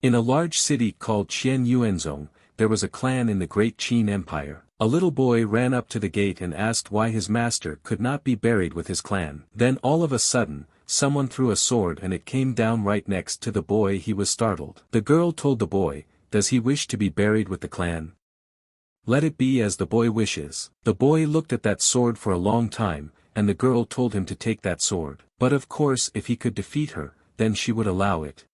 In a large city called Qian Yuanzong, there was a clan in the Great Qin Empire. A little boy ran up to the gate and asked why his master could not be buried with his clan. Then all of a sudden, someone threw a sword and it came down right next to the boy. He was startled. The girl told the boy, "Does he wish to be buried with the clan? Let it be as the boy wishes." The boy looked at that sword for a long time, and the girl told him to take that sword. But of course if he could defeat her, then she would allow it.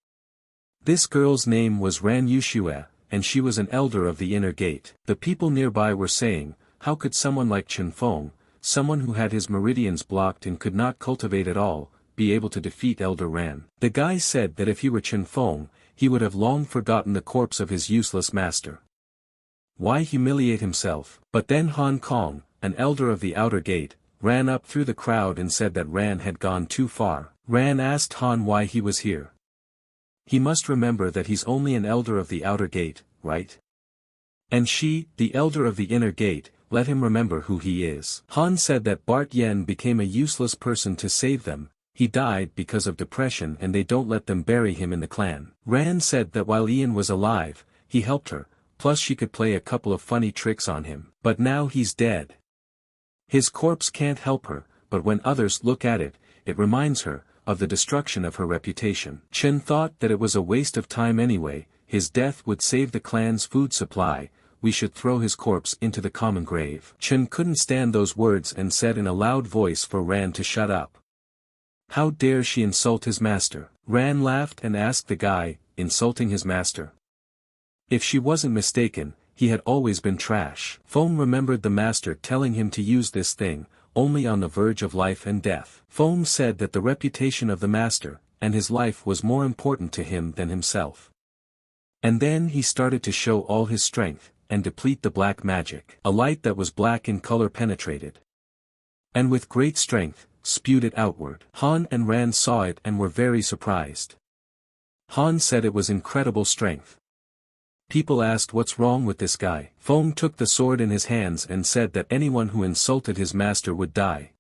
This girl's name was Ran Yushue, and she was an elder of the inner gate. The people nearby were saying, how could someone like Chen Feng, someone who had his meridians blocked and could not cultivate at all, be able to defeat Elder Ran? The guy said that if he were Chen Feng, he would have long forgotten the corpse of his useless master. Why humiliate himself? But then Hong Kong, an elder of the outer gate, ran up through the crowd and said that Ran had gone too far. Ran asked Han why he was here. He must remember that he's only an elder of the outer gate, right? And she, the elder of the inner gate, let him remember who he is. Han said that Bart Yen became a useless person to save them. He died because of depression and they don't let them bury him in the clan. Ran said that while Ian was alive, he helped her, plus she could play a couple of funny tricks on him. But now he's dead. His corpse can't help her, but when others look at it, it reminds her of the destruction of her reputation. Chen thought that it was a waste of time anyway. His death would save the clan's food supply. We should throw his corpse into the common grave. Chen couldn't stand those words and said in a loud voice for Ran to shut up. How dare she insult his master? Ran laughed and asked the guy, insulting his master? If she wasn't mistaken, he had always been trash. Feng remembered the master telling him to use this thing, only on the verge of life and death. Feng said that the reputation of the master, and his life was more important to him than himself. And then he started to show all his strength, and deplete the black magic. A light that was black in color penetrated. And with great strength, spewed it outward. Han and Ran saw it and were very surprised. Han said it was incredible strength. People asked what's wrong with this guy. Feng took the sword in his hands and said that anyone who insulted his master would die.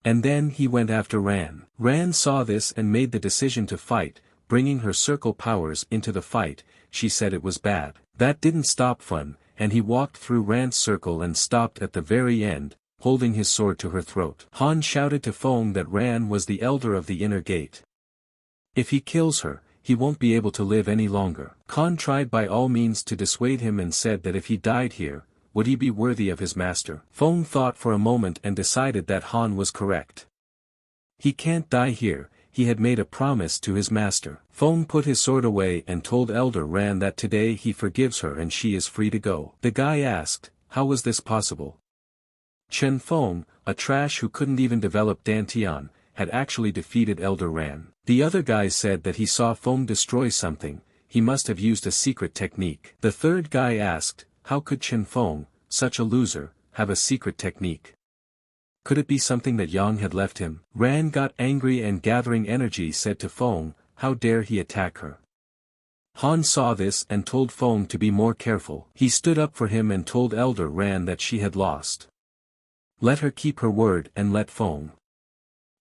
And then he went after Ran. Ran saw this and made the decision to fight, bringing her circle powers into the fight. She said it was bad. That didn't stop Fun, and he walked through Ran's circle and stopped at the very end, holding his sword to her throat. Han shouted to Feng that Ran was the elder of the inner gate. If he kills her, he won't be able to live any longer. Khan tried by all means to dissuade him and said that if he died here, would he be worthy of his master? Feng thought for a moment and decided that Han was correct. He can't die here, he had made a promise to his master. Feng put his sword away and told Elder Ran that today he forgives her and she is free to go. The guy asked, how was this possible? Chen Feng, a trash who couldn't even develop Dantian, had actually defeated Elder Ran. The other guy said that he saw Feng destroy something, he must have used a secret technique. The third guy asked, how could Chen Feng, such a loser, have a secret technique? Could it be something that Yang had left him? Ran got angry and gathering energy said to Feng, how dare he attack her? Han saw this and told Feng to be more careful. He stood up for him and told Elder Ran that she had lost. Let her keep her word and let Feng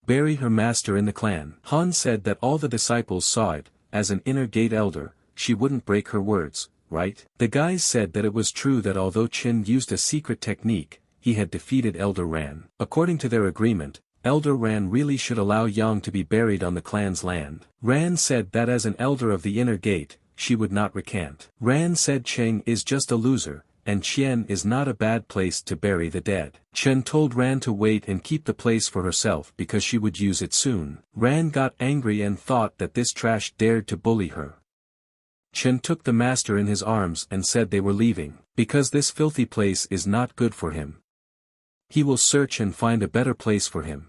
bury her master in the clan. Han said that all the disciples saw it, as an inner gate elder, she wouldn't break her words, right? The guys said that it was true that although Qin used a secret technique, he had defeated Elder Ran. According to their agreement, Elder Ran really should allow Yang to be buried on the clan's land. Ran said that as an elder of the inner gate, she would not recant. Ran said Cheng is just a loser, and Qian is not a bad place to bury the dead. Chen told Ran to wait and keep the place for herself because she would use it soon. Ran got angry and thought that this trash dared to bully her. Chen took the master in his arms and said they were leaving, because this filthy place is not good for him. He will search and find a better place for him.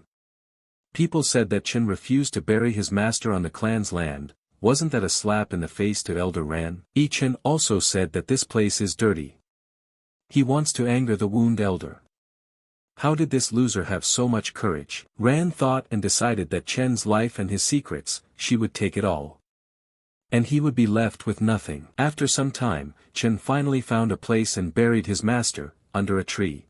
People said that Chen refused to bury his master on the clan's land. Wasn't that a slap in the face to Elder Ran? Chen also said that this place is dirty. He wants to anger the wound elder. How did this loser have so much courage? Ran thought and decided that Chen's life and his secrets, she would take it all. And he would be left with nothing. After some time, Chen finally found a place and buried his master, under a tree.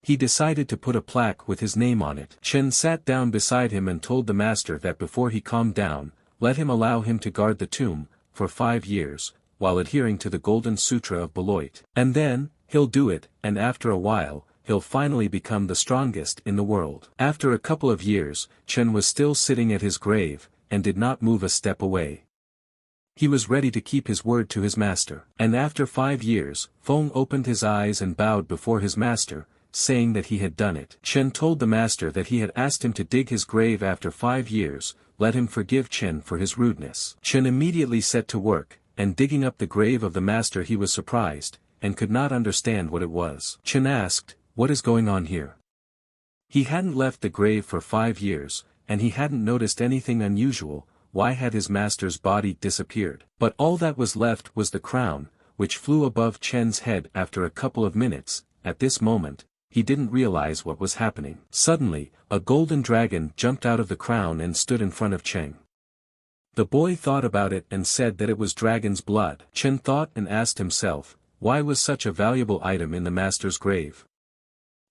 He decided to put a plaque with his name on it. Chen sat down beside him and told the master that before he calmed down, let him allow him to guard the tomb, for 5 years, while adhering to the Golden Sutra of Beloit. And then, he'll do it, and after a while, he'll finally become the strongest in the world. After a couple of years, Chen was still sitting at his grave, and did not move a step away. He was ready to keep his word to his master. And after 5 years, Feng opened his eyes and bowed before his master, saying that he had done it. Chen told the master that he had asked him to dig his grave after 5 years, let him forgive Chen for his rudeness. Chen immediately set to work, and digging up the grave of the master he was surprised, and could not understand what it was. Chen asked, "What is going on here?" He hadn't left the grave for 5 years, and he hadn't noticed anything unusual. Why had his master's body disappeared? But all that was left was the crown, which flew above Chen's head after a couple of minutes. At this moment, he didn't realize what was happening. Suddenly, a golden dragon jumped out of the crown and stood in front of Chen. The boy thought about it and said that it was dragon's blood. Chen thought and asked himself, why was such a valuable item in the master's grave?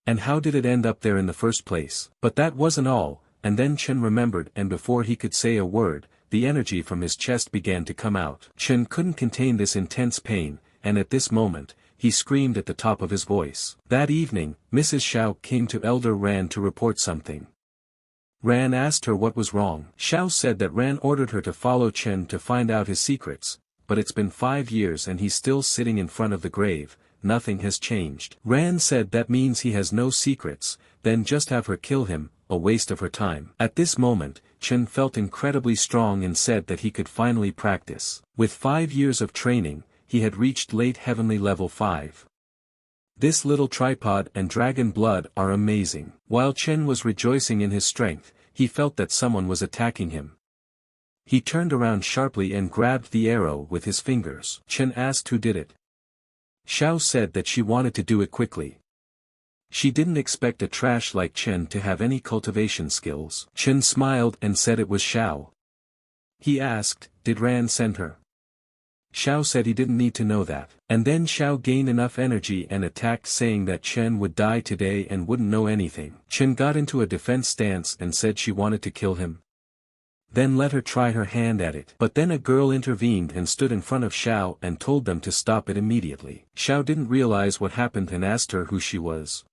And how did it end up there in the first place? But that wasn't all, and then Chen remembered, and before he could say a word, the energy from his chest began to come out. Chen couldn't contain this intense pain, and at this moment, he screamed at the top of his voice. That evening, Mrs. Xiao came to Elder Ran to report something. Ran asked her what was wrong. Xiao said that Ran ordered her to follow Chen to find out his secrets, but it's been 5 years and he's still sitting in front of the grave. Nothing has changed. Ran said that means he has no secrets, then just have her kill him, a waste of her time. At this moment, Chen felt incredibly strong and said that he could finally practice. With 5 years of training, he had reached late heavenly level 5. This little tripod and dragon blood are amazing. While Chen was rejoicing in his strength, he felt that someone was attacking him. He turned around sharply and grabbed the arrow with his fingers. Chen asked who did it. Xiao said that she wanted to do it quickly. She didn't expect a trash like Chen to have any cultivation skills. Chen smiled and said it was Xiao. He asked, did Ran send her? Xiao said he didn't need to know that. And then Xiao gained enough energy and attacked, saying that Chen would die today and wouldn't know anything. Chen got into a defense stance and said she wanted to kill him. Then let her try her hand at it. But then a girl intervened and stood in front of Xiao and told them to stop it immediately. Xiao didn't realize what happened and asked her who she was.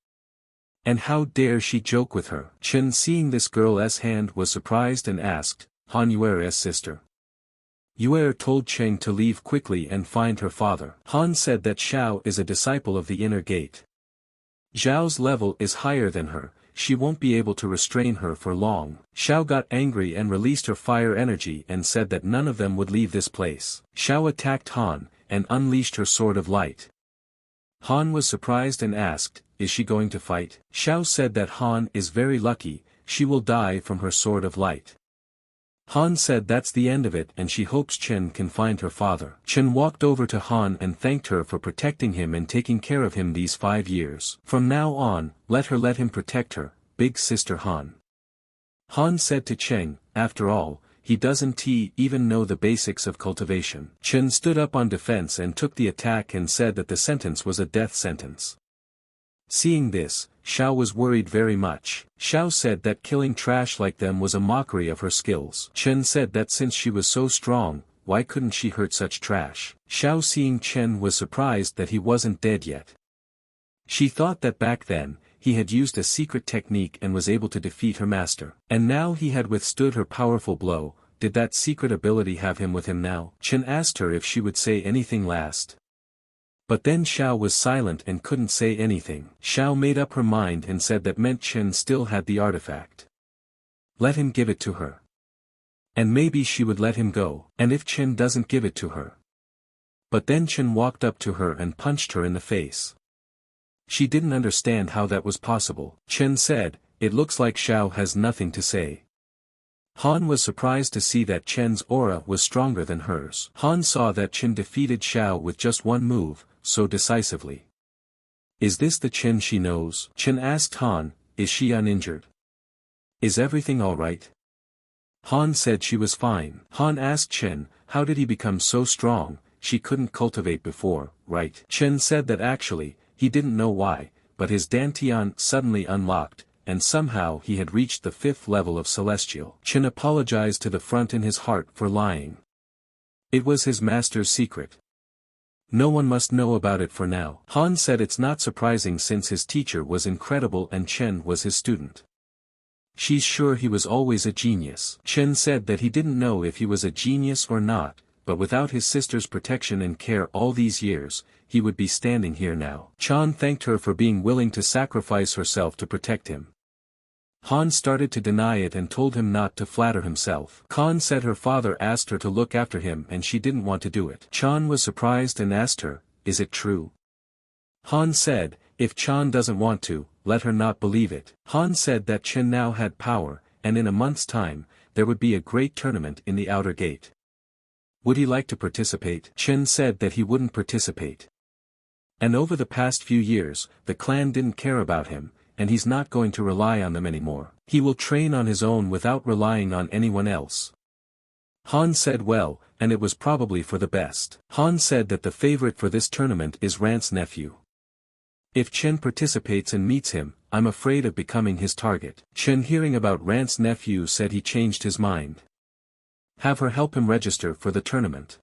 And how dare she joke with her? Chen, seeing this girl's hand, was surprised and asked, Han Yuer's sister. Yuer told Cheng to leave quickly and find her father. Han said that Xiao is a disciple of the inner gate. Zhao's level is higher than her, she won't be able to restrain her for long. Xiao got angry and released her fire energy and said that none of them would leave this place. Xiao attacked Han, and unleashed her sword of light. Han was surprised and asked, is she going to fight? Xiao said that Han is very lucky, she will die from her sword of light. Han said that's the end of it and she hopes Chen can find her father. Chen walked over to Han and thanked her for protecting him and taking care of him these 5 years. From now on, let him protect her, big sister Han. Han said to Chen, after all, he doesn't even know the basics of cultivation. Chen stood up on defense and took the attack and said that the sentence was a death sentence. Seeing this, Xiao was worried very much. Xiao said that killing trash like them was a mockery of her skills. Chen said that since she was so strong, why couldn't she hurt such trash? Xiao, seeing Chen, was surprised that he wasn't dead yet. She thought that back then, he had used a secret technique and was able to defeat her master. And now he had withstood her powerful blow. Did that secret ability have him with him now? Chen asked her if she would say anything last. But then Xiao was silent and couldn't say anything. Xiao made up her mind and said that meant Chen still had the artifact. Let him give it to her. And maybe she would let him go. And if Chen doesn't give it to her. But then Chen walked up to her and punched her in the face. She didn't understand how that was possible. Chen said, it looks like Xiao has nothing to say. Han was surprised to see that Chen's aura was stronger than hers. Han saw that Chen defeated Xiao with just one move, so decisively. Is this the Chen she knows? Chen asked Han, is she uninjured? Is everything alright? Han said she was fine. Han asked Chen, how did he become so strong? She couldn't cultivate before, right? Chen said that actually, he didn't know why, but his Dantian suddenly unlocked, and somehow he had reached the 5th level of Celestial. Chen apologized to the front in his heart for lying. It was his master's secret. No one must know about it for now. Han said it's not surprising since his teacher was incredible and Chen was his student. She's sure he was always a genius. Chen said that he didn't know if he was a genius or not, but without his sister's protection and care all these years, he would be standing here now. Chan thanked her for being willing to sacrifice herself to protect him. Han started to deny it and told him not to flatter himself. Khan said her father asked her to look after him and she didn't want to do it. Chan was surprised and asked her, "Is it true?" Han said, if Chan doesn't want to, let her not believe it. Han said that Chen now had power, and in a month's time, there would be a great tournament in the outer gate. Would he like to participate? Chen said that he wouldn't participate. And over the past few years, the clan didn't care about him, and he's not going to rely on them anymore. He will train on his own without relying on anyone else. Han said well, and it was probably for the best. Han said that the favorite for this tournament is Rant's nephew. If Chen participates and meets him, I'm afraid of becoming his target. Chen, hearing about Rant's nephew, said he changed his mind. Have her help him register for the tournament.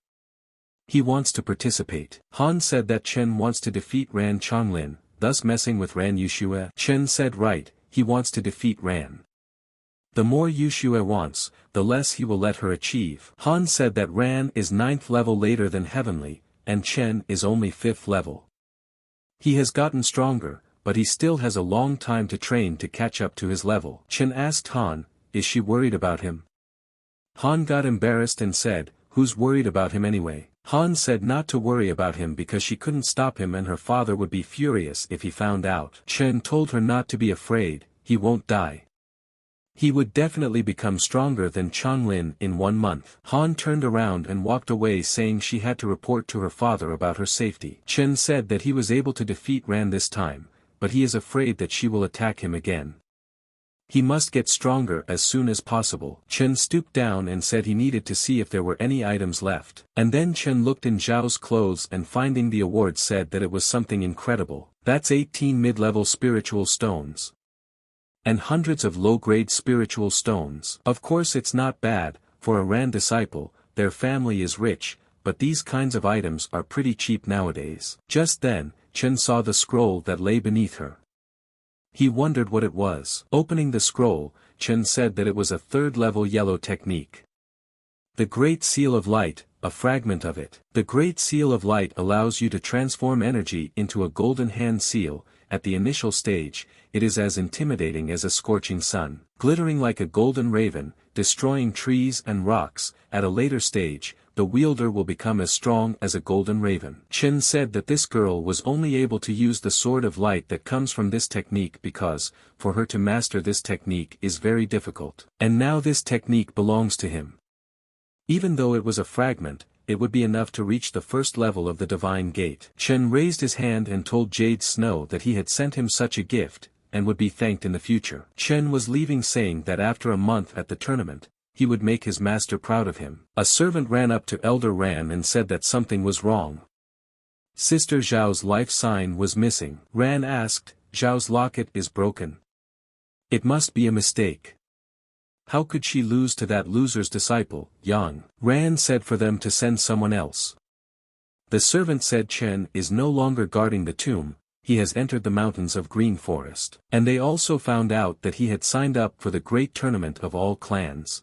He wants to participate. Han said that Chen wants to defeat Ran Chonglin, thus messing with Ran Yushue. Chen said right, he wants to defeat Ran. The more Yushue wants, the less he will let her achieve. Han said that Ran is 9th level later than Heavenly, and Chen is only 5th level. He has gotten stronger, but he still has a long time to train to catch up to his level. Chen asked Han, is she worried about him? Han got embarrassed and said, who's worried about him anyway? Han said not to worry about him because she couldn't stop him and her father would be furious if he found out. Chen told her not to be afraid, he won't die. He would definitely become stronger than Chonglin in 1 month. Han turned around and walked away saying she had to report to her father about her safety. Chen said that he was able to defeat Ran this time, but he is afraid that she will attack him again. He must get stronger as soon as possible. Chen stooped down and said he needed to see if there were any items left. And then Chen looked in Zhao's clothes and finding the award said that it was something incredible. That's 18 mid-level spiritual stones. And hundreds of low-grade spiritual stones. Of course it's not bad, for a Ran disciple, their family is rich, but these kinds of items are pretty cheap nowadays. Just then, Chen saw the scroll that lay beneath her. He wondered what it was. Opening the scroll, Chen said that it was a 3rd-level yellow technique. The Great Seal of Light, a fragment of it. The Great Seal of Light allows you to transform energy into a golden hand seal. At the initial stage, it is as intimidating as a scorching sun, glittering like a golden raven, destroying trees and rocks. At a later stage, the wielder will become as strong as a golden raven. Chen said that this girl was only able to use the sword of light that comes from this technique because, for her to master this technique is very difficult. And now this technique belongs to him. Even though it was a fragment, it would be enough to reach the 1st level of the Divine Gate. Chen raised his hand and told Jade Snow that he had sent him such a gift, and would be thanked in the future. Chen was leaving saying that after a month at the tournament, he would make his master proud of him. A servant ran up to Elder Ran and said that something was wrong. Sister Zhao's life sign was missing. Ran asked, Zhao's locket is broken. It must be a mistake. How could she lose to that loser's disciple, Yang? Ran said for them to send someone else. The servant said Chen is no longer guarding the tomb, he has entered the mountains of Green Forest. And they also found out that he had signed up for the great tournament of all clans.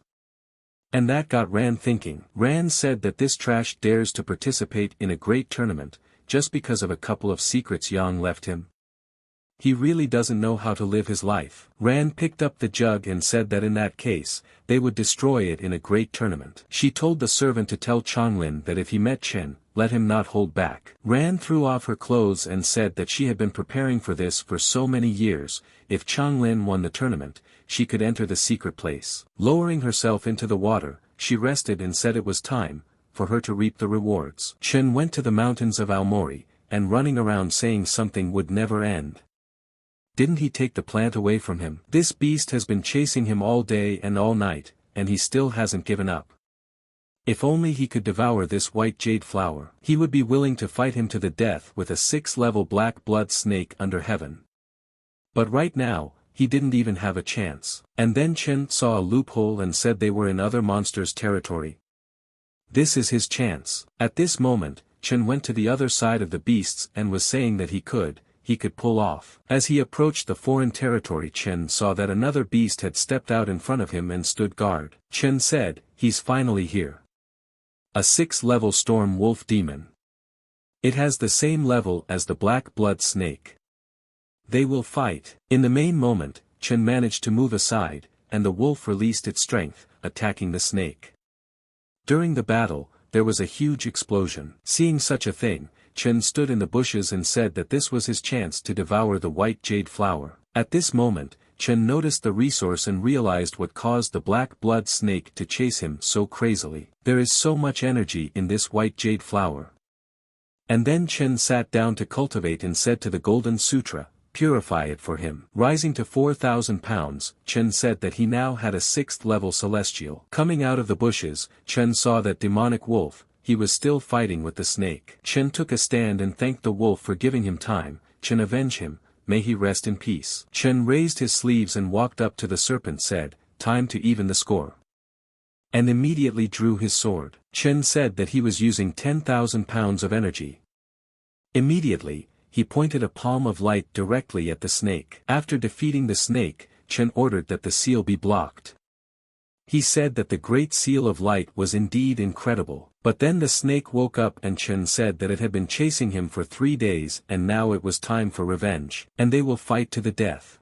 And that got Ran thinking. Ran said that this trash dares to participate in a great tournament, just because of a couple of secrets Yang left him. He really doesn't know how to live his life. Ran picked up the jug and said that in that case, they would destroy it in a great tournament. She told the servant to tell Chonglin that if he met Chen, let him not hold back. Ran threw off her clothes and said that she had been preparing for this for so many years. If Chonglin won the tournament, she could enter the secret place. Lowering herself into the water, she rested and said it was time for her to reap the rewards. Chen went to the mountains of Aomori, and running around saying something would never end. Didn't he take the plant away from him? This beast has been chasing him all day and all night, and he still hasn't given up. If only he could devour this white jade flower, he would be willing to fight him to the death with a 6th-level black blood snake under heaven. But right now, he didn't even have a chance. And then Chen saw a loophole and said they were in other monsters' territory. This is his chance. At this moment, Chen went to the other side of the beasts and was saying that he could pull off. As he approached the foreign territory, Chen saw that another beast had stepped out in front of him and stood guard. Chen said, "He's finally here. A 6th-level storm wolf demon. It has the same level as the black blood snake. They will fight." In the main moment, Chen managed to move aside, and the wolf released its strength, attacking the snake. During the battle, there was a huge explosion. Seeing such a thing, Chen stood in the bushes and said that this was his chance to devour the white jade flower. At this moment, Chen noticed the resource and realized what caused the black blood snake to chase him so crazily. There is so much energy in this white jade flower. And then Chen sat down to cultivate and said to the Golden Sutra, "Purify it for him." Rising to 4,000 pounds, Chen said that he now had a 6th-level celestial. Coming out of the bushes, Chen saw that demonic wolf. He was still fighting with the snake. Chen took a stand and thanked the wolf for giving him time. Chen avenge him, may he rest in peace. Chen raised his sleeves and walked up to the serpent, said, "Time to even the score." And immediately drew his sword. Chen said that he was using 10,000 pounds of energy. Immediately, he pointed a palm of light directly at the snake. After defeating the snake, Chen ordered that the seal be blocked. He said that the Great Seal of Light was indeed incredible. But then the snake woke up and Chen said that it had been chasing him for 3 days and now it was time for revenge. And they will fight to the death.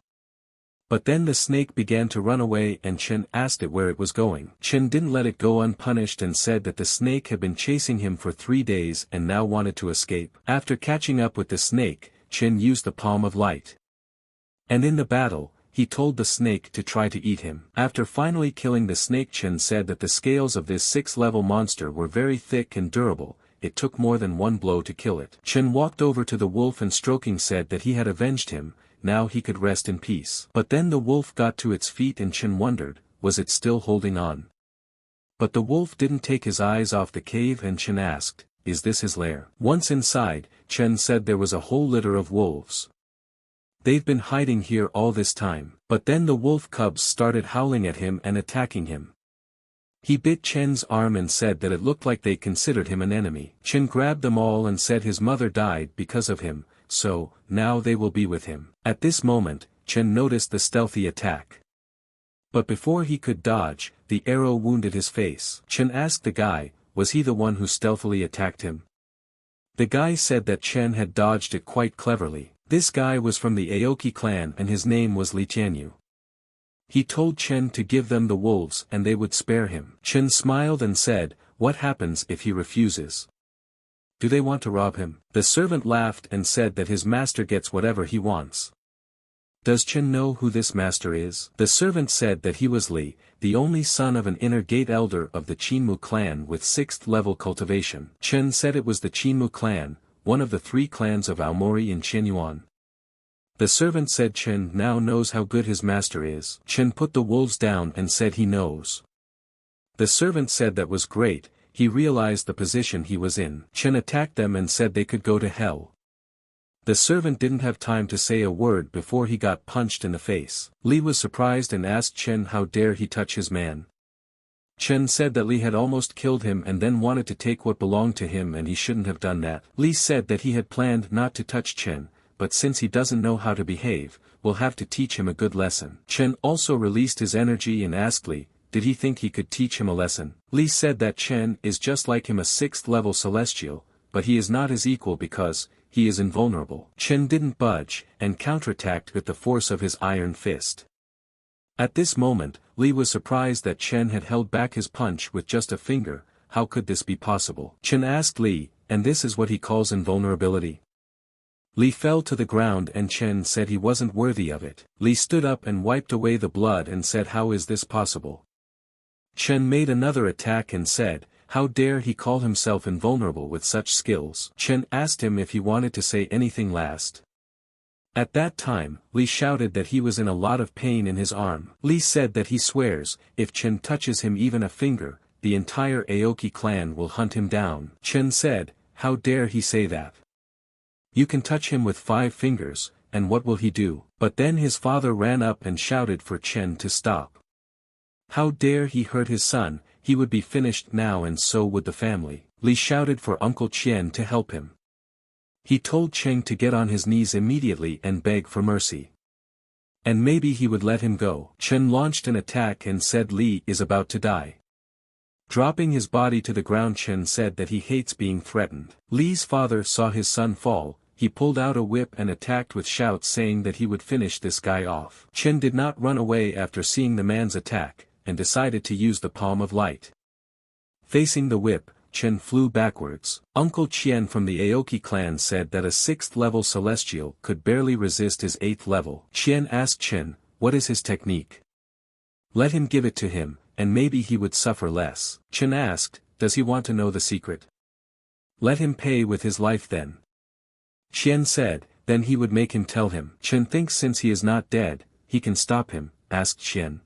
But then the snake began to run away and Chen asked it where it was going. Chen didn't let it go unpunished and said that the snake had been chasing him for 3 days and now wanted to escape. After catching up with the snake, Chen used the palm of light. And in the battle, he told the snake to try to eat him. After finally killing the snake, Chen said that the scales of this 6th-level monster were very thick and durable. It took more than one blow to kill it. Chen walked over to the wolf and stroking said that he had avenged him, now he could rest in peace. But then the wolf got to its feet and Chen wondered, was it still holding on? But the wolf didn't take his eyes off the cave and Chen asked, is this his lair? Once inside, Chen said there was a whole litter of wolves. They've been hiding here all this time. But then the wolf cubs started howling at him and attacking him. He bit Chen's arm and said that it looked like they considered him an enemy. Chen grabbed them all and said his mother died because of him, so, now they will be with him. At this moment, Chen noticed the stealthy attack. But before he could dodge, the arrow wounded his face. Chen asked the guy, was he the one who stealthily attacked him? The guy said that Chen had dodged it quite cleverly. This guy was from the Aoki Clan and his name was Li Tianyu. He told Chen to give them the wolves and they would spare him. Chen smiled and said, what happens if he refuses? Do they want to rob him? The servant laughed and said that his master gets whatever he wants. Does Chen know who this master is? The servant said that he was Li, the only son of an inner gate elder of the Qinmu clan with 6th-level cultivation. Chen said it was the Qinmu clan, one of the 3 clans of Aomori in Qianyuan. The servant said Chen now knows how good his master is. Chen put the wolves down and said he knows. The servant said that was great, he realized the position he was in. Chen attacked them and said they could go to hell. The servant didn't have time to say a word before he got punched in the face. Li was surprised and asked Chen how dare he touch his man. Chen said that Li had almost killed him and then wanted to take what belonged to him and he shouldn't have done that. Li said that he had planned not to touch Chen, but since he doesn't know how to behave, we'll have to teach him a good lesson. Chen also released his energy and asked Li, did he think he could teach him a lesson? Li said that Chen is just like him, a 6th-level celestial, but he is not his equal because he is invulnerable. Chen didn't budge and counterattacked with the force of his iron fist. At this moment, Li was surprised that Chen had held back his punch with just a finger. How could this be possible? Chen asked Li, and this is what he calls invulnerability? Li fell to the ground and Chen said he wasn't worthy of it. Li stood up and wiped away the blood and said, how is this possible? Chen made another attack and said, how dare he call himself invulnerable with such skills? Chen asked him if he wanted to say anything last. At that time, Li shouted that he was in a lot of pain in his arm. Li said that he swears, if Chen touches him even a finger, the entire Aoki clan will hunt him down. Chen said, how dare he say that? You can touch him with 5 fingers, and what will he do? But then his father ran up and shouted for Chen to stop. How dare he hurt his son, he would be finished now and so would the family. Li shouted for Uncle Chen to help him. He told Cheng to get on his knees immediately and beg for mercy. And maybe he would let him go. Chen launched an attack and said Li is about to die. Dropping his body to the ground, Chen said that he hates being threatened. Li's father saw his son fall. He pulled out a whip and attacked with shouts saying that he would finish this guy off. Chen did not run away after seeing the man's attack, and decided to use the palm of light. Facing the whip, Chen flew backwards. Uncle Qian from the Aoki clan said that a 6th level celestial could barely resist his 8th level. Qian asked Chen, what is his technique? Let him give it to him, and maybe he would suffer less. Chen asked, does he want to know the secret? Let him pay with his life then. Qian said, then he would make him tell him. Chen thinks since he is not dead, he can stop him, asked Qian.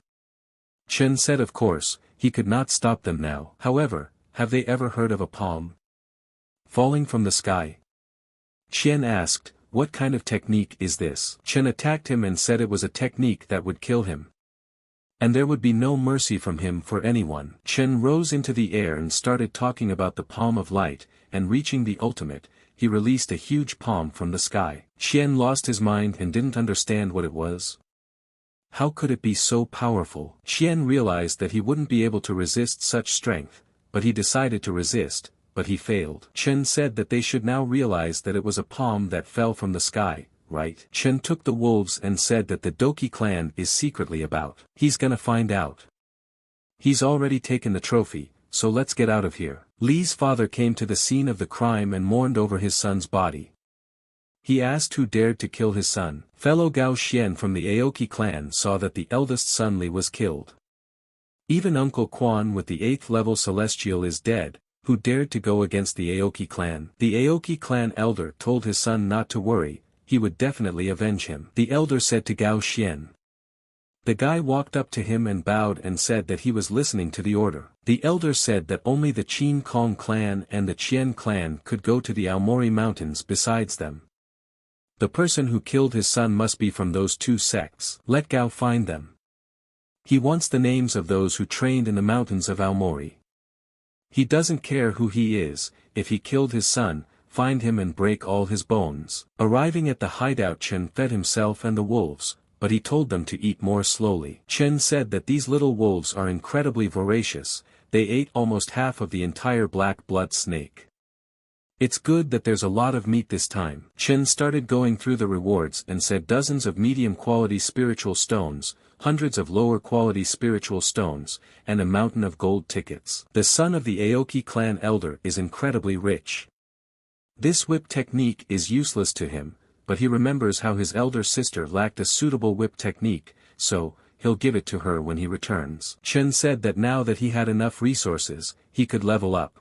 Chen said of course, he could not stop them now. However, have they ever heard of a palm falling from the sky? Qian asked, what kind of technique is this? Chen attacked him and said it was a technique that would kill him. And there would be no mercy from him for anyone. Chen rose into the air and started talking about the palm of light, and reaching the ultimate, he released a huge palm from the sky. Qian lost his mind and didn't understand what it was. How could it be so powerful? Qian realized that he wouldn't be able to resist such strength, but he decided to resist, but he failed. Chen said that they should now realize that it was a palm that fell from the sky, right? Chen took the wolves and said that the Aoki clan is secretly about. He's gonna find out. He's already taken the trophy, so let's get out of here. Li's father came to the scene of the crime and mourned over his son's body. He asked who dared to kill his son. Fellow Gao Xian from the Aoki clan saw that the eldest son Li was killed. Even Uncle Quan with the 8th level celestial is dead, who dared to go against the Aoki clan. The Aoki clan elder told his son not to worry, he would definitely avenge him. The elder said to Gao Xian. The guy walked up to him and bowed and said that he was listening to the order. The elder said that only the Qin Kong clan and the Qian clan could go to the Aomori mountains besides them. The person who killed his son must be from those 2 sects. Let Gao find them. He wants the names of those who trained in the mountains of Aomori. He doesn't care who he is, if he killed his son, find him and break all his bones. Arriving at the hideout, Chen fed himself and the wolves, but he told them to eat more slowly. Chen said that these little wolves are incredibly voracious, they ate almost half of the entire black blood snake. It's good that there's a lot of meat this time. Chen started going through the rewards and said dozens of medium-quality spiritual stones, hundreds of lower-quality spiritual stones, and a mountain of gold tickets. The son of the Aoki clan elder is incredibly rich. This whip technique is useless to him, but he remembers how his elder sister lacked a suitable whip technique, so, he'll give it to her when he returns. Chen said that now that he had enough resources, he could level up.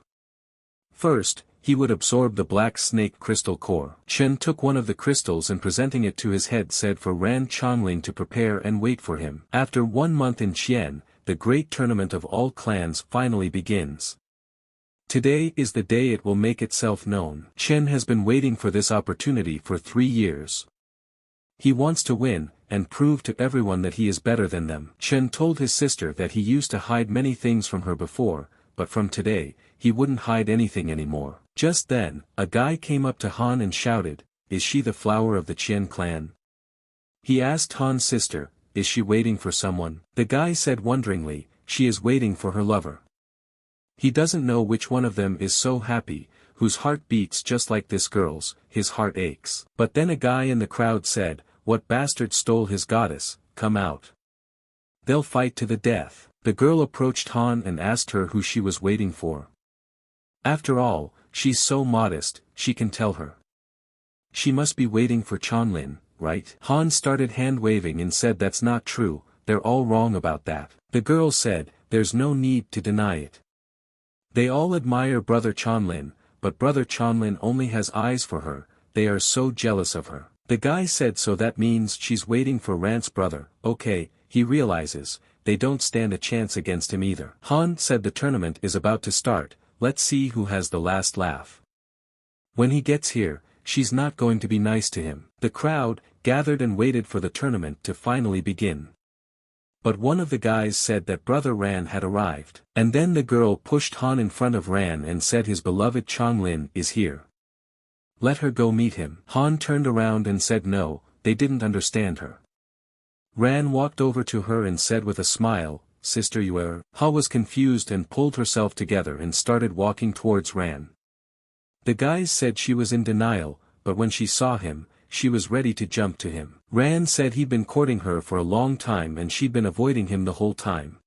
First, he would absorb the black snake crystal core. Chen took one of the crystals and presenting it to his head said for Ran Chongling to prepare and wait for him. After 1 month in Qian, the great tournament of all clans finally begins. Today is the day it will make itself known. Chen has been waiting for this opportunity for 3 years. He wants to win, and prove to everyone that he is better than them. Chen told his sister that he used to hide many things from her before, but from today, he wouldn't hide anything anymore. Just then, a guy came up to Han and shouted, is she the flower of the Qian clan? He asked Han's sister, is she waiting for someone? The guy said wonderingly, she is waiting for her lover. He doesn't know which one of them is so happy, whose heart beats just like this girl's, his heart aches. But then a guy in the crowd said, what bastard stole his goddess, come out. They'll fight to the death. The girl approached Han and asked her who she was waiting for. After all, she's so modest, she can tell her. She must be waiting for Chonlin, right? Han started hand-waving and said that's not true, they're all wrong about that. The girl said, there's no need to deny it. They all admire Brother Chonlin, but Brother Chonlin only has eyes for her, they are so jealous of her. The guy said so that means she's waiting for Rant's brother. Okay, he realizes, they don't stand a chance against him either. Han said the tournament is about to start, let's see who has the last laugh. When he gets here, she's not going to be nice to him. The crowd gathered and waited for the tournament to finally begin. But one of the guys said that brother Ran had arrived. And then the girl pushed Han in front of Ran and said his beloved Changlin is here. Let her go meet him. Han turned around and said no, they didn't understand her. Ran walked over to her and said with a smile, Sister Yue. Ha was confused and pulled herself together and started walking towards Ran. The guys said she was in denial, but when she saw him, she was ready to jump to him. Ran said he'd been courting her for a long time and she'd been avoiding him the whole time.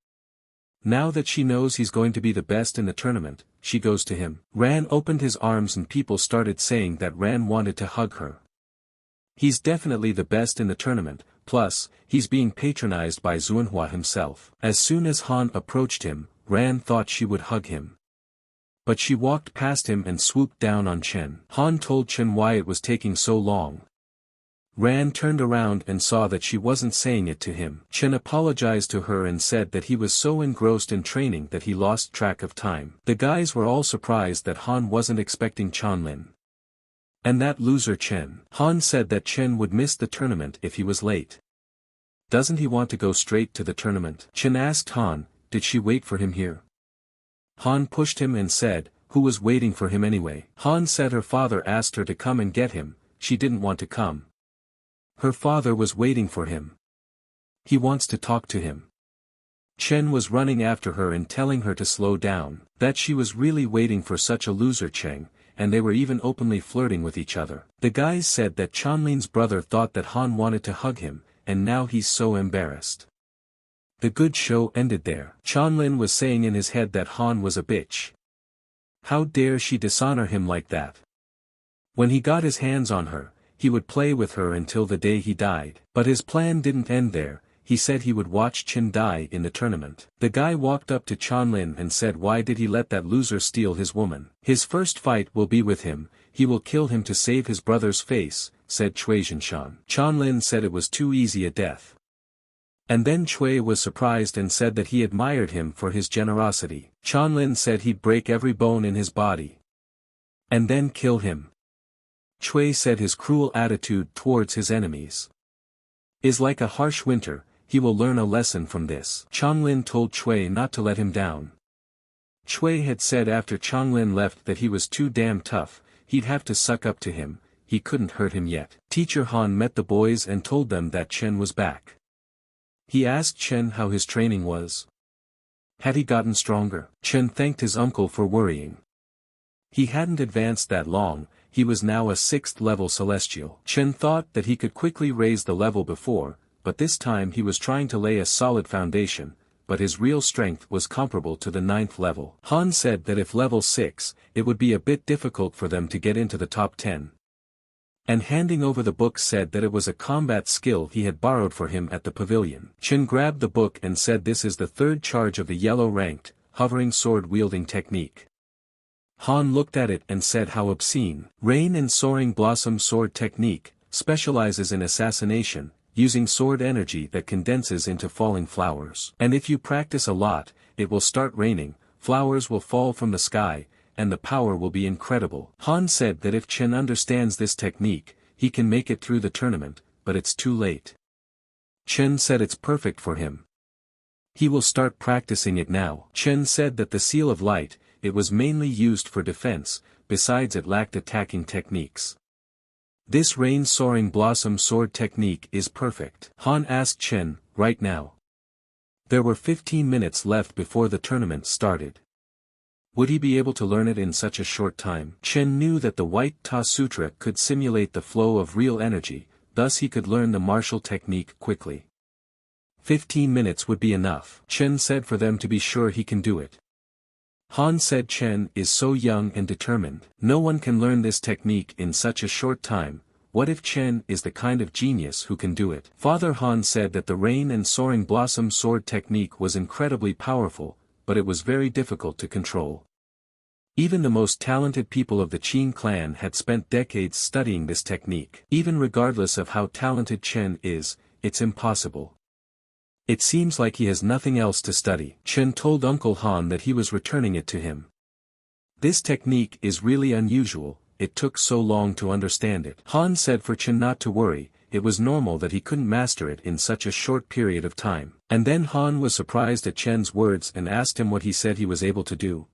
Now that she knows he's going to be the best in the tournament, she goes to him. Ran opened his arms and people started saying that Ran wanted to hug her. He's definitely the best in the tournament, plus, he's being patronized by Xuanhua himself. As soon as Han approached him, Ran thought she would hug him. But she walked past him and swooped down on Chen. Han told Chen why it was taking so long. Ran turned around and saw that she wasn't saying it to him. Chen apologized to her and said that he was so engrossed in training that he lost track of time. The guys were all surprised that Han wasn't expecting Chanlin. And that loser Chen. Han said that Chen would miss the tournament if he was late. Doesn't he want to go straight to the tournament? Chen asked Han, did she wait for him here? Han pushed him and said, who was waiting for him anyway? Han said her father asked her to come and get him, she didn't want to come. Her father was waiting for him. He wants to talk to him. Chen was running after her and telling her to slow down, that she was really waiting for such a loser Cheng, and they were even openly flirting with each other. The guys said that Chanlin's brother thought that Han wanted to hug him, and now he's so embarrassed. The good show ended there. Chanlin was saying in his head that Han was a bitch. How dare she dishonor him like that? When he got his hands on her, he would play with her until the day he died. But his plan didn't end there, he said he would watch Chen die in the tournament. The guy walked up to Chanlin and said why did he let that loser steal his woman? His first fight will be with him, he will kill him to save his brother's face, said Cui Zhinshan. Chanlin said it was too easy a death. And then Cui was surprised and said that he admired him for his generosity. Chanlin said he'd break every bone in his body. And then kill him. Cui said his cruel attitude towards his enemies is like a harsh winter, he will learn a lesson from this. Changlin told Cui not to let him down. Cui had said after Changlin left that he was too damn tough, he'd have to suck up to him, he couldn't hurt him yet. Teacher Han met the boys and told them that Chen was back. He asked Chen how his training was. Had he gotten stronger? Chen thanked his uncle for worrying. He hadn't advanced that long, he was now a 6th level celestial. Chen thought that he could quickly raise the level before, but this time he was trying to lay a solid foundation, but his real strength was comparable to the 9th level. Han said that if level 6, it would be a bit difficult for them to get into the top 10. And handing over the book said that it was a combat skill he had borrowed for him at the pavilion. Chen grabbed the book and said this is the 3rd charge of the yellow-ranked, hovering sword-wielding technique. Han looked at it and said how obscene. Rain and Soaring Blossom Sword Technique, specializes in assassination, using sword energy that condenses into falling flowers. And if you practice a lot, it will start raining, flowers will fall from the sky, and the power will be incredible. Han said that if Chen understands this technique, he can make it through the tournament, but it's too late. Chen said it's perfect for him. He will start practicing it now. Chen said that the Seal of Light, it was mainly used for defense, besides it lacked attacking techniques. This Rain Soaring Blossom Sword technique is perfect. Han asked Chen, right now. There were 15 minutes left before the tournament started. Would he be able to learn it in such a short time? Chen knew that the White Ta Sutra could simulate the flow of real energy, thus he could learn the martial technique quickly. 15 minutes would be enough. Chen said for them to be sure he can do it. Han said Chen is so young and determined. No one can learn this technique in such a short time, what if Chen is the kind of genius who can do it? Father Han said that the Rain and Soaring Blossom Sword technique was incredibly powerful, but it was very difficult to control. Even the most talented people of the Qin clan had spent decades studying this technique. Even regardless of how talented Chen is, it's impossible. It seems like he has nothing else to study. Chen told Uncle Han that he was returning it to him. This technique is really unusual, it took so long to understand it. Han said for Chen not to worry, it was normal that he couldn't master it in such a short period of time. And then Han was surprised at Chen's words and asked him what he said he was able to do.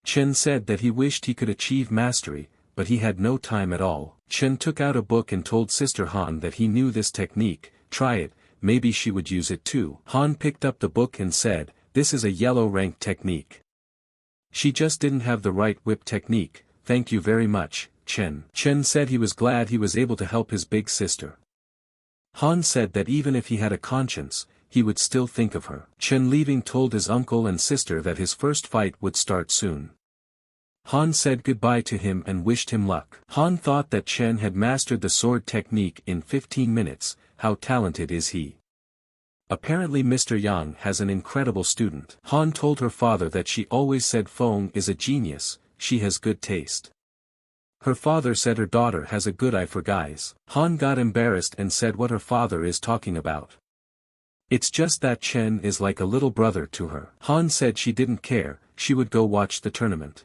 Chen said that he wished he could achieve mastery, but he had no time at all. Chen took out a book and told Sister Han that he knew this technique, try it, maybe she would use it too. Han picked up the book and said, this is a yellow rank technique. She just didn't have the right whip technique, thank you very much, Chen. Chen said he was glad he was able to help his big sister. Han said that even if he had a conscience, he would still think of her. Chen leaving told his uncle and sister that his first fight would start soon. Han said goodbye to him and wished him luck. Han thought that Chen had mastered the sword technique in 15 minutes, how talented is he? Apparently Mr. Yang has an incredible student. Han told her father that she always said Feng is a genius, she has good taste. Her father said her daughter has a good eye for guys. Han got embarrassed and said what her father is talking about. It's just that Chen is like a little brother to her. Han said she didn't care, she would go watch the tournament.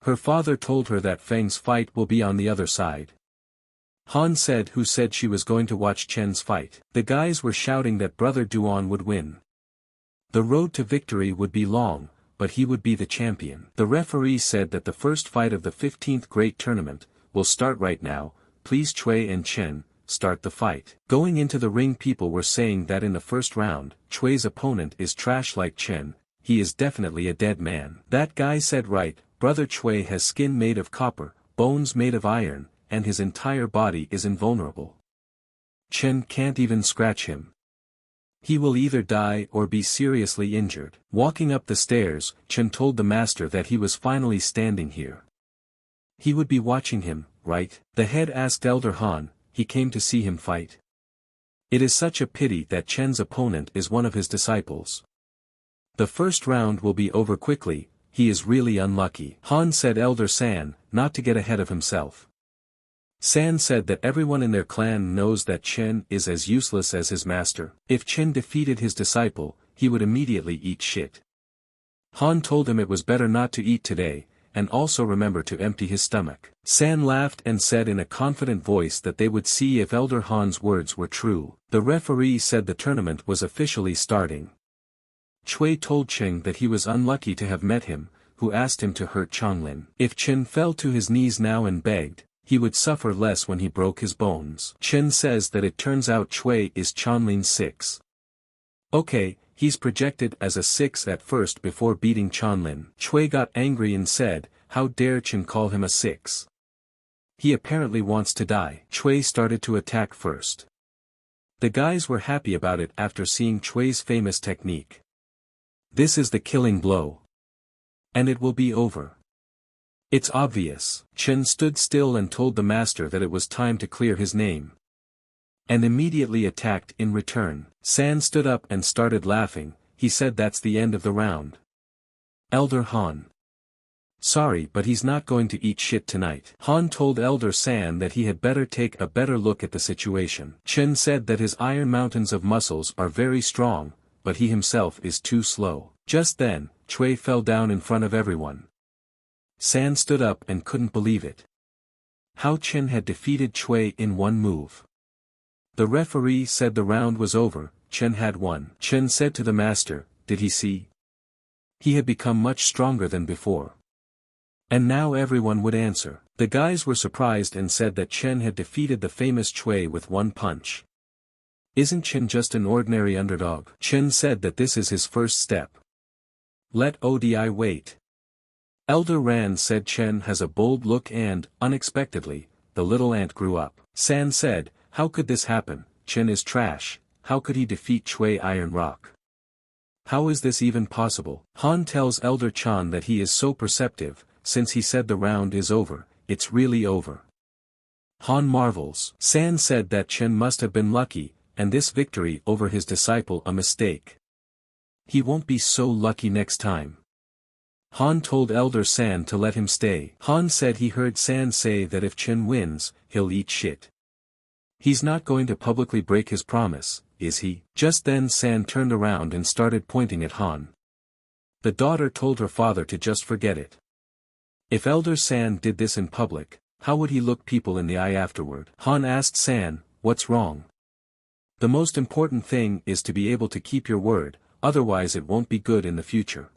Her father told her that Feng's fight will be on the other side. Han said who said she was going to watch Chen's fight. The guys were shouting that brother Duan would win. The road to victory would be long, but he would be the champion. The referee said that the first fight of the 15th Great Tournament will start right now, please Chui and Chen, start the fight. Going into the ring people were saying that in the first round, Chui's opponent is trash like Chen, he is definitely a dead man. That guy said right, brother Chui has skin made of copper, bones made of iron, and his entire body is invulnerable. Chen can't even scratch him. He will either die or be seriously injured. Walking up the stairs, Chen told the master that he was finally standing here. He would be watching him, right? The head asked Elder Han, he came to see him fight. It is such a pity that Chen's opponent is one of his disciples. The first round will be over quickly, he is really unlucky. Han said Elder San, not to get ahead of himself. San said that everyone in their clan knows that Chen is as useless as his master. If Chen defeated his disciple, he would immediately eat shit. Han told him it was better not to eat today, and also remember to empty his stomach. San laughed and said in a confident voice that they would see if Elder Han's words were true. The referee said the tournament was officially starting. Chui told Cheng that he was unlucky to have met him, who asked him to hurt Changlin. If Chen fell to his knees now and begged, he would suffer less when he broke his bones. Chen says that it turns out Chui is Chanlin's 6. Okay, he's projected as a 6 at first before beating Chanlin. Chui got angry and said, how dare Chen call him a 6? He apparently wants to die. Chui started to attack first. The guys were happy about it after seeing Chui's famous technique. This is the killing blow. And it will be over. It's obvious. Chen stood still and told the master that it was time to clear his name. And immediately attacked in return. San stood up and started laughing, he said that's the end of the round. Elder Han. Sorry but he's not going to eat shit tonight. Han told Elder San that he had better take a better look at the situation. Chen said that his iron mountains of muscles are very strong, but he himself is too slow. Just then, Chui fell down in front of everyone. San stood up and couldn't believe it. How Chen had defeated Chui in one move. The referee said the round was over, Chen had won. Chen said to the master, did he see? He had become much stronger than before. And now everyone would answer. The guys were surprised and said that Chen had defeated the famous Chui with one punch. Isn't Chen just an ordinary underdog? Chen said that this is his first step. Let Odi wait. Elder Ran said Chen has a bold look and, unexpectedly, the little ant grew up. San said, how could this happen? Chen is trash, how could he defeat Chui Iron Rock? How is this even possible? Han tells Elder Chan that he is so perceptive, since he said the round is over, it's really over. Han marvels. San said that Chen must have been lucky, and this victory over his disciple a mistake. He won't be so lucky next time. Han told Elder San to let him stay. Han said he heard San say that if Chen wins, he'll eat shit. He's not going to publicly break his promise, is he? Just then San turned around and started pointing at Han. The daughter told her father to just forget it. If Elder San did this in public, how would he look people in the eye afterward? Han asked San, what's wrong? The most important thing is to be able to keep your word, otherwise it won't be good in the future.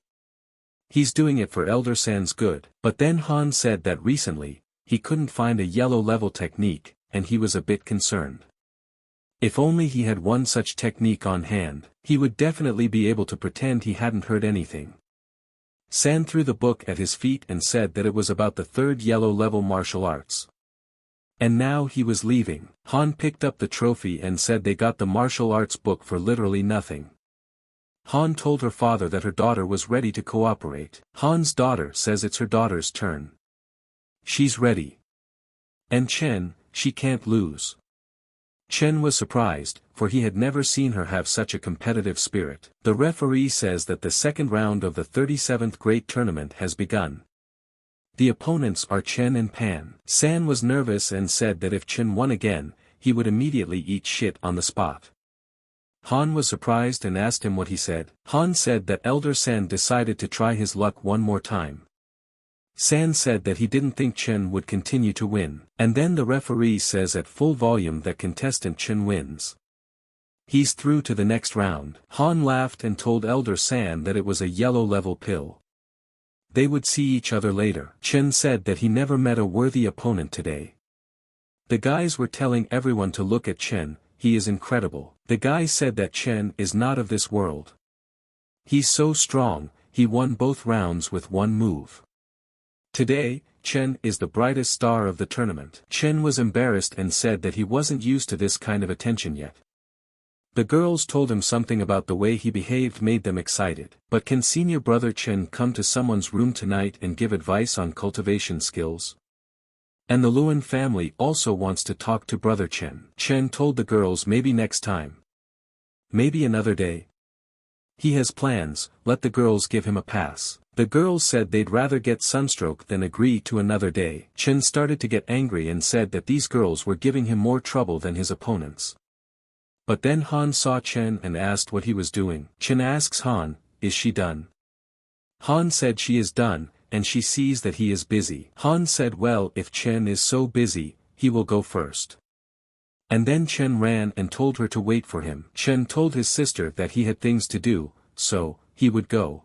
He's doing it for Elder San's good. But then Han said that recently, he couldn't find a yellow level technique, and he was a bit concerned. If only he had one such technique on hand, he would definitely be able to pretend he hadn't heard anything. San threw the book at his feet and said that it was about the third yellow level martial arts. And now he was leaving. Han picked up the trophy and said they got the martial arts book for literally nothing. Han told her father that her daughter was ready to cooperate. Han's daughter says it's her daughter's turn. She's ready. And Chen, she can't lose. Chen was surprised, for he had never seen her have such a competitive spirit. The referee says that the second round of the 37th Great Tournament has begun. The opponents are Chen and Pan. San was nervous and said that if Chen won again, he would immediately eat shit on the spot. Han was surprised and asked him what he said. Han said that Elder San decided to try his luck one more time. San said that he didn't think Chen would continue to win. And then the referee says at full volume that contestant Chen wins. He's through to the next round. Han laughed and told Elder San that it was a yellow level pill. They would see each other later. Chen said that he never met a worthy opponent today. The guys were telling everyone to look at Chen, he is incredible. The guy said that Chen is not of this world. He's so strong, he won both rounds with one move. Today, Chen is the brightest star of the tournament. Chen was embarrassed and said that he wasn't used to this kind of attention yet. The girls told him something about the way he behaved made them excited. But can senior brother Chen come to someone's room tonight and give advice on cultivation skills? And the Luan family also wants to talk to brother Chen. Chen told the girls maybe next time. Maybe another day. He has plans, let the girls give him a pass. The girls said they'd rather get sunstroke than agree to another day. Chen started to get angry and said that these girls were giving him more trouble than his opponents. But then Han saw Chen and asked what he was doing. Chen asks Han, is she done? Han said she is done, and she sees that he is busy. Han said well if Chen is so busy, he will go first. And then Chen ran and told her to wait for him. Chen told his sister that he had things to do, so, he would go.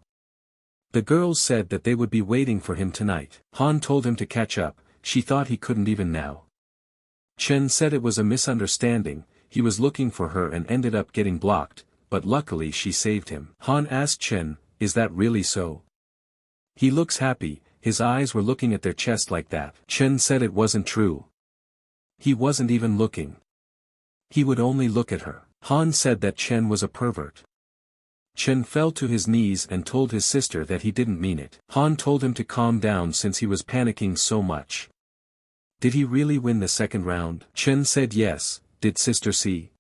The girls said that they would be waiting for him tonight. Han told him to catch up, she thought he couldn't even now. Chen said it was a misunderstanding, he was looking for her and ended up getting blocked, but luckily she saved him. Han asked Chen, is that really so? He looks happy, his eyes were looking at their chest like that. Chen said it wasn't true. He wasn't even looking. He would only look at her. Han said that Chen was a pervert. Chen fell to his knees and told his sister that he didn't mean it. Han told him to calm down since he was panicking so much. Did he really win the second round? Chen said yes, did sister see?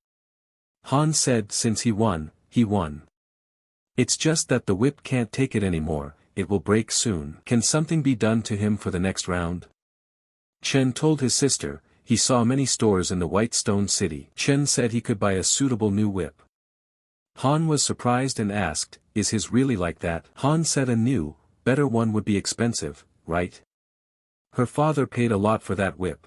Han said since he won, he won. It's just that the whip can't take it anymore, it will break soon. Can something be done to him for the next round? Chen told his sister, he saw many stores in the White Stone City. Chen said he could buy a suitable new whip. Han was surprised and asked, is his really like that? Han said a new, better one would be expensive, right? Her father paid a lot for that whip.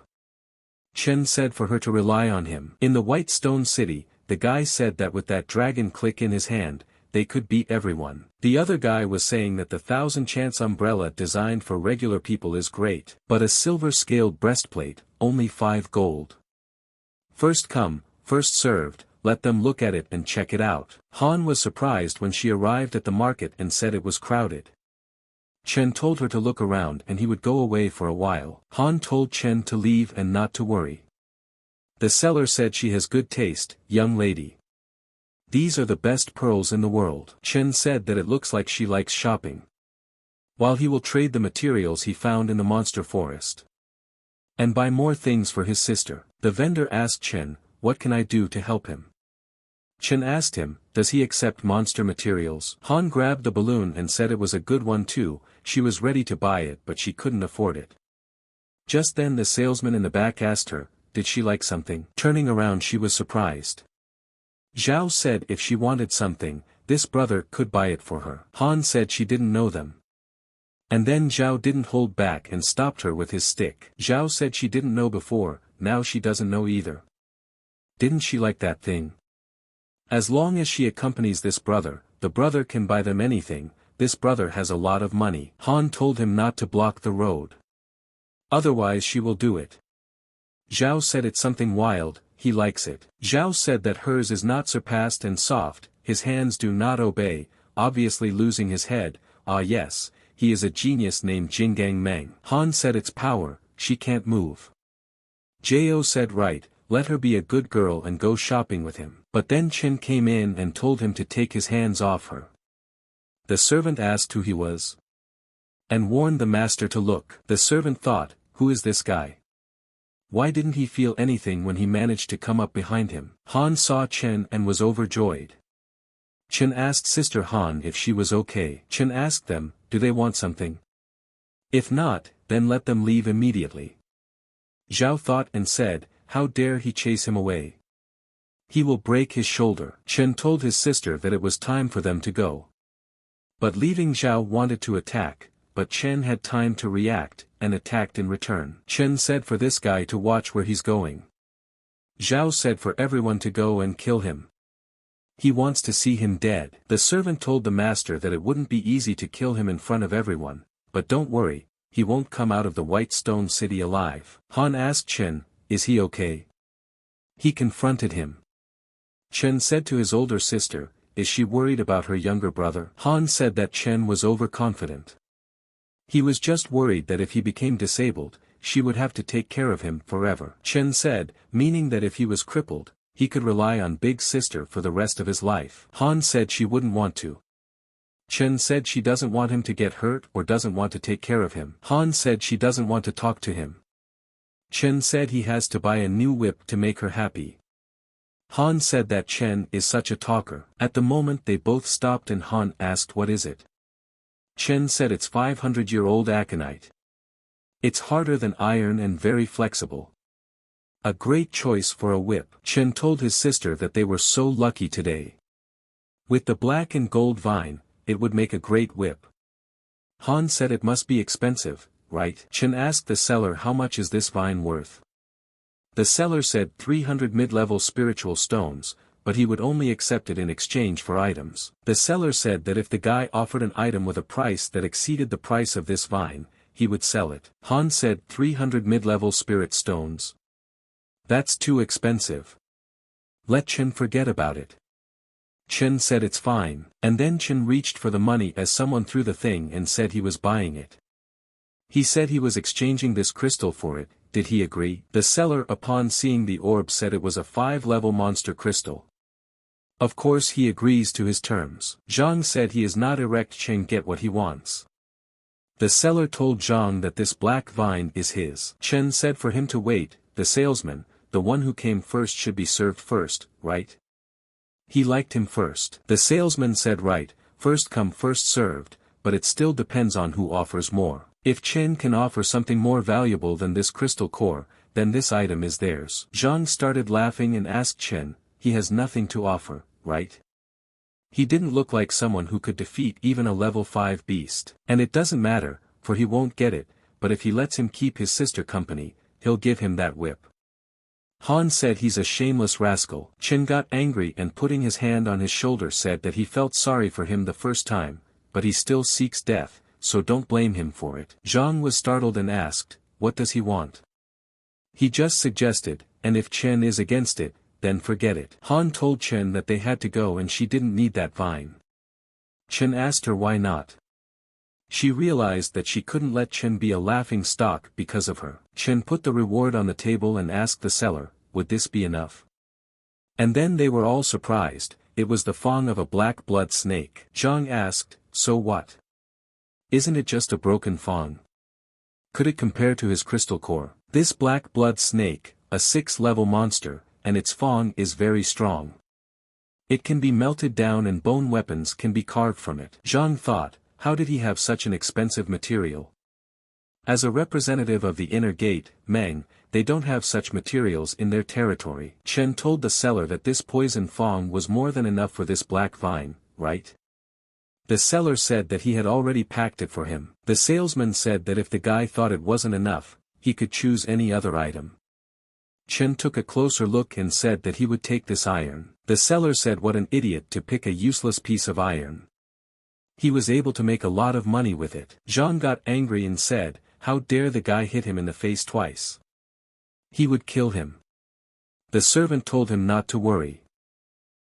Chen said for her to rely on him. In the White Stone City, the guy said that with that dragon click in his hand, they could beat everyone. The other guy was saying that the 1000 chance umbrella designed for regular people is great, but a silver-scaled breastplate, only 5 gold. First come, first served, let them look at it and check it out. Han was surprised when she arrived at the market and said it was crowded. Chen told her to look around and he would go away for a while. Han told Chen to leave and not to worry. The seller said she has good taste, young lady. These are the best pearls in the world. Chen said that it looks like she likes shopping. While he will trade the materials he found in the monster forest. And buy more things for his sister. The vendor asked Chen, what can I do to help him? Chen asked him, does he accept monster materials? Han grabbed the balloon and said it was a good one too, she was ready to buy it but she couldn't afford it. Just then the salesman in the back asked her, did she like something? Turning around she was surprised. Xiao said if she wanted something, this brother could buy it for her. Han said she didn't know them. And then Xiao didn't hold back and stopped her with his stick. Xiao said she didn't know before, now she doesn't know either. Didn't she like that thing? As long as she accompanies this brother, the brother can buy them anything, this brother has a lot of money. Han told him not to block the road. Otherwise she will do it. Xiao said it's something wild, he likes it. Xiao said that hers is not surpassed and soft, his hands do not obey, obviously losing his head. Ah yes, he is a genius named Jingang Meng. Han said it's power, she can't move. Jo said right, let her be a good girl and go shopping with him. But then Chen came in and told him to take his hands off her. The servant asked who he was, and warned the master to look. The servant thought, who is this guy? Why didn't he feel anything when he managed to come up behind him? Han saw Chen and was overjoyed. Chen asked Sister Han if she was okay. Chen asked them, do they want something? If not, then let them leave immediately. Xiao thought and said, how dare he chase him away? He will break his shoulder. Chen told his sister that it was time for them to go. But leaving Xiao wanted to attack, but Chen had time to react, and attacked in return. Chen said for this guy to watch where he's going. Xiao said for everyone to go and kill him. He wants to see him dead. The servant told the master that it wouldn't be easy to kill him in front of everyone, but don't worry, he won't come out of the White Stone City alive. Han asked Chen, is he okay? He confronted him. Chen said to his older sister, is she worried about her younger brother? Han said that Chen was overconfident. He was just worried that if he became disabled, she would have to take care of him forever. Chen said, meaning that if he was crippled, he could rely on big sister for the rest of his life. Han said she wouldn't want to. Chen said she doesn't want him to get hurt or doesn't want to take care of him. Han said she doesn't want to talk to him. Chen said he has to buy a new whip to make her happy. Han said that Chen is such a talker. At the moment they both stopped and Han asked what is it. Chen said it's 500-year-old aconite. It's harder than iron and very flexible. A great choice for a whip. Chen told his sister that they were so lucky today. With the black and gold vine, it would make a great whip. Han said it must be expensive, right? Chen asked the seller how much is this vine worth. The seller said 300 mid-level spiritual stones, but he would only accept it in exchange for items. The seller said that if the guy offered an item with a price that exceeded the price of this vine, he would sell it. Han said 300 mid-level spirit stones. That's too expensive. Let Chen forget about it. Chen said it's fine, and then Chen reached for the money as someone threw the thing and said he was buying it. He said he was exchanging this crystal for it. Did he agree? The seller upon seeing the orb said it was a 5-level monster crystal. Of course he agrees to his terms. Zhang said he is not erect. Chen get what he wants. The seller told Zhang that this black vine is his. Chen said for him to wait, the salesman, the one who came first should be served first, right? He liked him first. The salesman said right, first come first served, but it still depends on who offers more. If Chen can offer something more valuable than this crystal core, then this item is theirs. Zhang started laughing and asked Chen, he has nothing to offer, right? He didn't look like someone who could defeat even a level 5 beast. And it doesn't matter, for he won't get it, but if he lets him keep his sister company, he'll give him that whip. Han said he's a shameless rascal. Chen got angry and putting his hand on his shoulder said that he felt sorry for him the first time, but he still seeks death, so don't blame him for it. Zhang was startled and asked, what does he want? He just suggested, and if Chen is against it, then forget it. Han told Chen that they had to go and she didn't need that vine. Chen asked her why not. She realized that she couldn't let Chen be a laughing stock because of her. Chen put the reward on the table and asked the seller, would this be enough? And then they were all surprised, it was the fang of a black blood snake. Zhang asked, so what? Isn't it just a broken fang? Could it compare to his crystal core? This black blood snake, a 6-level monster, and its fang is very strong. It can be melted down and bone weapons can be carved from it. Zhang thought, how did he have such an expensive material? As a representative of the inner gate, Meng, they don't have such materials in their territory. Chen told the seller that this poison fang was more than enough for this black vine, right? The seller said that he had already packed it for him. The salesman said that if the guy thought it wasn't enough, he could choose any other item. Chen took a closer look and said that he would take this iron. The seller said what an idiot to pick a useless piece of iron. He was able to make a lot of money with it. Zhang got angry and said, how dare the guy hit him in the face twice. He would kill him. The servant told him not to worry.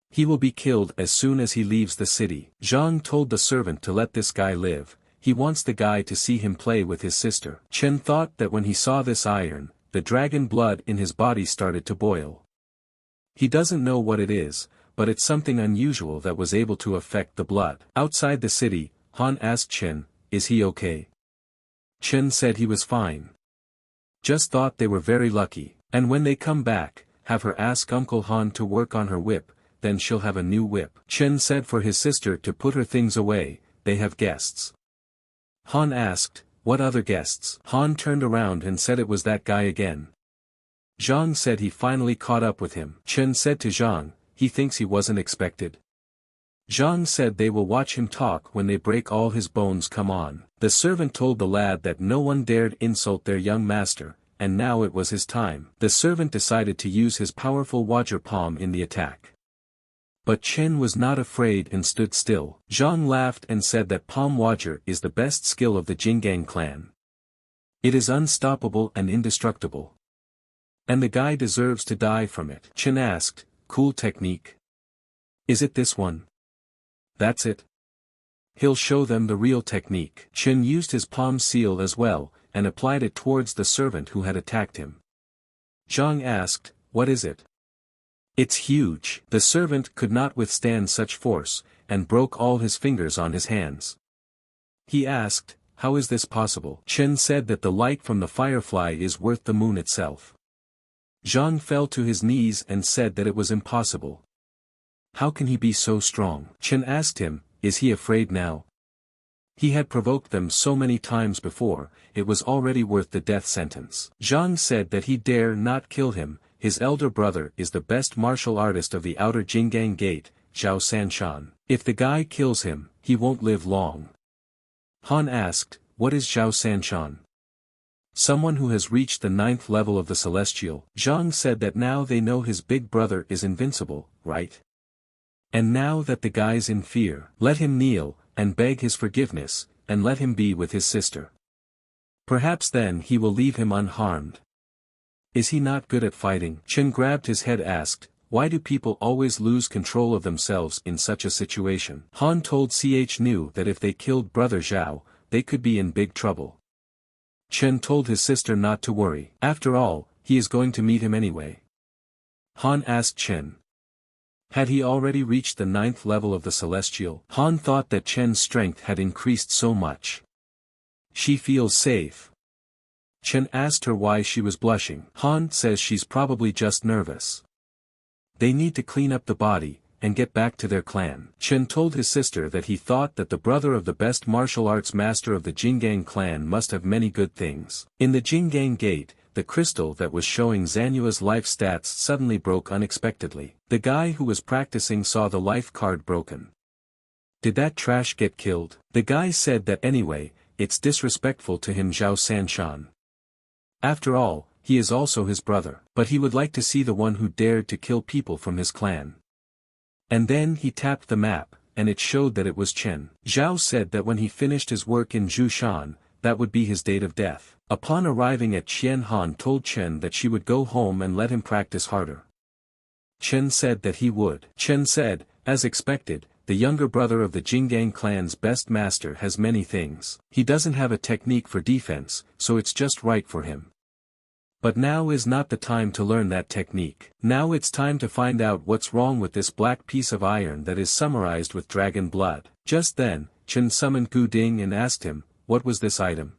He will be killed as soon as he leaves the city. Zhang told the servant to let this guy live, he wants the guy to see him play with his sister. Chen thought that when he saw this iron, the dragon blood in his body started to boil. He doesn't know what it is, but it's something unusual that was able to affect the blood. Outside the city, Han asked Chen, is he okay? Chen said he was fine. Just thought they were very lucky, and when they come back, have her ask Uncle Han to work on her whip, then she'll have a new whip. Chen said for his sister to put her things away, they have guests. Han asked, what other guests? Han turned around and said it was that guy again. Zhang said he finally caught up with him. Chen said to Zhang, he thinks he wasn't expected. Zhang said they will watch him talk when they break all his bones. Come on. The servant told the lad that no one dared insult their young master, and now it was his time. The servant decided to use his powerful Wager palm in the attack. But Chen was not afraid and stood still. Zhang laughed and said that Palm Wager is the best skill of the Jinggang clan. It is unstoppable and indestructible. And the guy deserves to die from it. Chen asked, cool technique. Is it this one? That's it. He'll show them the real technique. Chen used his palm seal as well, and applied it towards the servant who had attacked him. Zhang asked, what is it? It's huge. The servant could not withstand such force, and broke all his fingers on his hands. He asked, how is this possible? Chen said that the light from the firefly is worth the moon itself. Zhang fell to his knees and said that it was impossible. How can he be so strong? Chen asked him, is he afraid now? He had provoked them so many times before, it was already worth the death sentence. Zhang said that he dare not kill him. His elder brother is the best martial artist of the outer Jinggang Gate, Xiao San. If the guy kills him, he won't live long. Han asked, what is Xiao San? Someone who has reached the 9th level of the Celestial. Zhang said that now they know his big brother is invincible, right? And now that the guy's in fear, let him kneel, and beg his forgiveness, and let him be with his sister. Perhaps then he will leave him unharmed. Is he not good at fighting? Chen grabbed his head asked, why do people always lose control of themselves in such a situation? Han told knew that if they killed brother Zhao, they could be in big trouble. Chen told his sister not to worry. After all, he is going to meet him anyway. Han asked Chen. Had he already reached the 9th level of the Celestial? Han thought that Chen's strength had increased so much. She feels safe. Chen asked her why she was blushing. Han says she's probably just nervous. They need to clean up the body, and get back to their clan. Chen told his sister that he thought that the brother of the best martial arts master of the Jinggang clan must have many good things. In the Jinggang Gate, the crystal that was showing Zanua's life stats suddenly broke unexpectedly. The guy who was practicing saw the life card broken. Did that trash get killed? The guy said that anyway, it's disrespectful to him Xiao San. After all, he is also his brother, but he would like to see the one who dared to kill people from his clan. And then he tapped the map, and it showed that it was Chen. Zhao said that when he finished his work in Zhushan, that would be his date of death. Upon arriving at Qian, Han told Chen that she would go home and let him practice harder. Chen said that he would. Chen said, as expected, the younger brother of the Jinggang clan's best master has many things. He doesn't have a technique for defense, so it's just right for him. But now is not the time to learn that technique. Now it's time to find out what's wrong with this black piece of iron that is summarized with dragon blood. Just then, Chen summoned Gu Ding and asked him, what was this item?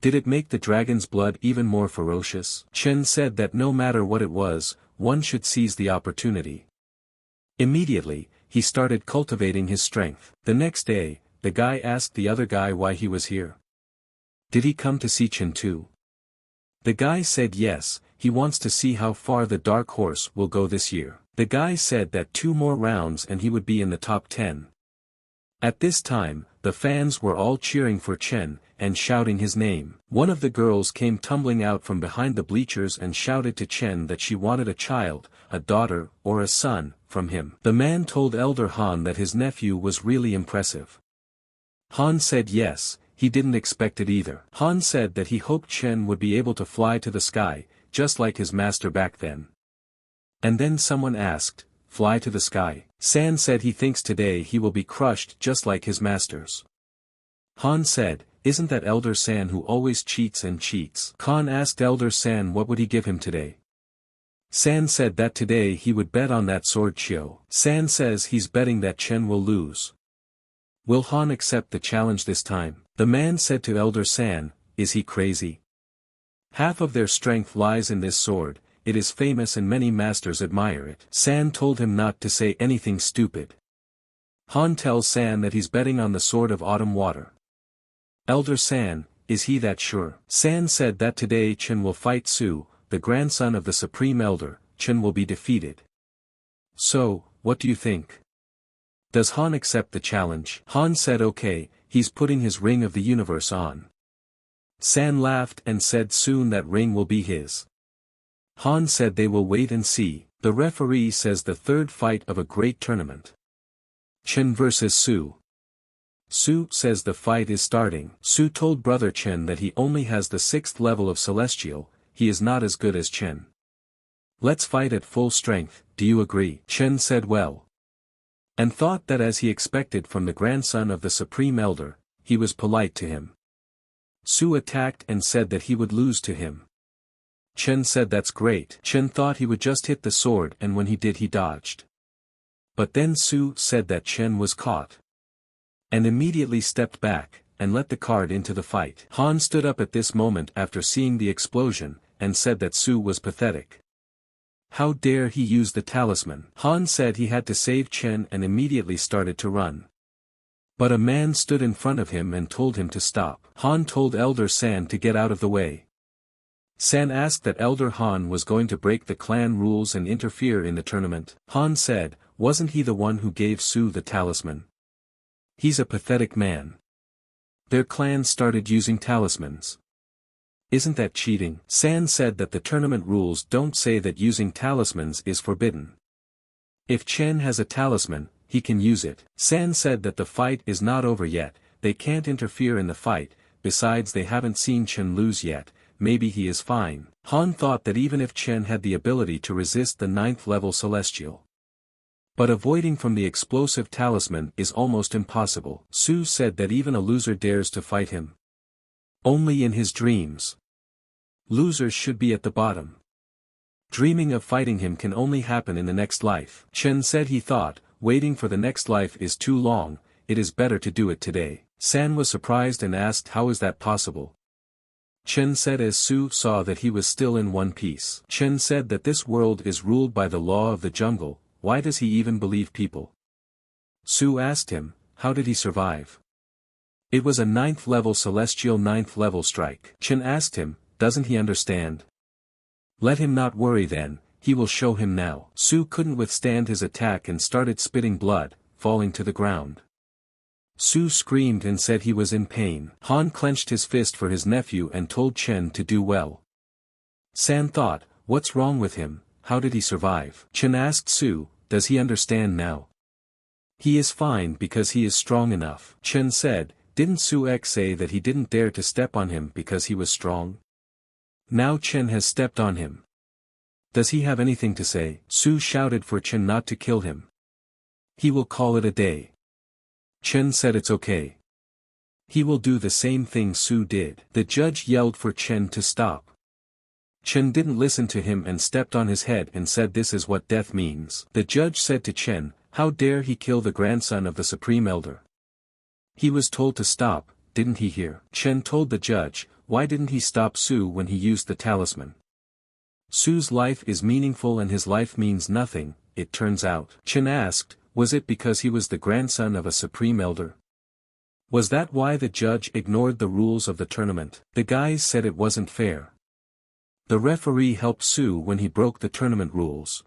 Did it make the dragon's blood even more ferocious? Chen said that no matter what it was, one should seize the opportunity. Immediately, he started cultivating his strength. The next day, the guy asked the other guy why he was here. Did he come to see Chen too? The guy said yes, he wants to see how far the dark horse will go this year. The guy said that 2 more rounds and he would be in the top 10. At this time, the fans were all cheering for Chen, and shouting his name. One of the girls came tumbling out from behind the bleachers and shouted to Chen that she wanted a child, a daughter, or a son, from him. The man told Elder Han that his nephew was really impressive. Han said yes, he didn't expect it either. Han said that he hoped Chen would be able to fly to the sky, just like his master back then. And then someone asked, fly to the sky? San said he thinks today he will be crushed just like his masters. Han said, isn't that Elder San who always cheats and cheats? Khan asked Elder San what would he give him today. San said that today he would bet on that sword Xiao. San says he's betting that Chen will lose. Will Han accept the challenge this time? The man said to Elder San, is he crazy? Half of their strength lies in this sword, it is famous and many masters admire it. San told him not to say anything stupid. Han tells San that he's betting on the sword of autumn water. Elder San, is he that sure? San said that today Chen will fight Su, the grandson of the Supreme Elder. Chen will be defeated. So, what do you think? Does Han accept the challenge? Han said okay, he's putting his ring of the universe on. San laughed and said soon that ring will be his. Han said they will wait and see. The referee says the third fight of a great tournament. Chen vs Su. Su says the fight is starting. Su told brother Chen that he only has the 6th level of Celestial, he is not as good as Chen. Let's fight at full strength, do you agree? Chen said well. And thought that as he expected from the grandson of the Supreme Elder, he was polite to him. Su attacked and said that he would lose to him. Chen said that's great. Chen thought he would just hit the sword and when he did he dodged. But then Su said that Chen was caught. And immediately stepped back, and let the card into the fight. Han stood up at this moment after seeing the explosion, and said that Su was pathetic. How dare he use the talisman? Han said he had to save Chen and immediately started to run. But a man stood in front of him and told him to stop. Han told Elder San to get out of the way. San asked that Elder Han was going to break the clan rules and interfere in the tournament. Han said, wasn't he the one who gave Su the talisman? He's a pathetic man. Their clan started using talismans. Isn't that cheating? San said that the tournament rules don't say that using talismans is forbidden. If Chen has a talisman, he can use it. San said that the fight is not over yet, they can't interfere in the fight, besides they haven't seen Chen lose yet, maybe he is fine. Han thought that even if Chen had the ability to resist the 9th level Celestial. But avoiding from the explosive talisman is almost impossible. Su said that even a loser dares to fight him. Only in his dreams. Losers should be at the bottom. Dreaming of fighting him can only happen in the next life. Chen said he thought, waiting for the next life is too long, it is better to do it today. San was surprised and asked how is that possible. Chen said as Su saw that he was still in one piece. Chen said that this world is ruled by the law of the jungle. Why does he even believe people? Su asked him, how did he survive? It was a 9th level celestial 9th level strike. Chen asked him, doesn't he understand? Let him not worry then, he will show him now. Su couldn't withstand his attack and started spitting blood, falling to the ground. Su screamed and said he was in pain. Han clenched his fist for his nephew and told Chen to do well. San thought, what's wrong with him? How did he survive? Chen asked Su, does he understand now? He is fine because he is strong enough. Chen said, didn't Su X say that he didn't dare to step on him because he was strong? Now Chen has stepped on him. Does he have anything to say? Su shouted for Chen not to kill him. He will call it a day. Chen said it's okay. He will do the same thing Su did. The judge yelled for Chen to stop. Chen didn't listen to him and stepped on his head and said this is what death means. The judge said to Chen, how dare he kill the grandson of the Supreme Elder? He was told to stop, didn't he hear? Chen told the judge, why didn't he stop Su when he used the talisman? Su's life is meaningful and his life means nothing, it turns out. Chen asked, was it because he was the grandson of a Supreme Elder? Was that why the judge ignored the rules of the tournament? The guys said it wasn't fair. The referee helped Su when he broke the tournament rules.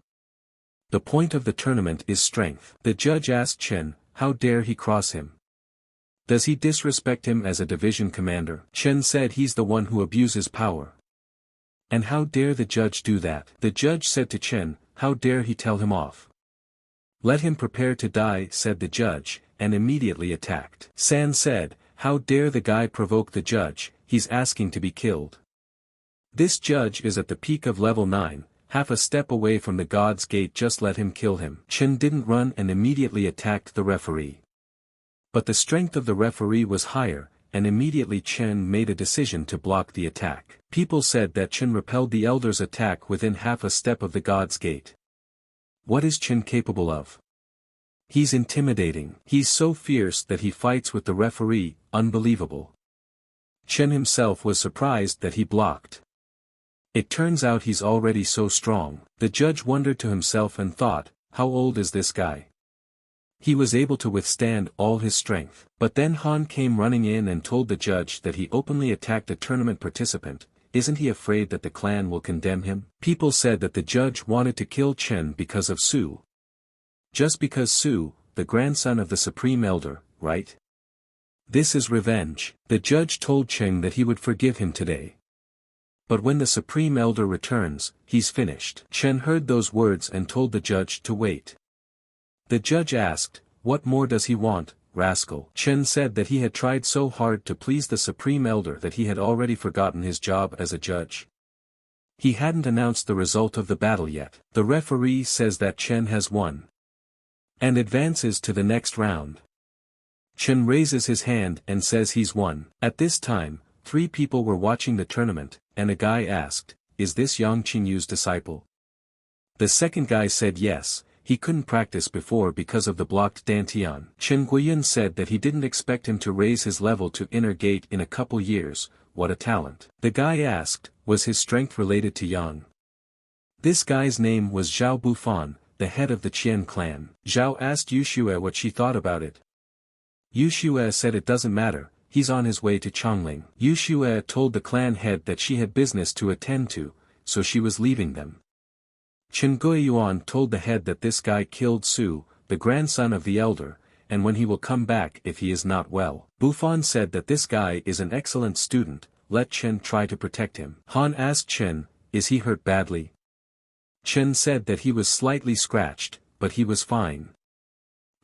The point of the tournament is strength. The judge asked Chen, how dare he cross him? Does he disrespect him as a division commander? Chen said he's the one who abuses power. And how dare the judge do that? The judge said to Chen, how dare he tell him off? Let him prepare to die, said the judge, and immediately attacked. San said, how dare the guy provoke the judge, he's asking to be killed. This judge is at the peak of level 9, half a step away from the God's Gate, just let him kill him. Chen didn't run and immediately attacked the referee. But the strength of the referee was higher, and immediately Chen made a decision to block the attack. People said that Chen repelled the elder's attack within half a step of the God's Gate. What is Chen capable of? He's intimidating. He's so fierce that he fights with the referee, unbelievable. Chen himself was surprised that he blocked. It turns out he's already so strong. The judge wondered to himself and thought, how old is this guy? He was able to withstand all his strength. But then Han came running in and told the judge that he openly attacked a tournament participant. Isn't he afraid that the clan will condemn him? People said that the judge wanted to kill Chen because of Su. Just because Su, the grandson of the Supreme Elder, right? This is revenge. The judge told Chen that he would forgive him today. But when the Supreme Elder returns, he's finished. Chen heard those words and told the judge to wait. The judge asked, what more does he want, rascal? Chen said that he had tried so hard to please the Supreme Elder that he had already forgotten his job as a judge. He hadn't announced the result of the battle yet. The referee says that Chen has won and advances to the next round. Chen raises his hand and says he's won. At this time, 3 people were watching the tournament, and a guy asked, is this Yang Qingyu's disciple? The second guy said yes, he couldn't practice before because of the blocked Dantian. Chen Guiyun said that he didn't expect him to raise his level to inner gate in a couple years, what a talent. The guy asked, was his strength related to Yang? This guy's name was Zhao Bufan, the head of the Qian clan. Zhao asked Yuxue what she thought about it. Yuxue said it doesn't matter, he's on his way to Chongling. Yuxue told the clan head that she had business to attend to, so she was leaving them. Chen Guiyuan told the head that this guy killed Su, the grandson of the elder, and when he will come back if he is not well. Bufan said that this guy is an excellent student, let Chen try to protect him. Han asked Chen, is he hurt badly? Chen said that he was slightly scratched, but he was fine.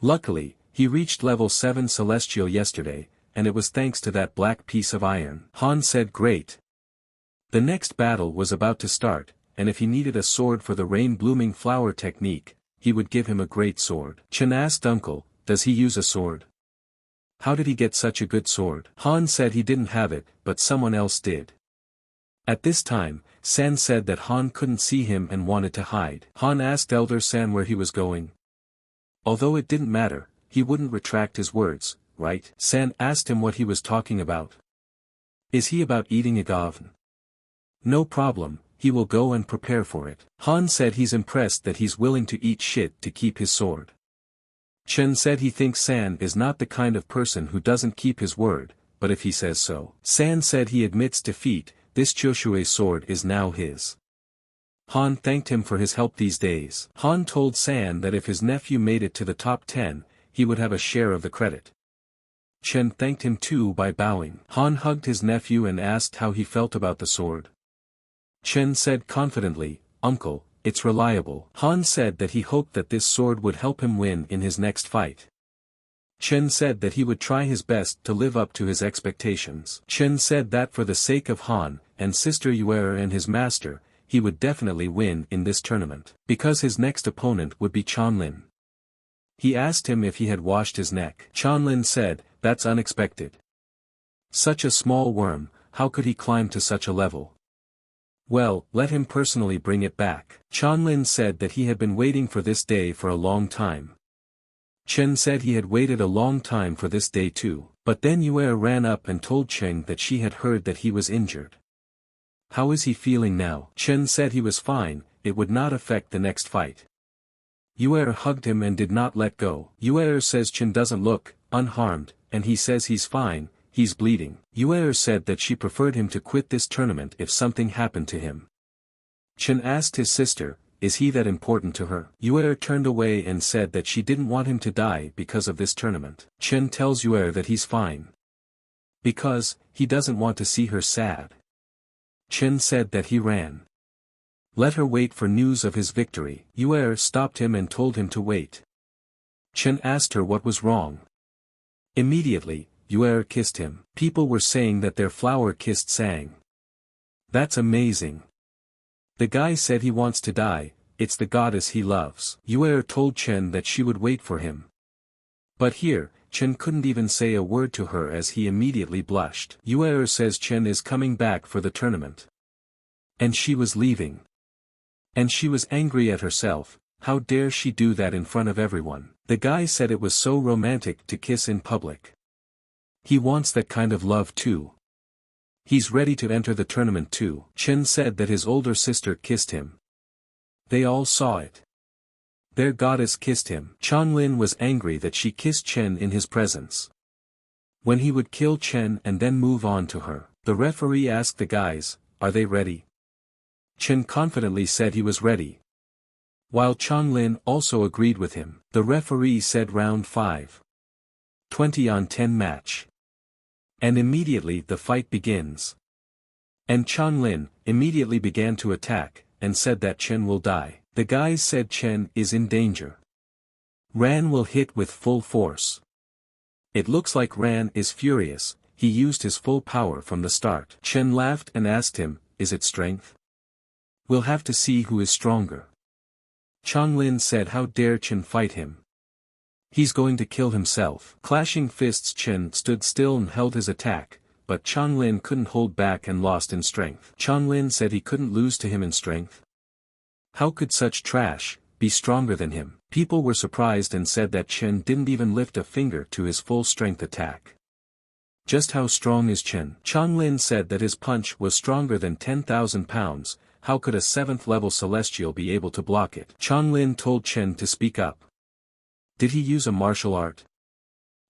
Luckily, he reached level 7 celestial yesterday, and it was thanks to that black piece of iron. Han said great. The next battle was about to start, and if he needed a sword for the rain-blooming flower technique, he would give him a great sword. Chen asked uncle, does he use a sword? How did he get such a good sword? Han said he didn't have it, but someone else did. At this time, San said that Han couldn't see him and wanted to hide. Han asked Elder San where he was going. Although it didn't matter, he wouldn't retract his words, right? San asked him what he was talking about. Is he about eating a govn? No problem, he will go and prepare for it. Han said he's impressed that he's willing to eat shit to keep his sword. Chen said he thinks San is not the kind of person who doesn't keep his word, but if he says so. San said he admits defeat, this Joshua sword is now his. Han thanked him for his help these days. Han told San that if his nephew made it to the top 10, he would have a share of the credit. Chen thanked him too by bowing. Han hugged his nephew and asked how he felt about the sword. Chen said confidently, uncle, it's reliable. Han said that he hoped that this sword would help him win in his next fight. Chen said that he would try his best to live up to his expectations. Chen said that for the sake of Han, and Sister Yuer and his master, he would definitely win in this tournament. Because his next opponent would be Chanlin. He asked him if he had washed his neck. Chanlin said, that's unexpected. Such a small worm, how could he climb to such a level? Well, let him personally bring it back. Chanlin said that he had been waiting for this day for a long time. Chen said he had waited a long time for this day too. But then Yue ran up and told Chen that she had heard that he was injured. How is he feeling now? Chen said he was fine, it would not affect the next fight. Yue hugged him and did not let go. Yue says Chen doesn't look unharmed, and he says he's fine, he's bleeding. Yue said that she preferred him to quit this tournament if something happened to him. Chen asked his sister, is he that important to her? Yue turned away and said that she didn't want him to die because of this tournament. Chen tells Yue that he's fine. Because, he doesn't want to see her sad. Chen said that he ran. Let her wait for news of his victory. Yue stopped him and told him to wait. Chen asked her what was wrong. Immediately, Yue kissed him. People were saying that their flower kissed Sang. That's amazing. The guy said he wants to die, it's the goddess he loves. Yue told Chen that she would wait for him. But here, Chen couldn't even say a word to her as he immediately blushed. Yue says Chen is coming back for the tournament. And she was leaving. And she was angry at herself, how dare she do that in front of everyone. The guy said it was so romantic to kiss in public. He wants that kind of love too. He's ready to enter the tournament too. Chen said that his older sister kissed him. They all saw it. Their goddess kissed him. Changlin was angry that she kissed Chen in his presence. When he would kill Chen and then move on to her, the referee asked the guys, are they ready? Chen confidently said he was ready. While Changlin also agreed with him, the referee said round 5. 20-on-10 match. And immediately the fight begins. And Changlin immediately began to attack, and said that Chen will die. The guys said Chen is in danger. Ran will hit with full force. It looks like Ran is furious, he used his full power from the start. Chen laughed and asked him, is it strength? We'll have to see who is stronger. Changlin said how dare Chen fight him. He's going to kill himself. Clashing fists. Chen stood still and held his attack, but Changlin couldn't hold back and lost in strength. Changlin said he couldn't lose to him in strength. How could such trash be stronger than him? People were surprised and said that Chen didn't even lift a finger to his full strength attack. Just how strong is Chen? Changlin said that his punch was stronger than 10,000 pounds, how could a 7th level celestial be able to block it? Changlin told Chen to speak up. Did he use a martial art?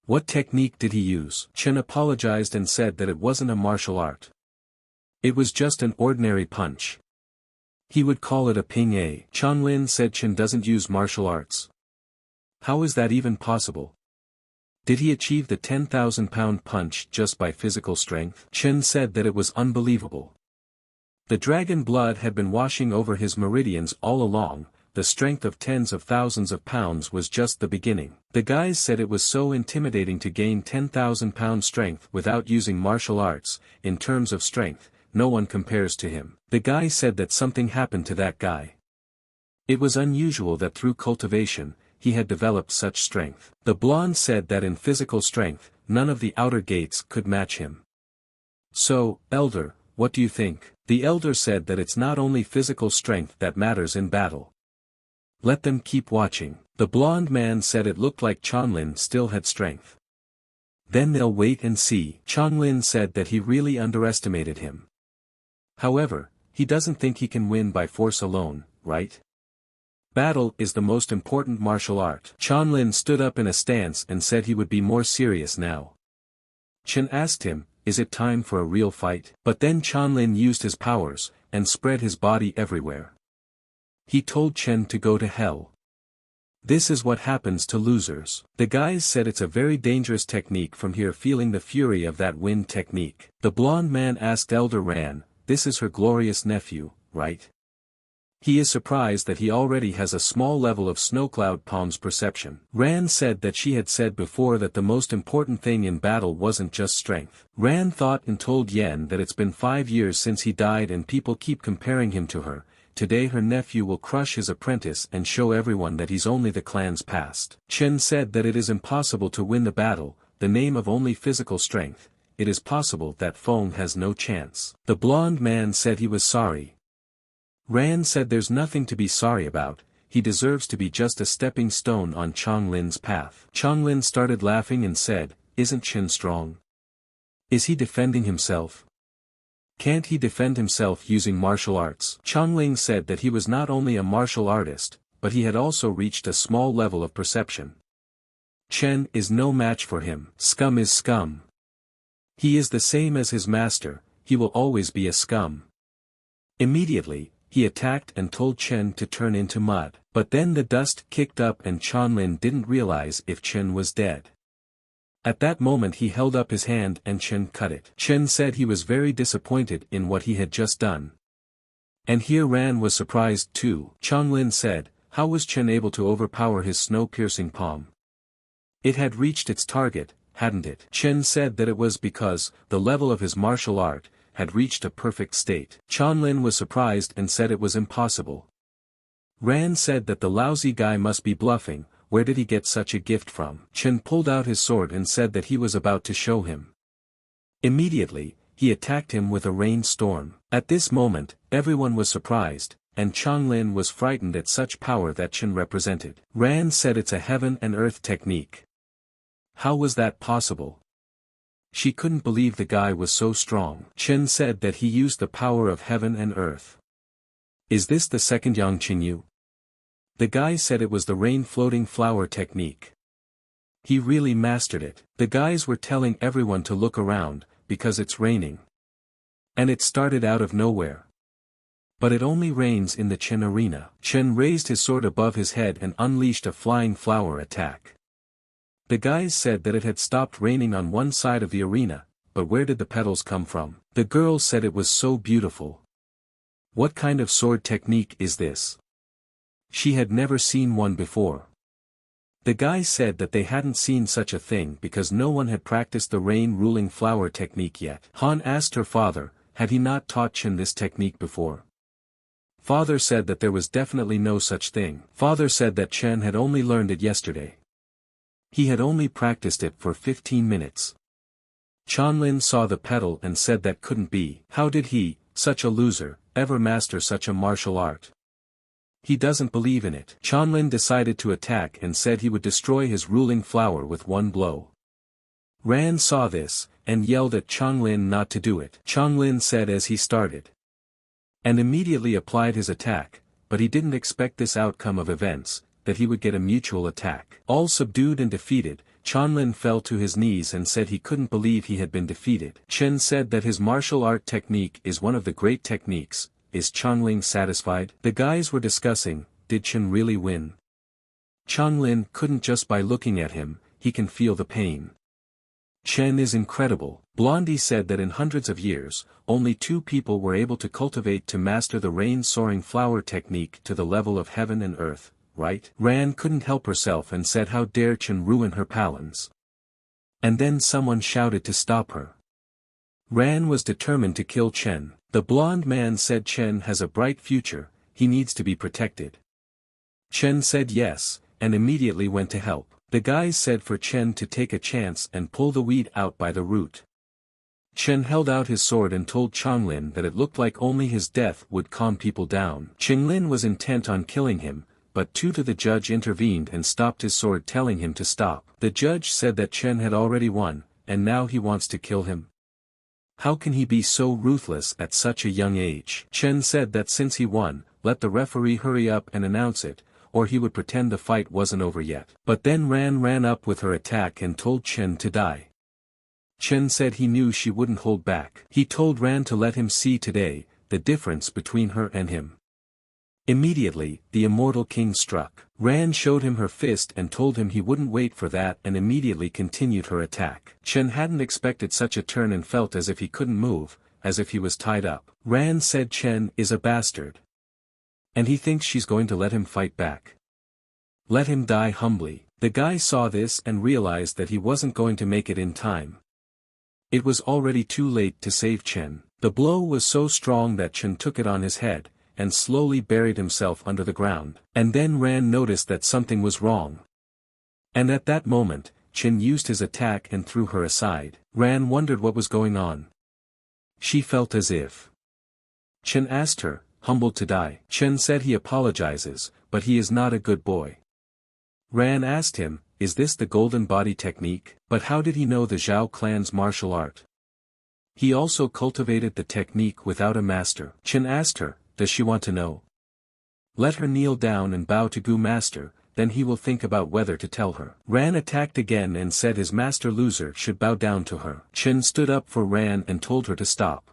What technique did he use? Chen apologized and said that it wasn't a martial art. It was just an ordinary punch. He would call it a ping-a. Changlin said Chen doesn't use martial arts. How is that even possible? Did he achieve the 10,000-pound punch just by physical strength? Chen said that it was unbelievable. The dragon blood had been washing over his meridians all along. The strength of tens of thousands of pounds was just the beginning. The guys said it was so intimidating to gain 10,000 pound strength without using martial arts. In terms of strength, no one compares to him. The guy said that something happened to that guy. It was unusual that through cultivation, he had developed such strength. The blonde said that in physical strength, none of the outer gates could match him. So, Elder, what do you think? The elder said that it's not only physical strength that matters in battle. Let them keep watching. The blonde man said it looked like Changlin still had strength. Then they'll wait and see. Changlin said that he really underestimated him. However, he doesn't think he can win by force alone, right? Battle is the most important martial art. Changlin stood up in a stance and said he would be more serious now. Chen asked him, is it time for a real fight? But then Changlin used his powers, and spread his body everywhere. He told Chen to go to hell. This is what happens to losers. The guys said it's a very dangerous technique from here, feeling the fury of that wind technique. The blonde man asked Elder Ran, this is her glorious nephew, right? He is surprised that he already has a small level of Snowcloud Palm's perception. Ran said that she had said before that the most important thing in battle wasn't just strength. Ran thought and told Yen that it's been 5 years since he died and people keep comparing him to her. Today her nephew will crush his apprentice and show everyone that he's only the clan's past. Chen said that it is impossible to win the battle, the name of only physical strength. It is possible that Feng has no chance. The blonde man said he was sorry. Ran said there's nothing to be sorry about, he deserves to be just a stepping stone on Changlin's path. Changlin started laughing and said, isn't Chen strong? Is he defending himself? Can't he defend himself using martial arts? Changlin said that he was not only a martial artist, but he had also reached a small level of perception. Chen is no match for him. Scum is scum. He is the same as his master, he will always be a scum. Immediately, he attacked and told Chen to turn into mud. But then the dust kicked up and Chanlin didn't realize if Chen was dead. At that moment he held up his hand and Chen cut it. Chen said he was very disappointed in what he had just done. And here Ran was surprised too. Chanlin said, how was Chen able to overpower his snow-piercing palm? It had reached its target, hadn't it? Chen said that it was because the level of his martial art had reached a perfect state. Chanlin was surprised and said it was impossible. Ran said that the lousy guy must be bluffing. Where did he get such a gift from? Chen pulled out his sword and said that he was about to show him. Immediately, he attacked him with a rainstorm. At this moment, everyone was surprised, and Chanlin was frightened at such power that Chen represented. Ran said it's a heaven and earth technique. How was that possible? She couldn't believe the guy was so strong. Chen said that he used the power of heaven and earth. Is this the second Yang Qinyu? The guy said it was the rain floating flower technique. He really mastered it. The guys were telling everyone to look around, because it's raining. And it started out of nowhere. But it only rains in the Chen arena. Chen raised his sword above his head and unleashed a flying flower attack. The guys said that it had stopped raining on one side of the arena, but where did the petals come from? The girl said it was so beautiful. What kind of sword technique is this? She had never seen one before. The guys said that they hadn't seen such a thing because no one had practiced the rain-ruling flower technique yet. Han asked her father, had he not taught Chen this technique before? Father said that there was definitely no such thing. Father said that Chen had only learned it yesterday. He had only practiced it for 15 minutes. Chanlin saw the petal and said that couldn't be. How did he, such a loser, ever master such a martial art? He doesn't believe in it. Chanlin decided to attack and said he would destroy his ruling flower with one blow. Ran saw this, and yelled at Chanlin not to do it. Chanlin said as he started. And immediately applied his attack, but he didn't expect this outcome of events, that he would get a mutual attack. All subdued and defeated, Chanlin fell to his knees and said he couldn't believe he had been defeated. Chen said that his martial art technique is one of the great techniques. Is Chanlin satisfied? The guys were discussing, did Chen really win? Chanlin couldn't just by looking at him, he can feel the pain. Chen is incredible. Blondie said that in hundreds of years, only 2 people were able to cultivate to master the rain-soaring flower technique to the level of heaven and earth, right? Ran couldn't help herself and said how dare Chen ruin her palans. And then someone shouted to stop her. Ran was determined to kill Chen. The blonde man said Chen has a bright future, he needs to be protected. Chen said yes, and immediately went to help. The guys said for Chen to take a chance and pull the weed out by the root. Chen held out his sword and told Chanlin that it looked like only his death would calm people down. Chanlin was intent on killing him, but the judge intervened and stopped his sword telling him to stop. The judge said that Chen had already won, and now he wants to kill him. How can he be so ruthless at such a young age? Chen said that since he won, let the referee hurry up and announce it, or he would pretend the fight wasn't over yet. But then Ran ran up with her attack and told Chen to die. Chen said he knew she wouldn't hold back. He told Ran to let him see today, the difference between her and him. Immediately, the immortal king struck. Ran showed him her fist and told him he wouldn't wait for that and immediately continued her attack. Chen hadn't expected such a turn and felt as if he couldn't move, as if he was tied up. Ran said Chen is a bastard. And he thinks she's going to let him fight back. Let him die humbly. The guy saw this and realized that he wasn't going to make it in time. It was already too late to save Chen. The blow was so strong that Chen took it on his head, and slowly buried himself under the ground. And then Ran noticed that something was wrong. And at that moment, Chen used his attack and threw her aside. Ran wondered what was going on. She felt as if. Chen asked her, humbled to die. Chen said he apologizes, but he is not a good boy. Ran asked him, is this the golden body technique? But how did he know the Xiao clan's martial art? He also cultivated the technique without a master. Chen asked her, does she want to know? Let her kneel down and bow to Gu Master, then he will think about whether to tell her. Ran attacked again and said his master loser should bow down to her. Chen stood up for Ran and told her to stop.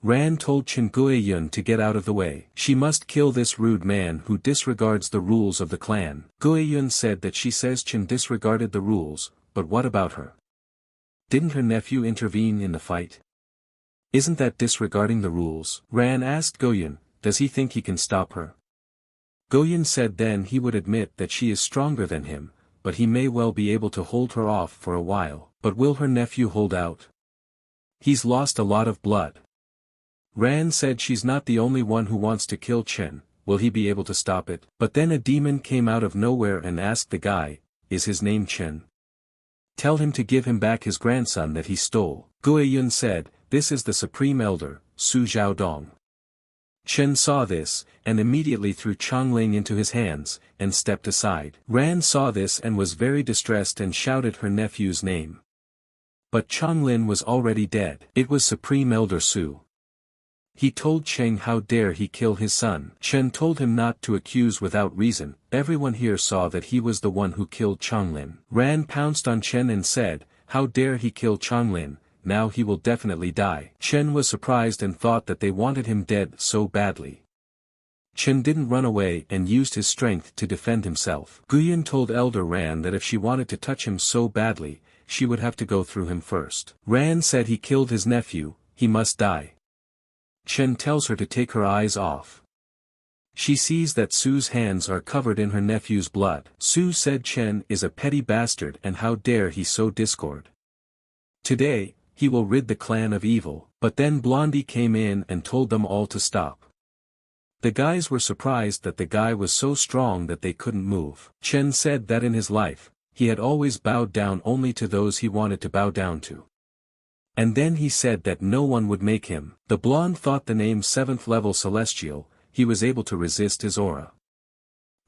Ran told Chen Guiyun to get out of the way. She must kill this rude man who disregards the rules of the clan. Guiyun said that she says Chen disregarded the rules, but what about her? Didn't her nephew intervene in the fight? Isn't that disregarding the rules? Ran asked Guiyun, does he think he can stop her? Guiyun said then he would admit that she is stronger than him, but he may well be able to hold her off for a while. But will her nephew hold out? He's lost a lot of blood. Ran said she's not the only one who wants to kill Chen, will he be able to stop it? But then a demon came out of nowhere and asked the guy, is his name Chen? Tell him to give him back his grandson that he stole. Guiyun said, this is the Supreme Elder, Su Zhaodong. Chen saw this, and immediately threw Chongling into his hands, and stepped aside. Ran saw this and was very distressed and shouted her nephew's name. But Chonglin was already dead. It was Supreme Elder Su. He told Cheng how dare he kill his son. Chen told him not to accuse without reason. Everyone here saw that he was the one who killed Chonglin. Ran pounced on Chen and said, how dare he kill Chonglin, now he will definitely die. Chen was surprised and thought that they wanted him dead so badly. Chen didn't run away and used his strength to defend himself. Guiyun told Elder Ran that if she wanted to touch him so badly, she would have to go through him first. Ran said he killed his nephew, he must die. Chen tells her to take her eyes off. She sees that Su's hands are covered in her nephew's blood. Su said Chen is a petty bastard and how dare he sow discord. Today, he will rid the clan of evil. But then Blondie came in and told them all to stop. The guys were surprised that the guy was so strong that they couldn't move. Chen said that in his life, he had always bowed down only to those he wanted to bow down to. And then he said that no one would make him. The blonde thought the name 7th level celestial, he was able to resist his aura.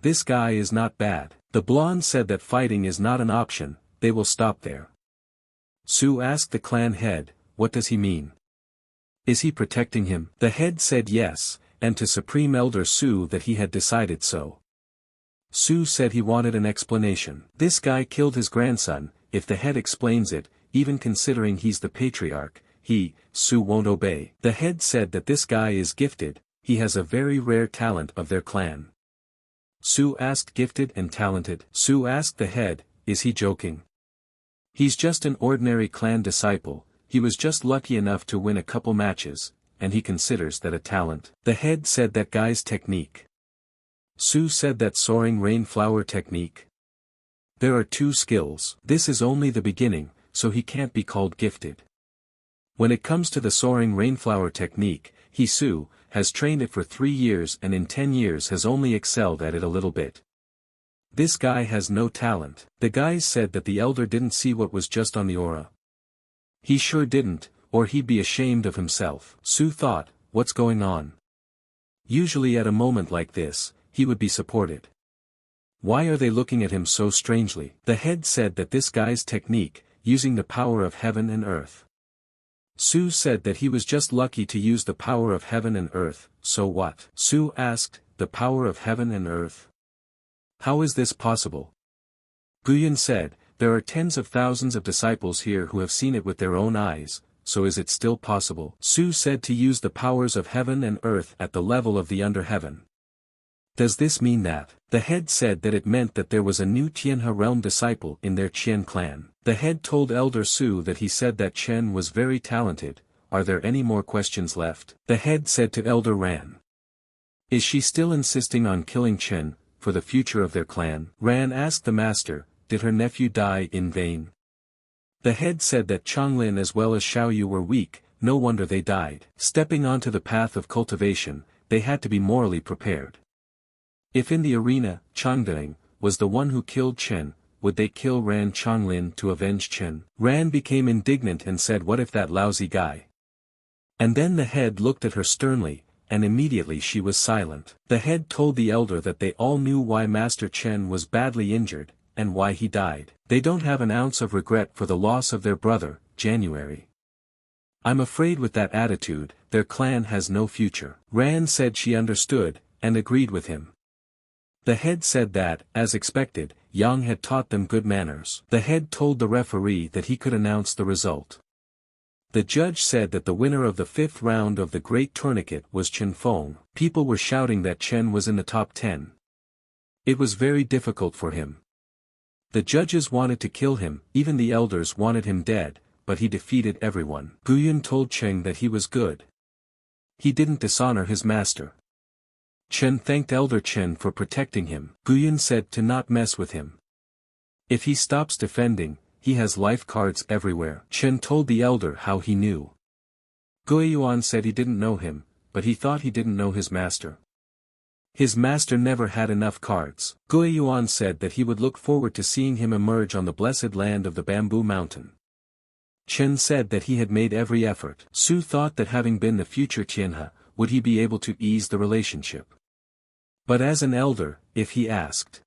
This guy is not bad. The blonde said that fighting is not an option, they will stop there. Su asked the clan head, what does he mean? Is he protecting him? The head said yes, and to Supreme Elder Su that he had decided so. Su said he wanted an explanation. This guy killed his grandson, if the head explains it, even considering he's the patriarch, Su won't obey. The head said that this guy is gifted, he has a very rare talent of their clan. Su asked gifted and talented. Su asked the head, is he joking? He's just an ordinary clan disciple, he was just lucky enough to win a couple matches, and he considers that a talent. The head said that guy's technique. Su said that soaring rainflower technique. There are 2 skills. This is only the beginning, so he can't be called gifted. When it comes to the soaring rainflower technique, Su has trained it for 3 years and in 10 years has only excelled at it a little bit. This guy has no talent. The guys said that the elder didn't see what was just on the aura. He sure didn't, or he'd be ashamed of himself. Su thought, what's going on? Usually at a moment like this, he would be supported. Why are they looking at him so strangely? The head said that this guy's technique, using the power of heaven and earth. Su said that he was just lucky to use the power of heaven and earth, so what? Su asked, the power of heaven and earth? How is this possible? Guiyun said, there are tens of thousands of disciples here who have seen it with their own eyes, so is it still possible? Su said to use the powers of heaven and earth at the level of the under heaven. Does this mean that? The head said that it meant that there was a new Tianhe realm disciple in their Qian clan. The head told Elder Su that he said that Chen was very talented. Are there any more questions left? The head said to Elder Ran. Is she still insisting on killing Chen, for the future of their clan? Ran asked the master, did her nephew die in vain? The head said that Chonglin as well as Xiaoyu were weak, no wonder they died. Stepping onto the path of cultivation, they had to be morally prepared. If in the arena, Changdeng was the one who killed Chen, would they kill Ran Chonglin to avenge Chen? Ran became indignant and said what if that lousy guy? And then the head looked at her sternly, and immediately she was silent. The head told the elder that they all knew why Master Chen was badly injured, and why he died. They don't have an ounce of regret for the loss of their brother, January. I'm afraid with that attitude, their clan has no future. Ran said she understood, and agreed with him. The head said that, as expected, Yang had taught them good manners. The head told the referee that he could announce the result. The judge said that the winner of the 5th round of the Great Tournament was Chen Feng. People were shouting that Chen was in the top 10. It was very difficult for him. The judges wanted to kill him, even the elders wanted him dead, but he defeated everyone. Guyan told Chen that he was good. He didn't dishonor his master. Chen thanked Elder Chen for protecting him. Guyan said to not mess with him. If he stops defending, he has life cards everywhere. Chen told the elder how he knew. Guiyuan said he didn't know him, but he thought he didn't know his master. His master never had enough cards. Guiyuan said that he would look forward to seeing him emerge on the blessed land of the Bamboo Mountain. Chen said that he had made every effort. Su thought that having been the future Tianhe, would he be able to ease the relationship. But as an elder, if he asked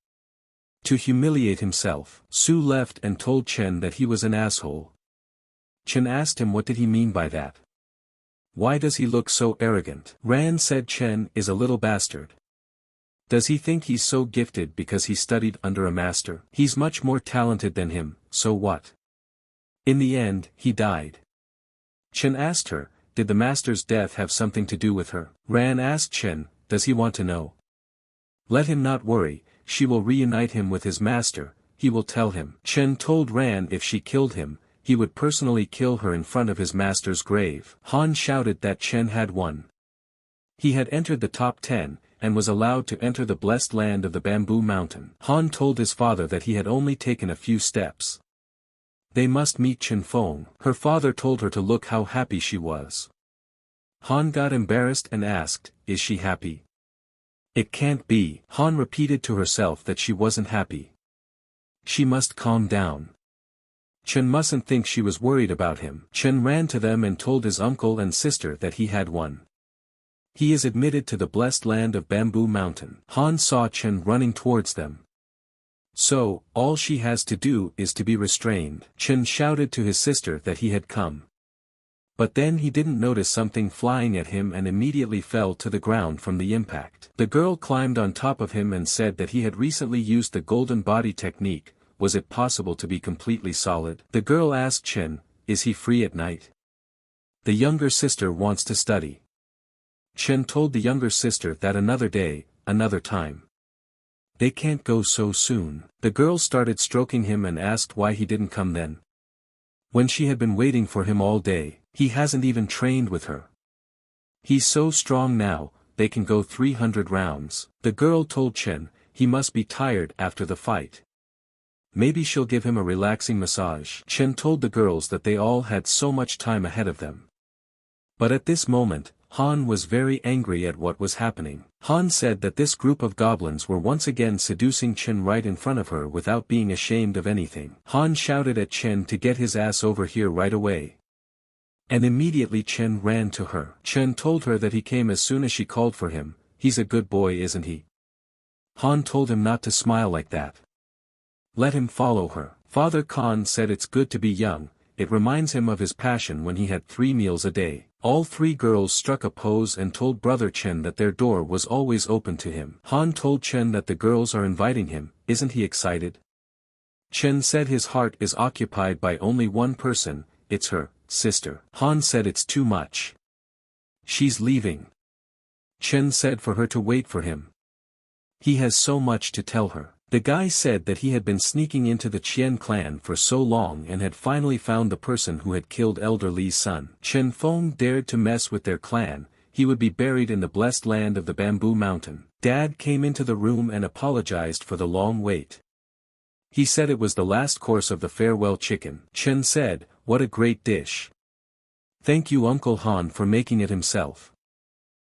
to humiliate himself, Su left and told Chen that he was an asshole. Chen asked him what did he mean by that. Why does he look so arrogant? Ran said Chen is a little bastard. Does he think he's so gifted because he studied under a master? He's much more talented than him, so what? In the end, he died. Chen asked her, did the master's death have something to do with her? Ran asked Chen, does he want to know? Let him not worry, she will reunite him with his master, he will tell him. Chen told Ran if she killed him, he would personally kill her in front of his master's grave. Han shouted that Chen had won. He had entered the top 10, and was allowed to enter the blessed land of the Bamboo Mountain. Han told his father that he had only taken a few steps. They must meet Chen Feng. Her father told her to look how happy she was. Han got embarrassed and asked, is she happy? It can't be. Han repeated to herself that she wasn't happy. She must calm down. Chen mustn't think she was worried about him. Chen ran to them and told his uncle and sister that he had won. He is admitted to the blessed land of Bamboo Mountain. Han saw Chen running towards them. So, all she has to do is to be restrained. Chen shouted to his sister that he had come. But then he didn't notice something flying at him and immediately fell to the ground from the impact. The girl climbed on top of him and said that he had recently used the golden body technique. Was it possible to be completely solid? The girl asked Chen, is he free at night? The younger sister wants to study. Chen told the younger sister that another day, another time. They can't go so soon. The girl started stroking him and asked why he didn't come then. When she had been waiting for him all day, he hasn't even trained with her. He's so strong now, they can go 300 rounds. The girl told Chen, he must be tired after the fight. Maybe she'll give him a relaxing massage. Chen told the girls that they all had so much time ahead of them. But at this moment, Han was very angry at what was happening. Han said that this group of goblins were once again seducing Chen right in front of her without being ashamed of anything. Han shouted at Chen to get his ass over here right away. And immediately Chen ran to her. Chen told her that he came as soon as she called for him. He's a good boy, isn't he? Han told him not to smile like that. Let him follow her. Father Khan said it's good to be young, it reminds him of his passion when he had 3 meals a day. All 3 girls struck a pose and told Brother Chen that their door was always open to him. Han told Chen that the girls are inviting him, isn't he excited? Chen said his heart is occupied by only one person, it's her sister. Han said it's too much. She's leaving. Chen said for her to wait for him. He has so much to tell her. The guy said that he had been sneaking into the Qian clan for so long and had finally found the person who had killed Elder Li's son. Chen Feng dared to mess with their clan, he would be buried in the blessed land of the Bamboo Mountain. Dad came into the room and apologized for the long wait. He said it was the last course of the farewell chicken. Chen said, what a great dish. Thank you Uncle Han for making it himself.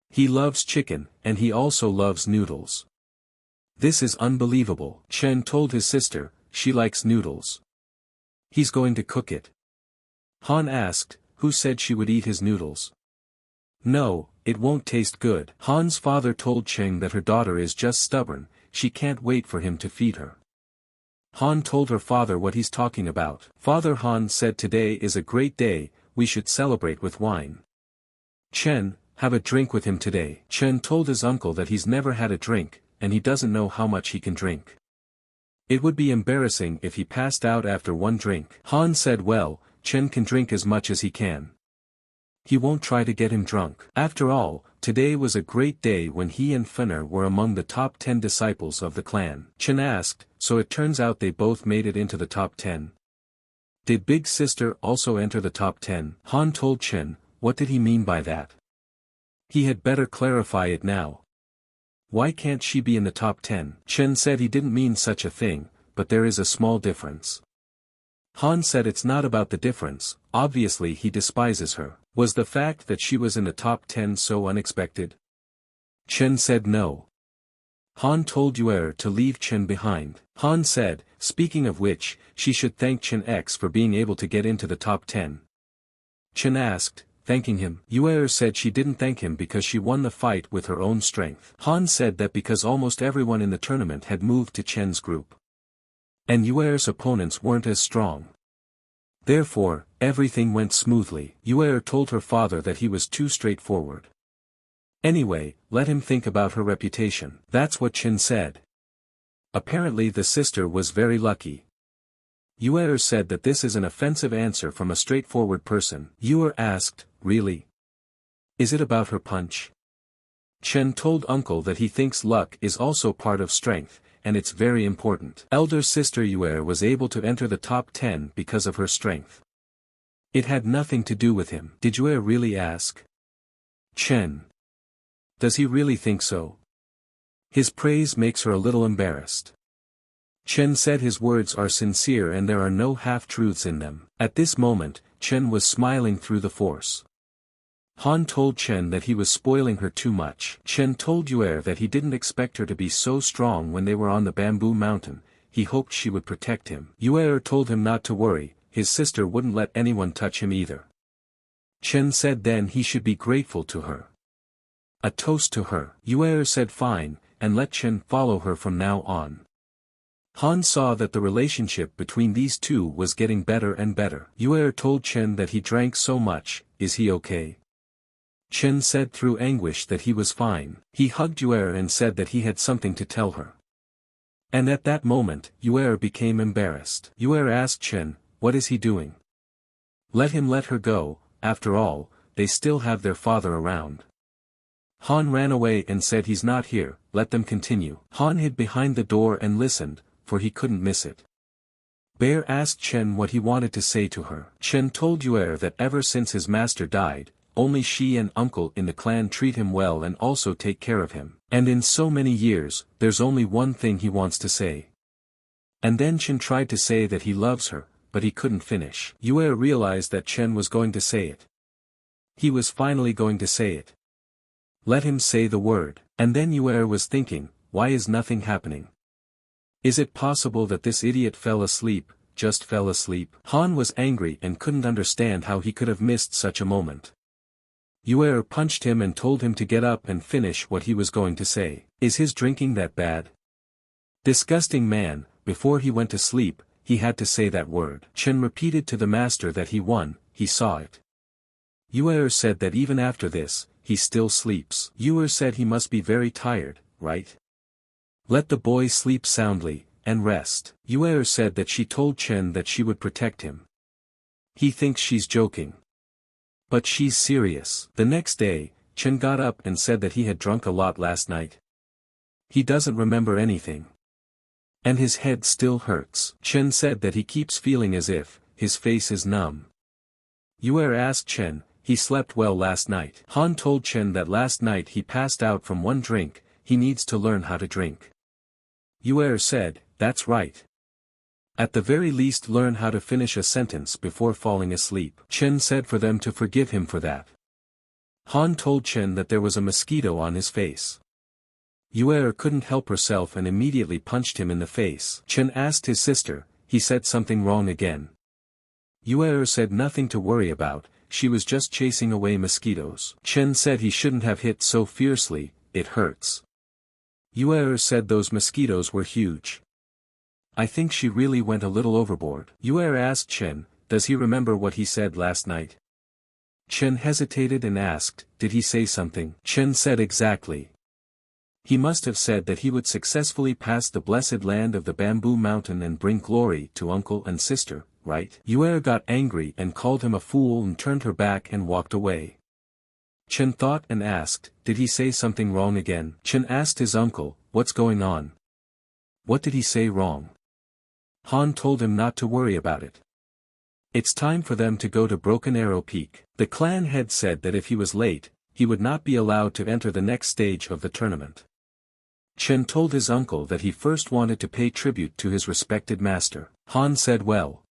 He loves chicken, and he also loves noodles. This is unbelievable. Chen told his sister, she likes noodles. He's going to cook it. Han asked, who said she would eat his noodles? No, it won't taste good. Han's father told Cheng that her daughter is just stubborn, she can't wait for him to feed her. Han told her father what he's talking about. Father Han said today is a great day, we should celebrate with wine. Chen, have a drink with him today. Chen told his uncle that he's never had a drink, and he doesn't know how much he can drink. It would be embarrassing if he passed out after one drink. Han said well, Chen can drink as much as he can. He won't try to get him drunk. After all, today was a great day when he and Fenner were among the top 10 disciples of the clan. Chen asked, so it turns out they both made it into the top 10. Did Big Sister also enter the top 10? Han told Chen, what did he mean by that? He had better clarify it now. Why can't she be in the top 10? Chen said he didn't mean such a thing, but there is a small difference. Han said it's not about the difference, obviously he despises her. Was the fact that she was in the top 10 so unexpected? Chen said no. Han told Yue to leave Chen behind. Han said, speaking of which, she should thank Chen X for being able to get into the top 10. Chen asked, thanking him. Yue said she didn't thank him because she won the fight with her own strength. Han said that because almost everyone in the tournament had moved to Chen's group. And Yue's opponents weren't as strong. Therefore, everything went smoothly. Yue told her father that he was too straightforward. Anyway, let him think about her reputation. That's what Chen said. Apparently the sister was very lucky. Yue said that this is an offensive answer from a straightforward person. Yue asked, really? Is it about her punch? Chen told uncle that he thinks luck is also part of strength, and it's very important. Elder sister Yue was able to enter the top 10 because of her strength. It had nothing to do with him. Did Yue really ask? Chen. Does he really think so? His praise makes her a little embarrassed. Chen said his words are sincere and there are no half-truths in them. At this moment, Chen was smiling through the force. Han told Chen that he was spoiling her too much. Chen told Yue that he didn't expect her to be so strong when they were on the bamboo mountain, he hoped she would protect him. Yue told him not to worry, his sister wouldn't let anyone touch him either. Chen said then he should be grateful to her. A toast to her. Yue said fine, and let Chen follow her from now on. Han saw that the relationship between these two was getting better and better. Yue told Chen that he drank so much, is he okay? Chen said through anguish that he was fine. He hugged Yue and said that he had something to tell her. And at that moment, Yue became embarrassed. Yue asked Chen, what is he doing? Let him let her go, after all, they still have their father around. Han ran away and said he's not here, let them continue. Han hid behind the door and listened, for he couldn't miss it. Bear asked Chen what he wanted to say to her. Chen told Yue that ever since his master died, only she and uncle in the clan treat him well and also take care of him. And in so many years, there's only one thing he wants to say. And then Chen tried to say that he loves her, but he couldn't finish. Yue realized that Chen was going to say it. He was finally going to say it. Let him say the word. And then Yue was thinking, why is nothing happening? Is it possible that this idiot fell asleep, just fell asleep? Han was angry and couldn't understand how he could have missed such a moment. Yue punched him and told him to get up and finish what he was going to say. Is his drinking that bad? Disgusting man, before he went to sleep, he had to say that word. Chen repeated to the master that he won, he saw it. Yue said that even after this, he still sleeps. Yue said he must be very tired, right? Let the boy sleep soundly, and rest. Yue said that she told Chen that she would protect him. He thinks she's joking. But she's serious. The next day, Chen got up and said that he had drunk a lot last night. He doesn't remember anything. And his head still hurts. Chen said that he keeps feeling as if, his face is numb. Yue asked Chen, he slept well last night. Han told Chen that last night he passed out from one drink, he needs to learn how to drink. Yue said, that's right. At the very least learn how to finish a sentence before falling asleep. Chen said for them to forgive him for that. Han told Chen that there was a mosquito on his face. Yue couldn't help herself and immediately punched him in the face. Chen asked his sister, he said something wrong again. Yue said nothing to worry about, she was just chasing away mosquitoes. Chen said he shouldn't have hit so fiercely, it hurts. Yue said those mosquitoes were huge. I think she really went a little overboard. Yue asked Chen, does he remember what he said last night? Chen hesitated and asked, did he say something? Chen said exactly. He must have said that he would successfully pass the blessed land of the bamboo mountain and bring glory to uncle and sister, right? Yue got angry and called him a fool and turned her back and walked away. Chen thought and asked, did he say something wrong again? Chen asked his uncle, what's going on? What did he say wrong? Han told him not to worry about it. It's time for them to go to Broken Arrow Peak. The clan head said that if he was late, he would not be allowed to enter the next stage of the tournament. Chen told his uncle that he first wanted to pay tribute to his respected master. Han said well.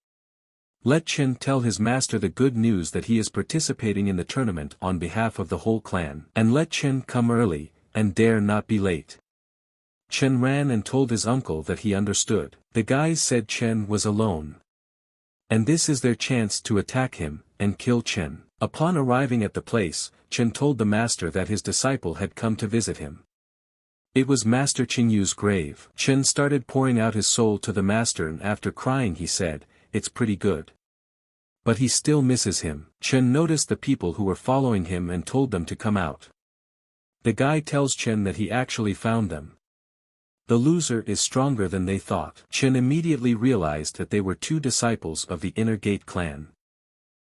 Let Chen tell his master the good news that he is participating in the tournament on behalf of the whole clan. And let Chen come early, and dare not be late. Chen ran and told his uncle that he understood. The guys said Chen was alone. And this is their chance to attack him, and kill Chen. Upon arriving at the place, Chen told the master that his disciple had come to visit him. It was Master Qingyu's grave. Chen started pouring out his soul to the master and after crying he said, it's pretty good. But he still misses him. Chen noticed the people who were following him and told them to come out. The guy tells Chen that he actually found them. The loser is stronger than they thought. Chen immediately realized that they were two disciples of the Inner Gate clan.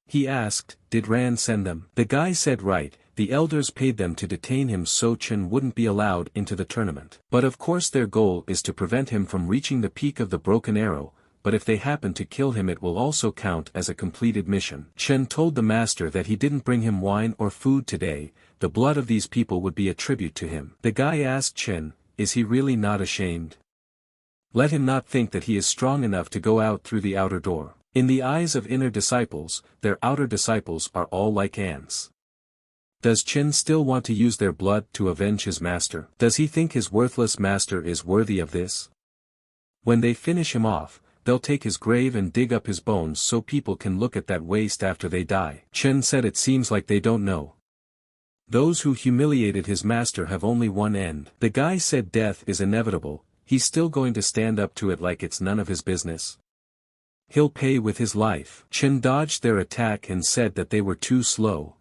He asked, did Ran send them? The guy said right, the elders paid them to detain him so Chen wouldn't be allowed into the tournament. But of course their goal is to prevent him from reaching the peak of the Broken Arrow, but if they happen to kill him it will also count as a completed mission. Chen told the master that he didn't bring him wine or food today, the blood of these people would be a tribute to him. The guy asked Chen, is he really not ashamed? Let him not think that he is strong enough to go out through the outer door. In the eyes of inner disciples, their outer disciples are all like ants. Does Chen still want to use their blood to avenge his master? Does he think his worthless master is worthy of this? When they finish him off, they'll take his grave and dig up his bones so people can look at that waste after they die. Chen said it seems like they don't know. Those who humiliated his master have only one end. The guy said death is inevitable, he's still going to stand up to it like it's none of his business. He'll pay with his life. Chen dodged their attack and said that they were too slow.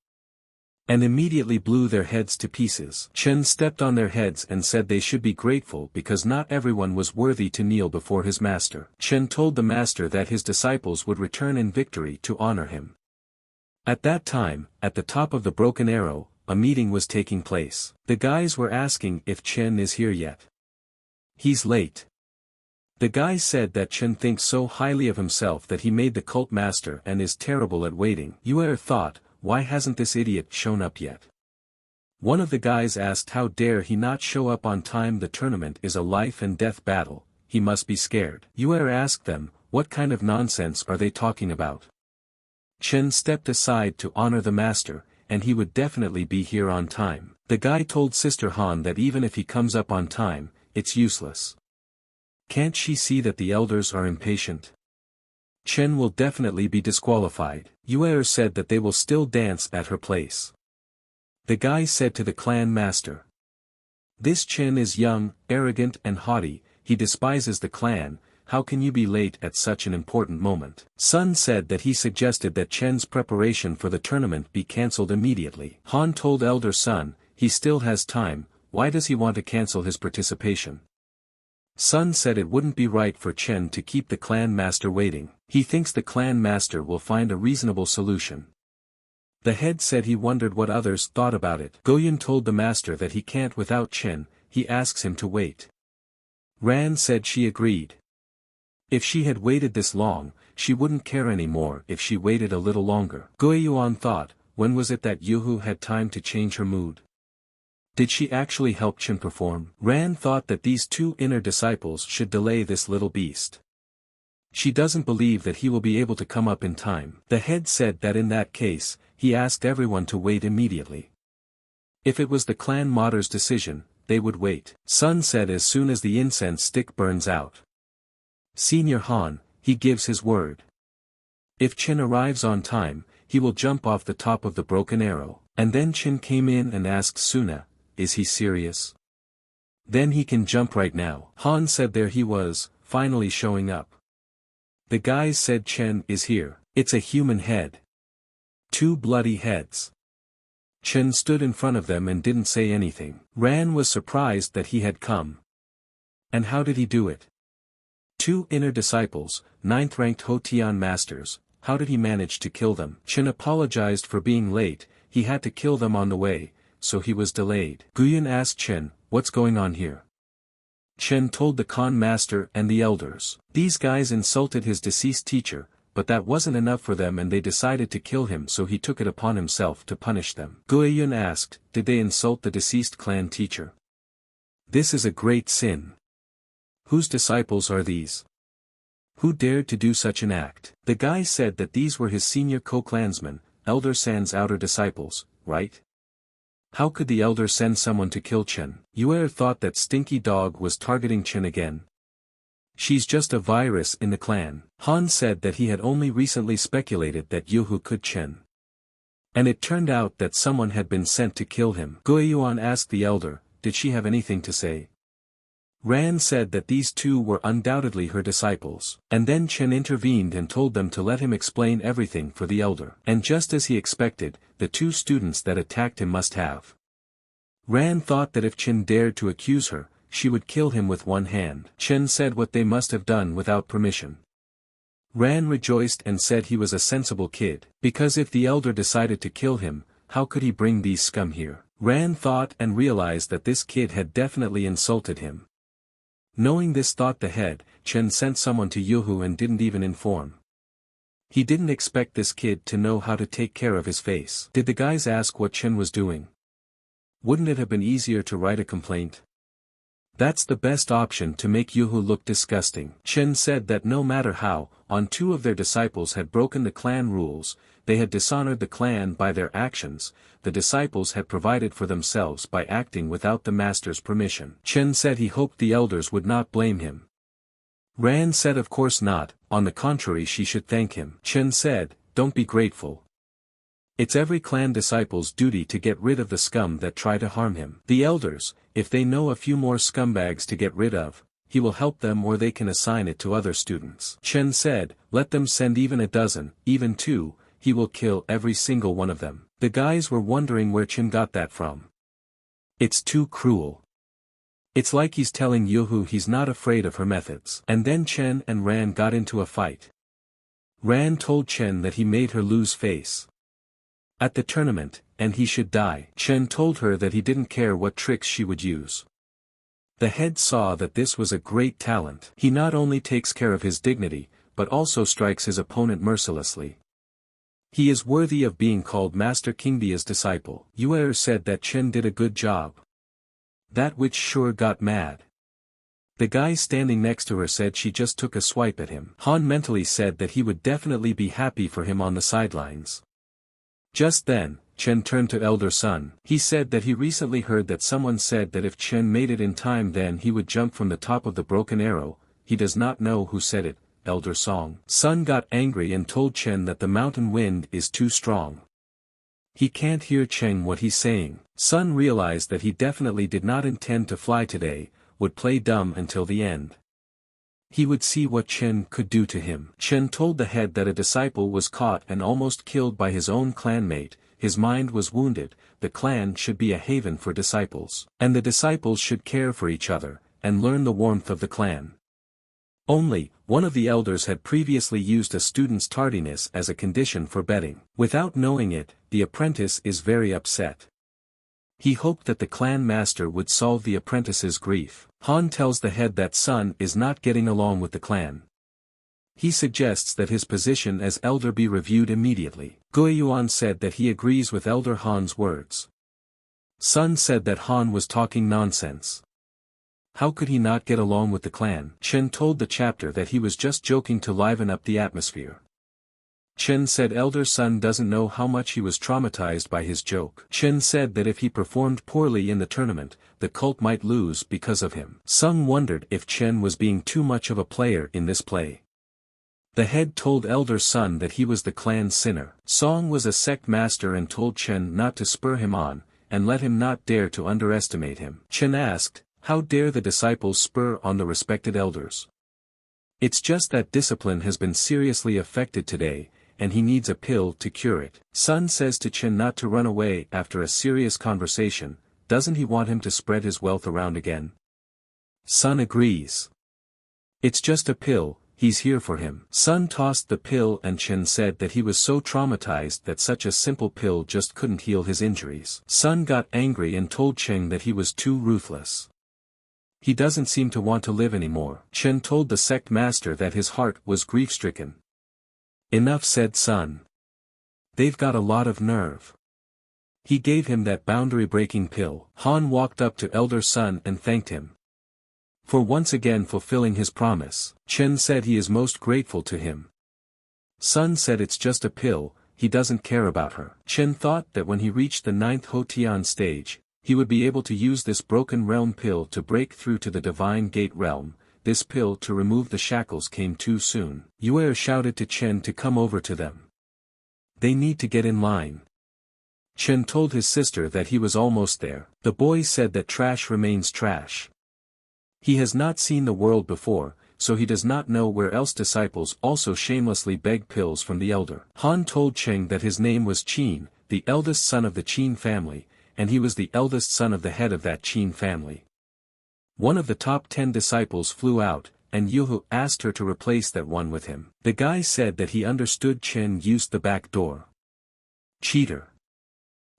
And immediately blew their heads to pieces. Chen stepped on their heads and said they should be grateful because not everyone was worthy to kneel before his master. Chen told the master that his disciples would return in victory to honor him. At that time, at the top of the Broken Arrow, a meeting was taking place. The guys were asking if Chen is here yet. He's late. The guy said that Chen thinks so highly of himself that he made the cult master and is terrible at waiting. Yue thought, why hasn't this idiot shown up yet? One of the guys asked how dare he not show up on time, the tournament is a life and death battle, he must be scared. Yue asked them, what kind of nonsense are they talking about? Chen stepped aside to honor the master, and he would definitely be here on time. The guy told Sister Han that even if he comes up on time, it's useless. Can't she see that the elders are impatient? Chen will definitely be disqualified. Yue said that they will still dance at her place. The guy said to the clan master. This Chen is young, arrogant and haughty, he despises the clan, how can you be late at such an important moment? Sun said that he suggested that Chen's preparation for the tournament be cancelled immediately. Han told Elder Sun, he still has time, why does he want to cancel his participation? Sun said it wouldn't be right for Chen to keep the clan master waiting. He thinks the clan master will find a reasonable solution. The head said he wondered what others thought about it. Goyun told the master that he can't without Chen, he asks him to wait. Ran said she agreed. If she had waited this long, she wouldn't care anymore if she waited a little longer. Goyuan thought, when was it that Yuhu had time to change her mood? Did she actually help Chen perform? Ran thought that these two inner disciples should delay this little beast. She doesn't believe that he will be able to come up in time. The head said that in that case, he asked everyone to wait immediately. If it was the clan Mater's decision, they would wait. Sun said as soon as the incense stick burns out. Senior Han, he gives his word. If Chen arrives on time, he will jump off the top of the Broken Arrow. And then Chen came in and asked Suna, is he serious? Then he can jump right now. Han said there he was, finally showing up. The guys said Chen is here. It's a human head. Two bloody heads. Chen stood in front of them and didn't say anything. Ran was surprised that he had come. And how did he do it? Two inner disciples, 9th-ranked Hotian masters, how did he manage to kill them? Chen apologized for being late, he had to kill them on the way, so he was delayed. Guyan asked Chen, what's going on here? Chen told the Khan master and the elders. These guys insulted his deceased teacher, but that wasn't enough for them and they decided to kill him, so he took it upon himself to punish them. Guyan asked, did they insult the deceased clan teacher? This is a great sin. Whose disciples are these? Who dared to do such an act? The guy said that these were his senior co-clansmen, Elder San's outer disciples, right? How could the elder send someone to kill Chen? Yuer thought that Stinky Dog was targeting Chen again. She's just a virus in the clan. Han said that he had only recently speculated that Yuhu could Chen. And it turned out that someone had been sent to kill him. Guiyuan asked the elder, did she have anything to say? Ran said that these two were undoubtedly her disciples, and then Chen intervened and told them to let him explain everything for the elder. And just as he expected, the two students that attacked him must have. Ran thought that if Chen dared to accuse her, she would kill him with one hand. Chen said what they must have done without permission. Ran rejoiced and said he was a sensible kid, because if the elder decided to kill him, how could he bring these scum here? Ran thought and realized that this kid had definitely insulted him. Knowing this thought the head, Chen sent someone to Yuhu and didn't even inform. He didn't expect this kid to know how to take care of his face. Did the guys ask what Chen was doing? Wouldn't it have been easier to write a complaint? That's the best option to make Yuhu look disgusting. Chen said that no matter how, two of their disciples had broken the clan rules, they had dishonored the clan by their actions, the disciples had provided for themselves by acting without the master's permission. Chen said he hoped the elders would not blame him. Ran said of course not, on the contrary she should thank him. Chen said, don't be grateful. It's every clan disciple's duty to get rid of the scum that try to harm him. The elders, if they know a few more scumbags to get rid of, he will help them or they can assign it to other students. Chen said, let them send even a dozen, even 2, he will kill every single one of them. The guys were wondering where Chen got that from. It's too cruel. It's like he's telling Yuhu he's not afraid of her methods. And then Chen and Ran got into a fight. Ran told Chen that he made her lose face at the tournament, and he should die. Chen told her that he didn't care what tricks she would use. The head saw that this was a great talent. He not only takes care of his dignity, but also strikes his opponent mercilessly. He is worthy of being called Master Kingbia's disciple. Yuer said that Chen did a good job. That witch sure got mad. The guy standing next to her said she just took a swipe at him. Han mentally said that he would definitely be happy for him on the sidelines. Just then, Chen turned to Elder Sun. He said that he recently heard that someone said that if Chen made it in time then he would jump from the top of the broken arrow. He does not know who said it. Elder Song. Sun got angry and told Chen that the mountain wind is too strong. He can't hear Chen what he's saying. Sun realized that he definitely did not intend to fly today, would play dumb until the end. He would see what Chen could do to him. Chen told the head that a disciple was caught and almost killed by his own clanmate, his mind was wounded, the clan should be a haven for disciples, and the disciples should care for each other, and learn the warmth of the clan. Only, one of the elders had previously used a student's tardiness as a condition for betting. Without knowing it, the apprentice is very upset. He hoped that the clan master would solve the apprentice's grief. Han tells the head that Sun is not getting along with the clan. He suggests that his position as elder be reviewed immediately. Guiyuan said that he agrees with Elder Han's words. Sun said that Han was talking nonsense. How could he not get along with the clan? Chen told the chapter that he was just joking to liven up the atmosphere. Chen said Elder Sun doesn't know how much he was traumatized by his joke. Chen said that if he performed poorly in the tournament, the cult might lose because of him. Sung wondered if Chen was being too much of a player in this play. The head told Elder Sun that he was the clan's sinner. Song was a sect master and told Chen not to spur him on, and let him not dare to underestimate him. Chen asked, how dare the disciples spur on the respected elders? It's just that discipline has been seriously affected today, and he needs a pill to cure it. Sun says to Chen not to run away after a serious conversation, doesn't he want him to spread his wealth around again? Sun agrees. It's just a pill, he's here for him. Sun tossed the pill and Chen said that he was so traumatized that such a simple pill just couldn't heal his injuries. Sun got angry and told Chen that he was too ruthless. He doesn't seem to want to live anymore. Chen told the sect master that his heart was grief-stricken. Enough, said Sun. They've got a lot of nerve. He gave him that boundary-breaking pill. Han walked up to Elder Sun and thanked him for once again fulfilling his promise. Chen said he is most grateful to him. Sun said it's just a pill, he doesn't care about her. Chen thought that when he reached the 9th Hotian stage, he would be able to use this broken realm pill to break through to the divine gate realm. This pill to remove the shackles came too soon. Yue shouted to Chen to come over to them. They need to get in line. Chen told his sister that he was almost there. The boy said that trash remains trash. He has not seen the world before, so he does not know where else disciples also shamelessly beg pills from the elder. Han told Cheng that his name was Qin, the eldest son of the Qin family, and he was the eldest son of the head of that Qin family. One of the top 10 disciples flew out, and Yuhu asked her to replace that one with him. The guy said that he understood Chen used the back door. Cheater.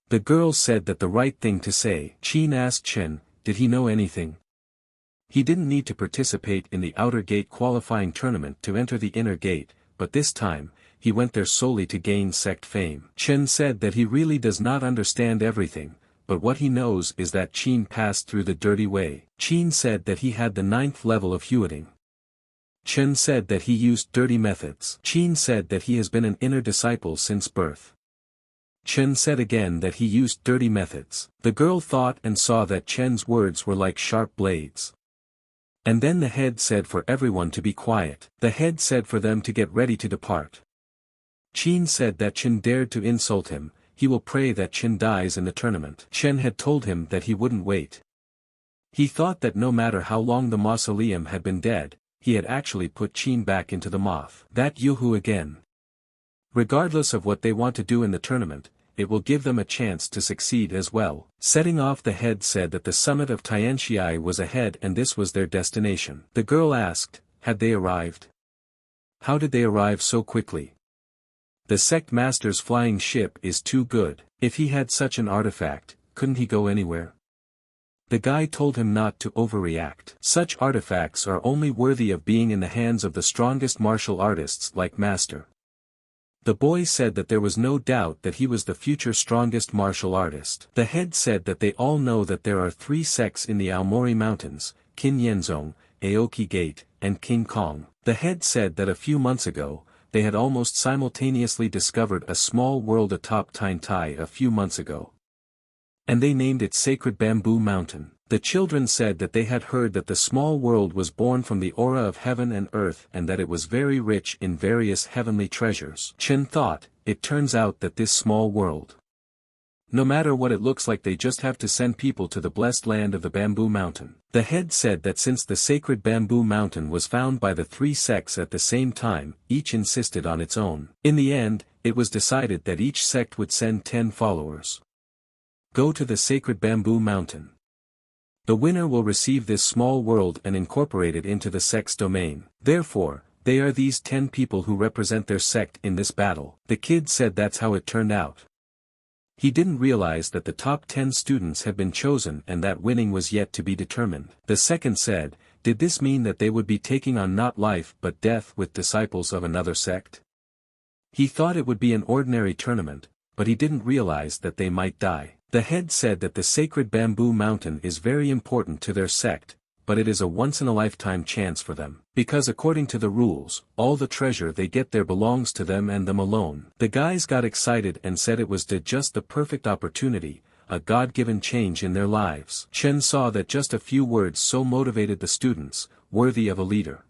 The girl said that the right thing to say. Qin asked Chen, did he know anything? He didn't need to participate in the outer gate qualifying tournament to enter the inner gate, but this time, he went there solely to gain sect fame. Chen said that he really does not understand everything, but what he knows is that Qin passed through the dirty way. Qin said that he had the 9th level of Huiting. Chen said that he used dirty methods. Qin said that he has been an inner disciple since birth. Chen said again that he used dirty methods. The girl thought and saw that Chen's words were like sharp blades. And then the head said for everyone to be quiet. The head said for them to get ready to depart. Qin said that Chen dared to insult him, he will pray that Chen dies in the tournament. Chen had told him that he wouldn't wait. He thought that no matter how long the mausoleum had been dead, he had actually put Qin back into the moth. That Yuhu again. Regardless of what they want to do in the tournament, it will give them a chance to succeed as well. Setting off, the head said that the summit of Tianxi was ahead and this was their destination. The girl asked, had they arrived? How did they arrive so quickly? The sect master's flying ship is too good. If he had such an artifact, couldn't he go anywhere? The guy told him not to overreact. Such artifacts are only worthy of being in the hands of the strongest martial artists like Master. The boy said that there was no doubt that he was the future strongest martial artist. The head said that they all know that there are 3 sects in the Aomori Mountains, Qin Yenzong, Aoki Gate, and King Kong. The head said that a few months ago, they had almost simultaneously discovered a small world atop Taintai a few months ago. And they named it Sacred Bamboo Mountain. The children said that they had heard that the small world was born from the aura of heaven and earth and that it was very rich in various heavenly treasures. Chen thought, it turns out that this small world, no matter what it looks like, they just have to send people to the blessed land of the Bamboo Mountain. The head said that since the sacred Bamboo Mountain was found by the 3 sects at the same time, each insisted on its own. In the end, it was decided that each sect would send 10 followers. Go to the sacred Bamboo Mountain. The winner will receive this small world and incorporate it into the sect's domain. Therefore, they are these 10 people who represent their sect in this battle. The kid said that's how it turned out. He didn't realize that the top 10 students had been chosen and that winning was yet to be determined. The second said, did this mean that they would be taking on not life but death with disciples of another sect? He thought it would be an ordinary tournament, but he didn't realize that they might die. The head said that the sacred Bamboo Mountain is very important to their sect, but it is a once-in-a-lifetime chance for them. Because according to the rules, all the treasure they get there belongs to them and them alone. The guys got excited and said it was just the perfect opportunity, a God-given change in their lives. Chen saw that just a few words so motivated the students, worthy of a leader.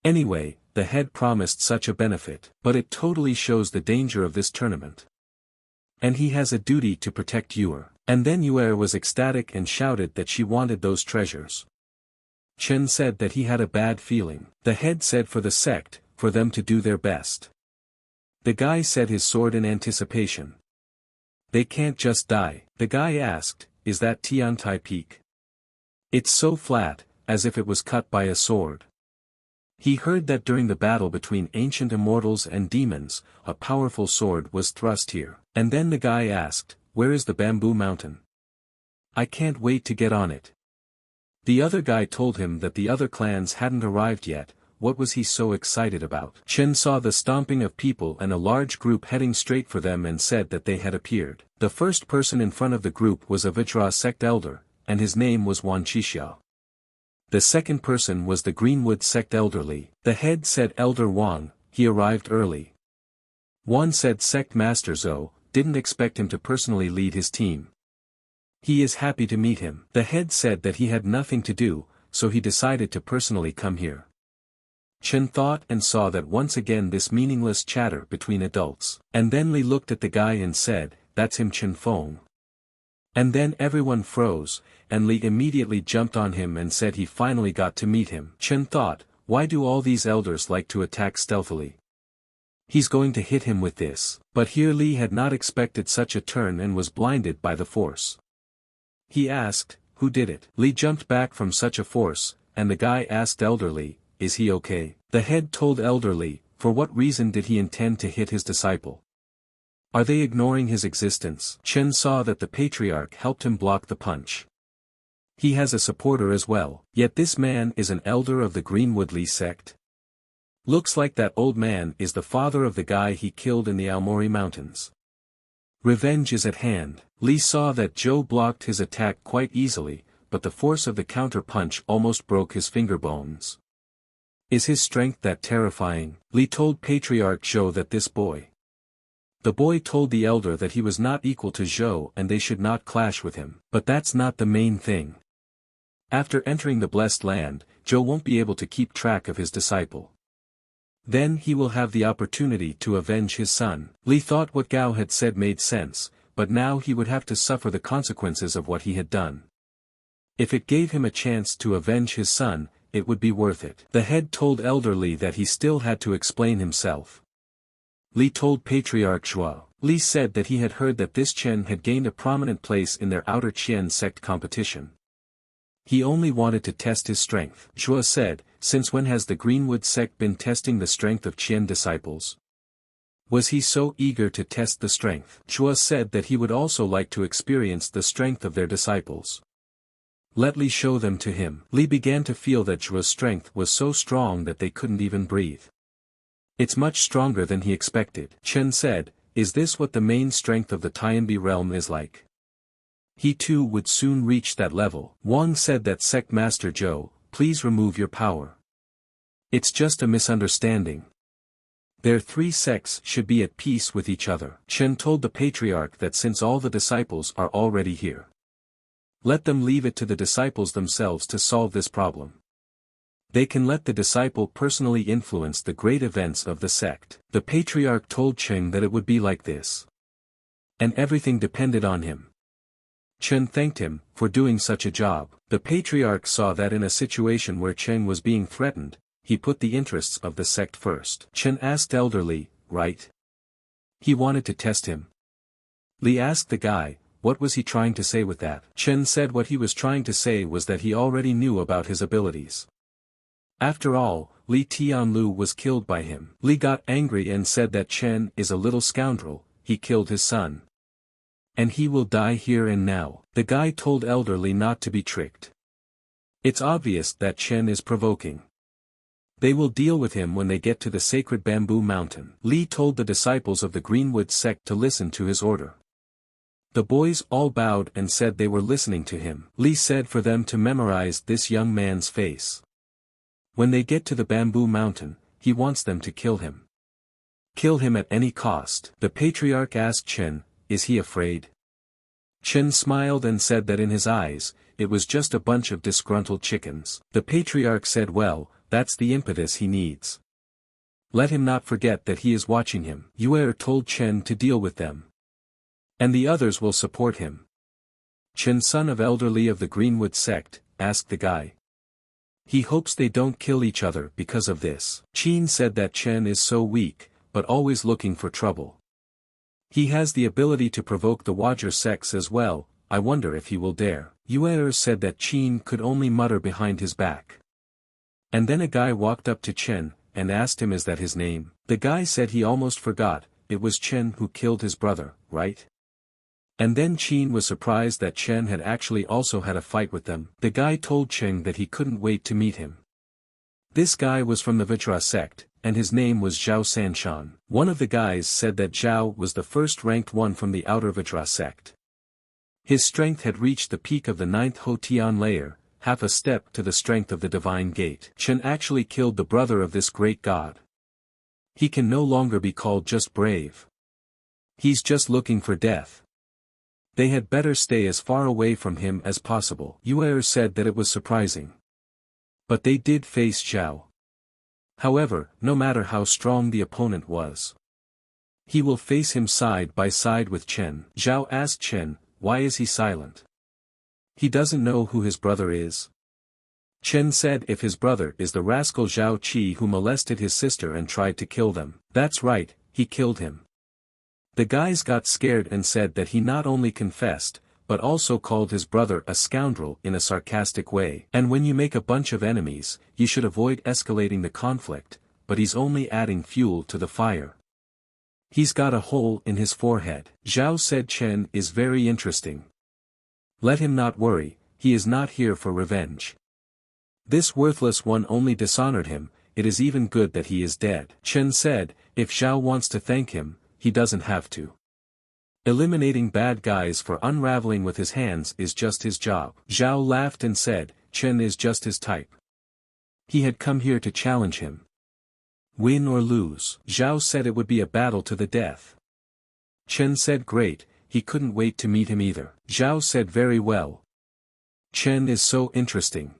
Anyway, the head promised such a benefit, but it totally shows the danger of this tournament. And he has a duty to protect Yue. And then Yue was ecstatic and shouted that she wanted those treasures. Chen said that he had a bad feeling. The head said for the sect, for them to do their best. The guy said his sword in anticipation. They can't just die. The guy asked, is that Tiantai Peak? It's so flat, as if it was cut by a sword. He heard that during the battle between ancient immortals and demons, a powerful sword was thrust here. And then the guy asked, "Where is the bamboo mountain? I can't wait to get on it." The other guy told him that the other clans hadn't arrived yet. What was he so excited about? Chen saw the stomping of people and a large group heading straight for them and said that they had appeared. The first person in front of the group was a Vajra sect elder, and his name was Wan Qixia. The second person was the Greenwood sect elderly. The head said Elder Wang, he arrived early. Wan said Sect Master Zhou, didn't expect him to personally lead his team. He is happy to meet him. The head said that he had nothing to do, so he decided to personally come here. Chen thought and saw that once again this meaningless chatter between adults. And then Li looked at the guy and said, "That's him Chen Feng." And then everyone froze, and Li immediately jumped on him and said he finally got to meet him. Chen thought, why do all these elders like to attack stealthily? He's going to hit him with this. But here Li had not expected such a turn and was blinded by the force. He asked, "Who did it?" Li jumped back from such a force, and the guy asked Elderly, "Is he okay?" The head told Elderly, for what reason did he intend to hit his disciple? Are they ignoring his existence? Chen saw that the patriarch helped him block the punch. He has a supporter as well, yet this man is an elder of the Greenwood Li sect. Looks like that old man is the father of the guy he killed in the Aomori Mountains. Revenge is at hand. Li saw that Zhou blocked his attack quite easily, but the force of the counter-punch almost broke his finger bones. Is his strength that terrifying? Li told Patriarch Zhou that this boy. The boy told the elder that he was not equal to Zhou and they should not clash with him. But that's not the main thing. After entering the blessed land, Zhou won't be able to keep track of his disciple. Then he will have the opportunity to avenge his son. Li thought what Gao had said made sense, but now he would have to suffer the consequences of what he had done. If it gave him a chance to avenge his son, it would be worth it. The head told Elder Li that he still had to explain himself. Li told Patriarch Zhou. Li said that he had heard that this Chen had gained a prominent place in their outer Qian sect competition. He only wanted to test his strength. Zhou said, "Since when has the Greenwood sect been testing the strength of Qian disciples? Was he so eager to test the strength?" Zhou said that he would also like to experience the strength of their disciples. Let Li show them to him. Li began to feel that Zhuo's strength was so strong that they couldn't even breathe. It's much stronger than he expected. Chen said, "Is this what the main strength of the Tianbi realm is like?" He too would soon reach that level. Wang said that Sect Master Zhou, please remove your power. It's just a misunderstanding. Their three sects should be at peace with each other. Chen told the patriarch that since all the disciples are already here, let them leave it to the disciples themselves to solve this problem. They can let the disciple personally influence the great events of the sect. The patriarch told Chen that it would be like this. And everything depended on him. Chen thanked him for doing such a job. The patriarch saw that in a situation where Chen was being threatened, he put the interests of the sect first. Chen asked Elder Li, right? He wanted to test him. Li asked the guy, what was he trying to say with that? Chen said what he was trying to say was that he already knew about his abilities. After all, Li Tianlu was killed by him. Li got angry and said that Chen is a little scoundrel, he killed his son. And he will die here and now. The guy told Elder Li not to be tricked. It's obvious that Chen is provoking. They will deal with him when they get to the sacred bamboo mountain. Li told the disciples of the Greenwood sect to listen to his order. The boys all bowed and said they were listening to him. Li said for them to memorize this young man's face. When they get to the bamboo mountain, he wants them to kill him. Kill him at any cost. The patriarch asked Chen, is he afraid? Chen smiled and said that in his eyes, it was just a bunch of disgruntled chickens. The patriarch said, well, that's the impetus he needs. Let him not forget that he is watching him. Yue told Chen to deal with them. And the others will support him. Chen, son of Elder Li of the Greenwood sect, asked the guy. He hopes they don't kill each other because of this. Qin said that Chen is so weak, but always looking for trouble. He has the ability to provoke the Wajer sects as well, I wonder if he will dare. Yue said that Qin could only mutter behind his back. And then a guy walked up to Chen, and asked him is that his name. The guy said he almost forgot, it was Chen who killed his brother, right? And then Chen was surprised that Chen had actually also had a fight with them. The guy told Chen that he couldn't wait to meet him. This guy was from the Vajra sect, and his name was Xiao San. One of the guys said that Xiao was the first ranked one from the outer Vajra sect. His strength had reached the peak of the 9th Hotian layer, half a step to the strength of the divine gate. Chen actually killed the brother of this great god. He can no longer be called just brave. He's just looking for death. They had better stay as far away from him as possible. Yuer said that it was surprising. But they did face Xiao. However, no matter how strong the opponent was, he will face him side by side with Chen. Xiao asked Chen, why is he silent? He doesn't know who his brother is. Chen said if his brother is the rascal Zhao Qi who molested his sister and tried to kill them. That's right, he killed him. The guys got scared and said that he not only confessed, but also called his brother a scoundrel in a sarcastic way. And when you make a bunch of enemies, you should avoid escalating the conflict, but he's only adding fuel to the fire. He's got a hole in his forehead. Zhao said Chen is very interesting. Let him not worry, he is not here for revenge. This worthless one only dishonored him, it is even good that he is dead. Chen said, if Zhao wants to thank him, he doesn't have to. Eliminating bad guys for unraveling with his hands is just his job. Zhao laughed and said, Chen is just his type. He had come here to challenge him. Win or lose. Zhao said it would be a battle to the death. Chen said great, he couldn't wait to meet him either. Zhao said very well. Chen is so interesting.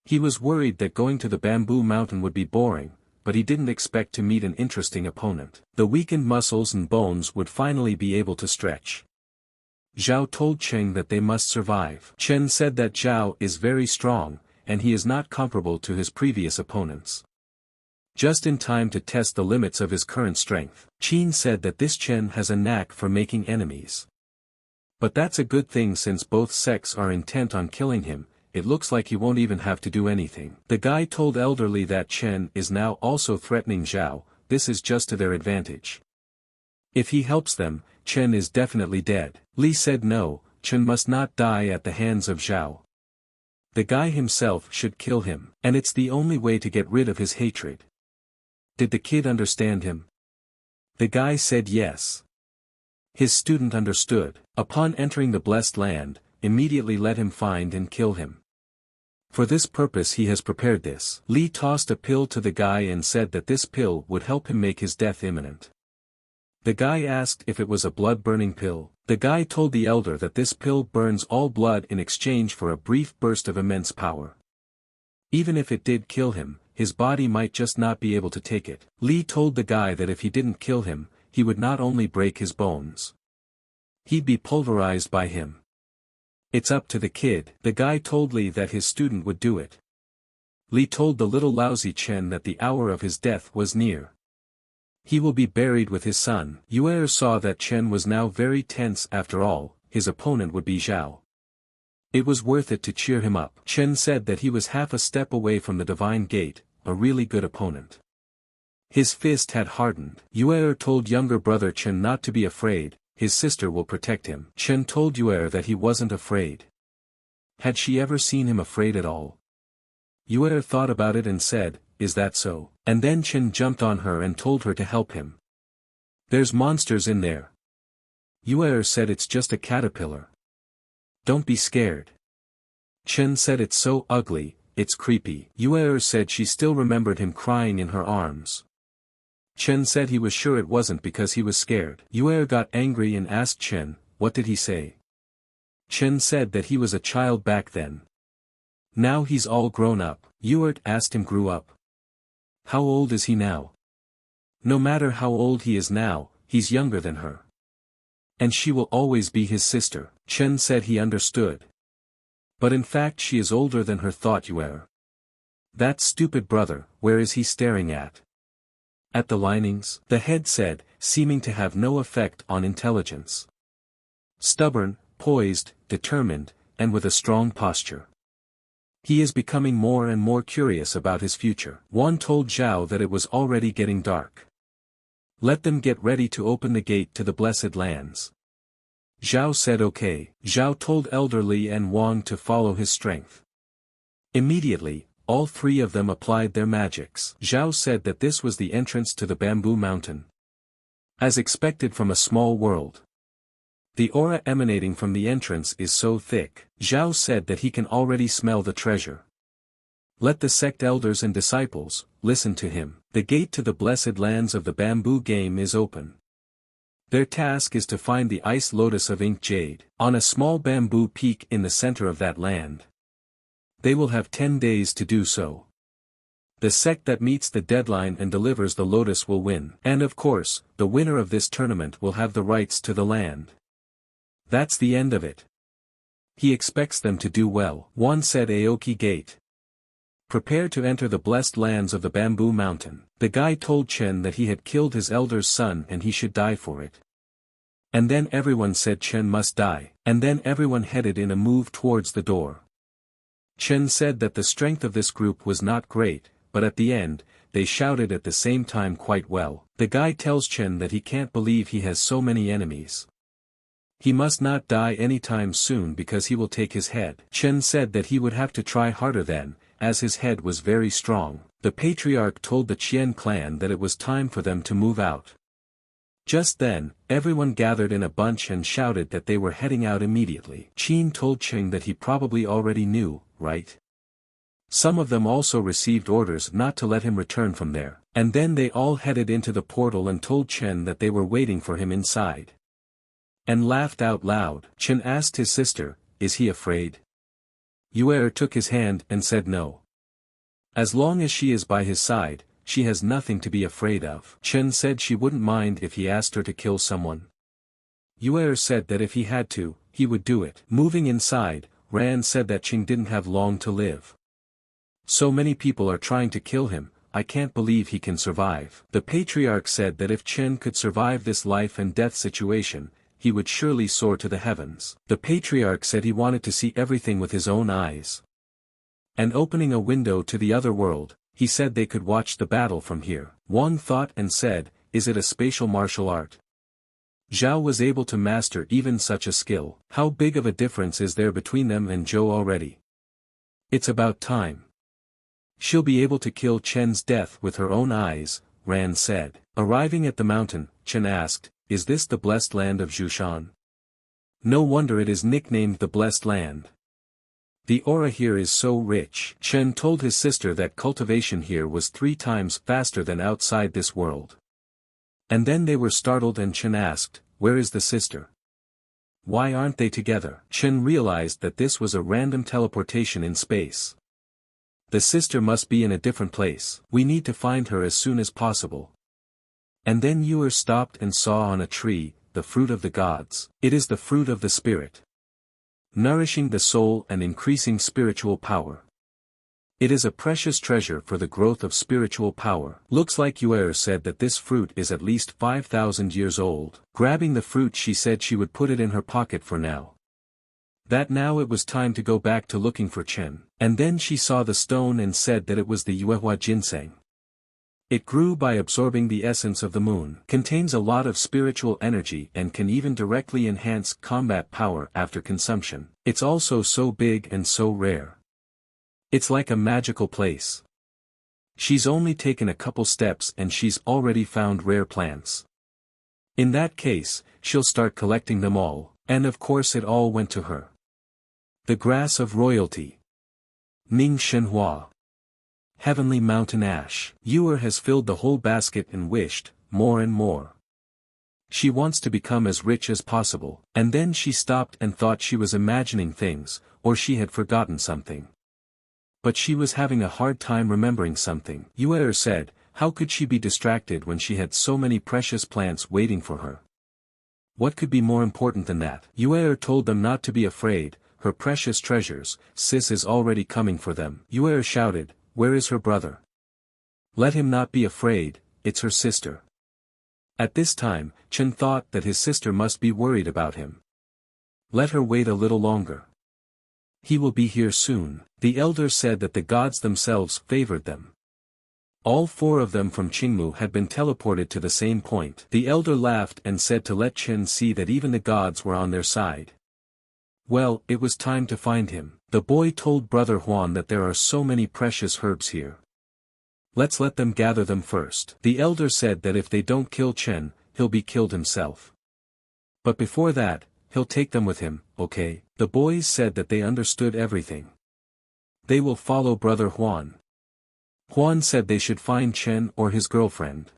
He was worried that going to the bamboo mountain would be boring, but he didn't expect to meet an interesting opponent. The weakened muscles and bones would finally be able to stretch. Zhao told Chen that they must survive. Chen said that Zhao is very strong, and he is not comparable to his previous opponents. Just in time to test the limits of his current strength. Chen said that this Chen has a knack for making enemies. But that's a good thing since both sects are intent on killing him, it looks like he won't even have to do anything. The guy told elderly that Chen is now also threatening Zhao, this is just to their advantage. If he helps them, Chen is definitely dead. Li said no, Chen must not die at the hands of Zhao. The guy himself should kill him, and it's the only way to get rid of his hatred. Did the kid understand him? The guy said yes. His student understood. Upon entering the blessed land, immediately let him find and kill him. For this purpose he has prepared this. Li tossed a pill to the guy and said that this pill would help him make his death imminent. The guy asked if it was a blood-burning pill. The guy told the elder that this pill burns all blood in exchange for a brief burst of immense power. Even if it did kill him, his body might just not be able to take it. Li told the guy that if he didn't kill him, he would not only break his bones. He'd be pulverized by him. It's up to the kid. The guy told Li that his student would do it. Li told the little lousy Chen that the hour of his death was near. He will be buried with his son. Yuer saw that Chen was now very tense after all, his opponent would be Zhao. It was worth it to cheer him up. Chen said that he was half a step away from the divine gate, a really good opponent. His fist had hardened. Yuer told younger brother Chen not to be afraid, his sister will protect him. Chen told Yuer that he wasn't afraid. Had she ever seen him afraid at all? Yuer thought about it and said, is that so? And then Chen jumped on her and told her to help him. There's monsters in there. Yuer said it's just a caterpillar. Don't be scared. Chen said it's so ugly, it's creepy. Yuer said she still remembered him crying in her arms. Chen said he was sure it wasn't because he was scared. Yuer got angry and asked Chen, what did he say? Chen said that he was a child back then. Now he's all grown up. Yuer asked him grew up. How old is he now? No matter how old he is now, he's younger than her. And she will always be his sister. Chen said he understood. But in fact she is older than her, thought Yuer. That stupid brother, where is he staring at? At the linings, the head said, seeming to have no effect on intelligence. Stubborn, poised, determined, and with a strong posture. He is becoming more and more curious about his future. Wan told Zhao that it was already getting dark. Let them get ready to open the gate to the Blessed Lands. Zhao said okay. Zhao told Elder Li and Wang to follow his strength. Immediately, all three of them applied their magics. Zhao said that this was the entrance to the bamboo mountain. As expected from a small world. The aura emanating from the entrance is so thick. Zhao said that he can already smell the treasure. Let the sect elders and disciples listen to him. The gate to the blessed lands of the bamboo game is open. Their task is to find the ice lotus of ink jade, on a small bamboo peak in the center of that land. They will have 10 days to do so. The sect that meets the deadline and delivers the lotus will win. And of course, the winner of this tournament will have the rights to the land. That's the end of it. He expects them to do well. One said Aoki Gate. Prepare to enter the blessed lands of the bamboo mountain. The guy told Chen that he had killed his elder's son and he should die for it. And then everyone said Chen must die, and then everyone headed in a move towards the door. Chen said that the strength of this group was not great, but at the end, they shouted at the same time quite well. The guy tells Chen that he can't believe he has so many enemies. He must not die anytime soon because he will take his head. Chen said that he would have to try harder then, as his head was very strong. The patriarch told the Qian clan that it was time for them to move out. Just then, everyone gathered in a bunch and shouted that they were heading out immediately. Qin told Cheng that he probably already knew, right? Some of them also received orders not to let him return from there, and then they all headed into the portal and told Chen that they were waiting for him inside. And laughed out loud. Chen asked his sister, is he afraid? Yuer took his hand and said no. As long as she is by his side, she has nothing to be afraid of. Chen said she wouldn't mind if he asked her to kill someone. Yuer said that if he had to, he would do it. Moving inside, Ran said that Qing didn't have long to live. So many people are trying to kill him, I can't believe he can survive. The patriarch said that if Chen could survive this life and death situation, he would surely soar to the heavens. The patriarch said he wanted to see everything with his own eyes. And opening a window to the other world, he said they could watch the battle from here. Wang thought and said, is it a spatial martial art? Zhao was able to master even such a skill. How big of a difference is there between them and Zhou already? It's about time. She'll be able to kill Chen's death with her own eyes, Ran said. Arriving at the mountain, Chen asked, is this the blessed land of Zhushan? No wonder it is nicknamed the blessed land. The aura here is so rich. Chen told his sister that cultivation here was 3 times faster than outside this world. And then they were startled and Chen asked, where is the sister? Why aren't they together? Chen realized that this was a random teleportation in space. The sister must be in a different place. We need to find her as soon as possible. And then Yuer stopped and saw on a tree, the fruit of the gods. It is the fruit of the spirit. Nourishing the soul and increasing spiritual power. It is a precious treasure for the growth of spiritual power. Looks like Yuer said that this fruit is at least 5,000 years old. Grabbing the fruit she said she would put it in her pocket for now. That now it was time to go back to looking for Chen. And then she saw the stone and said that it was the Yuehua ginseng. It grew by absorbing the essence of the moon. Contains a lot of spiritual energy and can even directly enhance combat power after consumption. It's also so big and so rare. It's like a magical place. She's only taken a couple steps and she's already found rare plants. In that case, she'll start collecting them all, and of course it all went to her. The grass of royalty. Ning Shenhua. Heavenly mountain ash. Yuer has filled the whole basket and wished, more and more. She wants to become as rich as possible, and then she stopped and thought she was imagining things, or she had forgotten something. But she was having a hard time remembering something. Yuer said, how could she be distracted when she had so many precious plants waiting for her? What could be more important than that? Yuer told them not to be afraid, her precious treasures, sis is already coming for them. Yuer shouted, where is her brother? Let him not be afraid, it's her sister. At this time, Chen thought that his sister must be worried about him. Let her wait a little longer. He will be here soon. The elder said that the gods themselves favored them. All 4 of them from Qingmu had been teleported to the same point. The elder laughed and said to let Chen see that even the gods were on their side. Well, it was time to find him. The boy told Brother Huan that there are so many precious herbs here. Let's let them gather them first. The elder said that if they don't kill Chen, he'll be killed himself. But before that, he'll take them with him, okay? The boys said that they understood everything. They will follow Brother Huan. Huan said they should find Chen or his girlfriend.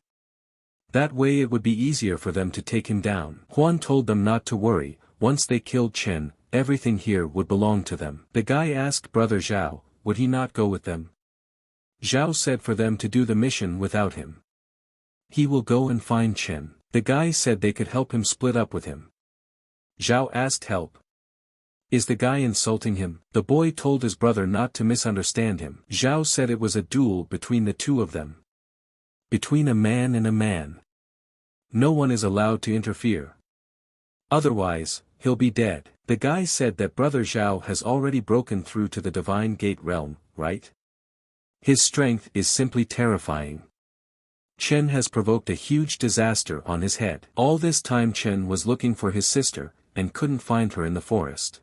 That way it would be easier for them to take him down. Huan told them not to worry, once they killed Chen, everything here would belong to them. The guy asked Brother Zhao, would he not go with them? Zhao said for them to do the mission without him. He will go and find Chen. The guy said they could help him split up with him. Zhao asked help. Is the guy insulting him? The boy told his brother not to misunderstand him. Zhao said it was a duel between the 2 of them. Between a man and a man. No one is allowed to interfere. Otherwise, he'll be dead. The guy said that Brother Zhao has already broken through to the Divine Gate realm, right? His strength is simply terrifying. Chen has provoked a huge disaster on his head. All this time Chen was looking for his sister, and couldn't find her in the forest.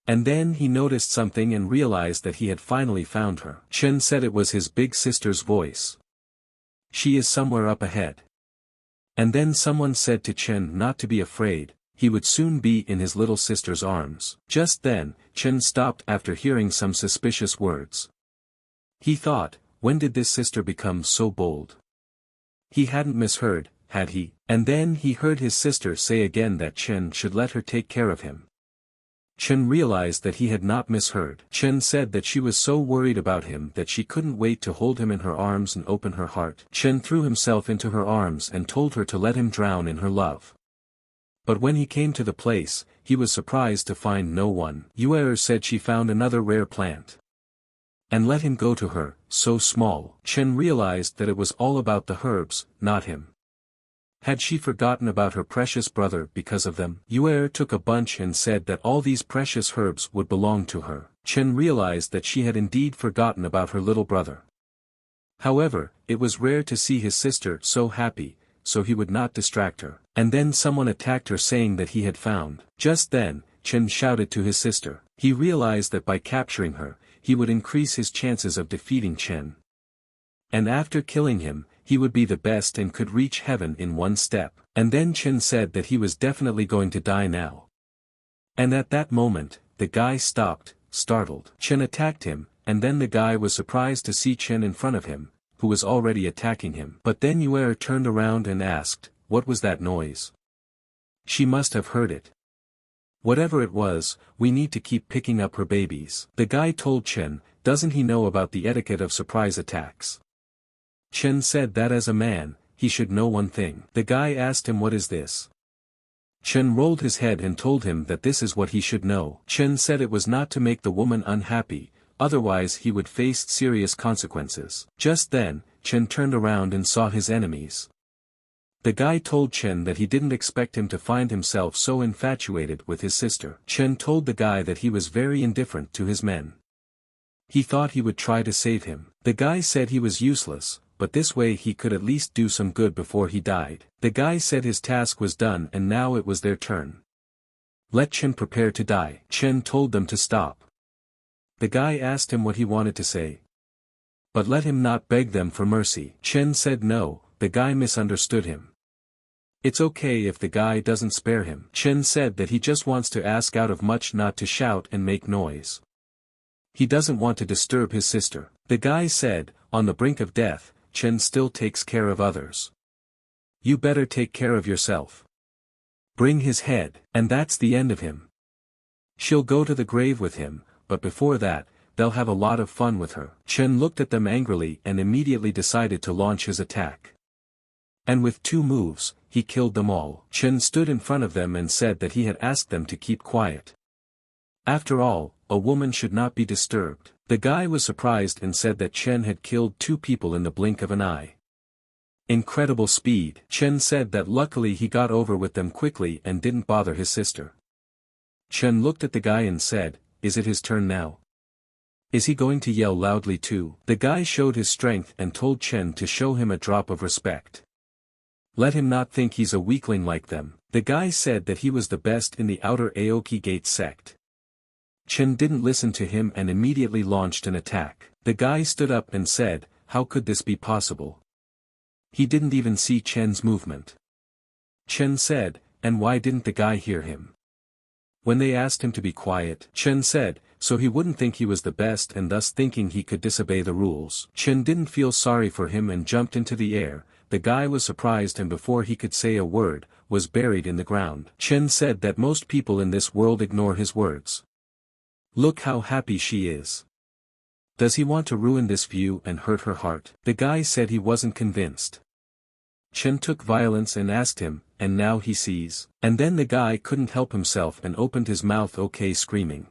And then he noticed something and realized that he had finally found her. Chen said it was his big sister's voice. She is somewhere up ahead. And then someone said to Chen not to be afraid, he would soon be in his little sister's arms. Just then, Chen stopped after hearing some suspicious words. He thought, when did this sister become so bold? He hadn't misheard, had he? And then he heard his sister say again that Chen should let her take care of him. Chen realized that he had not misheard. Chen said that she was so worried about him that she couldn't wait to hold him in her arms and open her heart. Chen threw himself into her arms and told her to let him drown in her love. But when he came to the place, he was surprised to find no one. Yuer said she found another rare plant. And let him go to her, so small. Chen realized that it was all about the herbs, not him. Had she forgotten about her precious brother because of them? Yuer took a bunch and said that all these precious herbs would belong to her. Chen realized that she had indeed forgotten about her little brother. However, it was rare to see his sister so happy, so he would not distract her. And then someone attacked her saying that he had found. Just then, Chen shouted to his sister. He realized that by capturing her, he would increase his chances of defeating Chen. And after killing him, he would be the best and could reach heaven in one step. And then Chen said that he was definitely going to die now. And at that moment, the guy stopped, startled. Chen attacked him, and then the guy was surprised to see Chen in front of him, who was already attacking him. But then Yuer turned around and asked, what was that noise? She must have heard it. Whatever it was, we need to keep picking up her babies. The guy told Chen, doesn't he know about the etiquette of surprise attacks? Chen said that as a man, he should know one thing. The guy asked him what is this? Chen rolled his head and told him that this is what he should know. Chen said it was not to make the woman unhappy, otherwise he would face serious consequences. Just then, Chen turned around and saw his enemies. The guy told Chen that he didn't expect him to find himself so infatuated with his sister. Chen told the guy that he was very indifferent to his men. He thought he would try to save him. The guy said he was useless, but this way he could at least do some good before he died. The guy said his task was done and now it was their turn. Let Chen prepare to die. Chen told them to stop. The guy asked him what he wanted to say. But let him not beg them for mercy. Chen said no, the guy misunderstood him. It's okay if the guy doesn't spare him. Chen said that he just wants to ask out of much not to shout and make noise. He doesn't want to disturb his sister. The guy said, on the brink of death, Chen still takes care of others. You better take care of yourself. Bring his head, and that's the end of him. She'll go to the grave with him, but before that, they'll have a lot of fun with her. Chen looked at them angrily and immediately decided to launch his attack. And with 2 moves, he killed them all. Chen stood in front of them and said that he had asked them to keep quiet. After all, a woman should not be disturbed. The guy was surprised and said that Chen had killed 2 people in the blink of an eye. Incredible speed. Chen said that luckily he got over with them quickly and didn't bother his sister. Chen looked at the guy and said, is it his turn now? Is he going to yell loudly too? The guy showed his strength and told Chen to show him a drop of respect. Let him not think he's a weakling like them. The guy said that he was the best in the outer Aoki Gate sect. Chen didn't listen to him and immediately launched an attack. The guy stood up and said, how could this be possible? He didn't even see Chen's movement. Chen said, and why didn't the guy hear him? When they asked him to be quiet, Chen said, so he wouldn't think he was the best and thus thinking he could disobey the rules. Chen didn't feel sorry for him and jumped into the air. The guy was surprised and before he could say a word, was buried in the ground. Chen said that most people in this world ignore his words. Look how happy she is. Does he want to ruin this view and hurt her heart? The guy said he wasn't convinced. Chen took violence and asked him, and now he sees. And then the guy couldn't help himself and opened his mouth okay screaming.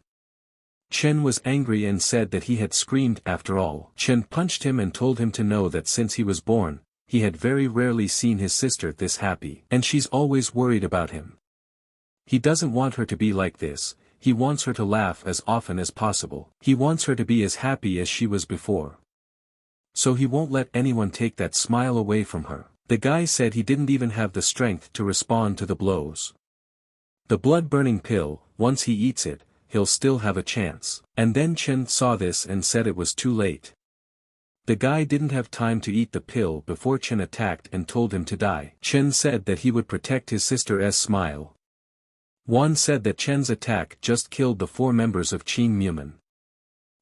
Chen was angry and said that he had screamed after all. Chen punched him and told him to know that since he was born, he had very rarely seen his sister this happy. And she's always worried about him. He doesn't want her to be like this, he wants her to laugh as often as possible. He wants her to be as happy as she was before. So he won't let anyone take that smile away from her. The guy said he didn't even have the strength to respond to the blows. The blood-burning pill, once he eats it, he'll still have a chance. And then Chen saw this and said it was too late. The guy didn't have time to eat the pill before Chen attacked and told him to die. Chen said that he would protect his sister's smile. One said that Chen's attack just killed the 4 members of Qin Mumen.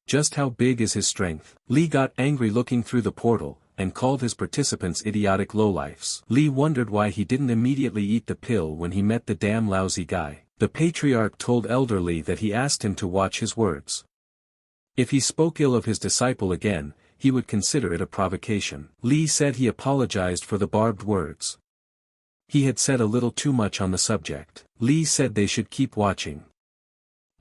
Just how big is his strength? Li got angry looking through the portal, and called his participants idiotic lowlifes. Li wondered why he didn't immediately eat the pill when he met the damn lousy guy. The patriarch told Elder Li that he asked him to watch his words. If he spoke ill of his disciple again, he would consider it a provocation. Li said he apologized for the barbed words. He had said a little too much on the subject. Li said they should keep watching.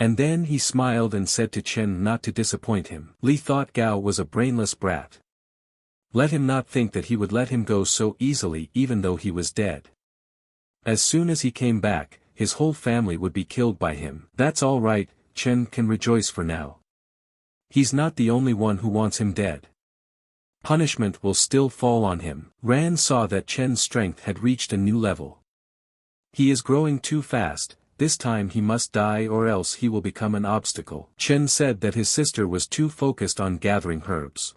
And then he smiled and said to Chen not to disappoint him. Li thought Gao was a brainless brat. Let him not think that he would let him go so easily even though he was dead. As soon as he came back, his whole family would be killed by him. That's all right, Chen can rejoice for now. He's not the only one who wants him dead. Punishment will still fall on him. Ran saw that Chen's strength had reached a new level. He is growing too fast, this time he must die or else he will become an obstacle. Chen said that his sister was too focused on gathering herbs.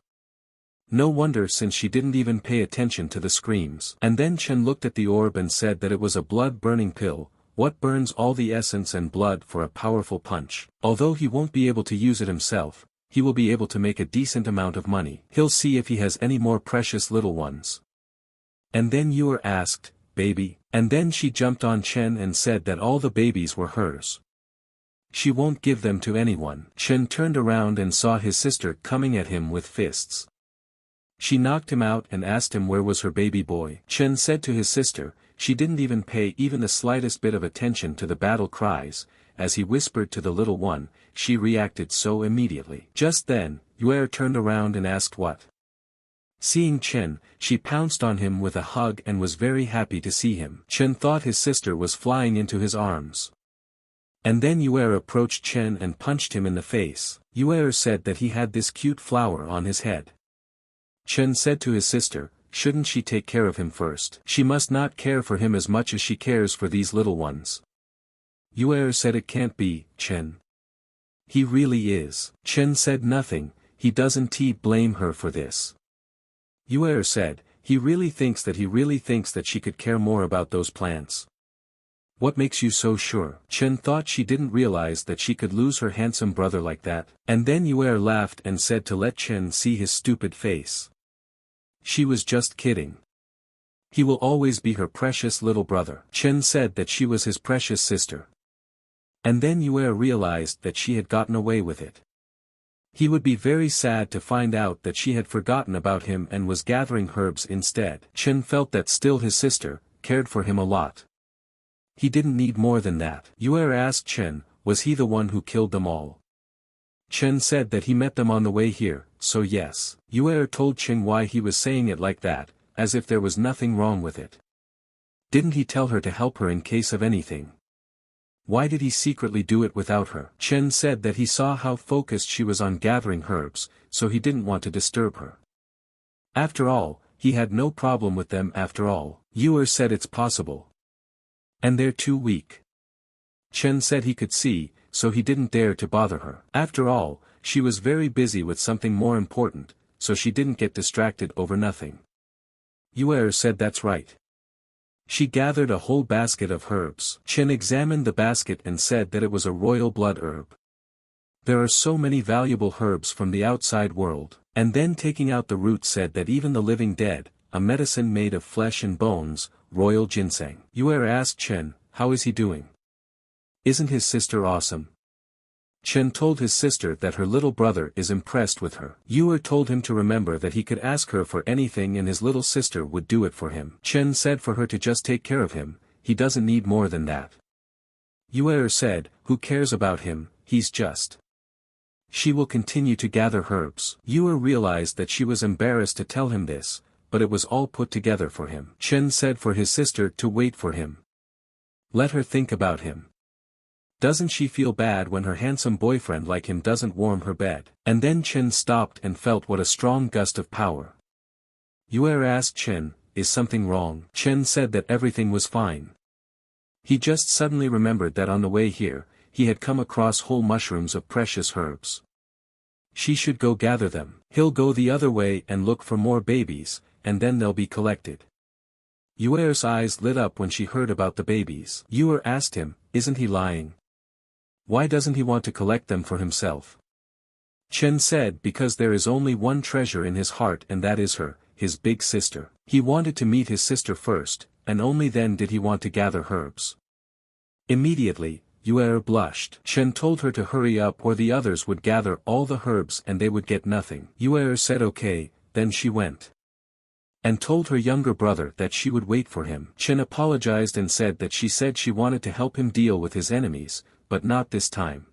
No wonder since she didn't even pay attention to the screams. And then Chen looked at the orb and said that it was a blood-burning pill, what burns all the essence and blood for a powerful punch. Although he won't be able to use it himself, he will be able to make a decent amount of money. He'll see if he has any more precious little ones. And then Yuer asked, baby? And then she jumped on Chen and said that all the babies were hers. She won't give them to anyone. Chen turned around and saw his sister coming at him with fists. She knocked him out and asked him where was her baby boy. Chen said to his sister, she didn't even pay even the slightest bit of attention to the battle cries. As he whispered to the little one, she reacted so immediately. Just then, Yuer turned around and asked what. Seeing Chen, she pounced on him with a hug and was very happy to see him. Chen thought his sister was flying into his arms. And then Yuer approached Chen and punched him in the face. Yuer said that he had this cute flower on his head. Chen said to his sister, shouldn't she take care of him first? She must not care for him as much as she cares for these little ones. Yuer said it can't be, Chen. He really is. Chen said nothing, he doesn't blame her for this. Yuer said, he really thinks that she could care more about those plants. What makes you so sure? Chen thought she didn't realize that she could lose her handsome brother like that. And then Yuer laughed and said to let Chen see his stupid face. She was just kidding. He will always be her precious little brother. Chen said that she was his precious sister. And then Yuer realized that she had gotten away with it. He would be very sad to find out that she had forgotten about him and was gathering herbs instead. Chen felt that still his sister cared for him a lot. He didn't need more than that. Yuer asked Chen, was he the one who killed them all? Chen said that he met them on the way here, so yes. Yuer told Chen why he was saying it like that, as if there was nothing wrong with it. Didn't he tell her to help her in case of anything? Why did he secretly do it without her? Chen said that he saw how focused she was on gathering herbs, so he didn't want to disturb her. After all, he had no problem with them after all. Yue said it's possible. And they're too weak. Chen said he could see, so he didn't dare to bother her. After all, she was very busy with something more important, so she didn't get distracted over nothing. Yue said that's right. She gathered a whole basket of herbs. Chen examined the basket and said that it was a royal blood herb. There are so many valuable herbs from the outside world, and then taking out the root said that even the living dead, a medicine made of flesh and bones, royal ginseng. Yue asked Chen, how is he doing? Isn't his sister awesome? Chen told his sister that her little brother is impressed with her. Yue told him to remember that he could ask her for anything and his little sister would do it for him. Chen said for her to just take care of him, he doesn't need more than that. Yue said, who cares about him, he's just. She will continue to gather herbs. Yue realized that she was embarrassed to tell him this, but it was all put together for him. Chen said for his sister to wait for him. Let her think about him. Doesn't she feel bad when her handsome boyfriend like him doesn't warm her bed? And then Chen stopped and felt what a strong gust of power. Yue asked Chen, is something wrong? Chen said that everything was fine. He just suddenly remembered that on the way here, he had come across whole mushrooms of precious herbs. She should go gather them. He'll go the other way and look for more babies, and then they'll be collected. Yue's eyes lit up when she heard about the babies. Yue asked him, isn't he lying? Why doesn't he want to collect them for himself? Chen said because there is only one treasure in his heart and that is her, his big sister. He wanted to meet his sister first, and only then did he want to gather herbs. Immediately, Yue blushed. Chen told her to hurry up or the others would gather all the herbs and they would get nothing. Yue said okay, then she went. And told her younger brother that she would wait for him. Chen apologized and said that she said she wanted to help him deal with his enemies, but not this time.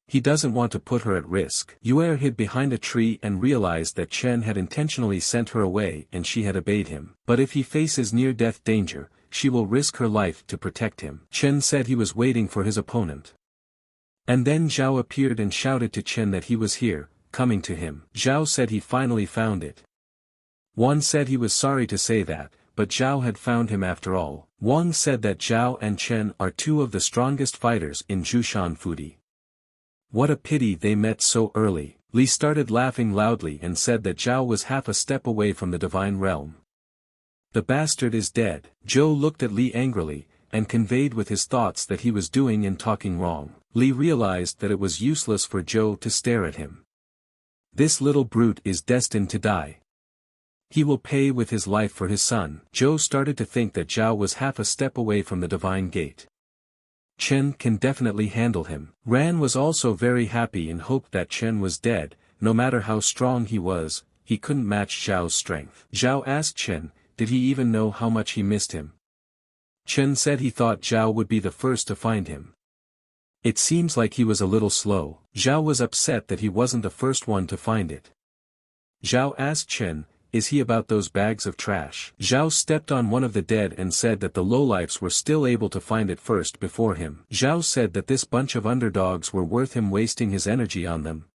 He doesn't want to put her at risk. Yue hid behind a tree and realized that Chen had intentionally sent her away and she had obeyed him. But if he faces near-death danger, she will risk her life to protect him. Chen said he was waiting for his opponent. And then Zhao appeared and shouted to Chen that he was here, coming to him. Zhao said he finally found it. Wang said he was sorry to say that, but Zhao had found him after all. Wang said that Zhao and Chen are two of the strongest fighters in Jushan Fudi. What a pity they met so early. Li started laughing loudly and said that Zhao was half a step away from the divine realm. The bastard is dead. Zhou looked at Li angrily, and conveyed with his thoughts that he was doing and talking wrong. Li realized that it was useless for Zhou to stare at him. This little brute is destined to die. He will pay with his life for his son. Zhou started to think that Zhao was half a step away from the divine gate. Chen can definitely handle him. Ran was also very happy and hoped that Chen was dead. No matter how strong he was, he couldn't match Zhao's strength. Zhao asked Chen, did he even know how much he missed him? Chen said he thought Zhao would be the first to find him. It seems like he was a little slow. Zhao was upset that he wasn't the first one to find it. Zhao asked Chen, is he about those bags of trash? Zhao stepped on one of the dead and said that the lowlifes were still able to find it first before him. Zhao said that this bunch of underdogs were worth him wasting his energy on them.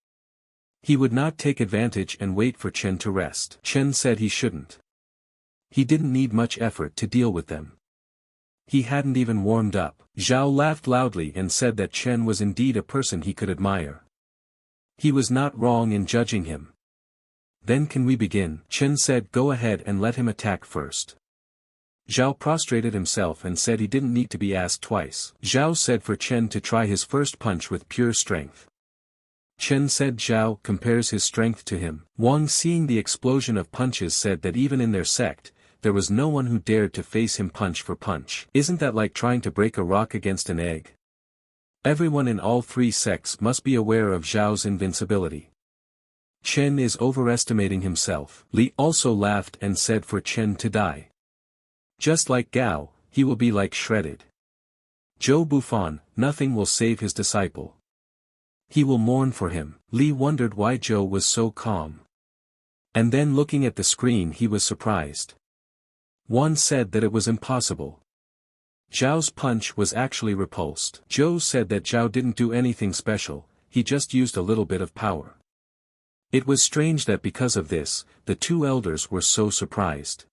He would not take advantage and wait for Chen to rest. Chen said he shouldn't. He didn't need much effort to deal with them. He hadn't even warmed up. Zhao laughed loudly and said that Chen was indeed a person he could admire. He was not wrong in judging him. Then can we begin? Chen said go ahead and let him attack first. Zhao prostrated himself and said he didn't need to be asked twice. Zhao said for Chen to try his first punch with pure strength. Chen said Zhao compares his strength to him. Wang seeing the explosion of punches said that even in their sect, there was no one who dared to face him punch for punch. Isn't that like trying to break a rock against an egg? Everyone in all three sects must be aware of Zhao's invincibility. Chen is overestimating himself. Li also laughed and said for Chen to die. Just like Gao, he will be like shredded. Zhou Bufan, nothing will save his disciple. He will mourn for him. Li wondered why Zhou was so calm. And then looking at the screen he was surprised. One said that it was impossible. Zhao's punch was actually repulsed. Zhou said that Zhao didn't do anything special, he just used a little bit of power. It was strange that because of this, the two elders were so surprised.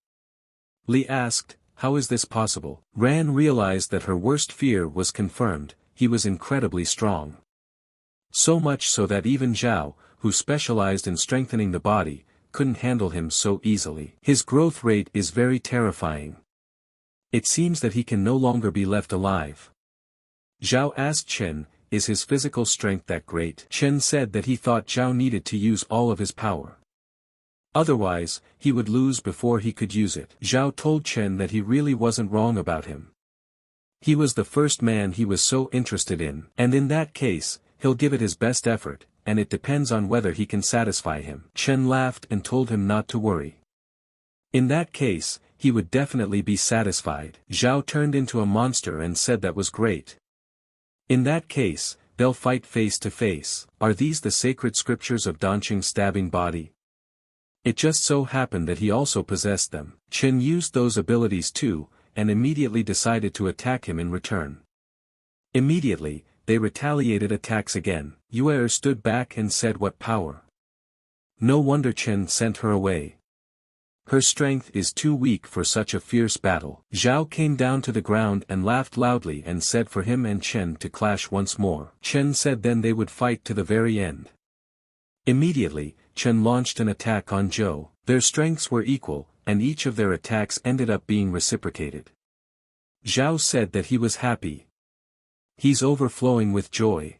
Li asked, "How is this possible?" Ran realized that her worst fear was confirmed, he was incredibly strong. So much so that even Zhao, who specialized in strengthening the body, couldn't handle him so easily. His growth rate is very terrifying. It seems that he can no longer be left alive. Zhao asked Chen, "Is his physical strength that great?" Chen said that he thought Zhao needed to use all of his power. Otherwise, he would lose before he could use it. Zhao told Chen that he really wasn't wrong about him. He was the first man he was so interested in, and in that case, he'll give it his best effort, and it depends on whether he can satisfy him. Chen laughed and told him not to worry. In that case, he would definitely be satisfied. Zhao turned into a monster and said that was great. In that case, they'll fight face to face. Are these the sacred scriptures of Danqing's stabbing body? It just so happened that he also possessed them. Chen used those abilities too, and immediately decided to attack him in return. Immediately, they retaliated attacks again. Yuer stood back and said, "What power?" No wonder Chen sent her away. Her strength is too weak for such a fierce battle. Zhao came down to the ground and laughed loudly and said for him and Chen to clash once more. Chen said then they would fight to the very end. Immediately, Chen launched an attack on Zhou. Their strengths were equal, and each of their attacks ended up being reciprocated. Zhao said that he was happy. He's overflowing with joy.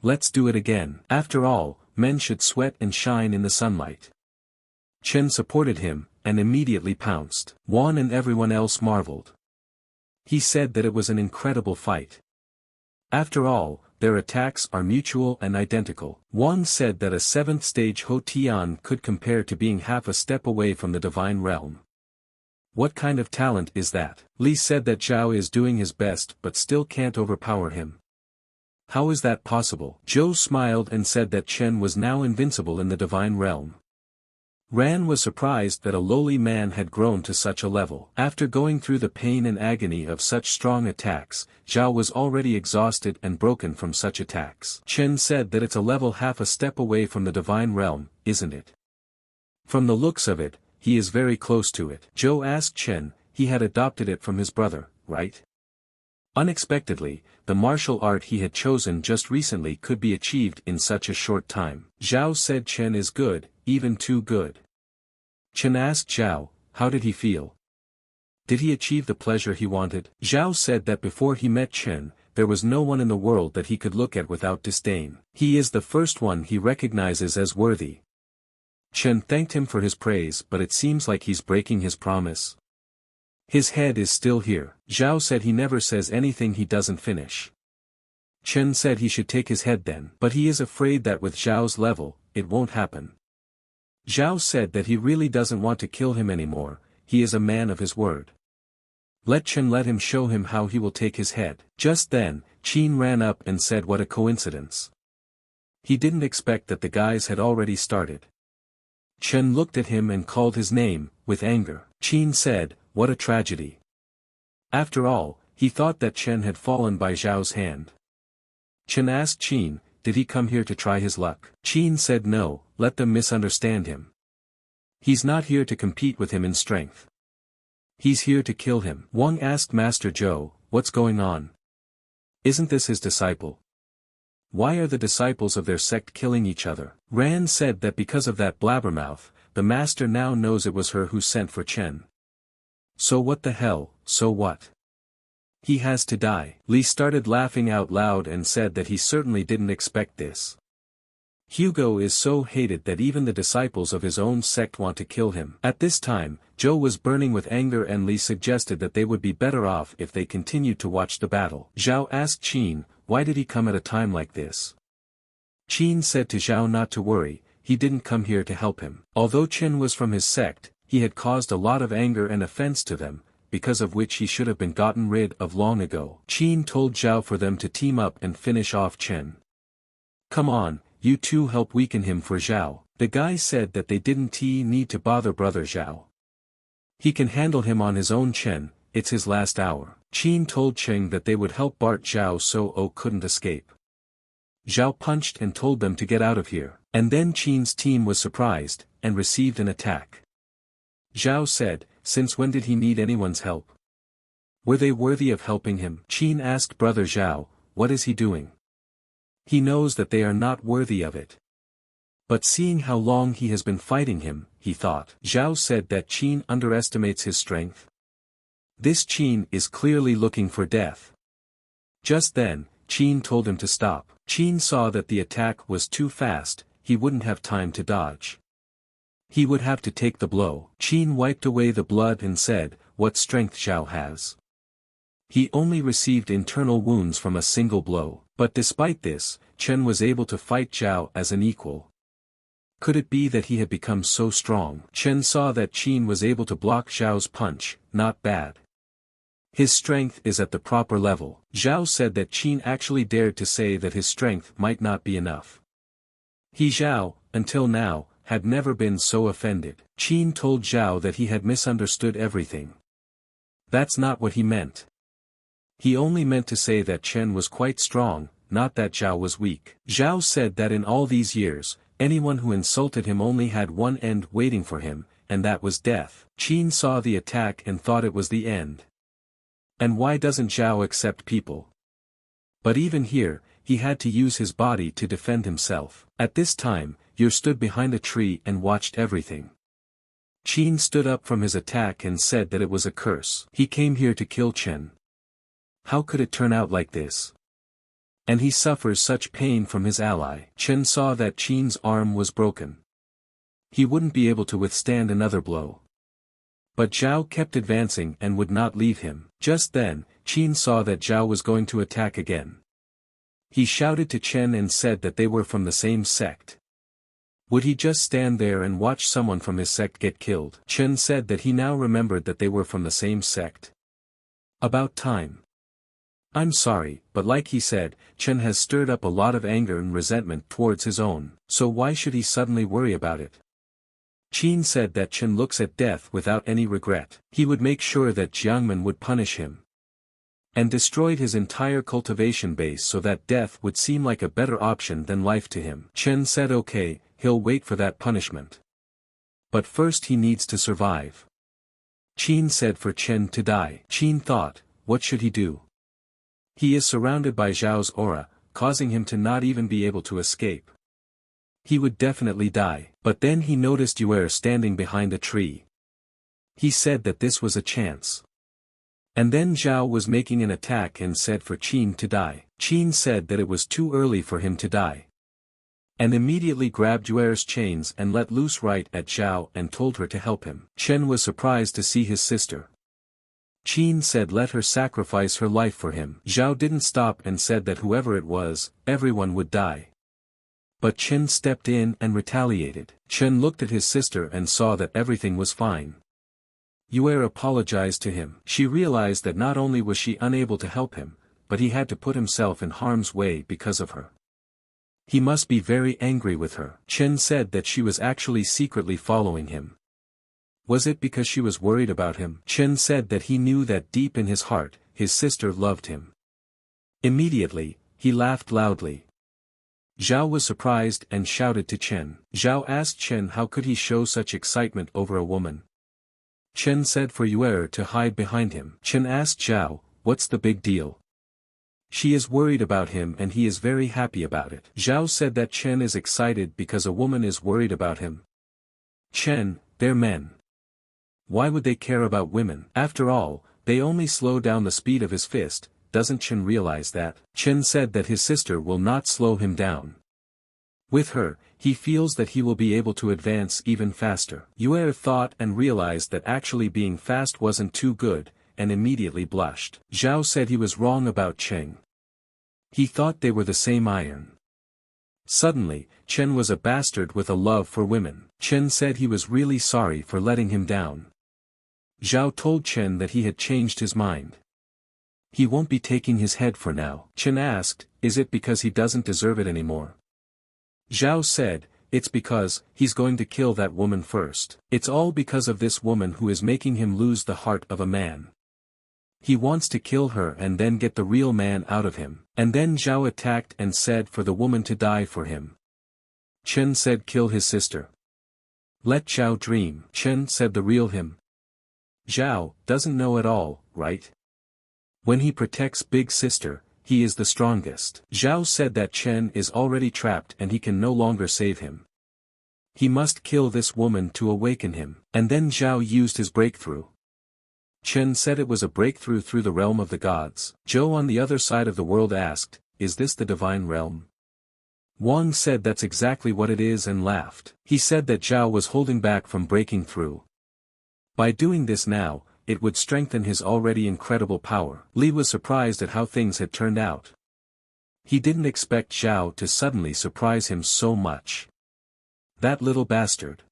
Let's do it again. After all, men should sweat and shine in the sunlight. Chen supported him, and immediately pounced. Wan and everyone else marveled. He said that it was an incredible fight. After all, their attacks are mutual and identical. Wan said that a 7th stage Ho Tian could compare to being half a step away from the divine realm. What kind of talent is that? Li said that Zhao is doing his best but still can't overpower him. How is that possible? Zhou smiled and said that Chen was now invincible in the divine realm. Ran was surprised that a lowly man had grown to such a level. After going through the pain and agony of such strong attacks, Zhao was already exhausted and broken from such attacks. Chen said that it's a level half a step away from the divine realm, isn't it? From the looks of it, he is very close to it. Zhou asked Chen, he had adopted it from his brother, right? Unexpectedly, the martial art he had chosen just recently could be achieved in such a short time. Zhao said Chen is good, even too good. Chen asked Zhao, how did he feel? Did he achieve the pleasure he wanted? Zhao said that before he met Chen, there was no one in the world that he could look at without disdain. He is the first one he recognizes as worthy. Chen thanked him for his praise, but it seems like he's breaking his promise. His head is still here. Zhao said he never says anything he doesn't finish. Chen said he should take his head then, but he is afraid that with Zhao's level, it won't happen. Zhao said that he really doesn't want to kill him anymore, he is a man of his word. Let Chen let him show him how he will take his head. Just then, Qin ran up and said what a coincidence. He didn't expect that the guys had already started. Chen looked at him and called his name, with anger. Qin said, what a tragedy. After all, he thought that Chen had fallen by Zhao's hand. Chen asked Qin, did he come here to try his luck? Qin said no, let them misunderstand him. He's not here to compete with him in strength. He's here to kill him. Wang asked Master Zhou, what's going on? Isn't this his disciple? Why are the disciples of their sect killing each other? Ran said that because of that blabbermouth, the master now knows it was her who sent for Chen. So what the hell, so what? He has to die. Li started laughing out loud and said that he certainly didn't expect this. Hugo is so hated that even the disciples of his own sect want to kill him. At this time, Zhou was burning with anger and Li suggested that they would be better off if they continued to watch the battle. Zhao asked Qin, why did he come at a time like this? Qin said to Zhao not to worry, he didn't come here to help him. Although Qin was from his sect, he had caused a lot of anger and offense to them, because of which he should have been gotten rid of long ago. Qin told Zhao for them to team up and finish off Chen. Come on, you two help weaken him for Zhao. The guy said that they didn't need to bother brother Zhao. He can handle him on his own. Chen, it's his last hour. Qin told Cheng that they would help Bart Zhao so O couldn't escape. Zhao punched and told them to get out of here. And then Qin's team was surprised, and received an attack. Zhao said, since when did he need anyone's help? Were they worthy of helping him? Qin asked Brother Zhao, what is he doing? He knows that they are not worthy of it. But seeing how long he has been fighting him, he thought. Zhao said that Qin underestimates his strength. This Qin is clearly looking for death. Just then, Qin told him to stop. Qin saw that the attack was too fast, he wouldn't have time to dodge. He would have to take the blow. Qin wiped away the blood and said, what strength Zhao has. He only received internal wounds from a single blow, but despite this, Chen was able to fight Zhao as an equal. Could it be that he had become so strong? Chen saw that Qin was able to block Zhao's punch, not bad. His strength is at the proper level. Zhao said that Qin actually dared to say that his strength might not be enough. He Zhao, until now, had never been so offended. Qin told Zhao that he had misunderstood everything. That's not what he meant. He only meant to say that Chen was quite strong, not that Zhao was weak. Zhao said that in all these years, anyone who insulted him only had one end waiting for him, and that was death. Qin saw the attack and thought it was the end. And why doesn't Zhao accept people? But even here, he had to use his body to defend himself. At this time, Yu stood behind a tree and watched everything. Qin stood up from his attack and said that it was a curse. He came here to kill Chen. How could it turn out like this? And he suffers such pain from his ally. Chen saw that Qin's arm was broken. He wouldn't be able to withstand another blow. But Zhao kept advancing and would not leave him. Just then, Qin saw that Zhao was going to attack again. He shouted to Chen and said that they were from the same sect. Would he just stand there and watch someone from his sect get killed? Chen said that he now remembered that they were from the same sect. About time. I'm sorry, but like he said, Chen has stirred up a lot of anger and resentment towards his own, so why should he suddenly worry about it? Qin said that Chen looks at death without any regret. He would make sure that Jiangmen would punish him. And destroyed his entire cultivation base so that death would seem like a better option than life to him. Chen said okay, he'll wait for that punishment. But first he needs to survive. Qin said for Chen to die. Qin thought, what should he do? He is surrounded by Zhao's aura, causing him to not even be able to escape. He would definitely die. But then he noticed Yu standing behind a tree. He said that this was a chance. And then Zhao was making an attack and said for Qin to die. Qin said that it was too early for him to die. And immediately grabbed Yuer's chains and let loose right at Zhao and told her to help him. Chen was surprised to see his sister. Qin said let her sacrifice her life for him. Zhao didn't stop and said that whoever it was, everyone would die. But Chen stepped in and retaliated. Chen looked at his sister and saw that everything was fine. Yuer apologized to him. She realized that not only was she unable to help him, but he had to put himself in harm's way because of her. He must be very angry with her. Chen said that she was actually secretly following him. Was it because she was worried about him? Chen said that he knew that deep in his heart, his sister loved him. Immediately, he laughed loudly. Zhao was surprised and shouted to Chen. Zhao asked Chen how could he show such excitement over a woman. Chen said for Yuer to hide behind him. Chen asked Zhao, what's the big deal? She is worried about him and he is very happy about it. Zhao said that Chen is excited because a woman is worried about him. Chen, they're men. Why would they care about women? After all, they only slow down the speed of his fist. Doesn't Chen realize that? Chen said that his sister will not slow him down. With her, he feels that he will be able to advance even faster. Yuer thought and realized that actually being fast wasn't too good, and immediately blushed. Zhao said he was wrong about Chen. He thought they were the same iron. Suddenly, Chen was a bastard with a love for women. Chen said he was really sorry for letting him down. Zhao told Chen that he had changed his mind. He won't be taking his head for now. Chen asked, is it because he doesn't deserve it anymore? Zhao said, it's because, he's going to kill that woman first. It's all because of this woman who is making him lose the heart of a man. He wants to kill her and then get the real man out of him. And then Zhao attacked and said for the woman to die for him. Chen said kill his sister. Let Zhao dream. Chen said the real him. Zhao doesn't know at all, right? When he protects big sister, he is the strongest. Zhao said that Chen is already trapped and he can no longer save him. He must kill this woman to awaken him. And then Zhao used his breakthrough. Chen said it was a breakthrough through the realm of the gods. Zhou on the other side of the world asked, is this the divine realm? Wang said that's exactly what it is and laughed. He said that Zhao was holding back from breaking through. By doing this now, it would strengthen his already incredible power. Li was surprised at how things had turned out. He didn't expect Zhao to suddenly surprise him so much. That little bastard.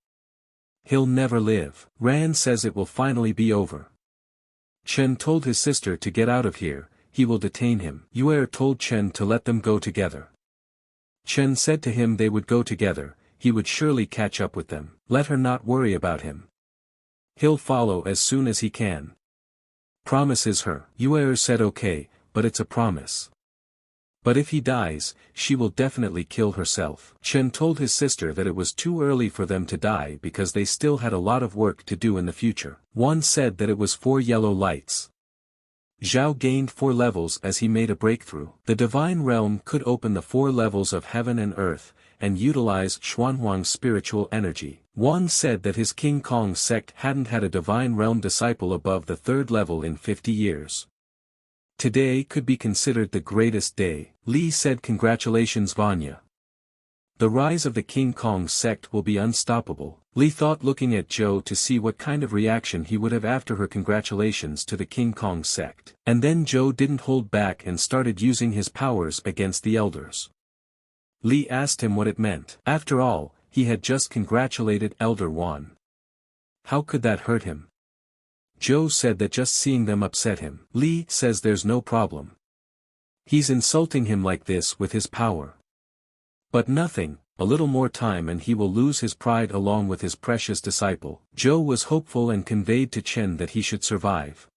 He'll never live. Ran says it will finally be over. Chen told his sister to get out of here, he will detain him. Yue told Chen to let them go together. Chen said to him they would go together, he would surely catch up with them. Let her not worry about him. He'll follow as soon as he can. Promises her. Yue said okay, but it's a promise. But if he dies, she will definitely kill herself. Chen told his sister that it was too early for them to die because they still had a lot of work to do in the future. One said that it was 4 yellow lights. Zhao gained 4 levels as he made a breakthrough. The divine realm could open the 4 levels of heaven and earth, and utilize Xuanhuang's spiritual energy. One said that his King Kong sect hadn't had a divine realm disciple above the 3rd level in 50 years. Today could be considered the greatest day. Li said congratulations Vanya. The rise of the King Kong sect will be unstoppable. Li thought looking at Zhou to see what kind of reaction he would have after her congratulations to the King Kong sect. And then Zhou didn't hold back and started using his powers against the elders. Li asked him what it meant. After all, he had just congratulated Elder Wan. How could that hurt him? Zhou said that just seeing them upset him. Li says there's no problem. He's insulting him like this with his power. But nothing, a little more time and he will lose his pride along with his precious disciple. Zhou was hopeful and conveyed to Chen that he should survive.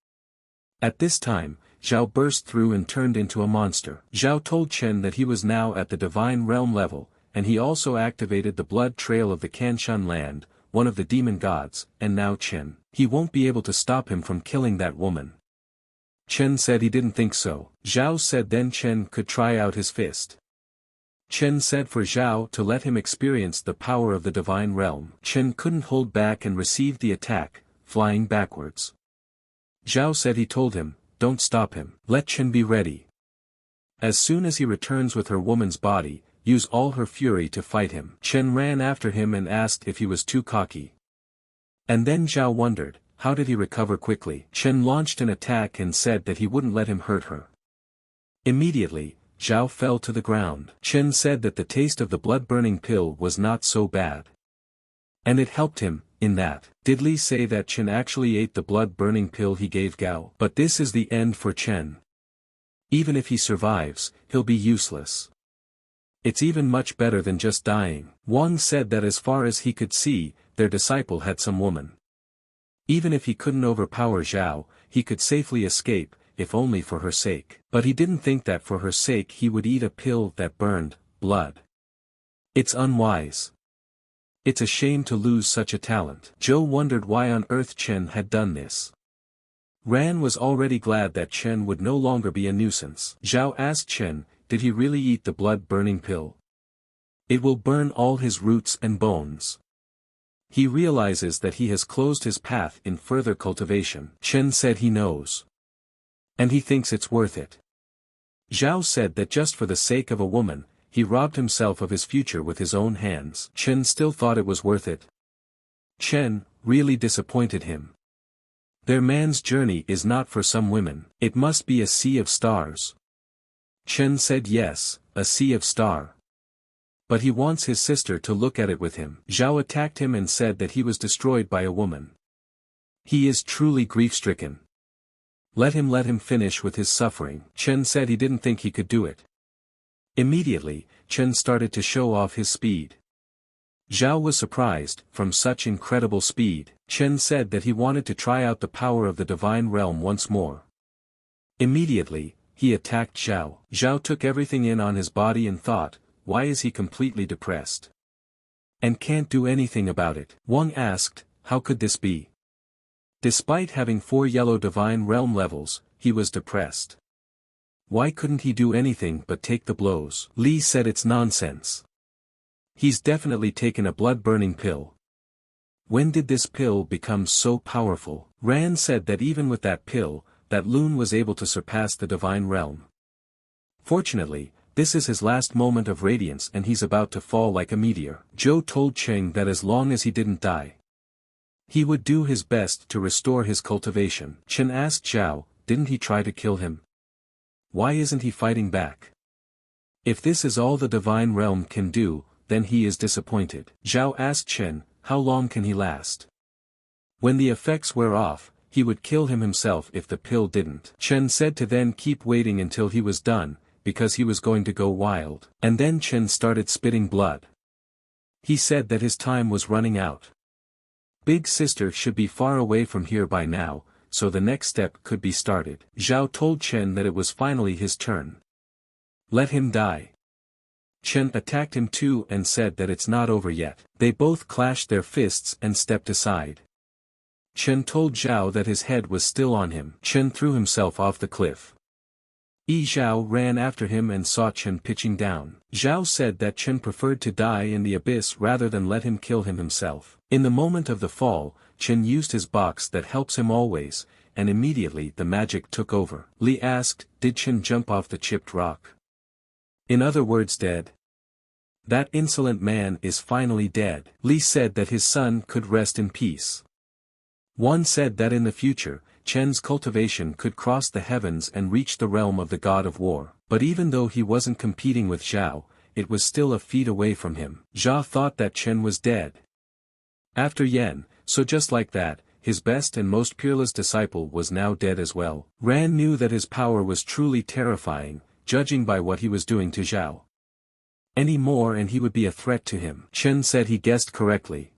At this time, Zhao burst through and turned into a monster. Zhao told Chen that he was now at the divine realm level, and he also activated the blood trail of the Kanshan land, one of the demon gods, and now Chen. He won't be able to stop him from killing that woman. Chen said he didn't think so. Zhao said then Chen could try out his fist. Chen said for Zhao to let him experience the power of the divine realm. Chen couldn't hold back and received the attack, flying backwards. Zhao said he told him, don't stop him. Let Chen be ready. As soon as he returns with her woman's body, use all her fury to fight him. Chen ran after him and asked if he was too cocky. And then Zhao wondered, how did he recover quickly? Chen launched an attack and said that he wouldn't let him hurt her. Immediately, Zhao fell to the ground. Chen said that the taste of the blood-burning pill was not so bad. And it helped him, in that. Did Li say that Chen actually ate the blood-burning pill he gave Gao? But this is the end for Chen. Even if he survives, he'll be useless. It's even much better than just dying. Wang said that as far as he could see, their disciple had some woman. Even if he couldn't overpower Zhao, he could safely escape, if only for her sake. But he didn't think that for her sake he would eat a pill that burned blood. It's unwise. It's a shame to lose such a talent. Zhou wondered why on earth Chen had done this. Ran was already glad that Chen would no longer be a nuisance. Zhao asked Chen, did he really eat the blood-burning pill? It will burn all his roots and bones. He realizes that he has closed his path in further cultivation. Chen said he knows. And he thinks it's worth it. Zhao said that just for the sake of a woman, he robbed himself of his future with his own hands. Chen still thought it was worth it. Chen really disappointed him. Their man's journey is not for some women. It must be a sea of stars. Chen said yes, a sea of star. But he wants his sister to look at it with him. Zhao attacked him and said that he was destroyed by a woman. He is truly grief-stricken. Let him finish with his suffering. Chen said he didn't think he could do it. Immediately, Chen started to show off his speed. Zhao was surprised, from such incredible speed. Chen said that he wanted to try out the power of the divine realm once more. Immediately, he attacked Xiao. Xiao took everything in on his body and thought, why is he completely depressed? And can't do anything about it. Wang asked, how could this be? Despite having 4 yellow divine realm levels, he was depressed. Why couldn't he do anything but take the blows? Li said it's nonsense. He's definitely taken a blood-burning pill. When did this pill become so powerful? Ran said that even with that pill, that Loon was able to surpass the divine realm. Fortunately, this is his last moment of radiance and he's about to fall like a meteor. Zhou told Cheng that as long as he didn't die, he would do his best to restore his cultivation. Chen asked Zhao, didn't he try to kill him? Why isn't he fighting back? If this is all the divine realm can do, then he is disappointed. Zhao asked Chen, how long can he last? When the effects wear off, he would kill him himself if the pill didn't. Chen said to then keep waiting until he was done, because he was going to go wild. And then Chen started spitting blood. He said that his time was running out. Big sister should be far away from here by now, so the next step could be started. Zhao told Chen that it was finally his turn. Let him die. Chen attacked him too and said that it's not over yet. They both clashed their fists and stepped aside. Chen told Zhao that his head was still on him. Chen threw himself off the cliff. Yi Zhao ran after him and saw Chen pitching down. Zhao said that Chen preferred to die in the abyss rather than let him kill him himself. In the moment of the fall, Chen used his box that helps him always, and immediately the magic took over. Li asked, did Chen jump off the chipped rock? In other words, dead. That insolent man is finally dead. Li said that his son could rest in peace. One said that in the future, Chen's cultivation could cross the heavens and reach the realm of the god of war. But even though he wasn't competing with Zhao, it was still a feat away from him. Zhao thought that Chen was dead. After Yen, so just like that, his best and most peerless disciple was now dead as well. Ran knew that his power was truly terrifying, judging by what he was doing to Zhao. Any more and he would be a threat to him. Chen said he guessed correctly.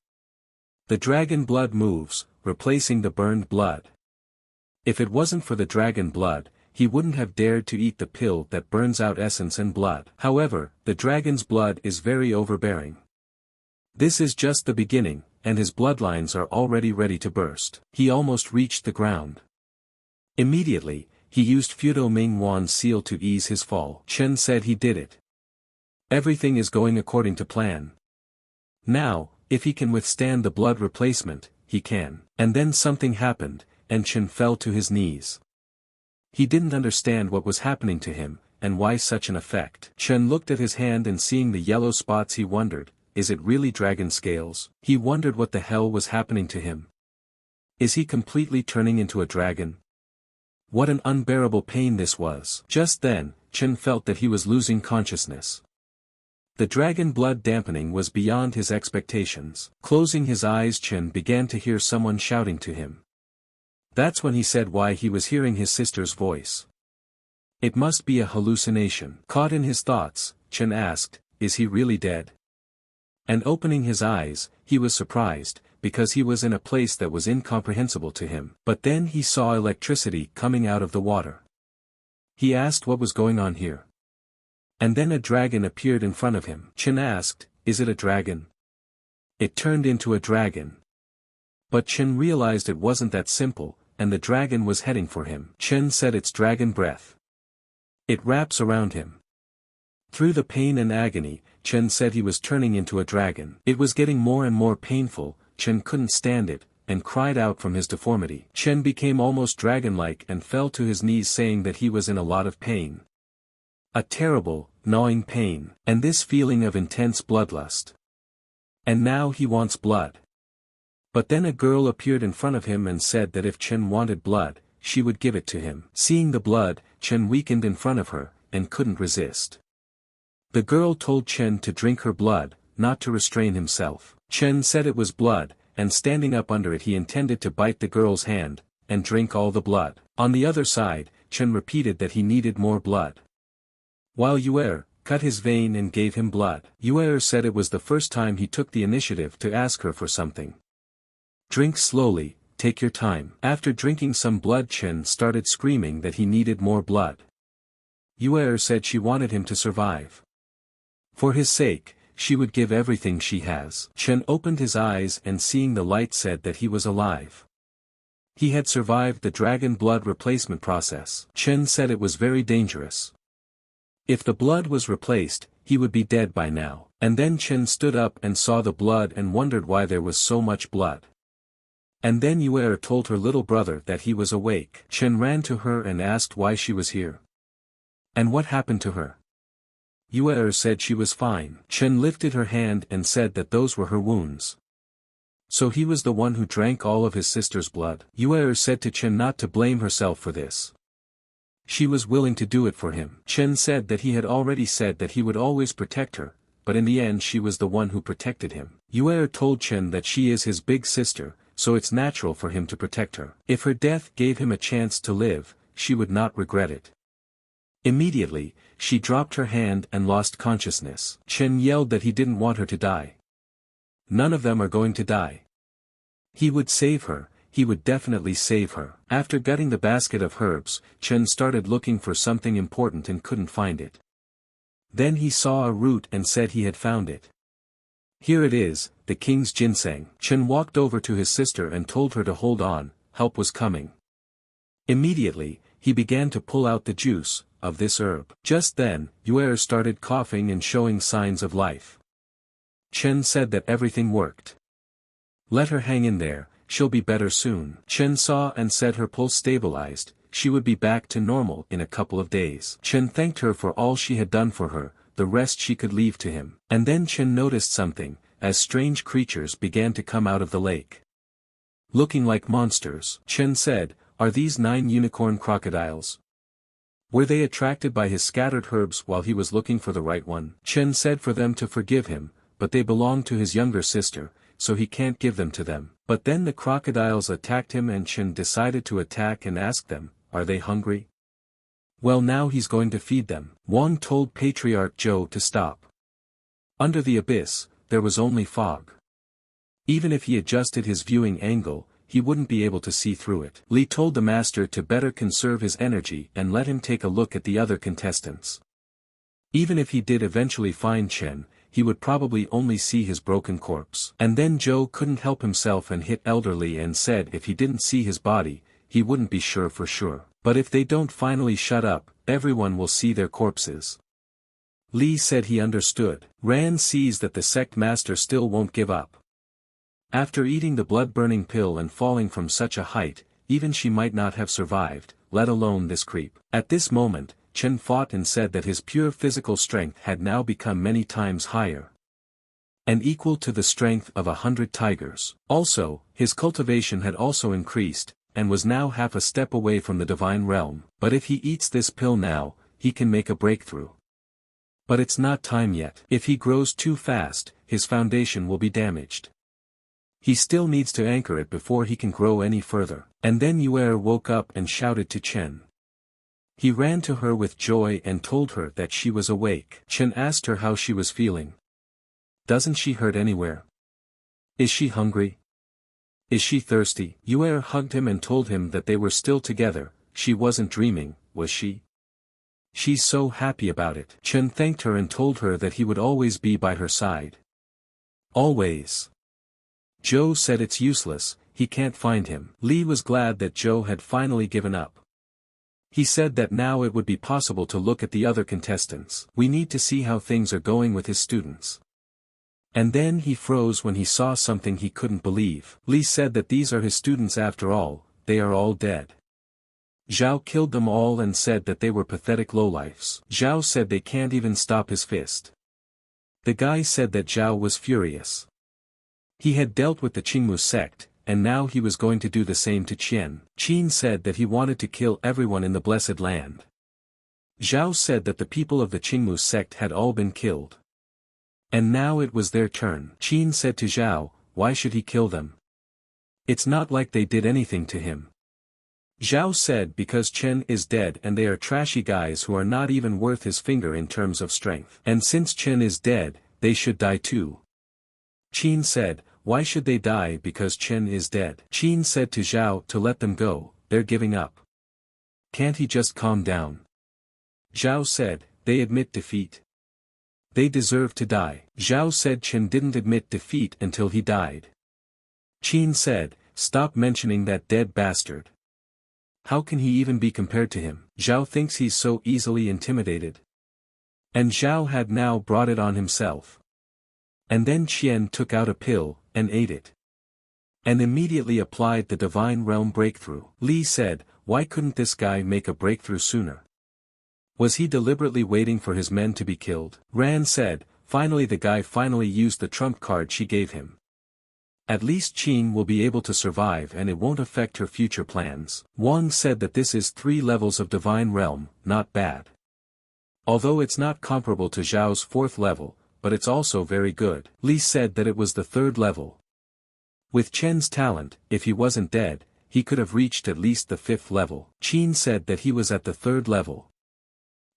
The dragon blood moves, replacing the burned blood. If it wasn't for the dragon blood, he wouldn't have dared to eat the pill that burns out essence and blood. However, the dragon's blood is very overbearing. This is just the beginning, and his bloodlines are already ready to burst. He almost reached the ground. Immediately, he used Fudo Ming Wan's seal to ease his fall. Chen said he did it. Everything is going according to plan. Now, if he can withstand the blood replacement, he can. And then something happened, and Chen fell to his knees. He didn't understand what was happening to him, and why such an effect. Chen looked at his hand and seeing the yellow spots he wondered, is it really dragon scales? He wondered what the hell was happening to him. Is he completely turning into a dragon? What an unbearable pain this was. Just then, Chen felt that he was losing consciousness. The dragon blood dampening was beyond his expectations. Closing his eyes, Chen began to hear someone shouting to him. That's when he said why he was hearing his sister's voice. It must be a hallucination. Caught in his thoughts, Chen asked, is he really dead? And opening his eyes, he was surprised, because he was in a place that was incomprehensible to him. But then he saw electricity coming out of the water. He asked what was going on here. And then a dragon appeared in front of him. Chen asked, is it a dragon? It turned into a dragon. But Chen realized it wasn't that simple, and the dragon was heading for him. Chen said it's dragon breath. It wraps around him. Through the pain and agony, Chen said he was turning into a dragon. It was getting more and more painful, Chen couldn't stand it, and cried out from his deformity. Chen became almost dragon-like and fell to his knees saying that he was in a lot of pain. A terrible, gnawing pain, and this feeling of intense bloodlust. And now he wants blood. But then a girl appeared in front of him and said that if Chen wanted blood, she would give it to him. Seeing the blood, Chen weakened in front of her, and couldn't resist. The girl told Chen to drink her blood, not to restrain himself. Chen said it was blood, and standing up under it he intended to bite the girl's hand, and drink all the blood. On the other side, Chen repeated that he needed more blood. While Yuer cut his vein and gave him blood. Yuer said it was the first time he took the initiative to ask her for something. Drink slowly, take your time. After drinking some blood, Chen started screaming that he needed more blood. Yuer said she wanted him to survive. For his sake, she would give everything she has. Chen opened his eyes and seeing the light said that he was alive. He had survived the dragon blood replacement process. Chen said it was very dangerous. If the blood was replaced, he would be dead by now. And then Chen stood up and saw the blood and wondered why there was so much blood. And then Yuer told her little brother that he was awake. Chen ran to her and asked why she was here. And what happened to her? Yuer said she was fine. Chen lifted her hand and said that those were her wounds. So he was the one who drank all of his sister's blood. Yuer said to Chen not to blame herself for this. She was willing to do it for him. Chen said that he had already said that he would always protect her, but in the end she was the one who protected him. Yuer told Chen that she is his big sister, so it's natural for him to protect her. If her death gave him a chance to live, she would not regret it. Immediately, she dropped her hand and lost consciousness. Chen yelled that he didn't want her to die. None of them are going to die. He would save her, he would definitely save her. After gutting the basket of herbs, Chen started looking for something important and couldn't find it. Then he saw a root and said he had found it. Here it is, the king's ginseng. Chen walked over to his sister and told her to hold on, help was coming. Immediately, he began to pull out the juice of this herb. Just then, Yuer started coughing and showing signs of life. Chen said that everything worked. Let her hang in there, she'll be better soon. Chen saw and said her pulse stabilized, she would be back to normal in a couple of days. Chen thanked her for all she had done for her, the rest she could leave to him. And then Chen noticed something, as strange creatures began to come out of the lake. Looking like monsters. Chen said, "Are these 9 unicorn crocodiles?" Were they attracted by his scattered herbs while he was looking for the right one? Chen said for them to forgive him, but they belong to his younger sister, so he can't give them to them. But then the crocodiles attacked him and Chen decided to attack and ask them, "Are they hungry?" Well, now he's going to feed them. Wang told Patriarch Zhou to stop. Under the abyss, there was only fog. Even if he adjusted his viewing angle, he wouldn't be able to see through it. Li told the master to better conserve his energy and let him take a look at the other contestants. Even if he did eventually find Chen, he would probably only see his broken corpse. And then Zhou couldn't help himself and hit elderly and said if he didn't see his body, he wouldn't be sure for sure. But if they don't finally shut up, everyone will see their corpses. Li said he understood. Ran sees that the sect master still won't give up. After eating the blood-burning pill and falling from such a height, even she might not have survived, let alone this creep. At this moment, Chen fought and said that his pure physical strength had now become many times higher. And equal to the strength of 100 tigers. Also, his cultivation had also increased, and was now half a step away from the divine realm. But if he eats this pill now, he can make a breakthrough. But it's not time yet. If he grows too fast, his foundation will be damaged. He still needs to anchor it before he can grow any further. And then Yuer woke up and shouted to Chen. He ran to her with joy and told her that she was awake. Chen asked her how she was feeling. Doesn't she hurt anywhere? Is she hungry? Is she thirsty? Yuer hugged him and told him that they were still together. She wasn't dreaming, was she? She's so happy about it. Chen thanked her and told her that he would always be by her side. Always. Zhou said it's useless, he can't find him. Li was glad that Zhou had finally given up. He said that now it would be possible to look at the other contestants. We need to see how things are going with his students. And then he froze when he saw something he couldn't believe. Li said that these are his students after all, they are all dead. Zhao killed them all and said that they were pathetic lowlifes. Zhao said they can't even stop his fist. The guy said that Zhao was furious. He had dealt with the Qingmu sect, and now he was going to do the same to Qian. Qin said that he wanted to kill everyone in the Blessed Land. Zhao said that the people of the Qingmu sect had all been killed. And now it was their turn. Qin said to Zhao, why should he kill them? It's not like they did anything to him. Zhao said because Chen is dead and they are trashy guys who are not even worth his finger in terms of strength. And since Chen is dead, they should die too. Qin said, why should they die because Chen is dead? Qin said to Xiao to let them go, they're giving up. Can't he just calm down? Xiao said, they admit defeat. They deserve to die. Xiao said Chen didn't admit defeat until he died. Qin said, stop mentioning that dead bastard. How can he even be compared to him? Xiao thinks he's so easily intimidated. And Xiao had now brought it on himself. And then Qian took out a pill, and ate it. And immediately applied the Divine Realm breakthrough. Li said, why couldn't this guy make a breakthrough sooner? Was he deliberately waiting for his men to be killed? Ran said, finally the guy finally used the trump card she gave him. At least Qin will be able to survive and it won't affect her future plans. Wang said that this is 3 levels of Divine Realm, not bad. Although it's not comparable to Zhao's 4th level, but it's also very good. Li said that it was the 3rd level. With Chen's talent, if he wasn't dead, he could have reached at least the 5th level. Qin said that he was at the 3rd level.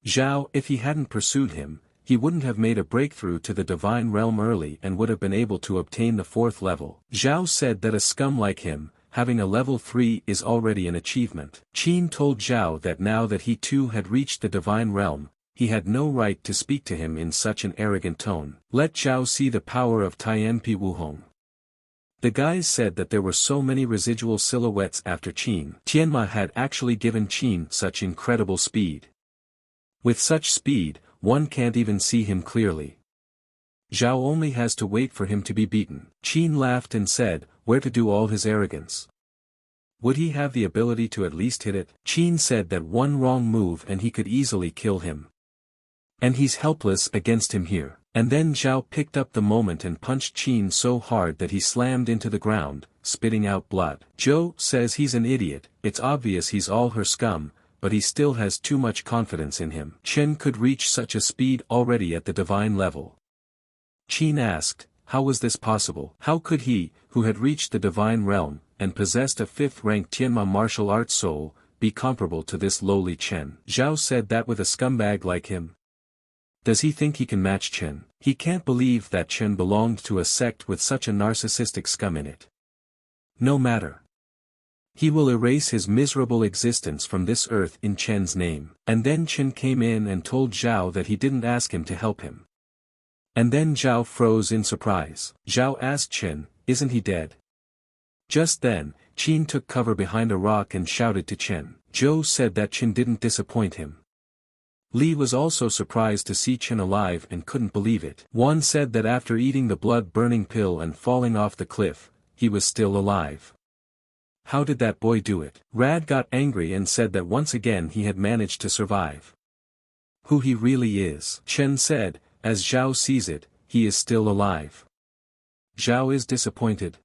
Zhao, if he hadn't pursued him, he wouldn't have made a breakthrough to the Divine Realm early and would have been able to obtain the 4th level. Zhao said that a scum like him, having a level 3 is already an achievement. Qin told Zhao that now that he too had reached the Divine Realm, he had no right to speak to him in such an arrogant tone. Let Zhao see the power of Tianpi Wuhong. The guys said that there were so many residual silhouettes after Qin. Tianma had actually given Qin such incredible speed. With such speed, one can't even see him clearly. Zhao only has to wait for him to be beaten. Qin laughed and said, where to do all his arrogance? Would he have the ability to at least hit it? Qin said that one wrong move and he could easily kill him. And he's helpless against him here. And then Zhao picked up the moment and punched Qin so hard that he slammed into the ground, spitting out blood. Zhou says he's an idiot, it's obvious he's all her scum, but he still has too much confidence in him. Chen could reach such a speed already at the divine level. Qin asked, how was this possible? How could he, who had reached the divine realm, and possessed a 5th-ranked Tianma martial arts soul, be comparable to this lowly Chen? Zhao said that with a scumbag like him. Does he think he can match Chen? He can't believe that Chen belonged to a sect with such a narcissistic scum in it. No matter. He will erase his miserable existence from this earth in Chen's name. And then Chen came in and told Zhao that he didn't ask him to help him. And then Zhao froze in surprise. Zhao asked Chen, isn't he dead? Just then, Qin took cover behind a rock and shouted to Chen. Zhou said that Chen didn't disappoint him. Li was also surprised to see Chen alive and couldn't believe it. Wan said that after eating the blood-burning pill and falling off the cliff, he was still alive. How did that boy do it? Rad got angry and said that once again he had managed to survive. Who he really is. Chen said, as Zhao sees it, he is still alive. Zhao is disappointed.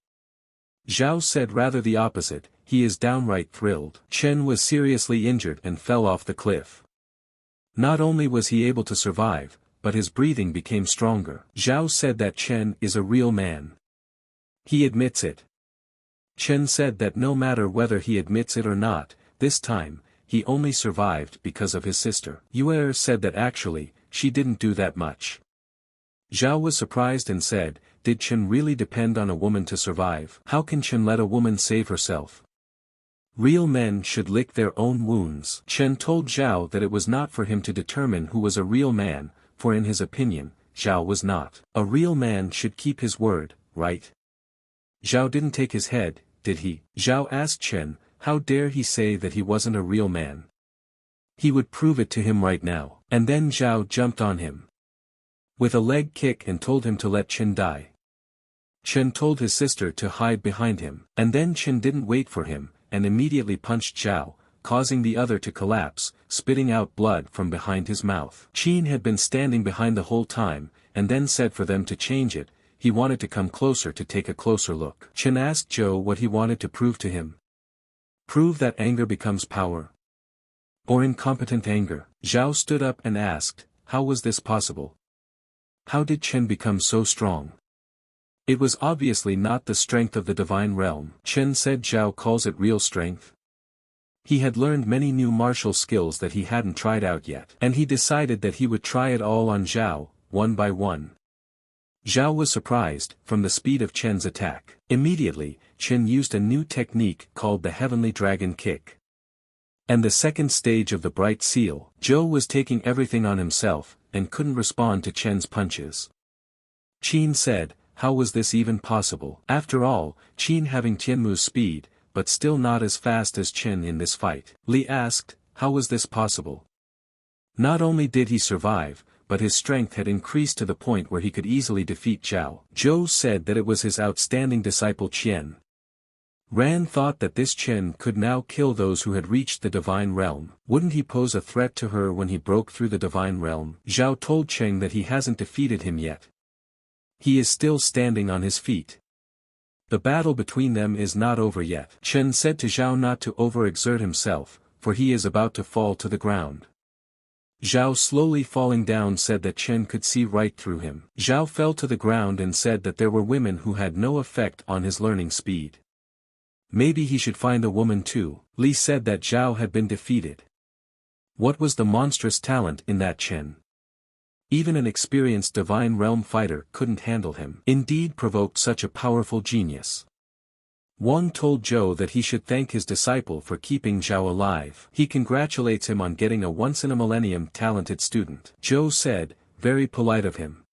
Zhao said rather the opposite, he is downright thrilled. Chen was seriously injured and fell off the cliff. Not only was he able to survive, but his breathing became stronger. Zhao said that Chen is a real man. He admits it. Chen said that no matter whether he admits it or not, this time, he only survived because of his sister. Yuer said that actually, she didn't do that much. Zhao was surprised and said, did Chen really depend on a woman to survive? How can Chen let a woman save herself? Real men should lick their own wounds. Chen told Zhao that it was not for him to determine who was a real man, for in his opinion, Zhao was not. A real man should keep his word, right? Zhao didn't take his head, did he? Zhao asked Chen, how dare he say that he wasn't a real man? He would prove it to him right now. And then Zhao jumped on him with a leg kick and told him to let Chen die. Chen told his sister to hide behind him. And then Chen didn't wait for him, and immediately punched Zhao, causing the other to collapse, spitting out blood from behind his mouth. Qin had been standing behind the whole time, and then said for them to change it. He wanted to come closer to take a closer look. Chen asked Zhou what he wanted to prove to him. Prove that anger becomes power. Or incompetent anger. Zhao stood up and asked, how was this possible? How did Chen become so strong? It was obviously not the strength of the divine realm. Chen said Zhao calls it real strength. He had learned many new martial skills that he hadn't tried out yet. And he decided that he would try it all on Zhao, one by one. Xiao was surprised, from the speed of Chen's attack. Immediately, Chen used a new technique called the Heavenly Dragon Kick. And the second stage of the Bright Seal. Zhou was taking everything on himself, and couldn't respond to Chen's punches. Qin said, how was this even possible? After all, Qin having Tianmu's speed, but still not as fast as Chen in this fight. Li asked, how was this possible? Not only did he survive, but his strength had increased to the point where he could easily defeat Zhao. Zhou said that it was his outstanding disciple Qian. Ran thought that this Chen could now kill those who had reached the divine realm. Wouldn't he pose a threat to her when he broke through the divine realm? Zhao told Cheng that he hasn't defeated him yet. He is still standing on his feet. The battle between them is not over yet. Chen said to Zhao not to overexert himself, for he is about to fall to the ground. Zhao slowly falling down said that Chen could see right through him. Zhao fell to the ground and said that there were women who had no effect on his learning speed. Maybe he should find a woman too. Li said that Zhao had been defeated. What was the monstrous talent in that Chen? Even an experienced divine realm fighter couldn't handle him. Indeed provoked such a powerful genius. Wang told Zhou that he should thank his disciple for keeping Zhao alive. He congratulates him on getting a once-in-a-millennium talented student. Zhou said, very polite of him.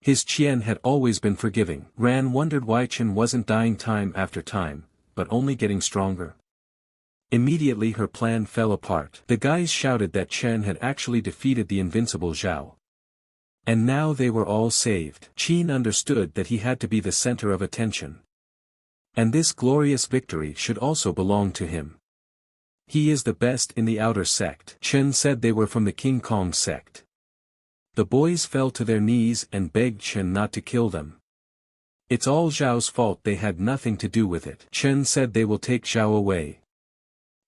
His Qian had always been forgiving. Ran wondered why Chen wasn't dying time after time, but only getting stronger. Immediately her plan fell apart. The guys shouted that Chen had actually defeated the invincible Zhao. And now they were all saved. Qin understood that he had to be the center of attention. And this glorious victory should also belong to him. He is the best in the outer sect. Chen said they were from the King Kong sect. The boys fell to their knees and begged Chen not to kill them. It's all Zhao's fault, they had nothing to do with it. Chen said they will take Zhao away.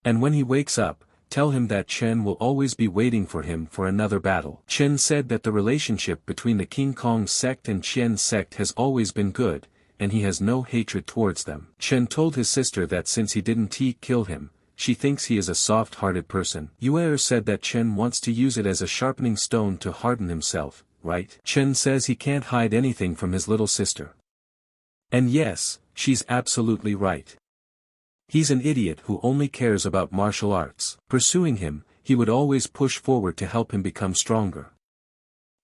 And when he wakes up, tell him that Chen will always be waiting for him for another battle. Chen said that the relationship between the King Kong sect and Qian sect has always been good, and he has no hatred towards them. Chen told his sister that since he didn't kill him, she thinks he is a soft-hearted person. Yuer said that Chen wants to use it as a sharpening stone to harden himself, right? Chen says he can't hide anything from his little sister. And yes, she's absolutely right. He's an idiot who only cares about martial arts. Pursuing him, he would always push forward to help him become stronger.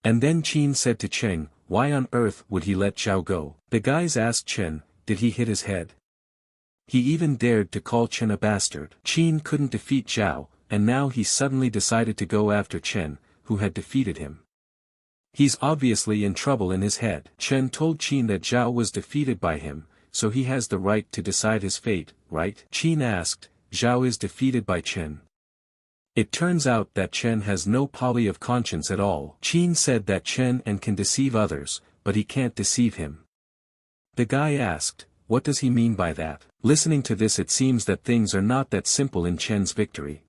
And then Qin said to Cheng, why on earth would he let Zhao go? The guys asked Chen, did he hit his head? He even dared to call Chen a bastard. Qin couldn't defeat Zhao, and now he suddenly decided to go after Chen, who had defeated him. He's obviously in trouble in his head. Chen told Qin that Zhao was defeated by him, so he has the right to decide his fate, right? Qin asked, Zhao is defeated by Chen. It turns out that Chen has no poly of conscience at all. Qin said that Chen can deceive others, but he can't deceive him. The guy asked, what does he mean by that? Listening to this, it seems that things are not that simple in Chen's victory.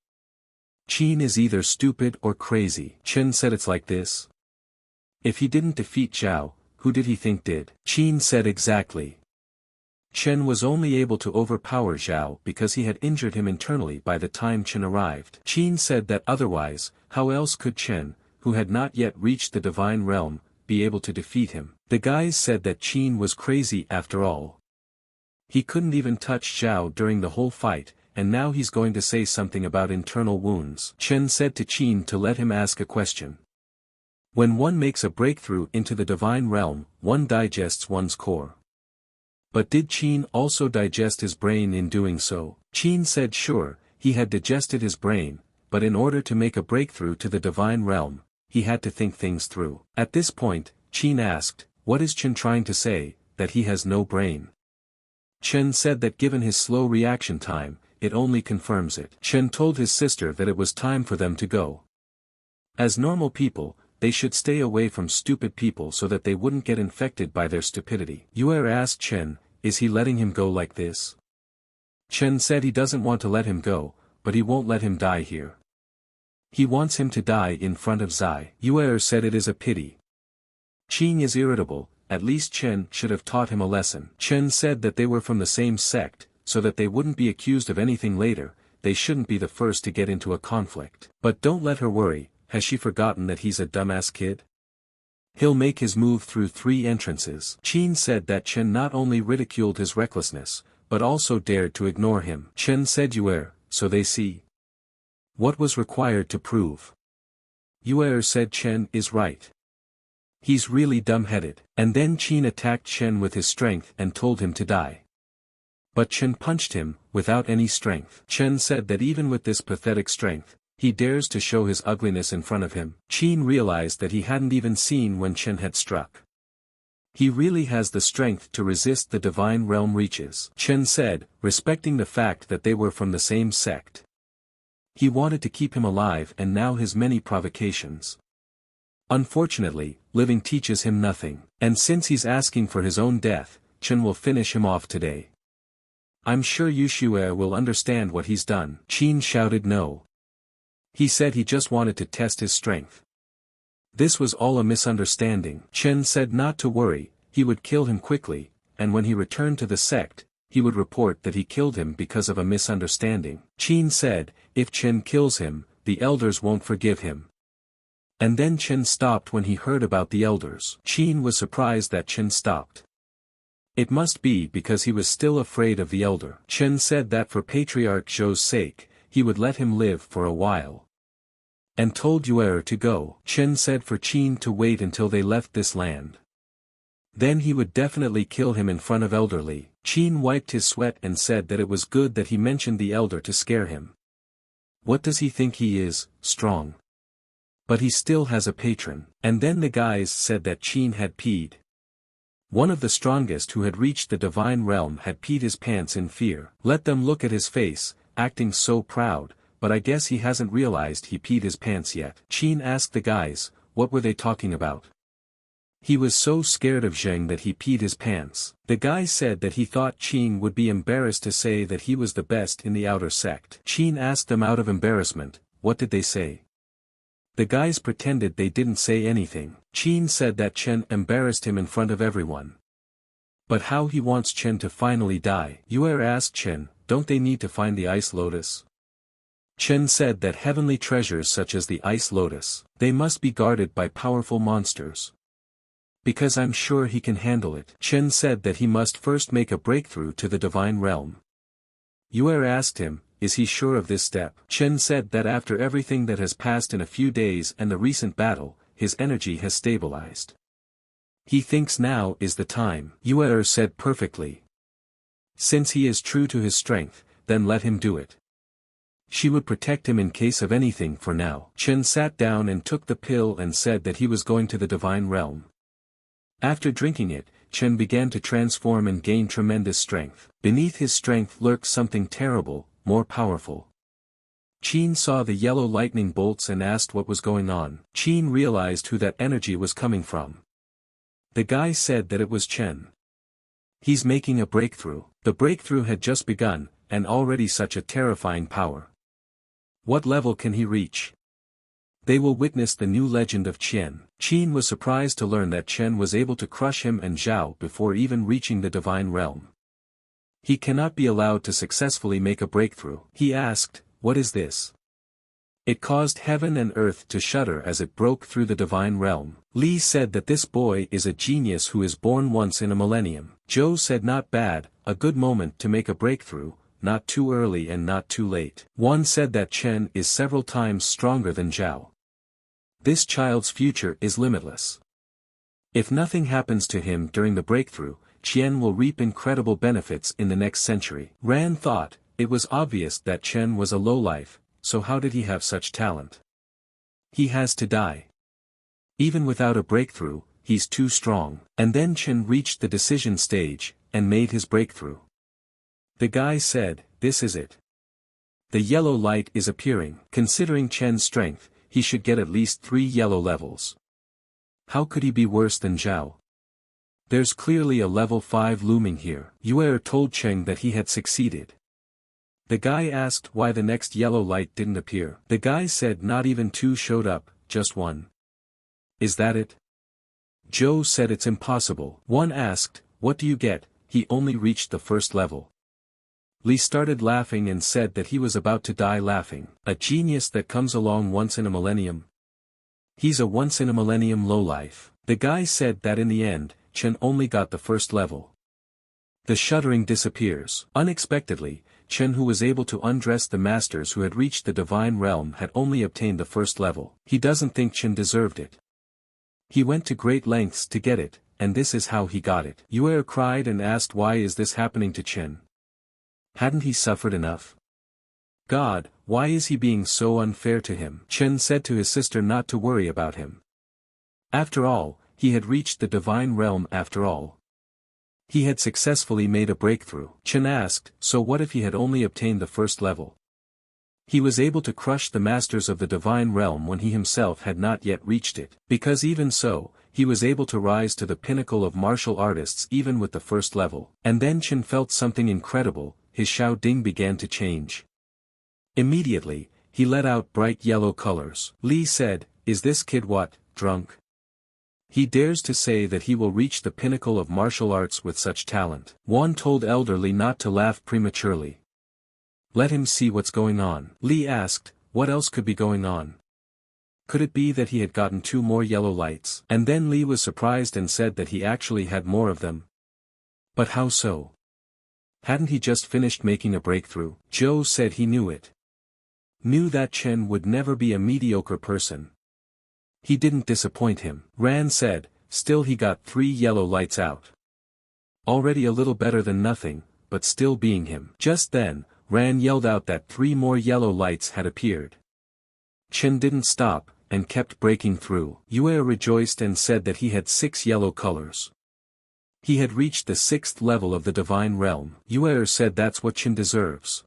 Qin is either stupid or crazy. Chen said it's like this. If he didn't defeat Zhao, who did he think did? Qin said exactly. Chen was only able to overpower Zhao because he had injured him internally by the time Chen arrived. Qin said that otherwise, how else could Chen, who had not yet reached the divine realm, be able to defeat him? The guys said that Qin was crazy after all. He couldn't even touch Zhao during the whole fight, and now he's going to say something about internal wounds. Chen said to Qin to let him ask a question. When one makes a breakthrough into the divine realm, one digests one's core. But did Qin also digest his brain in doing so? Qin said sure, he had digested his brain, but in order to make a breakthrough to the divine realm, he had to think things through. At this point, Qin asked, what is Chen trying to say, that he has no brain? Chen said that given his slow reaction time, it only confirms it. Chen told his sister that it was time for them to go. As normal people, they should stay away from stupid people so that they wouldn't get infected by their stupidity. Yuer asked Chen, is he letting him go like this? Chen said he doesn't want to let him go, but he won't let him die here. He wants him to die in front of Zai. Yuer said it is a pity. Qin is irritable, at least Chen should have taught him a lesson. Chen said that they were from the same sect, so that they wouldn't be accused of anything later, they shouldn't be the first to get into a conflict. But don't let her worry. Has she forgotten that he's a dumbass kid? He'll make his move through 3 entrances. Qin said that Chen not only ridiculed his recklessness, but also dared to ignore him. Chen said Yuer, so they see. What was required to prove? Yuer said Chen is right. He's really dumb-headed. And then Qin attacked Chen with his strength and told him to die. But Chen punched him, without any strength. Chen said that even with this pathetic strength, he dares to show his ugliness in front of him. Qin realized that he hadn't even seen when Chen had struck. He really has the strength to resist the divine realm reaches. Chen said, respecting the fact that they were from the same sect. He wanted to keep him alive and now his many provocations. Unfortunately, living teaches him nothing, and since he's asking for his own death, Chen will finish him off today. I'm sure Yushue will understand what he's done. Qin shouted no. He said he just wanted to test his strength. This was all a misunderstanding. Chen said not to worry, he would kill him quickly, and when he returned to the sect, he would report that he killed him because of a misunderstanding. Qin said, if Chen kills him, the elders won't forgive him. And then Chen stopped when he heard about the elders. Qin was surprised that Chen stopped. It must be because he was still afraid of the elder. Chen said that for Patriarch Zhou's sake, he would let him live for a while. And told Yuer to go. Chen said for Qin to wait until they left this land. Then he would definitely kill him in front of elderly. Qin wiped his sweat and said that it was good that he mentioned the elder to scare him. What does he think he is, strong? But he still has a patron. And then the guys said that Qin had peed. One of the strongest who had reached the divine realm had peed his pants in fear. Let them look at his face, acting so proud, but I guess he hasn't realized he peed his pants yet. Qin asked the guys, what were they talking about? He was so scared of Zheng that he peed his pants. The guy said that he thought Qin would be embarrassed to say that he was the best in the outer sect. Qin asked them out of embarrassment, what did they say? The guys pretended they didn't say anything. Qin said that Chen embarrassed him in front of everyone. But how he wants Chen to finally die. Yuer asked Chen, don't they need to find the ice lotus? Chen said that heavenly treasures such as the ice lotus, they must be guarded by powerful monsters. Because I'm sure he can handle it. Chen said that he must first make a breakthrough to the divine realm. Yuer asked him, is he sure of this step? Chen said that after everything that has passed in a few days and the recent battle, his energy has stabilized. He thinks now is the time. Yuer said perfectly. Since he is true to his strength, then let him do it. She would protect him in case of anything for now. Chen sat down and took the pill and said that he was going to the divine realm. After drinking it, Chen began to transform and gain tremendous strength. Beneath his strength lurked something terrible, more powerful. Qin saw the yellow lightning bolts and asked what was going on. Qin realized who that energy was coming from. The guy said that it was Chen. He's making a breakthrough. The breakthrough had just begun, and already such a terrifying power. What level can he reach? They will witness the new legend of Qian. Qin was surprised to learn that Chen was able to crush him and Zhao before even reaching the divine realm. He cannot be allowed to successfully make a breakthrough. He asked, what is this? It caused heaven and earth to shudder as it broke through the divine realm. Li said that this boy is a genius who is born once in a millennium. Zhou said not bad, a good moment to make a breakthrough, not too early and not too late. One said that Chen is several times stronger than Zhao. This child's future is limitless. If nothing happens to him during the breakthrough, Qian will reap incredible benefits in the next century. Ran thought, it was obvious that Chen was a lowlife, so how did he have such talent? He has to die. Even without a breakthrough, he's too strong. And then Chen reached the decision stage, and made his breakthrough. The guy said, this is it. The yellow light is appearing. Considering Chen's strength, he should get at least 3 yellow levels. How could he be worse than Zhao? There's clearly a level 5 looming here. Yuer told Cheng that he had succeeded. The guy asked why the next yellow light didn't appear. The guy said not even 2 showed up, just 1. Is that it? Zhou said it's impossible. One asked, what do you get? He only reached the first level. Li started laughing and said that he was about to die laughing. A genius that comes along once in a millennium? He's a once-in-a-millennium lowlife. The guy said that in the end, Chen only got the first level. The shuddering disappears. Unexpectedly, Chen, who was able to undress the masters who had reached the divine realm, had only obtained the first level. He doesn't think Chen deserved it. He went to great lengths to get it, and this is how he got it. Yue cried and asked, why is this happening to Chen? Hadn't he suffered enough? God, why is he being so unfair to him? Chen said to his sister not to worry about him. After all, he had reached the divine realm after all. He had successfully made a breakthrough. Chen asked, so what if he had only obtained the first level? He was able to crush the masters of the divine realm when he himself had not yet reached it. Because even so, he was able to rise to the pinnacle of martial artists even with the first level. And then Chen felt something incredible, his Xiao Ding began to change. Immediately, he let out bright yellow colors. Li said, is this kid what, drunk? He dares to say that he will reach the pinnacle of martial arts with such talent. Wan told Elder Li not to laugh prematurely. Let him see what's going on. Li asked, what else could be going on? Could it be that he had gotten 2 more yellow lights? And then Li was surprised and said that he actually had more of them. But how so? Hadn't he just finished making a breakthrough? Zhou said he knew it. Knew that Chen would never be a mediocre person. He didn't disappoint him. Ran said, still he got 3 yellow lights out. Already a little better than nothing, but still being him. Just then, Ran yelled out that 3 more yellow lights had appeared. Chen didn't stop, and kept breaking through. Yue rejoiced and said that he had 6 yellow colors. He had reached the 6th level of the divine realm. Yue said that's what Chen deserves.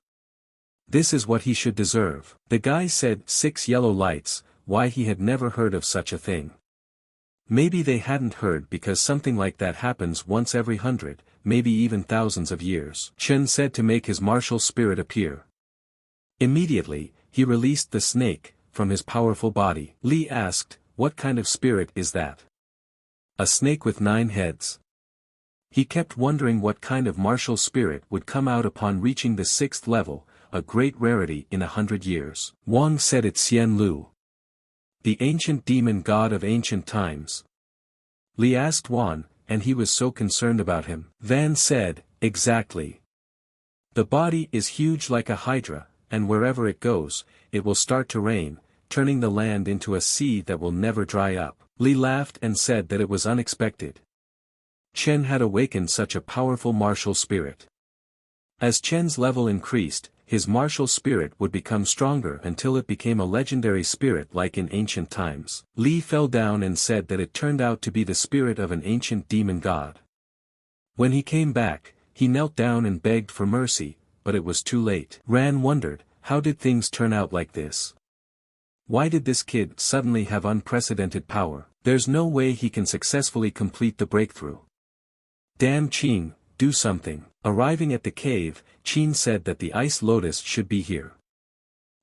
This is what he should deserve. The guy said 6 yellow lights, why he had never heard of such a thing. Maybe they hadn't heard because something like that happens once every 100, maybe even thousands of years. Chen said to make his martial spirit appear. Immediately, he released the snake from his powerful body. Li asked, what kind of spirit is that? A snake with 9 heads. He kept wondering what kind of martial spirit would come out upon reaching the 6th level, a great rarity in 100 years. Wang said it's Xian Lu, the ancient demon god of ancient times. Li asked Wan, and he was so concerned about him. Van said, exactly. The body is huge like a hydra, and wherever it goes, it will start to rain, turning the land into a sea that will never dry up. Li laughed and said that it was unexpected. Chen had awakened such a powerful martial spirit. As Chen's level increased, his martial spirit would become stronger until it became a legendary spirit like in ancient times. Li fell down and said that it turned out to be the spirit of an ancient demon god. When he came back, he knelt down and begged for mercy, but it was too late. Ran wondered, how did things turn out like this? Why did this kid suddenly have unprecedented power? There's no way he can successfully complete the breakthrough. Damn Qing, do something. Arriving at the cave, Qin said that the ice lotus should be here.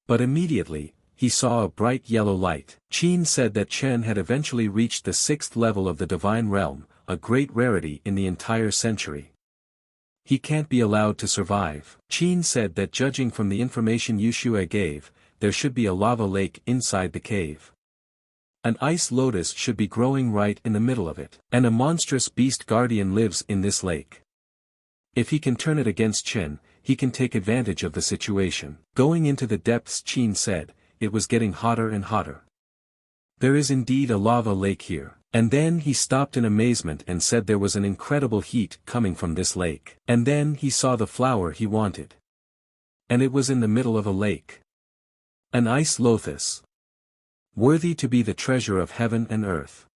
But immediately, he saw a bright yellow light. Qin said that Chen had eventually reached the 6th level of the divine realm, a great rarity in the entire century. He can't be allowed to survive. Qin said that judging from the information Yushue gave, there should be a lava lake inside the cave. An ice lotus should be growing right in the middle of it. And a monstrous beast guardian lives in this lake. If he can turn it against Chen, he can take advantage of the situation. Going into the depths, Qin said, it was getting hotter and hotter. There is indeed a lava lake here. And then he stopped in amazement and said there was an incredible heat coming from this lake. And then he saw the flower he wanted. And it was in the middle of a lake. An ice lotus. Worthy to be the treasure of heaven and earth.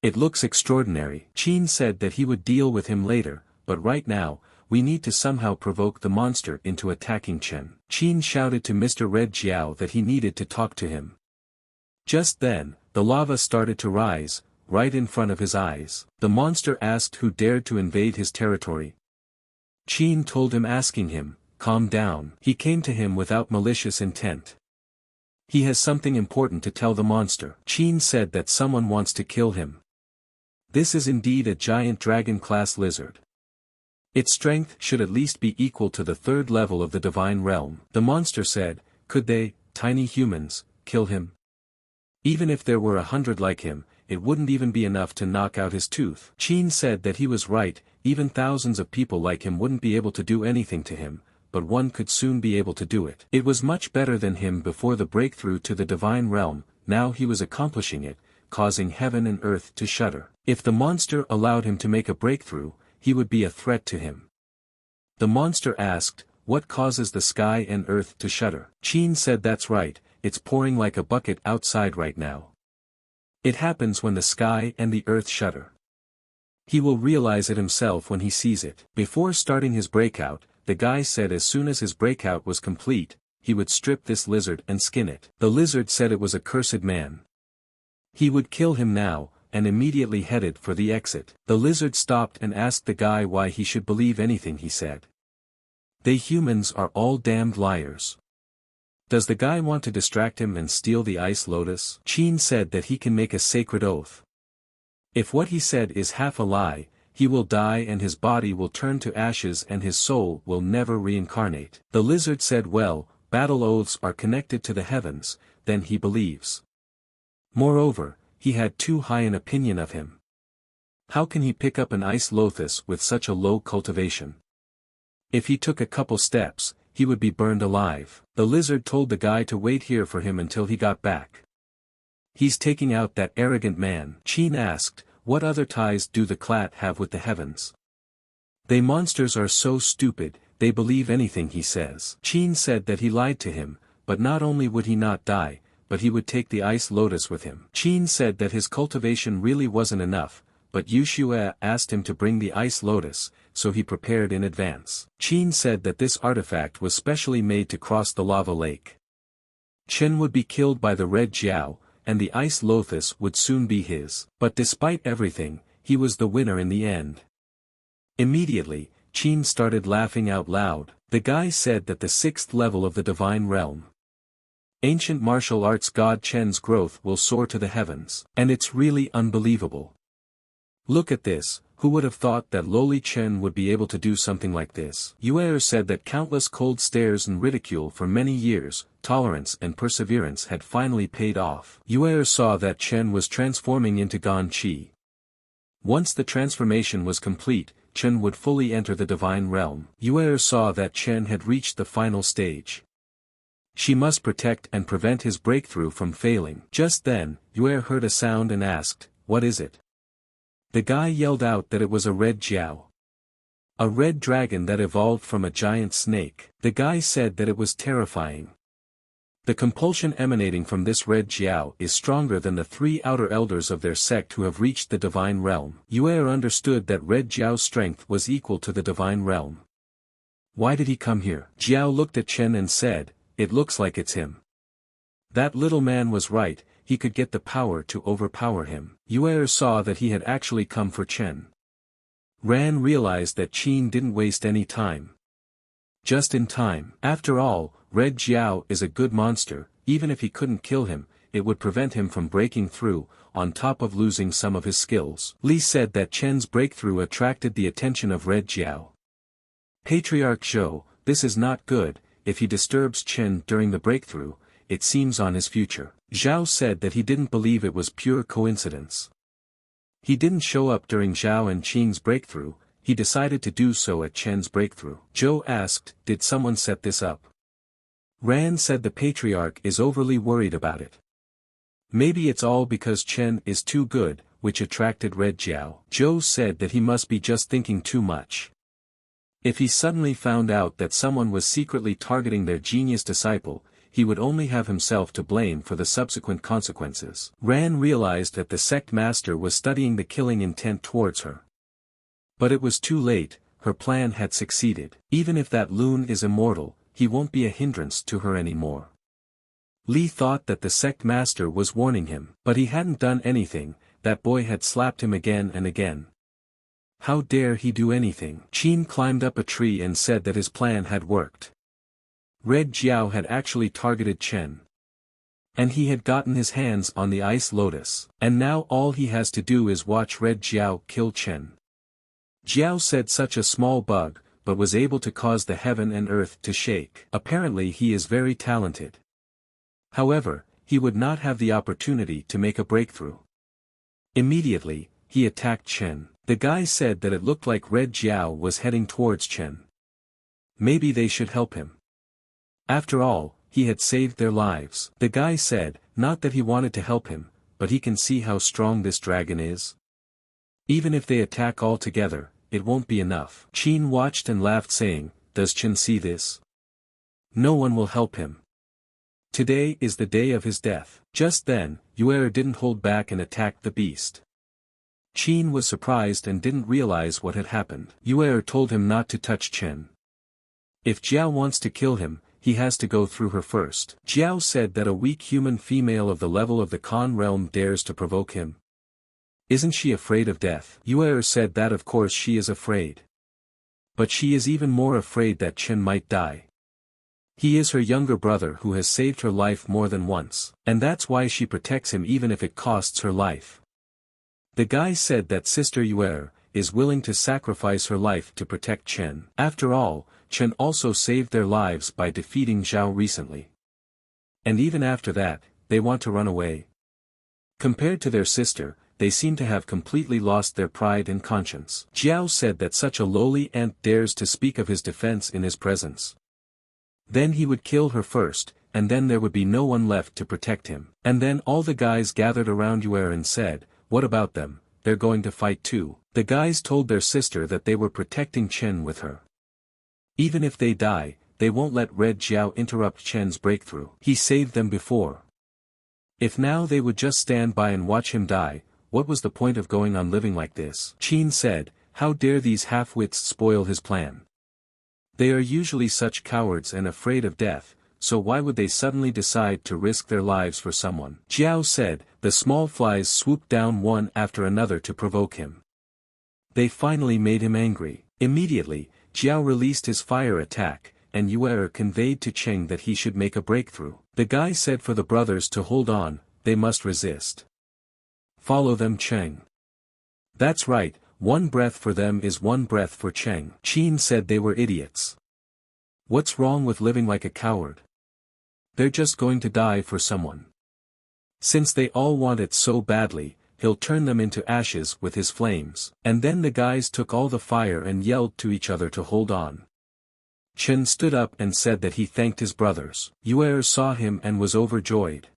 It looks extraordinary. Qin said that he would deal with him later, but right now, we need to somehow provoke the monster into attacking Chen. Qin shouted to Mr. Red Jiao that he needed to talk to him. Just then, the lava started to rise, right in front of his eyes. The monster asked who dared to invade his territory. Qin told him, asking him, calm down. He came to him without malicious intent. He has something important to tell the monster. Qin said that someone wants to kill him. This is indeed a giant dragon-class lizard. Its strength should at least be equal to the 3rd level of the divine realm. The monster said, could they, tiny humans, kill him? Even if there were 100 like him, it wouldn't even be enough to knock out his tooth. Qin said that he was right, even thousands of people like him wouldn't be able to do anything to him, but one could soon be able to do it. It was much better than him before the breakthrough to the divine realm, now he was accomplishing it, causing heaven and earth to shudder. If the monster allowed him to make a breakthrough, he would be a threat to him. The monster asked, "What causes the sky and earth to shudder?" Qin said, "That's right, it's pouring like a bucket outside right now. It happens when the sky and the earth shudder. He will realize it himself when he sees it." Before starting his breakout, the guy said as soon as his breakout was complete, he would strip this lizard and skin it. The lizard said it was a cursed man. He would kill him now, and immediately headed for the exit. The lizard stopped and asked the guy why he should believe anything he said. "They humans are all damned liars. Does the guy want to distract him and steal the ice lotus?" Qin said that he can make a sacred oath. If what he said is half a lie, he will die and his body will turn to ashes and his soul will never reincarnate. The lizard said, "Well, battle oaths are connected to the heavens, then he believes." Moreover, he had too high an opinion of him. How can he pick up an ice lotus with such a low cultivation? If he took a couple steps, he would be burned alive. The lizard told the guy to wait here for him until he got back. "He's taking out that arrogant man." Qin asked, "What other ties do the Clat have with the heavens? They monsters are so stupid, they believe anything he says." Qin said that he lied to him, but not only would he not die, but he would take the ice lotus with him. Qin said that his cultivation really wasn't enough, but Yushue asked him to bring the ice lotus, so he prepared in advance. Qin said that this artifact was specially made to cross the lava lake. Chen would be killed by the red Jiao, and the ice lotus would soon be his. But despite everything, he was the winner in the end. Immediately, Qin started laughing out loud. The guy said that the 6th level of the divine realm, ancient martial arts god Chen's growth will soar to the heavens. And it's really unbelievable. Look at this, who would have thought that lowly Chen would be able to do something like this? Yuer said that countless cold stares and ridicule for many years, tolerance and perseverance had finally paid off. Yuer saw that Chen was transforming into Gan Qi. Once the transformation was complete, Chen would fully enter the divine realm. Yuer saw that Chen had reached the final stage. She must protect and prevent his breakthrough from failing. Just then, Yuer heard a sound and asked, "What is it?" The guy yelled out that it was a red Jiao. A red dragon that evolved from a giant snake. The guy said that it was terrifying. The compulsion emanating from this red Jiao is stronger than the 3 outer elders of their sect who have reached the divine realm. Yuer understood that red Jiao's strength was equal to the divine realm. Why did he come here? Jiao looked at Chen and said, "It looks like it's him." That little man was right, he could get the power to overpower him. Yuer saw that he had actually come for Chen. Ran realized that Qin didn't waste any time. Just in time. After all, Red Jiao is a good monster, even if he couldn't kill him, it would prevent him from breaking through, on top of losing some of his skills. Li said that Chen's breakthrough attracted the attention of Red Jiao. Patriarch Zhou, this is not good, if he disturbs Chen during the breakthrough, it seems on his future. Zhao said that he didn't believe it was pure coincidence. He didn't show up during Zhao and Qing's breakthrough, he decided to do so at Chen's breakthrough. Zhou asked, "Did someone set this up?" Ran said the patriarch is overly worried about it. Maybe it's all because Chen is too good, which attracted Red Jiao. Zhou said that he must be just thinking too much. If he suddenly found out that someone was secretly targeting their genius disciple, he would only have himself to blame for the subsequent consequences. Ran realized that the sect master was studying the killing intent towards her. But it was too late, her plan had succeeded. Even if that loon is immortal, he won't be a hindrance to her anymore. Li thought that the sect master was warning him, but he hadn't done anything, that boy had slapped him again and again. How dare he do anything? Qin climbed up a tree and said that his plan had worked. Red Jiao had actually targeted Chen. And he had gotten his hands on the ice lotus. And now all he has to do is watch Red Jiao kill Chen. Jiao said such a small bug, but was able to cause the heaven and earth to shake. Apparently he is very talented. However, he would not have the opportunity to make a breakthrough. Immediately, he attacked Chen. The guy said that it looked like Red Jiao was heading towards Chen. Maybe they should help him. After all, he had saved their lives. The guy said, not that he wanted to help him, but he can see how strong this dragon is. Even if they attack all together, it won't be enough. Qin watched and laughed saying, does Chen see this? No one will help him. Today is the day of his death. Just then, Yuer didn't hold back and attacked the beast. Qin was surprised and didn't realize what had happened. Yuer told him not to touch Chen. If Jiao wants to kill him, he has to go through her first. Jiao said that a weak human female of the level of the Khan realm dares to provoke him. Isn't she afraid of death? Yuer said that of course she is afraid. But she is even more afraid that Chen might die. He is her younger brother who has saved her life more than once, and that's why she protects him even if it costs her life. The guy said that Sister Yuer is willing to sacrifice her life to protect Chen. After all, Chen also saved their lives by defeating Zhao recently. And even after that, they want to run away. Compared to their sister, they seem to have completely lost their pride and conscience. Jiao said that such a lowly ant dares to speak of his defense in his presence. Then he would kill her first, and then there would be no one left to protect him. And then all the guys gathered around Yuer and said, what about them, they're going to fight too. The guys told their sister that they were protecting Chen with her. Even if they die, they won't let Red Jiao interrupt Chen's breakthrough. He saved them before. If now they would just stand by and watch him die, what was the point of going on living like this? Qin said, how dare these half-wits spoil his plan. They are usually such cowards and afraid of death, so why would they suddenly decide to risk their lives for someone? Jiao said, the small flies swooped down one after another to provoke him. They finally made him angry. Immediately, Jiao released his fire attack, and Yuer conveyed to Cheng that he should make a breakthrough. The guy said for the brothers to hold on, they must resist. Follow them, Cheng. That's right, one breath for them is one breath for Cheng. Qin said they were idiots. What's wrong with living like a coward? They're just going to die for someone. Since they all want it so badly, he'll turn them into ashes with his flames. And then the guys took all the fire and yelled to each other to hold on. Chen stood up and said that he thanked his brothers. Yuer saw him and was overjoyed.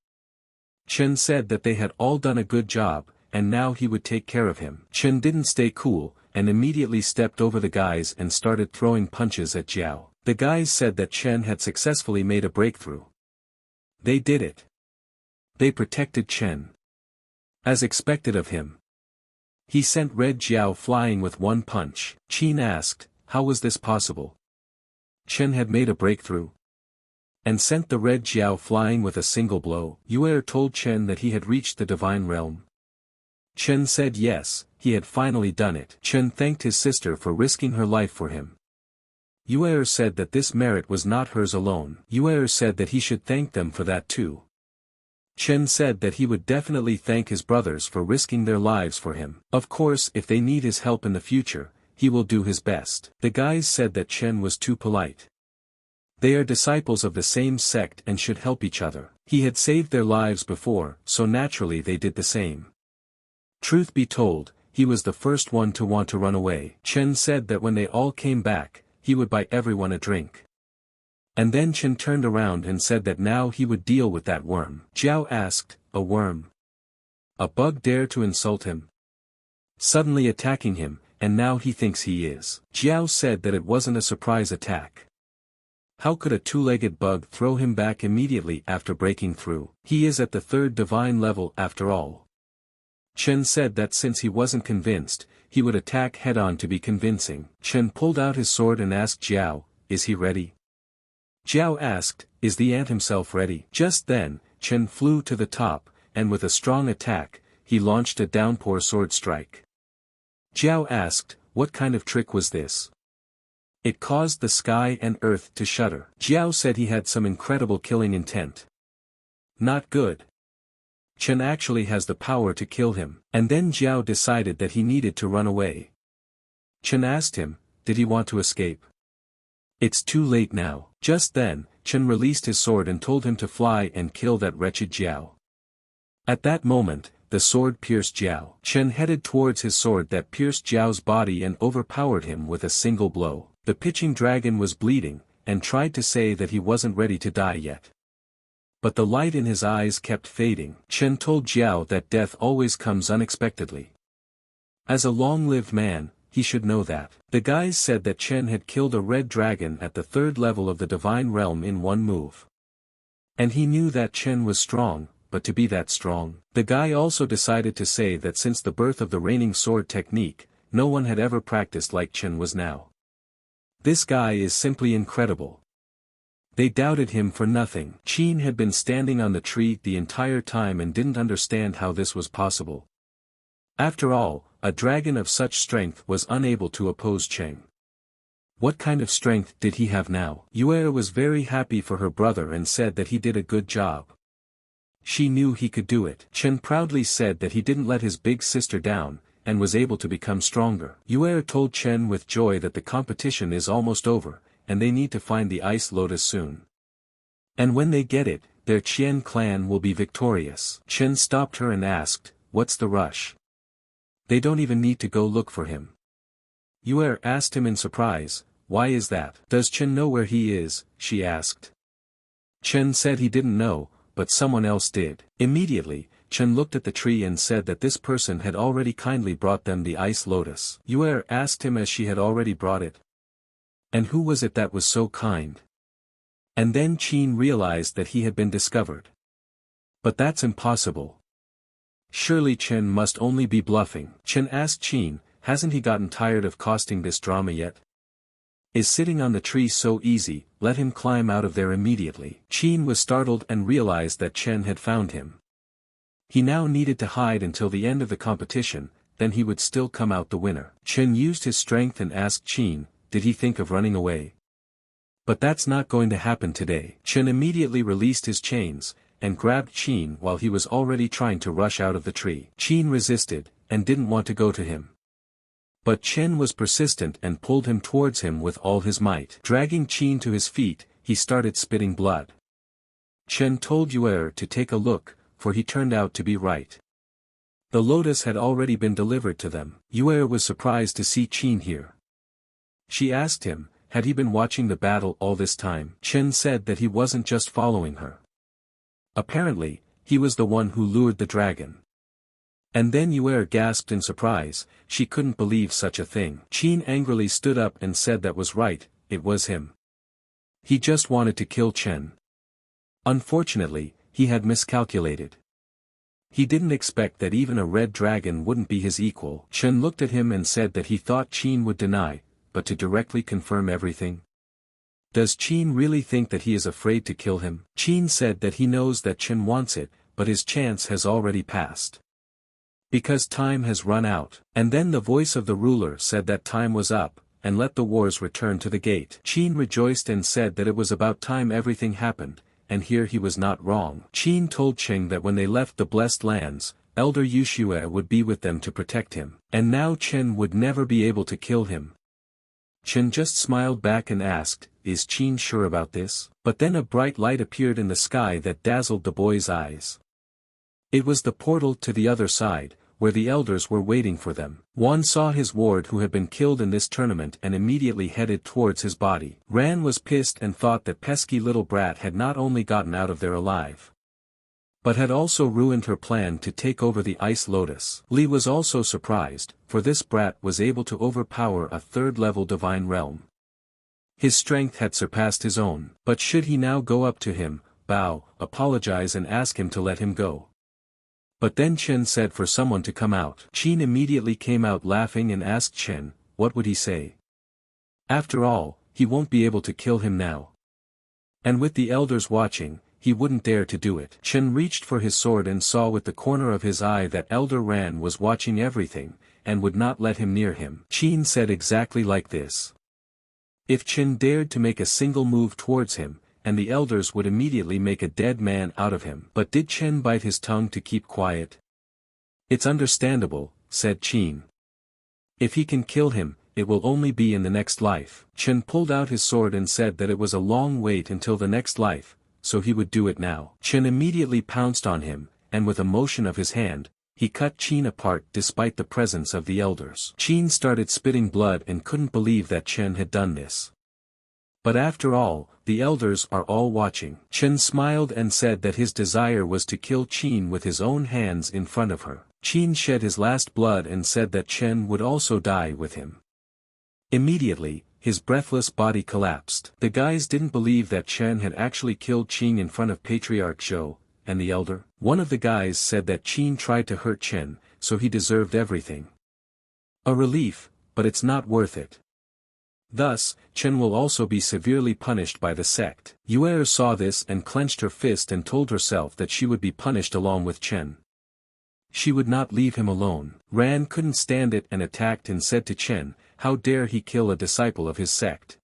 Chen said that they had all done a good job, and now he would take care of him. Chen didn't stay cool, and immediately stepped over the guys and started throwing punches at Jiao. The guys said that Chen had successfully made a breakthrough. They did it. They protected Chen. As expected of him. He sent Red Jiao flying with one punch. Qin asked, how was this possible? Chen had made a breakthrough. And sent the Red Jiao flying with a single blow. Yuer told Chen that he had reached the divine realm. Chen said yes, he had finally done it. Chen thanked his sister for risking her life for him. Yuer said that this merit was not hers alone. Yuer said that he should thank them for that too. Chen said that he would definitely thank his brothers for risking their lives for him. Of course, if they need his help in the future, he will do his best. The guys said that Chen was too polite. They are disciples of the same sect and should help each other. He had saved their lives before, so naturally they did the same. Truth be told, he was the first one to want to run away. Chen said that when they all came back, he would buy everyone a drink. And then Chen turned around and said that now he would deal with that worm. Jiao asked, a worm? A bug dare to insult him? Suddenly attacking him, and now he thinks he is. Jiao said that it wasn't a surprise attack. How could a two-legged bug throw him back immediately after breaking through? He is at the third divine level after all. Chen said that since he wasn't convinced, he would attack head-on to be convincing. Chen pulled out his sword and asked Jiao, is he ready? Jiao asked, is the ant himself ready? Just then, Chen flew to the top, and with a strong attack, he launched a downpour sword strike. Jiao asked, what kind of trick was this? It caused the sky and earth to shudder. Jiao said he had some incredible killing intent. Not good. Chen actually has the power to kill him. And then Jiao decided that he needed to run away. Chen asked him, did he want to escape? It's too late now. Just then, Chen released his sword and told him to fly and kill that wretched Jiao. At that moment, the sword pierced Xiao. Chen headed towards his sword that pierced Xiao's body and overpowered him with a single blow. The pitching dragon was bleeding, and tried to say that he wasn't ready to die yet. But the light in his eyes kept fading. Chen told Xiao that death always comes unexpectedly. As a long-lived man, he should know that. The guys said that Chen had killed a red dragon at the 3rd level of the divine realm in one move. And he knew that Chen was strong, but to be that strong. The guy also decided to say that since the birth of the raining sword technique, no one had ever practiced like Chen was now. This guy is simply incredible. They doubted him for nothing. Qin had been standing on the tree the entire time and didn't understand how this was possible. After all, a dragon of such strength was unable to oppose Cheng. What kind of strength did he have now? Yue was very happy for her brother and said that he did a good job. She knew he could do it. Chen proudly said that he didn't let his big sister down, and was able to become stronger. Yue told Chen with joy that the competition is almost over, and they need to find the Ice Lotus soon. And when they get it, their Qian clan will be victorious. Chen stopped her and asked, "What's the rush? They don't even need to go look for him." Yue asked him in surprise, "Why is that?" "Does Chen know where he is?" she asked. Chen said he didn't know, but someone else did. Immediately, Chen looked at the tree and said that this person had already kindly brought them the Ice Lotus. Yue asked him as she had already brought it. And who was it that was so kind? And then Qin realized that he had been discovered. But that's impossible. Surely Chen must only be bluffing. Chen asked Qin, "Hasn't he gotten tired of costing this drama yet? Is sitting on the tree so easy? Let him climb out of there immediately." Qin was startled and realized that Chen had found him. He now needed to hide until the end of the competition, then he would still come out the winner. Chen used his strength and asked Qin, did he think of running away? But that's not going to happen today. Chen immediately released his chains, and grabbed Qin while he was already trying to rush out of the tree. Qin resisted, and didn't want to go to him. But Chen was persistent and pulled him towards him with all his might. Dragging Qin to his feet, he started spitting blood. Chen told Yue to take a look, for he turned out to be right. The lotus had already been delivered to them. Yue was surprised to see Qin here. She asked him, had he been watching the battle all this time? Chen said that he wasn't just following her. Apparently, he was the one who lured the dragon. And then Yue gasped in surprise, she couldn't believe such a thing. Qin angrily stood up and said that was right, it was him. He just wanted to kill Chen. Unfortunately, he had miscalculated. He didn't expect that even a red dragon wouldn't be his equal. Chen looked at him and said that he thought Qin would deny, but to directly confirm everything. Does Qin really think that he is afraid to kill him? Qin said that he knows that Chen wants it, but his chance has already passed. Because time has run out. And then the voice of the ruler said that time was up, and let the wars return to the gate. Qin rejoiced and said that it was about time everything happened, and here he was not wrong. Qin told Cheng that when they left the blessed lands, Elder Yushue would be with them to protect him. And now Chen would never be able to kill him. Chen just smiled back and asked, is Qin sure about this? But then a bright light appeared in the sky that dazzled the boy's eyes. It was the portal to the other side, where the elders were waiting for them. Wan saw his ward who had been killed in this tournament and immediately headed towards his body. Ran was pissed and thought that pesky little brat had not only gotten out of there alive, but had also ruined her plan to take over the Ice Lotus. Li was also surprised, for this brat was able to overpower a 3rd-level divine realm. His strength had surpassed his own. But should he now go up to him, bow, apologize and ask him to let him go? But then Chen said for someone to come out. Qin immediately came out laughing and asked Chen, what would he say? After all, he won't be able to kill him now. And with the elders watching, he wouldn't dare to do it. Chen reached for his sword and saw with the corner of his eye that Elder Ran was watching everything, and would not let him near him. Qin said exactly like this. If Chen dared to make a single move towards him, and the elders would immediately make a dead man out of him. But did Chen bite his tongue to keep quiet? It's understandable, said Qin. If he can kill him, it will only be in the next life. Chen pulled out his sword and said that it was a long wait until the next life, so he would do it now. Chen immediately pounced on him, and with a motion of his hand, he cut Chen apart despite the presence of the elders. Chen started spitting blood and couldn't believe that Chen had done this. But after all, the elders are all watching. Chen smiled and said that his desire was to kill Chen with his own hands in front of her. Chen shed his last blood and said that Chen would also die with him. Immediately, his breathless body collapsed. The guys didn't believe that Chen had actually killed Chen in front of Patriarch Zhou and the elder. One of the guys said that Chen tried to hurt Chen, so he deserved everything. A relief, but it's not worth it. Thus, Chen will also be severely punished by the sect. Yuer saw this and clenched her fist and told herself that she would be punished along with Chen. She would not leave him alone. Ran couldn't stand it and attacked and said to Chen, "How dare he kill a disciple of his sect?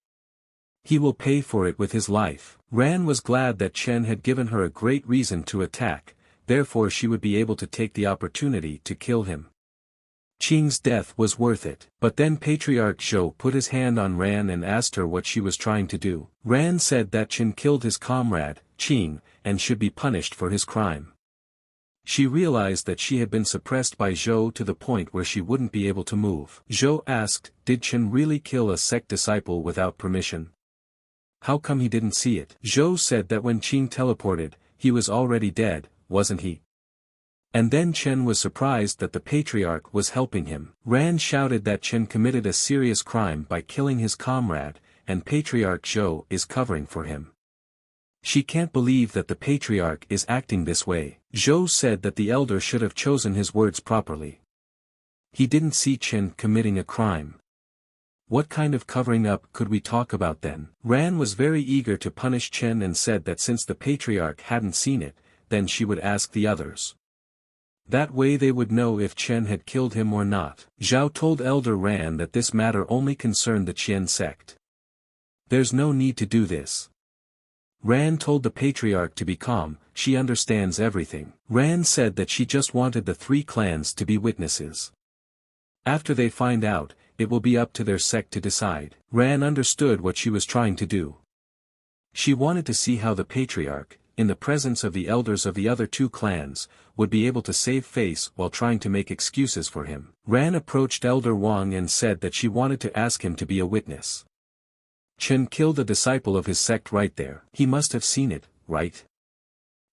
He will pay for it with his life." Ran was glad that Chen had given her a great reason to attack, therefore she would be able to take the opportunity to kill him. Qing's death was worth it. But then Patriarch Zhou put his hand on Ran and asked her what she was trying to do. Ran said that Chen killed his comrade, Qing, and should be punished for his crime. She realized that she had been suppressed by Zhou to the point where she wouldn't be able to move. Zhou asked, "Did Chen really kill a sect disciple without permission? How come he didn't see it?" Zhou said that when Qing teleported, he was already dead, wasn't he? And then Chen was surprised that the Patriarch was helping him. Ran shouted that Chen committed a serious crime by killing his comrade, and Patriarch Zhou is covering for him. She can't believe that the Patriarch is acting this way. Zhou said that the elder should have chosen his words properly. He didn't see Chen committing a crime. What kind of covering up could we talk about then? Ran was very eager to punish Chen and said that since the Patriarch hadn't seen it, then she would ask the others. That way they would know if Chen had killed him or not. Zhao told Elder Ran that this matter only concerned the Qian sect. There's no need to do this. Ran told the Patriarch to be calm, she understands everything. Ran said that she just wanted the 3 clans to be witnesses. After they find out, it will be up to their sect to decide. Ran understood what she was trying to do. She wanted to see how the Patriarch, in the presence of the elders of the other 2 clans, would be able to save face while trying to make excuses for him. Ran approached Elder Wang and said that she wanted to ask him to be a witness. Chen killed a disciple of his sect right there. He must have seen it, right?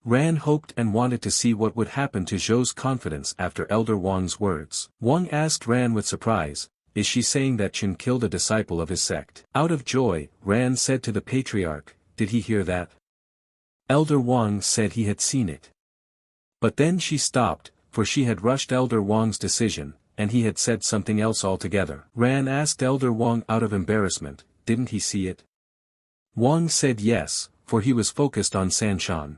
Ran hoped and wanted to see what would happen to Zhou's confidence after Elder Wang's words. Wang asked Ran with surprise, "Is she saying that Chen killed a disciple of his sect?" Out of joy, Ran said to the Patriarch, "Did he hear that?" Elder Wang said he had seen it. But then she stopped, for she had rushed Elder Wang's decision, and he had said something else altogether. Ran asked Elder Wang out of embarrassment, "Didn't he see it?" Wang said yes, for he was focused on Sanshan.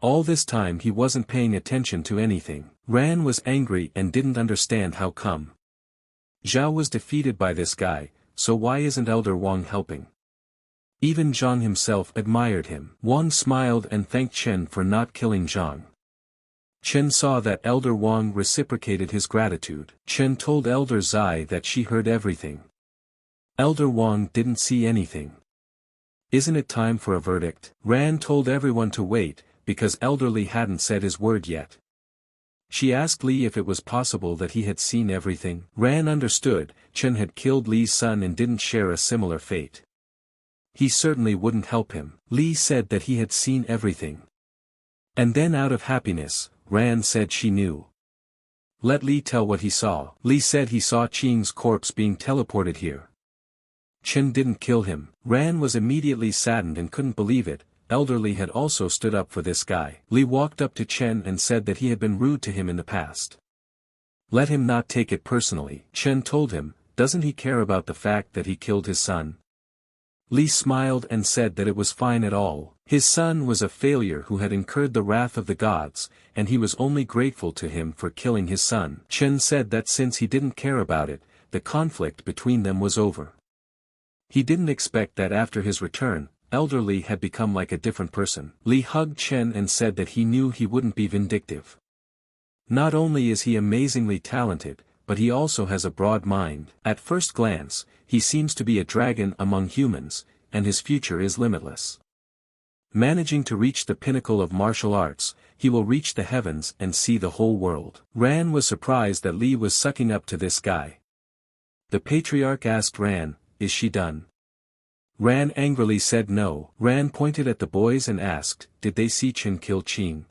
All this time he wasn't paying attention to anything. Ran was angry and didn't understand how come. Zhao was defeated by this guy, so why isn't Elder Wang helping? Even Zhang himself admired him. Wang smiled and thanked Chen for not killing Zhang. Chen saw that Elder Wang reciprocated his gratitude. Chen told Elder Zai that she heard everything. Elder Wang didn't see anything. Isn't it time for a verdict? Ran told everyone to wait, because Elder Li hadn't said his word yet. She asked Li if it was possible that he had seen everything. Ran understood, Chen had killed Li's son and didn't share a similar fate. He certainly wouldn't help him. Li said that he had seen everything. And then out of happiness, Ran said she knew. Let Li tell what he saw. Li said he saw Qing's corpse being teleported here. Chen didn't kill him. Ran was immediately saddened and couldn't believe it. Elder Li had also stood up for this guy. Li walked up to Chen and said that he had been rude to him in the past. Let him not take it personally. Chen told him, doesn't he care about the fact that he killed his son? Li smiled and said that it was fine at all. His son was a failure who had incurred the wrath of the gods, and he was only grateful to him for killing his son. Chen said that since he didn't care about it, the conflict between them was over. He didn't expect that after his return, Elder Li had become like a different person. Li hugged Chen and said that he knew he wouldn't be vindictive. Not only is he amazingly talented, but he also has a broad mind. At first glance, he seems to be a dragon among humans, and his future is limitless. Managing to reach the pinnacle of martial arts, he will reach the heavens and see the whole world. Ran was surprised that Lee was sucking up to this guy. The patriarch asked Ran, "Is she done?" Ran angrily said no. Ran pointed at the boys and asked, "Did they see Chen kill Qing?"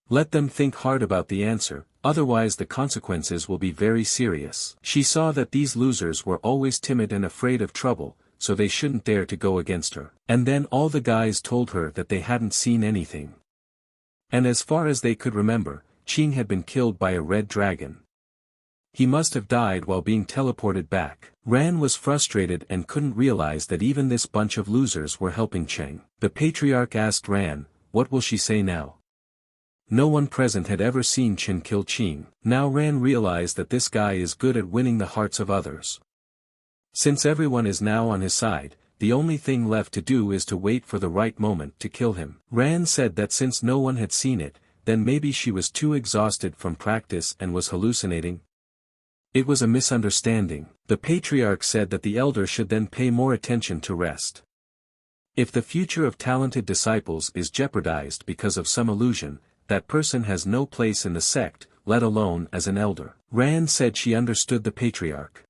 "Let them think hard about the answer, otherwise the consequences will be very serious." She saw that these losers were always timid and afraid of trouble, so they shouldn't dare to go against her. And then all the guys told her that they hadn't seen anything. And as far as they could remember, Qing had been killed by a red dragon. He must have died while being teleported back. Ran was frustrated and couldn't realize that even this bunch of losers were helping Cheng. The patriarch asked Ran, "What will she say now?" No one present had ever seen Chen kill Qing. Now Ran realized that this guy is good at winning the hearts of others. Since everyone is now on his side, the only thing left to do is to wait for the right moment to kill him. Ran said that since no one had seen it, then maybe she was too exhausted from practice and was hallucinating. It was a misunderstanding. The patriarch said that the elder should then pay more attention to rest. If the future of talented disciples is jeopardized because of some illusion, that person has no place in the sect, let alone as an elder. Ran said she understood the patriarch.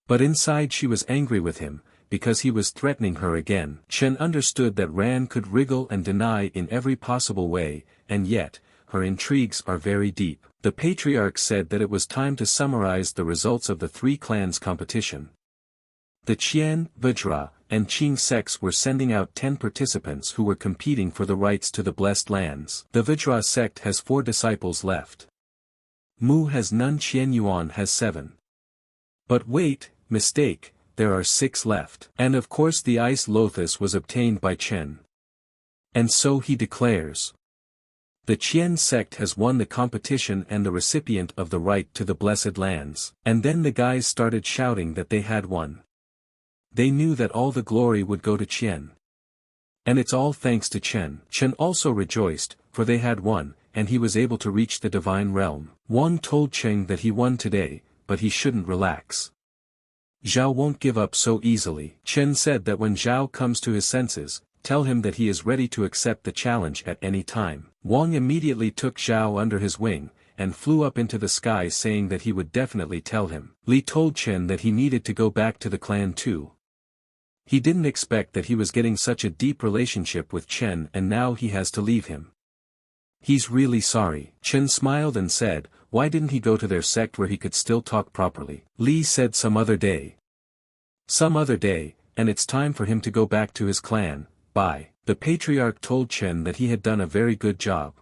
But inside she was angry with him, because he was threatening her again. Chen understood that Ran could wriggle and deny in every possible way, and yet, her intrigues are very deep. The patriarch said that it was time to summarize the results of the three clans' competition. The Qian, Vajra, and Qing sects were sending out 10 participants who were competing for the rights to the Blessed Lands. The Vajra sect has 4 disciples left. Mu has none. Qian Yuan has 7. But wait, mistake, there are 6 left. And of course the ice Lotus was obtained by Chen. And so he declares. The Qian sect has won the competition and the recipient of the right to the Blessed Lands. And then the guys started shouting that they had won. They knew that all the glory would go to Qian. And it's all thanks to Chen. Chen also rejoiced, for they had won, and he was able to reach the divine realm. Wang told Cheng that he won today, but he shouldn't relax. Zhao won't give up so easily. Chen said that when Zhao comes to his senses, tell him that he is ready to accept the challenge at any time. Wang immediately took Zhao under his wing, and flew up into the sky saying that he would definitely tell him. Li told Chen that he needed to go back to the clan too. He didn't expect that he was getting such a deep relationship with Chen and now he has to leave him. He's really sorry. Chen smiled and said, why didn't he go to their sect where he could still talk properly? Li said some other day. Some other day, and it's time for him to go back to his clan. Bye. The patriarch told Chen that he had done a very good job.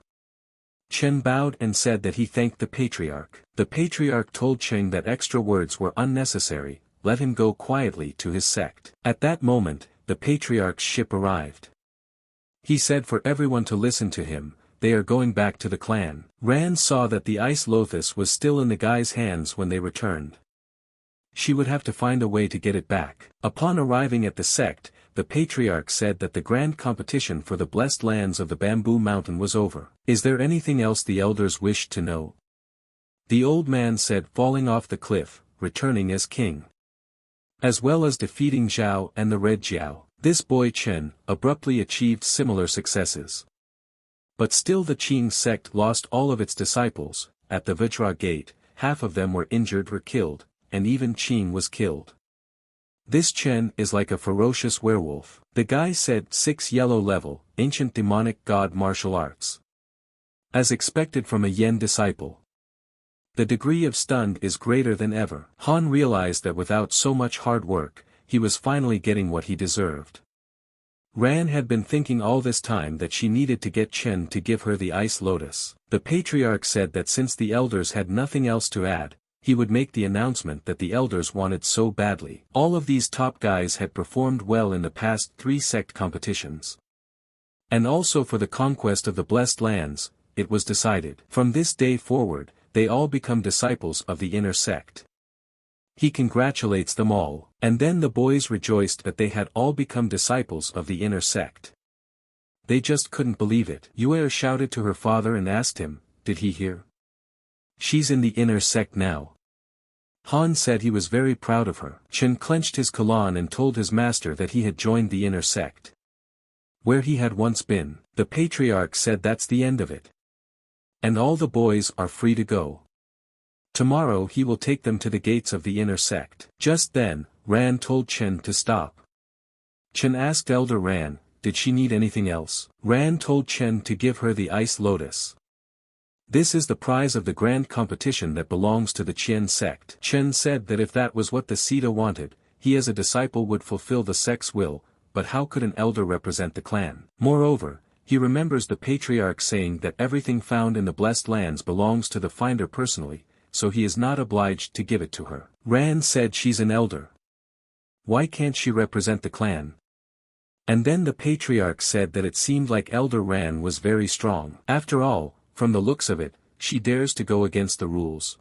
Chen bowed and said that he thanked the patriarch. The patriarch told Chen that extra words were unnecessary, let him go quietly to his sect. At that moment, the patriarch's ship arrived. He said for everyone to listen to him, they are going back to the clan. Ran saw that the ice Lotus was still in the guy's hands when they returned. She would have to find a way to get it back. Upon arriving at the sect, the patriarch said that the grand competition for the blessed lands of the Bamboo Mountain was over. Is there anything else the elders wished to know? The old man said falling off the cliff, returning as king. As well as defeating Zhao and the Red Jiao. This boy Chen abruptly achieved similar successes. But still the Qing sect lost all of its disciples. At the Vajra gate, half of them were injured or killed, and even Qing was killed. This Chen is like a ferocious werewolf. The guy said 6 yellow level, ancient demonic god martial arts. As expected from a Yen disciple. The degree of stunned is greater than ever. Han realized that without so much hard work, he was finally getting what he deserved. Ran had been thinking all this time that she needed to get Chen to give her the ice lotus. The patriarch said that since the elders had nothing else to add, he would make the announcement that the elders wanted so badly. All of these top guys had performed well in the past 3 sect competitions. And also for the conquest of the blessed lands, it was decided. From this day forward, they all become disciples of the inner sect. He congratulates them all, and then the boys rejoiced that they had all become disciples of the inner sect. They just couldn't believe it. Yue shouted to her father and asked him, did he hear? She's in the inner sect now. Han said he was very proud of her. Chen clenched his Kalan and told his master that he had joined the inner sect. where he had once been. The patriarch said that's the end of it. And all the boys are free to go. Tomorrow he will take them to the gates of the inner sect. Just then, Ran told Chen to stop. Chen asked Elder Ran, did she need anything else? Ran told Chen to give her the ice lotus. This is the prize of the grand competition that belongs to the Qian sect. Chen said that if that was what the Sita wanted, he as a disciple would fulfill the sect's will, but how could an elder represent the clan? Moreover, he remembers the patriarch saying that everything found in the blessed lands belongs to the finder personally, so he is not obliged to give it to her. Ran said she's an elder. Why can't she represent the clan? And then the patriarch said that it seemed like Elder Ran was very strong. After all, from the looks of it, she dares to go against the rules.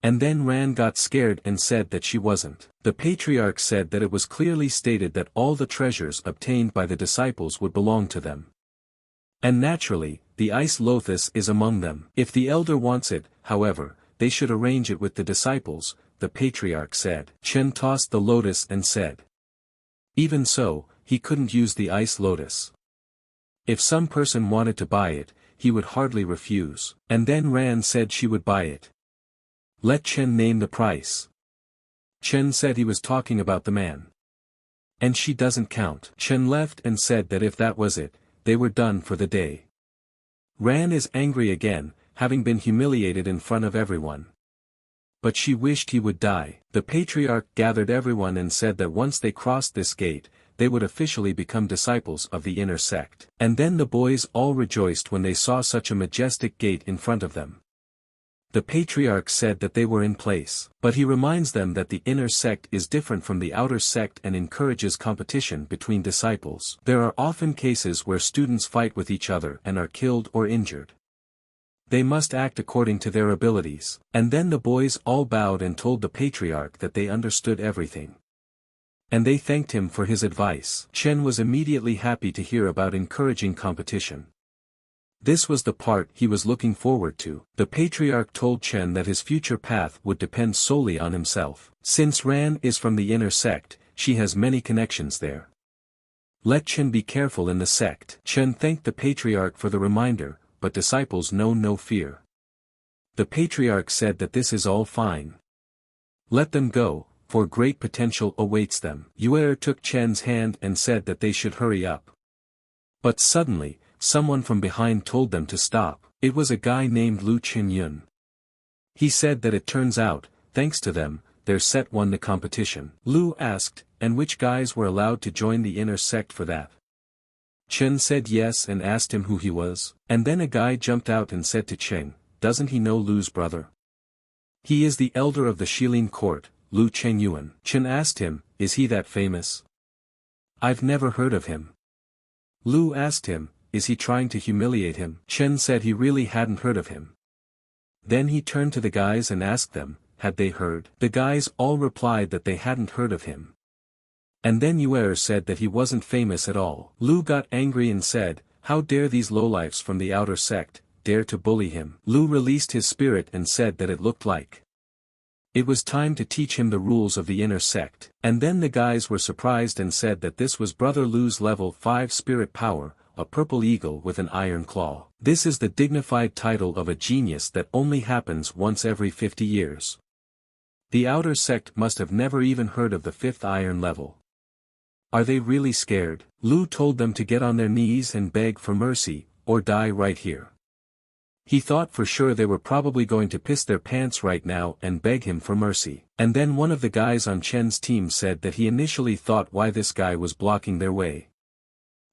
And then Ran got scared and said that she wasn't. The patriarch said that it was clearly stated that all the treasures obtained by the disciples would belong to them. And naturally, the ice lotus is among them. If the elder wants it, however, they should arrange it with the disciples, the patriarch said. Chen tossed the lotus and said. Even so, he couldn't use the ice lotus. If some person wanted to buy it, he would hardly refuse. And then Ran said she would buy it. Let Chen name the price. Chen said he was talking about the man. And she doesn't count. Chen left and said that if that was it, they were done for the day. Ran is angry again, having been humiliated in front of everyone. But she wished he would die. The patriarch gathered everyone and said that once they crossed this gate, they would officially become disciples of the inner sect. And then the boys all rejoiced when they saw such a majestic gate in front of them. The patriarch said that they were in place, but he reminds them that the inner sect is different from the outer sect and encourages competition between disciples. There are often cases where students fight with each other and are killed or injured. They must act according to their abilities. And then the boys all bowed and told the patriarch that they understood everything. And they thanked him for his advice. Chen was immediately happy to hear about encouraging competition. This was the part he was looking forward to. The patriarch told Chen that his future path would depend solely on himself. Since Ran is from the inner sect, she has many connections there. Let Chen be careful in the sect. Chen thanked the patriarch for the reminder, but disciples know no fear. The patriarch said that this is all fine. Let them go, for great potential awaits them. Yue took Chen's hand and said that they should hurry up. But suddenly, someone from behind told them to stop. It was a guy named Lu Qinyun. He said that it turns out, thanks to them, their set won the competition. Lu asked, and which guys were allowed to join the inner sect for that? Chen said yes and asked him who he was. And then a guy jumped out and said to Chen, doesn't he know Lu's brother? He is the elder of the Shilin court, Lu Chengyuan. Chen asked him, is he that famous? I've never heard of him. Lu asked him, is he trying to humiliate him? Chen said he really hadn't heard of him. Then he turned to the guys and asked them, had they heard? The guys all replied that they hadn't heard of him. And then Yue said that he wasn't famous at all. Lu got angry and said, how dare these lowlifes from the outer sect, dare to bully him? Lu released his spirit and said that it looked like it was time to teach him the rules of the inner sect. And then the guys were surprised and said that this was Brother Lu's level 5 spirit power, a purple eagle with an iron claw. This is the dignified title of a genius that only happens once every 50 years. The outer sect must have never even heard of the 5th iron level. Are they really scared? Lu told them to get on their knees and beg for mercy, or die right here. He thought for sure they were probably going to piss their pants right now and beg him for mercy. And then one of the guys on Chen's team said that he initially thought why this guy was blocking their way.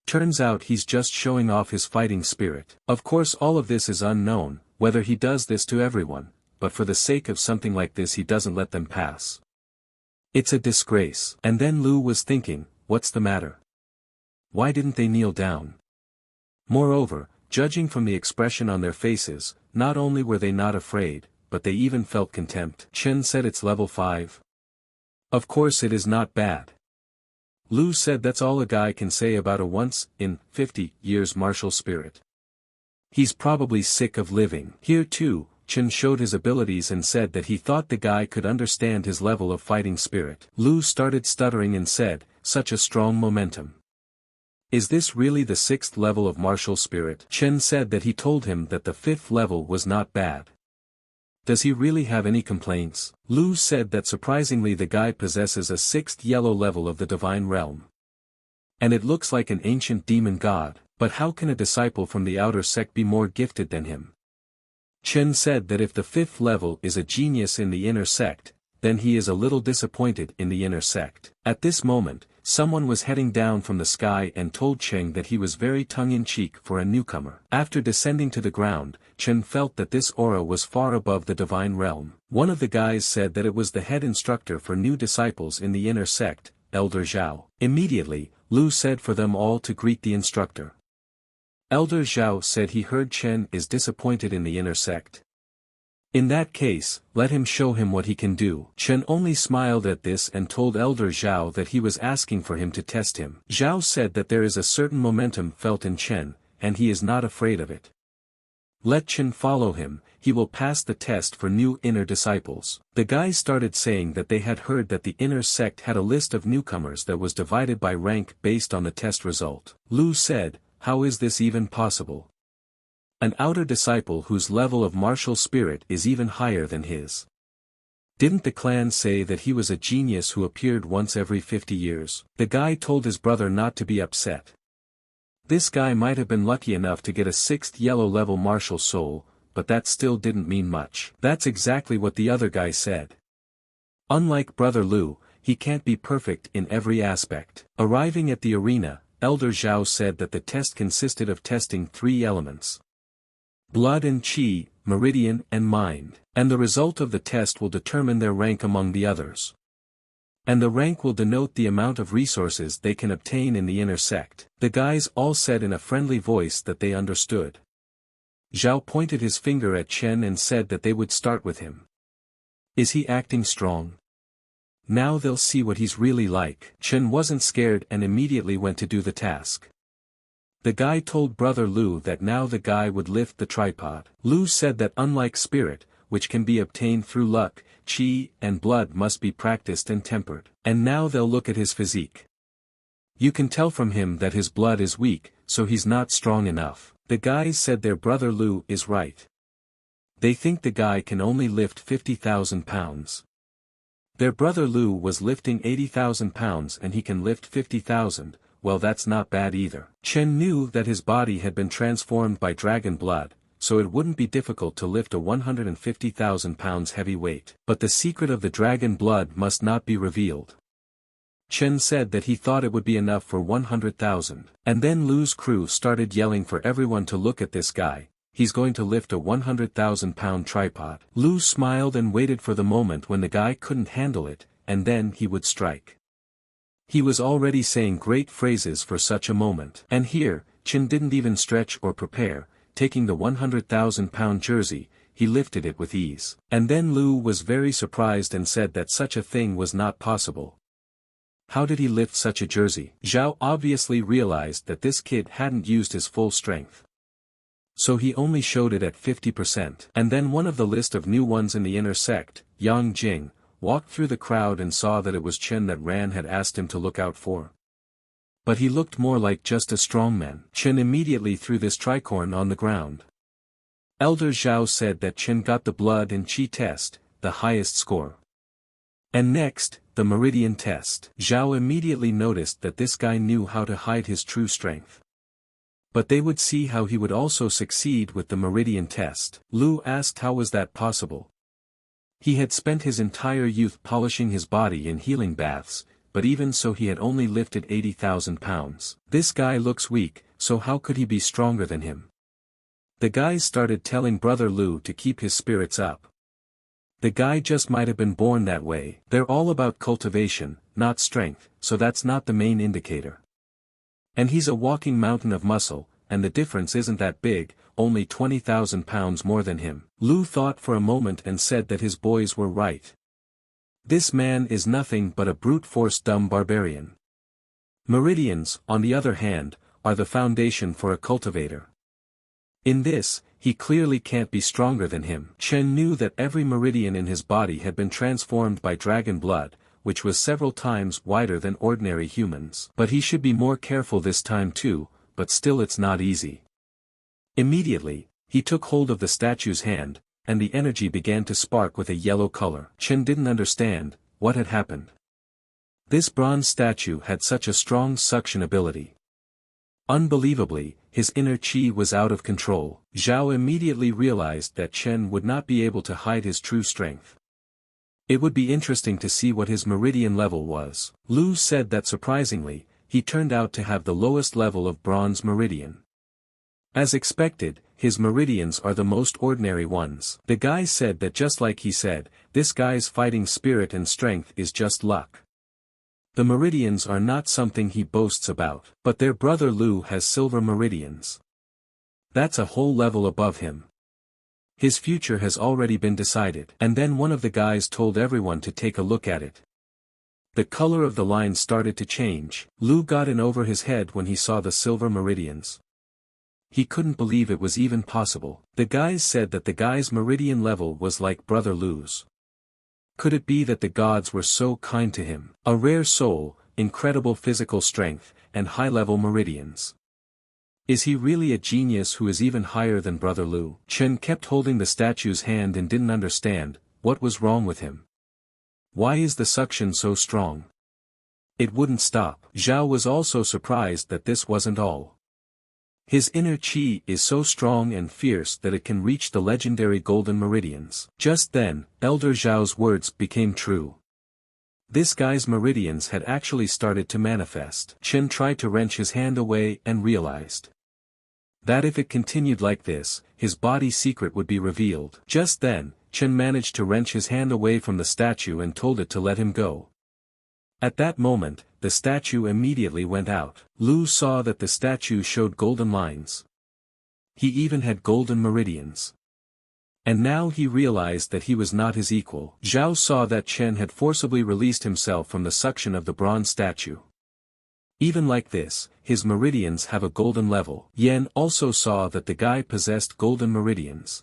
Turns out he's just showing off his fighting spirit. Of course all of this is unknown, whether he does this to everyone, but for the sake of something like this he doesn't let them pass. It's a disgrace. And then Lu was thinking, what's the matter? Why didn't they kneel down? Moreover, judging from the expression on their faces, not only were they not afraid, but they even felt contempt. Chen said it's level 5. Of course it is not bad. Lu said that's all a guy can say about a once, in 50 years martial spirit. He's probably sick of living. Here too, Chen showed his abilities and said that he thought the guy could understand his level of fighting spirit. Lu started stuttering and said, such a strong momentum. Is this really the 6th level of martial spirit? Chen said that he told him that the 5th level was not bad. Does he really have any complaints? Lu said that surprisingly the guy possesses a 6th yellow level of the divine realm. And it looks like an ancient demon god, but how can a disciple from the outer sect be more gifted than him? Chen said that if the 5th level is a genius in the inner sect, then he is a little disappointed in the inner sect. At this moment, someone was heading down from the sky and told Chen that he was very tongue-in-cheek for a newcomer. After descending to the ground, Chen felt that this aura was far above the divine realm. One of the guys said that it was the head instructor for new disciples in the inner sect, Elder Xiao. Immediately, Lu said for them all to greet the instructor. Elder Xiao said he heard Chen is disappointed in the inner sect. In that case, let him show him what he can do. Chen only smiled at this and told Elder Xiao that he was asking for him to test him. Xiao said that there is a certain momentum felt in Chen, and he is not afraid of it. Let Chen follow him, he will pass the test for new inner disciples. The guys started saying that they had heard that the inner sect had a list of newcomers that was divided by rank based on the test result. Lu said, how is this even possible? An outer disciple whose level of martial spirit is even higher than his. Didn't the clan say that he was a genius who appeared once every 50 years? The guy told his brother not to be upset. This guy might have been lucky enough to get a 6th yellow level martial soul, but that still didn't mean much. That's exactly what the other guy said. Unlike Brother Lu, he can't be perfect in every aspect. Arriving at the arena, Elder Xiao said that the test consisted of testing 3 elements. Blood and Qi, Meridian and Mind, and the result of the test will determine their rank among the others. And the rank will denote the amount of resources they can obtain in the inner sect. The guys all said in a friendly voice that they understood. Xiao pointed his finger at Chen and said that they would start with him. Is he acting strong? Now they'll see what he's really like. Chen wasn't scared and immediately went to do the task. The guy told Brother Lu that now the guy would lift the tripod. Lu said that unlike spirit, which can be obtained through luck, qi and blood must be practiced and tempered. And now they'll look at his physique. You can tell from him that his blood is weak, so he's not strong enough. The guys said their Brother Lu is right. They think the guy can only lift 50,000 pounds. Their Brother Lu was lifting 80,000 pounds and he can lift 50,000. Well, that's not bad either. Chen knew that his body had been transformed by dragon blood, so it wouldn't be difficult to lift a 150,000 pounds heavy weight. But the secret of the dragon blood must not be revealed. Chen said that he thought it would be enough for 100,000. And then Lu's crew started yelling for everyone to look at this guy, he's going to lift a 100,000 pound tripod. Lu smiled and waited for the moment when the guy couldn't handle it, and then he would strike. He was already saying great phrases for such a moment. And here, Chen didn't even stretch or prepare, taking the 100,000 pound jersey, he lifted it with ease. And then Lu was very surprised and said that such a thing was not possible. How did he lift such a jersey? Xiao obviously realized that this kid hadn't used his full strength. So he only showed it at 50%. And then one of the list of new ones in the inner sect, Yang Jing, walked through the crowd and saw that it was Chen that Ran had asked him to look out for. But he looked more like just a strongman. Chen immediately threw this tricorn on the ground. Elder Xiao said that Chen got the blood and qi test, the highest score. And next, the meridian test. Xiao immediately noticed that this guy knew how to hide his true strength. But they would see how he would also succeed with the meridian test. Lu asked how was that possible. He had spent his entire youth polishing his body in healing baths, but even so he had only lifted 80,000 pounds. This guy looks weak, so how could he be stronger than him? The guys started telling Brother Lu to keep his spirits up. The guy just might have been born that way. They're all about cultivation, not strength, so that's not the main indicator. And he's a walking mountain of muscle, and the difference isn't that big, only 20,000 pounds more than him. Lu thought for a moment and said that his boys were right. This man is nothing but a brute force dumb barbarian. Meridians, on the other hand, are the foundation for a cultivator. In this, he clearly can't be stronger than him. Chen knew that every meridian in his body had been transformed by dragon blood, which was several times wider than ordinary humans. But he should be more careful this time too, but still it's not easy. Immediately, he took hold of the statue's hand, and the energy began to spark with a yellow color. Chen didn't understand what had happened. This bronze statue had such a strong suction ability. Unbelievably, his inner chi was out of control. Xiao immediately realized that Chen would not be able to hide his true strength. It would be interesting to see what his meridian level was. Lu said that surprisingly, he turned out to have the lowest level of bronze meridian. As expected, his meridians are the most ordinary ones. The guy said that just like he said, this guy's fighting spirit and strength is just luck. The meridians are not something he boasts about, but their brother Lu has silver meridians. That's a whole level above him. His future has already been decided. And then one of the guys told everyone to take a look at it. The color of the lines started to change. Lu got in over his head when he saw the silver meridians. He couldn't believe it was even possible. The guys said that the guy's meridian level was like brother Lu's. Could it be that the gods were so kind to him? A rare soul, incredible physical strength, and high-level meridians. Is he really a genius who is even higher than brother Lu? Chen kept holding the statue's hand and didn't understand what was wrong with him. Why is the suction so strong? It wouldn't stop. Xiao was also surprised that this wasn't all. His inner chi is so strong and fierce that it can reach the legendary golden meridians. Just then, Elder Zhao's words became true. This guy's meridians had actually started to manifest. Chen tried to wrench his hand away and realized that if it continued like this, his body secret would be revealed. Just then, Chen managed to wrench his hand away from the statue and told it to let him go. At that moment, the statue immediately went out. Lu saw that the statue showed golden lines. He even had golden meridians. And now he realized that he was not his equal. Zhao saw that Chen had forcibly released himself from the suction of the bronze statue. Even like this, his meridians have a golden level. Yan also saw that the guy possessed golden meridians.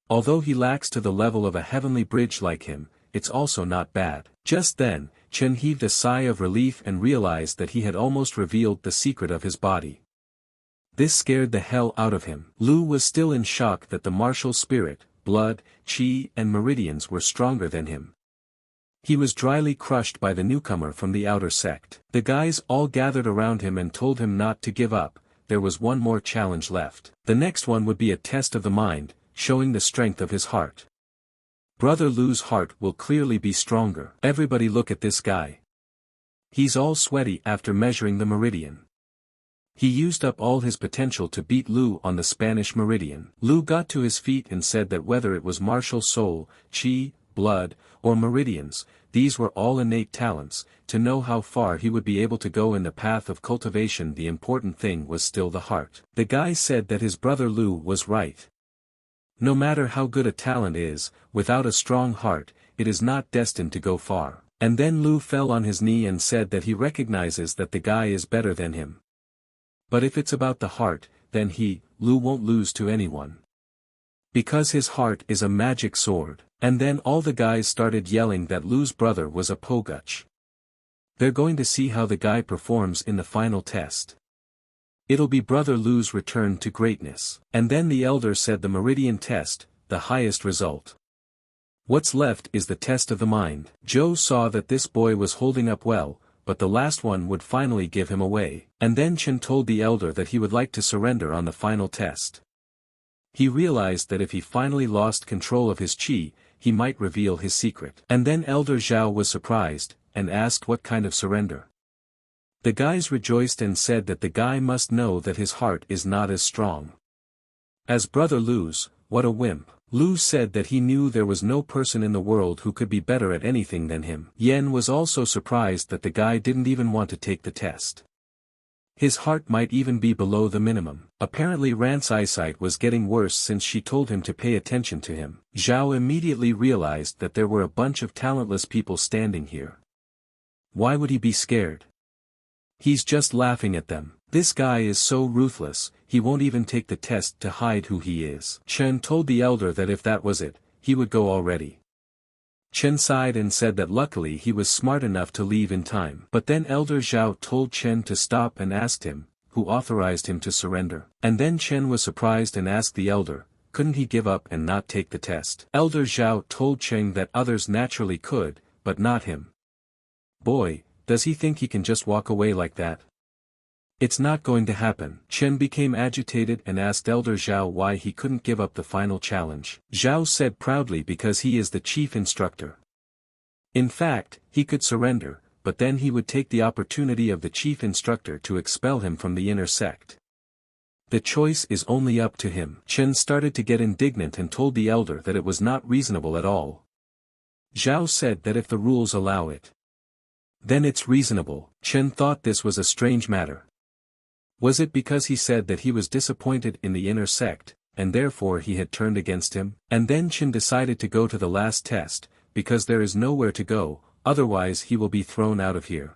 Although he lacks to the level of a heavenly bridge like him, it's also not bad. Just then, Chen heaved a sigh of relief and realized that he had almost revealed the secret of his body. This scared the hell out of him. Lu was still in shock that the martial spirit, blood, chi and meridians were stronger than him. He was dryly crushed by the newcomer from the outer sect. The guys all gathered around him and told him not to give up. There was one more challenge left. The next one would be a test of the mind, showing the strength of his heart. Brother Lu's heart will clearly be stronger. Everybody look at this guy. He's all sweaty after measuring the meridian. He used up all his potential to beat Lu on the Spanish meridian. Lu got to his feet and said that whether it was martial soul, chi, blood, or meridians, these were all innate talents. To know how far he would be able to go in the path of cultivation, the important thing was still the heart. The guy said that his brother Lu was right. No matter how good a talent is, without a strong heart, it is not destined to go far. And then Lu fell on his knee and said that he recognizes that the guy is better than him. But if it's about the heart, then Lu won't lose to anyone. Because his heart is a magic sword. And then all the guys started yelling that Lu's brother was a poguch. They're going to see how the guy performs in the final test. It'll be brother Lu's return to greatness. And then the elder said the meridian test, the highest result. What's left is the test of the mind. Joe saw that this boy was holding up well, but the last one would finally give him away. And then Chen told the elder that he would like to surrender on the final test. He realized that if he finally lost control of his chi, he might reveal his secret. And then Elder Zhao was surprised, and asked what kind of surrender. The guys rejoiced and said that the guy must know that his heart is not as strong as brother Lu's. What a wimp. Lu said that he knew there was no person in the world who could be better at anything than him. Yen was also surprised that the guy didn't even want to take the test. His heart might even be below the minimum. Apparently Rant's eyesight was getting worse since she told him to pay attention to him. Zhao immediately realized that there were a bunch of talentless people standing here. Why would he be scared? He's just laughing at them. This guy is so ruthless, he won't even take the test to hide who he is. Chen told the elder that if that was it, he would go already. Chen sighed and said that luckily he was smart enough to leave in time. But then Elder Xiao told Chen to stop and asked him, who authorized him to surrender. And then Chen was surprised and asked the elder, couldn't he give up and not take the test? Elder Xiao told Chen that others naturally could, but not him. Boy, does he think he can just walk away like that? It's not going to happen. Chen became agitated and asked Elder Xiao why he couldn't give up the final challenge. Xiao said proudly because he is the chief instructor. In fact, he could surrender, but then he would take the opportunity of the chief instructor to expel him from the inner sect. The choice is only up to him. Chen started to get indignant and told the elder that it was not reasonable at all. Xiao said that if the rules allow it, then it's reasonable. Chen thought this was a strange matter. Was it because he said that he was disappointed in the inner sect, and therefore he had turned against him? And then Chen decided to go to the last test, because there is nowhere to go, otherwise he will be thrown out of here.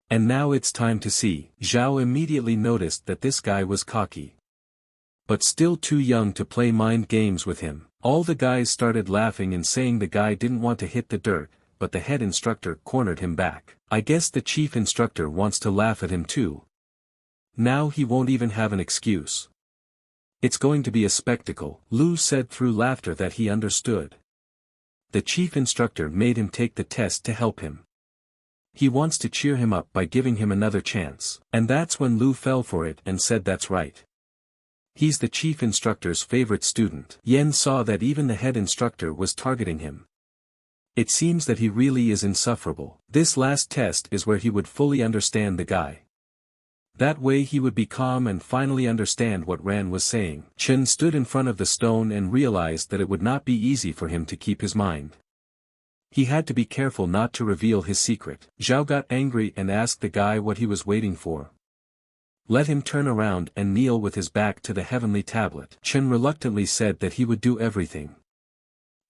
And now it's time to see. Zhao immediately noticed that this guy was cocky, but still too young to play mind games with him. All the guys started laughing and saying the guy didn't want to hit the dirt, but the head instructor cornered him back. I guess the chief instructor wants to laugh at him too. Now he won't even have an excuse. It's going to be a spectacle. Lu said through laughter that he understood. The chief instructor made him take the test to help him. He wants to cheer him up by giving him another chance. And that's when Lu fell for it and said that's right. He's the chief instructor's favorite student. Yen saw that even the head instructor was targeting him. It seems that he really is insufferable. This last test is where he would fully understand the guy. That way he would be calm and finally understand what Ran was saying. Chen stood in front of the stone and realized that it would not be easy for him to keep his mind. He had to be careful not to reveal his secret. Zhao got angry and asked the guy what he was waiting for. Let him turn around and kneel with his back to the heavenly tablet. Chen reluctantly said that he would do everything.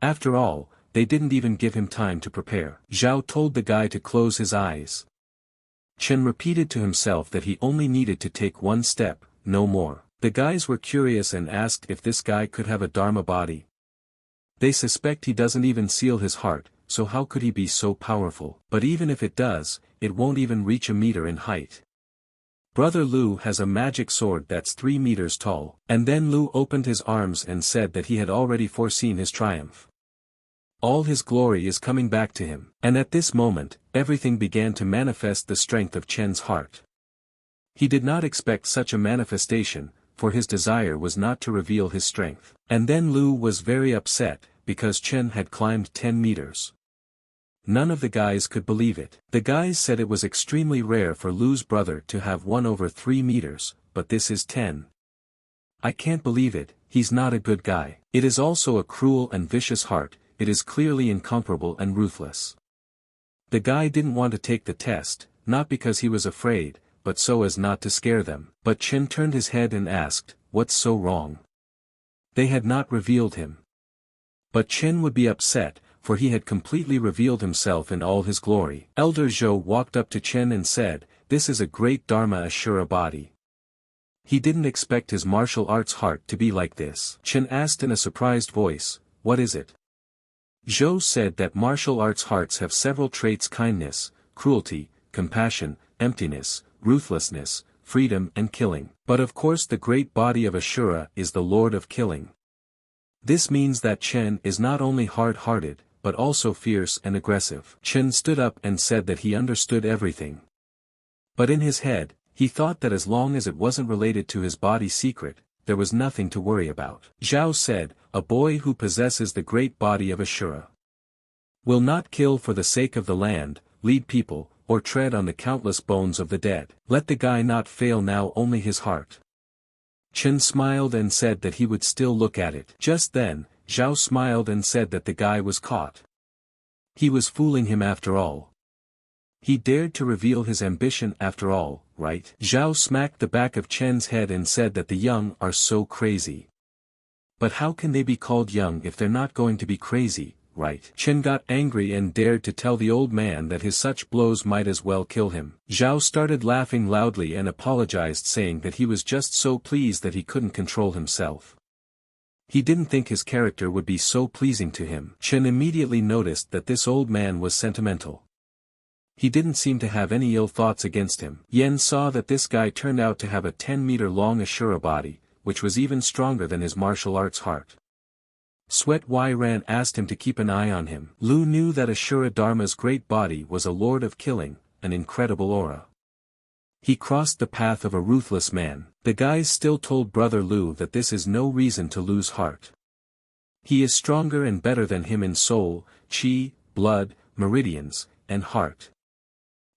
After all, they didn't even give him time to prepare. Zhao told the guy to close his eyes. Chen repeated to himself that he only needed to take one step, no more. The guys were curious and asked if this guy could have a Dharma body. They suspect he doesn't even seal his heart, so how could he be so powerful? But even if it does, it won't even reach a meter in height. Brother Lu has a magic sword that's 3 meters tall. And then Lu opened his arms and said that he had already foreseen his triumph. All his glory is coming back to him. And at this moment, everything began to manifest the strength of Chen's heart. He did not expect such a manifestation, for his desire was not to reveal his strength. And then Lu was very upset, because Chen had climbed 10 meters. None of the guys could believe it. The guys said it was extremely rare for Lu's brother to have 1 over 3 meters, but this is 10. I can't believe it, he's not a good guy. It is also a cruel and vicious heart. It is clearly incomparable and ruthless. The guy didn't want to take the test, not because he was afraid, but so as not to scare them. But Chen turned his head and asked, what's so wrong? They had not revealed him. But Chen would be upset, for he had completely revealed himself in all his glory. Elder Zhou walked up to Chen and said, this is a great Dharma Ashura body. He didn't expect his martial arts heart to be like this. Chen asked in a surprised voice, what is it? Zhou said that martial arts hearts have several traits: kindness, cruelty, compassion, emptiness, ruthlessness, freedom and killing. But of course the great body of Ashura is the Lord of Killing. This means that Chen is not only hard-hearted, but also fierce and aggressive. Chen stood up and said that he understood everything. But in his head, he thought that as long as it wasn't related to his body secret, there was nothing to worry about. Zhao said, a boy who possesses the great body of Ashura will not kill for the sake of the land, lead people, or tread on the countless bones of the dead. Let the guy not fail now, only his heart. Chen smiled and said that he would still look at it. Just then, Zhao smiled and said that the guy was caught. He was fooling him after all. He dared to reveal his ambition after all, right? Zhao smacked the back of Chen's head and said that the young are so crazy. But how can they be called young if they're not going to be crazy, right? Chen got angry and dared to tell the old man that his such blows might as well kill him. Zhao started laughing loudly and apologized, saying that he was just so pleased that he couldn't control himself. He didn't think his character would be so pleasing to him. Chen immediately noticed that this old man was sentimental. He didn't seem to have any ill thoughts against him. Yen saw that this guy turned out to have a 10-meter-long Ashura body, which was even stronger than his martial arts heart. Sweat Y Ran asked him to keep an eye on him. Lu knew that Ashura Dharma's great body was a lord of killing, an incredible aura. He crossed the path of a ruthless man. The guys still told Brother Lu that this is no reason to lose heart. He is stronger and better than him in soul, chi, blood, meridians, and heart.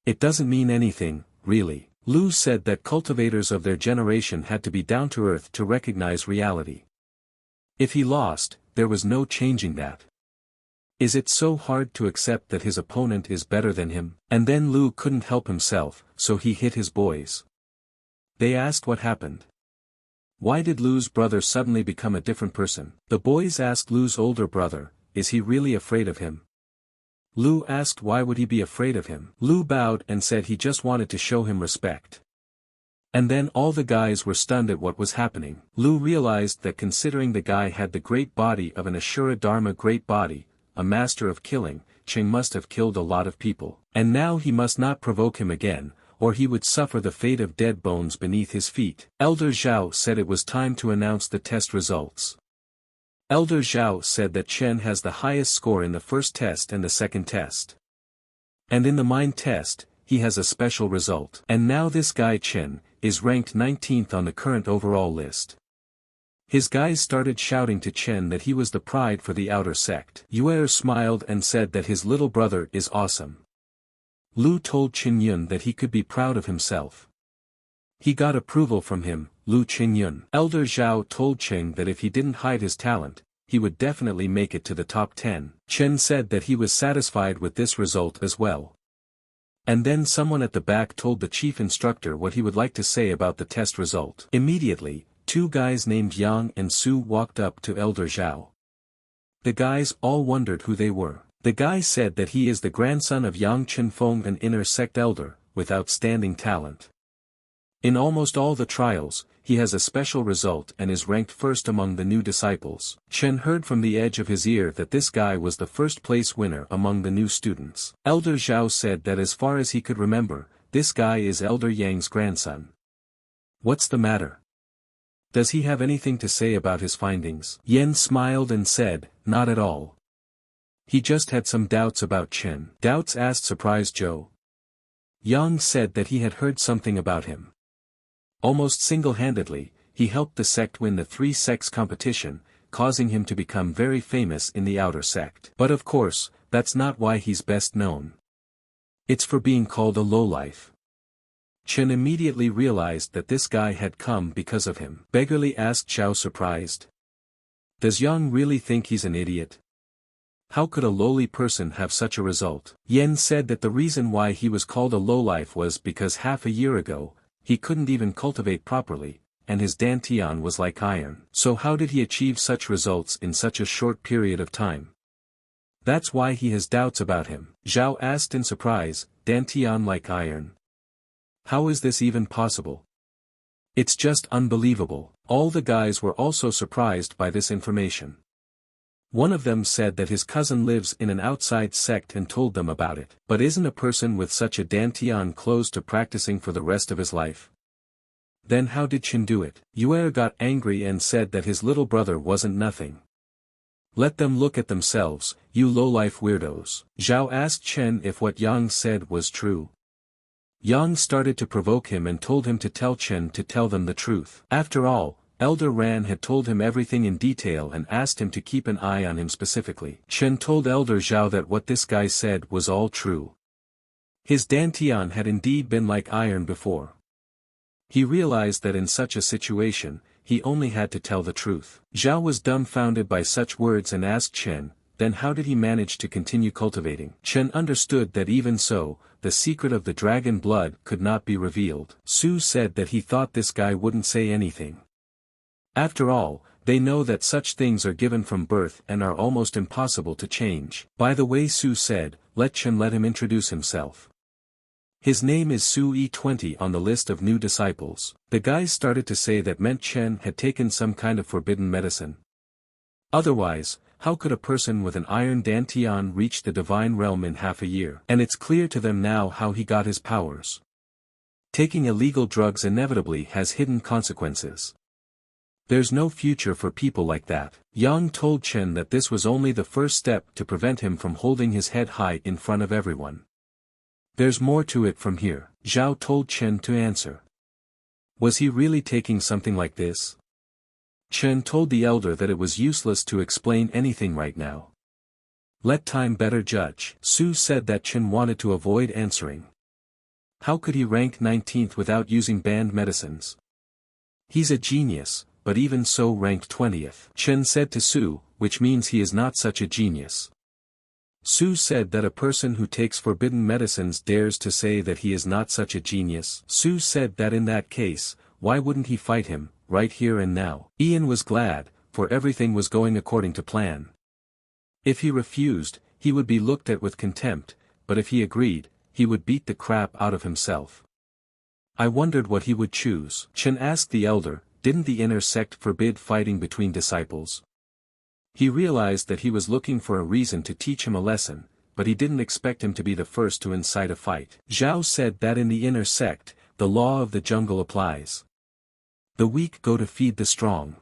It doesn't mean anything, really. Lu said that cultivators of their generation had to be down to earth to recognize reality. If he lost, there was no changing that. Is it so hard to accept that his opponent is better than him? And then Lu couldn't help himself, so he hit his boys. They asked what happened. Why did Lu's brother suddenly become a different person? The boys asked Lu's older brother, is he really afraid of him? Lu asked why would he be afraid of him. Lu bowed and said he just wanted to show him respect. And then all the guys were stunned at what was happening. Lu realized that considering the guy had the great body of an Ashura Dharma great body, a master of killing, Ching must have killed a lot of people. And now he must not provoke him again, or he would suffer the fate of dead bones beneath his feet. Elder Zhao said it was time to announce the test results. Elder Zhao said that Chen has the highest score in the first test and the second test. And in the mind test, he has a special result. And now this guy Chen is ranked 19th on the current overall list. His guys started shouting to Chen that he was the pride for the outer sect. Yue smiled and said that his little brother is awesome. Lu told Qin Yun that he could be proud of himself. He got approval from him, Lu Qingyun. Elder Zhao told Cheng that if he didn't hide his talent, he would definitely make it to the top 10. Chen said that he was satisfied with this result as well. And then someone at the back told the chief instructor what he would like to say about the test result. Immediately, two guys named Yang and Su walked up to Elder Zhao. The guys all wondered who they were. The guy said that he is the grandson of Yang Chenfeng, an inner sect elder, with outstanding talent. In almost all the trials, he has a special result and is ranked first among the new disciples. Chen heard from the edge of his ear that this guy was the first place winner among the new students. Elder Zhao said that as far as he could remember, this guy is Elder Yang's grandson. What's the matter? Does he have anything to say about his findings? Yen smiled and said, not at all. He just had some doubts about Chen. Doubts? Asked surprised Zhou. Yang said that he had heard something about him. Almost single-handedly, he helped the sect win the 3 sects competition, causing him to become very famous in the outer sect. But of course, that's not why he's best known. It's for being called a lowlife. Chen immediately realized that this guy had come because of him. Beggarly asked Xiao surprised. Does Yang really think he's an idiot? How could a lowly person have such a result? Yen said that the reason why he was called a lowlife was because half a year ago, he couldn't even cultivate properly, and his dantian was like iron. So how did he achieve such results in such a short period of time? That's why he has doubts about him. Zhao asked in surprise, dantian like iron? How is this even possible? It's just unbelievable. All the guys were also surprised by this information. One of them said that his cousin lives in an outside sect and told them about it. But isn't a person with such a dantian close to practicing for the rest of his life? Then how did Chen do it? Yue got angry and said that his little brother wasn't nothing. Let them look at themselves, you low-life weirdos. Zhao asked Chen if what Yang said was true. Yang started to provoke him and told him to tell Chen to tell them the truth. After all, Elder Ran had told him everything in detail and asked him to keep an eye on him specifically. Chen told Elder Zhao that what this guy said was all true. His dantian had indeed been like iron before. He realized that in such a situation, he only had to tell the truth. Zhao was dumbfounded by such words and asked Chen, then how did he manage to continue cultivating? Chen understood that even so, the secret of the dragon blood could not be revealed. Su said that he thought this guy wouldn't say anything. After all, they know that such things are given from birth and are almost impossible to change. By the way, Su said, let Chen let him introduce himself. His name is Su E20 on the list of new disciples. The guys started to say that meant Chen had taken some kind of forbidden medicine. Otherwise, how could a person with an iron dantian reach the divine realm in half a year? And it's clear to them now how he got his powers. Taking illegal drugs inevitably has hidden consequences. There's no future for people like that. Yang told Chen that this was only the first step to prevent him from holding his head high in front of everyone. There's more to it from here, Zhao told Chen to answer. Was he really taking something like this? Chen told the elder that it was useless to explain anything right now. Let time better judge. Su said that Chen wanted to avoid answering. How could he rank 19th without using banned medicines? He's a genius, but even so ranked 20th. Chen said to Su, which means he is not such a genius. Su said that a person who takes forbidden medicines dares to say that he is not such a genius. Su said that in that case, why wouldn't he fight him, right here and now? Ian was glad, for everything was going according to plan. If he refused, he would be looked at with contempt, but if he agreed, he would beat the crap out of himself. I wondered what he would choose. Chen asked the elder, didn't the inner sect forbid fighting between disciples? He realized that he was looking for a reason to teach him a lesson, but he didn't expect him to be the first to incite a fight. Zhao said that in the inner sect, the law of the jungle applies. The weak go to feed the strong.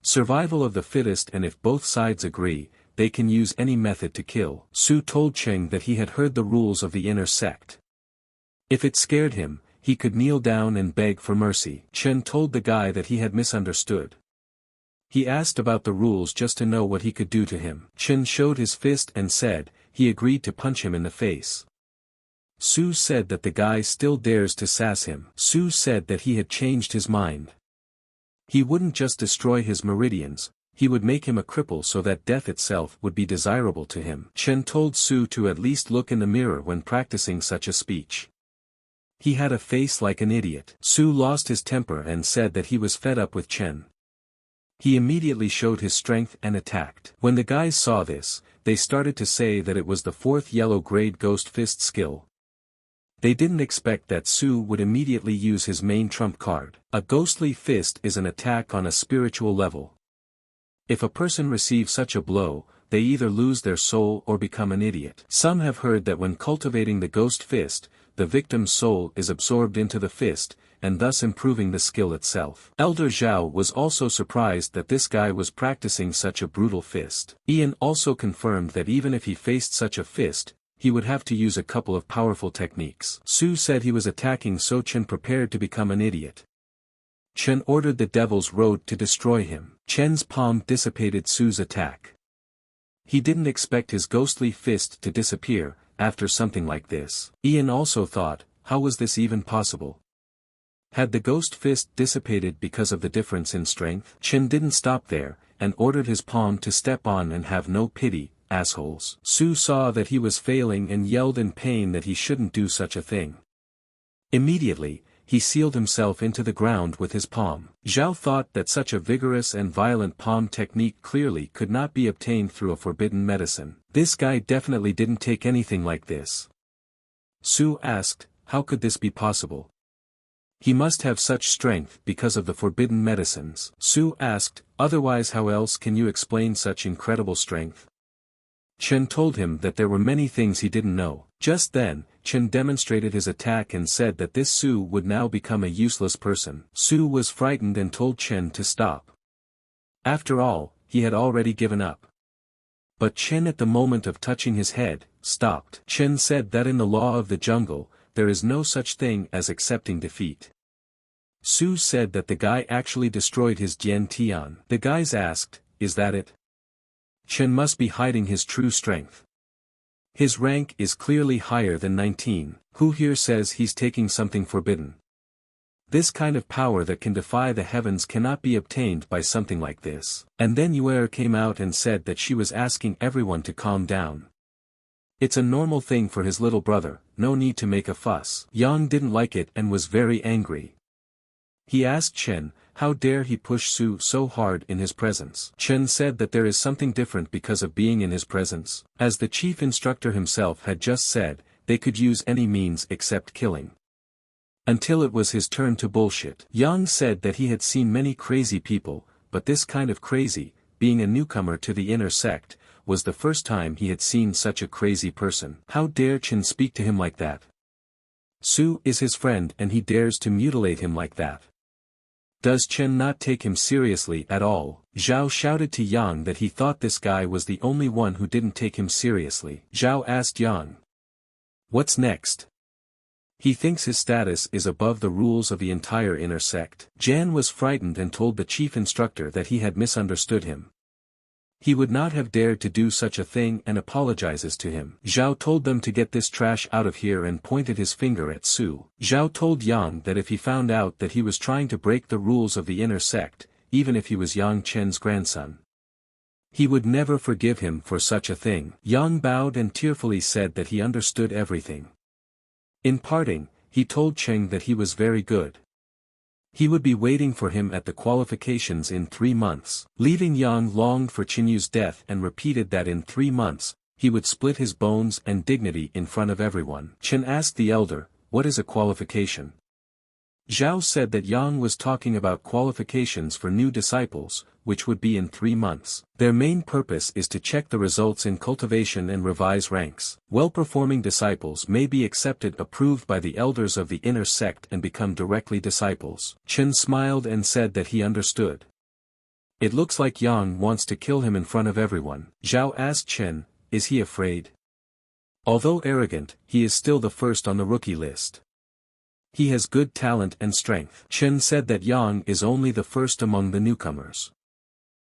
Survival of the fittest, and if both sides agree, they can use any method to kill. Su told Cheng that he had heard the rules of the inner sect. If it scared him, he could kneel down and beg for mercy. Chen told the guy that he had misunderstood. He asked about the rules just to know what he could do to him. Chen showed his fist and said, he agreed to punch him in the face. Su said that the guy still dares to sass him. Su said that he had changed his mind. He wouldn't just destroy his meridians, he would make him a cripple so that death itself would be desirable to him. Chen told Su to at least look in the mirror when practicing such a speech. He had a face like an idiot. Su lost his temper and said that he was fed up with Chen. He immediately showed his strength and attacked. When the guys saw this, they started to say that it was the 4th yellow grade ghost fist skill. They didn't expect that Su would immediately use his main trump card. A ghostly fist is an attack on a spiritual level. If a person receives such a blow, they either lose their soul or become an idiot. Some have heard that when cultivating the ghost fist, the victim's soul is absorbed into the fist, and thus improving the skill itself. Elder Zhao was also surprised that this guy was practicing such a brutal fist. Ian also confirmed that even if he faced such a fist, he would have to use a couple of powerful techniques. Su said he was attacking so Chen prepared to become an idiot. Chen ordered the Devil's Road to destroy him. Chen's palm dissipated Su's attack. He didn't expect his ghostly fist to disappear, after something like this. Ian also thought, how was this even possible? Had the ghost fist dissipated because of the difference in strength? Chen didn't stop there, and ordered his palm to step on and have no pity, assholes. Su saw that he was failing and yelled in pain that he shouldn't do such a thing. Immediately, he sealed himself into the ground with his palm. Zhao thought that such a vigorous and violent palm technique clearly could not be obtained through a forbidden medicine. This guy definitely didn't take anything like this. Su asked, how could this be possible? He must have such strength because of the forbidden medicines. Su asked, otherwise how else can you explain such incredible strength? Chen told him that there were many things he didn't know. Just then, Chen demonstrated his attack and said that this Su would now become a useless person. Su was frightened and told Chen to stop. After all, he had already given up. But Chen at the moment of touching his head, stopped. Chen said that in the law of the jungle, there is no such thing as accepting defeat. Su said that the guy actually destroyed his Jian Tian. The guys asked, is that it? Chen must be hiding his true strength. His rank is clearly higher than 19, who here says he's taking something forbidden? This kind of power that can defy the heavens cannot be obtained by something like this. And then Yuer came out and said that she was asking everyone to calm down. It's a normal thing for his little brother, no need to make a fuss. Yang didn't like it and was very angry. He asked Chen, how dare he push Su so hard in his presence? Chen said that there is something different because of being in his presence. As the chief instructor himself had just said, they could use any means except killing. Until it was his turn to bullshit. Yang said that he had seen many crazy people, but this kind of crazy, being a newcomer to the inner sect, was the first time he had seen such a crazy person. How dare Chen speak to him like that? Su is his friend and he dares to mutilate him like that. Does Chen not take him seriously at all? Zhao shouted to Yang that he thought this guy was the only one who didn't take him seriously. Zhao asked Yang, "What's next?" He thinks his status is above the rules of the entire inner sect. Jan was frightened and told the chief instructor that he had misunderstood him. He would not have dared to do such a thing and apologizes to him. Zhao told them to get this trash out of here and pointed his finger at Su. Zhao told Yang that if he found out that he was trying to break the rules of the inner sect, even if he was Yang Chen's grandson, he would never forgive him for such a thing. Yang bowed and tearfully said that he understood everything. In parting, he told Cheng that he was very good. He would be waiting for him at the qualifications in 3 months. Leaving Yang longed for Qinyu's death and repeated that in 3 months, he would split his bones and dignity in front of everyone. Chen asked the elder, "What is a qualification?" Zhao said that Yang was talking about qualifications for new disciples, which would be in 3 months. Their main purpose is to check the results in cultivation and revise ranks. Well-performing disciples may be approved by the elders of the inner sect and become directly disciples. Chen smiled and said that he understood. It looks like Yang wants to kill him in front of everyone. Zhao asked Chen, "Is he afraid?" Although arrogant, he is still the first on the rookie list. He has good talent and strength. Chen said that Yang is only the first among the newcomers.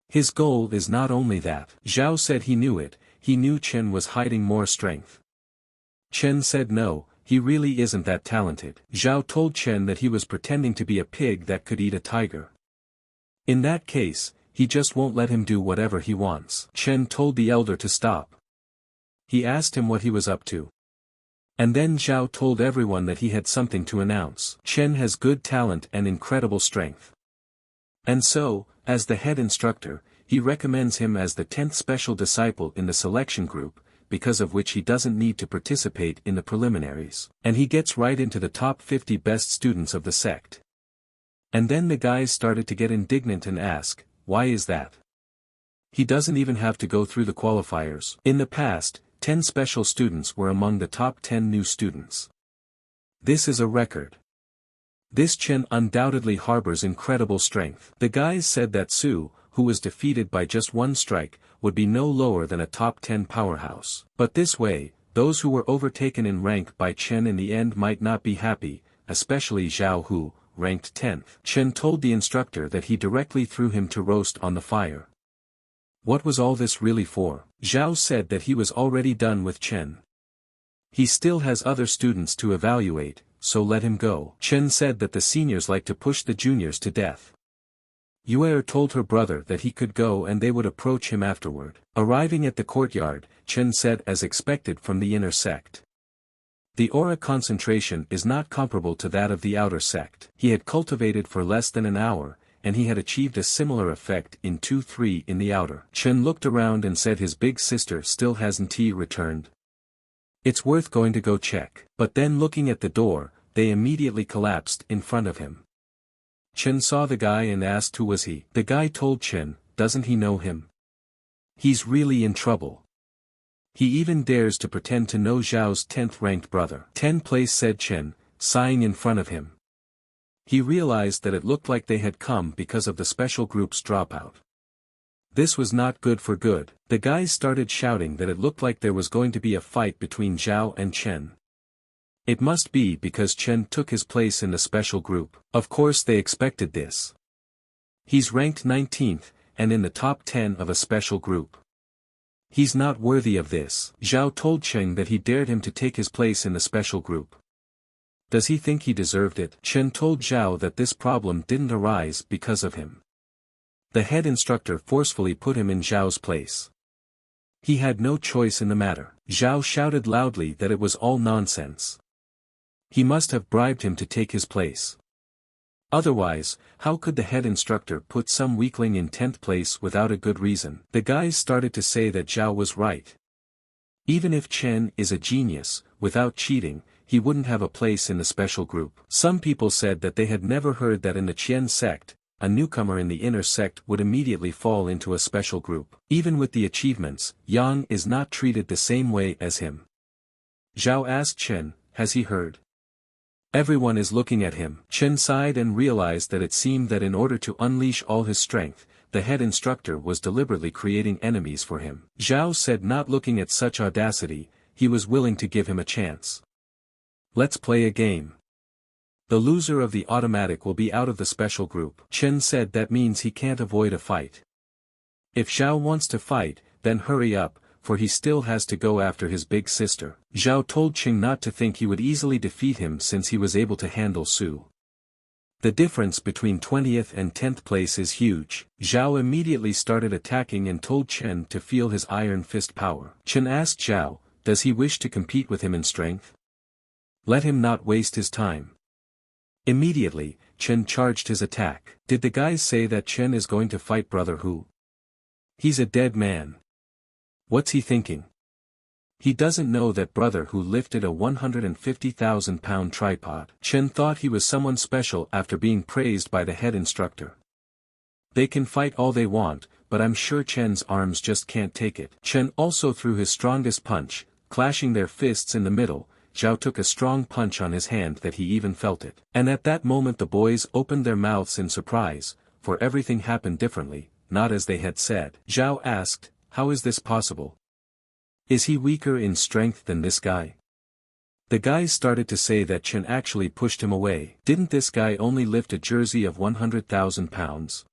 His goal is not only that. Zhao said he knew it, he knew Chen was hiding more strength. Chen said no, he really isn't that talented. Zhao told Chen that he was pretending to be a pig that could eat a tiger. In that case, he just won't let him do whatever he wants. Chen told the elder to stop. He asked him what he was up to. And then Zhao told everyone that he had something to announce. Chen has good talent and incredible strength. And so, as the head instructor, he recommends him as the 10th special disciple in the selection group, because of which he doesn't need to participate in the preliminaries. And he gets right into the top 50 best students of the sect. And then the guys started to get indignant and ask, why is that? He doesn't even have to go through the qualifiers. In the past, 10 special students were among the top 10 new students. This is a record. This Chen undoubtedly harbors incredible strength. The guys said that Su, who was defeated by just 1 strike, would be no lower than a top 10 powerhouse. But this way, those who were overtaken in rank by Chen in the end might not be happy, especially Zhao who, ranked 10th. Chen told the instructor that he directly threw him to roast on the fire. What was all this really for? Zhao said that he was already done with Chen. He still has other students to evaluate, so let him go. Chen said that the seniors like to push the juniors to death. Yuer told her brother that he could go and they would approach him afterward. Arriving at the courtyard, Chen said as expected from the inner sect. The aura concentration is not comparable to that of the outer sect. He had cultivated for less than an hour, and he had achieved a similar effect in 2-3 in the outer. Chen looked around and said his big sister still hasn't returned. It's worth going to go check. But then looking at the door, they immediately collapsed in front of him. Chen saw the guy and asked who was he. The guy told Chen, doesn't he know him? He's really in trouble. He even dares to pretend to know Zhao's 10th ranked brother. 10th place said Chen, sighing in front of him. He realized that it looked like they had come because of the special group's dropout. This was not good for good. The guys started shouting that it looked like there was going to be a fight between Zhao and Chen. It must be because Chen took his place in the special group. Of course they expected this. He's ranked 19th, and in the top 10 of a special group. He's not worthy of this. Zhao told Chen that he dared him to take his place in the special group. Does he think he deserved it? Chen told Zhao that this problem didn't arise because of him. The head instructor forcefully put him in Zhao's place. He had no choice in the matter. Zhao shouted loudly that it was all nonsense. He must have bribed him to take his place. Otherwise, how could the head instructor put some weakling in 10th place without a good reason? The guys started to say that Zhao was right. Even if Chen is a genius, without cheating, he wouldn't have a place in the special group. Some people said that they had never heard that in the Qian sect, a newcomer in the inner sect would immediately fall into a special group. Even with the achievements, Yang is not treated the same way as him. Xiao asked Chen, has he heard? Everyone is looking at him. Chen sighed and realized that it seemed that in order to unleash all his strength, the head instructor was deliberately creating enemies for him. Xiao said, not looking at such audacity, he was willing to give him a chance. Let's play a game. The loser of the automatic will be out of the special group. Chen said that means he can't avoid a fight. If Xiao wants to fight, then hurry up, for he still has to go after his big sister. Xiao told Qing not to think he would easily defeat him since he was able to handle Su. The difference between 20th and 10th place is huge. Xiao immediately started attacking and told Chen to feel his iron fist power. Chen asked Xiao, does he wish to compete with him in strength? Let him not waste his time. Immediately, Chen charged his attack. Did the guys say that Chen is going to fight Brother Hu? He's a dead man. What's he thinking? He doesn't know that Brother Hu lifted a 150,000-pound tripod. Chen thought he was someone special after being praised by the head instructor. They can fight all they want, but I'm sure Chen's arms just can't take it. Chen also threw his strongest punch, clashing their fists in the middle. Xiao took a strong punch on his hand that he even felt it. And at that moment the boys opened their mouths in surprise, for everything happened differently, not as they had said. Xiao asked, how is this possible? Is he weaker in strength than this guy? The guys started to say that Chen actually pushed him away. Didn't this guy only lift a jersey of 100,000 pounds?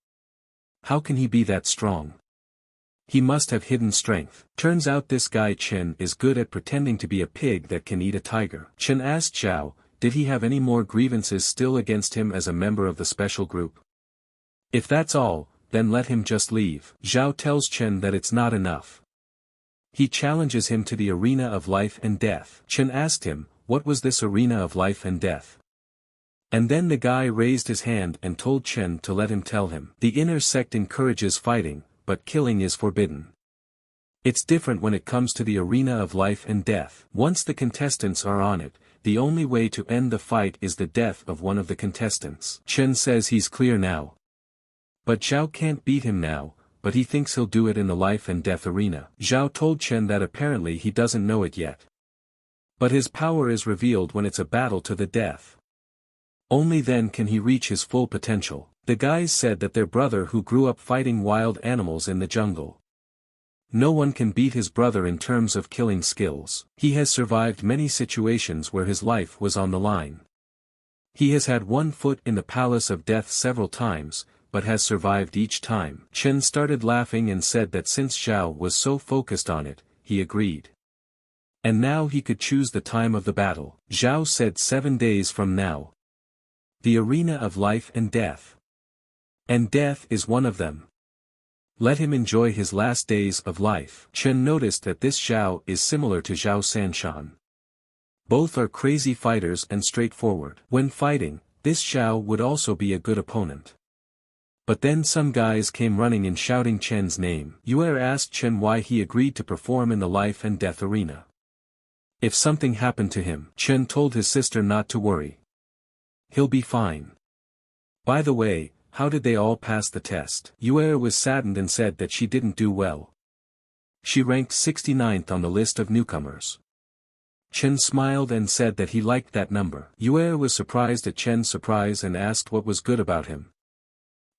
How can he be that strong? He must have hidden strength. Turns out this guy Chen is good at pretending to be a pig that can eat a tiger. Chen asked Xiao, did he have any more grievances still against him as a member of the special group? If that's all, then let him just leave. Xiao tells Chen that it's not enough. He challenges him to the arena of life and death. Chen asked him, what was this arena of life and death? And then the guy raised his hand and told Chen to let him tell him. The inner sect encourages fighting, but killing is forbidden. It's different when it comes to the arena of life and death. Once the contestants are on it, the only way to end the fight is the death of one of the contestants. Chen says he's clear now. But Xiao can't beat him now, but he thinks he'll do it in the life and death arena. Xiao told Chen that apparently he doesn't know it yet. But his power is revealed when it's a battle to the death. Only then can he reach his full potential. The guys said that their brother who grew up fighting wild animals in the jungle. No one can beat his brother in terms of killing skills. He has survived many situations where his life was on the line. He has had one foot in the palace of death several times, but has survived each time. Chen started laughing and said that since Xiao was so focused on it, he agreed. And now he could choose the time of the battle. Xiao said 7 days from now. The arena of life and death. And death is one of them. Let him enjoy his last days of life. Chen noticed that this Xiao is similar to Xiao San. Both are crazy fighters and straightforward. When fighting, this Xiao would also be a good opponent. But then some guys came running and shouting Chen's name. Yue asked Chen why he agreed to perform in the life and death arena. If something happened to him, Chen told his sister not to worry. He'll be fine. By the way, how did they all pass the test? Yue was saddened and said that she didn't do well. She ranked 69th on the list of newcomers. Chen smiled and said that he liked that number. Yue was surprised at Chen's surprise and asked what was good about him.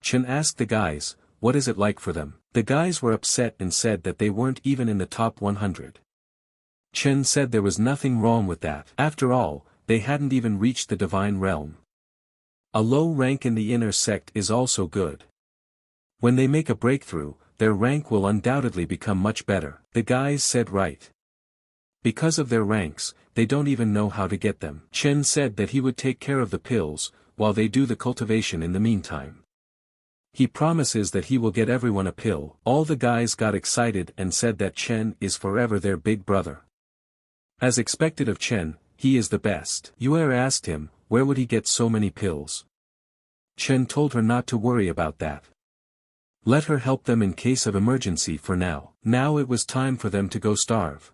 Chen asked the guys, what is it like for them? The guys were upset and said that they weren't even in the top 100. Chen said there was nothing wrong with that. After all, they hadn't even reached the divine realm. A low rank in the inner sect is also good. When they make a breakthrough, their rank will undoubtedly become much better. The guys said right. Because of their ranks, they don't even know how to get them. Chen said that he would take care of the pills, while they do the cultivation in the meantime. He promises that he will get everyone a pill. All the guys got excited and said that Chen is forever their big brother. As expected of Chen, he is the best. Yue asked him, where would he get so many pills? Chen told her not to worry about that. Let her help them in case of emergency for now. Now it was time for them to go starve.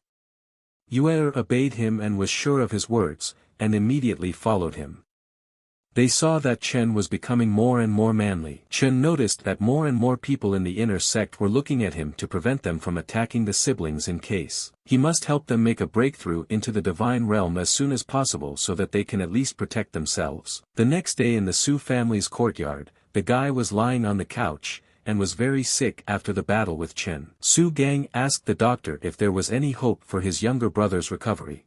Yue obeyed him and was sure of his words, and immediately followed him. They saw that Chen was becoming more and more manly. Chen noticed that more and more people in the inner sect were looking at him to prevent them from attacking the siblings in case. He must help them make a breakthrough into the divine realm as soon as possible so that they can at least protect themselves. The next day in the Su family's courtyard, the guy was lying on the couch, and was very sick after the battle with Chen. Su Gang asked the doctor if there was any hope for his younger brother's recovery.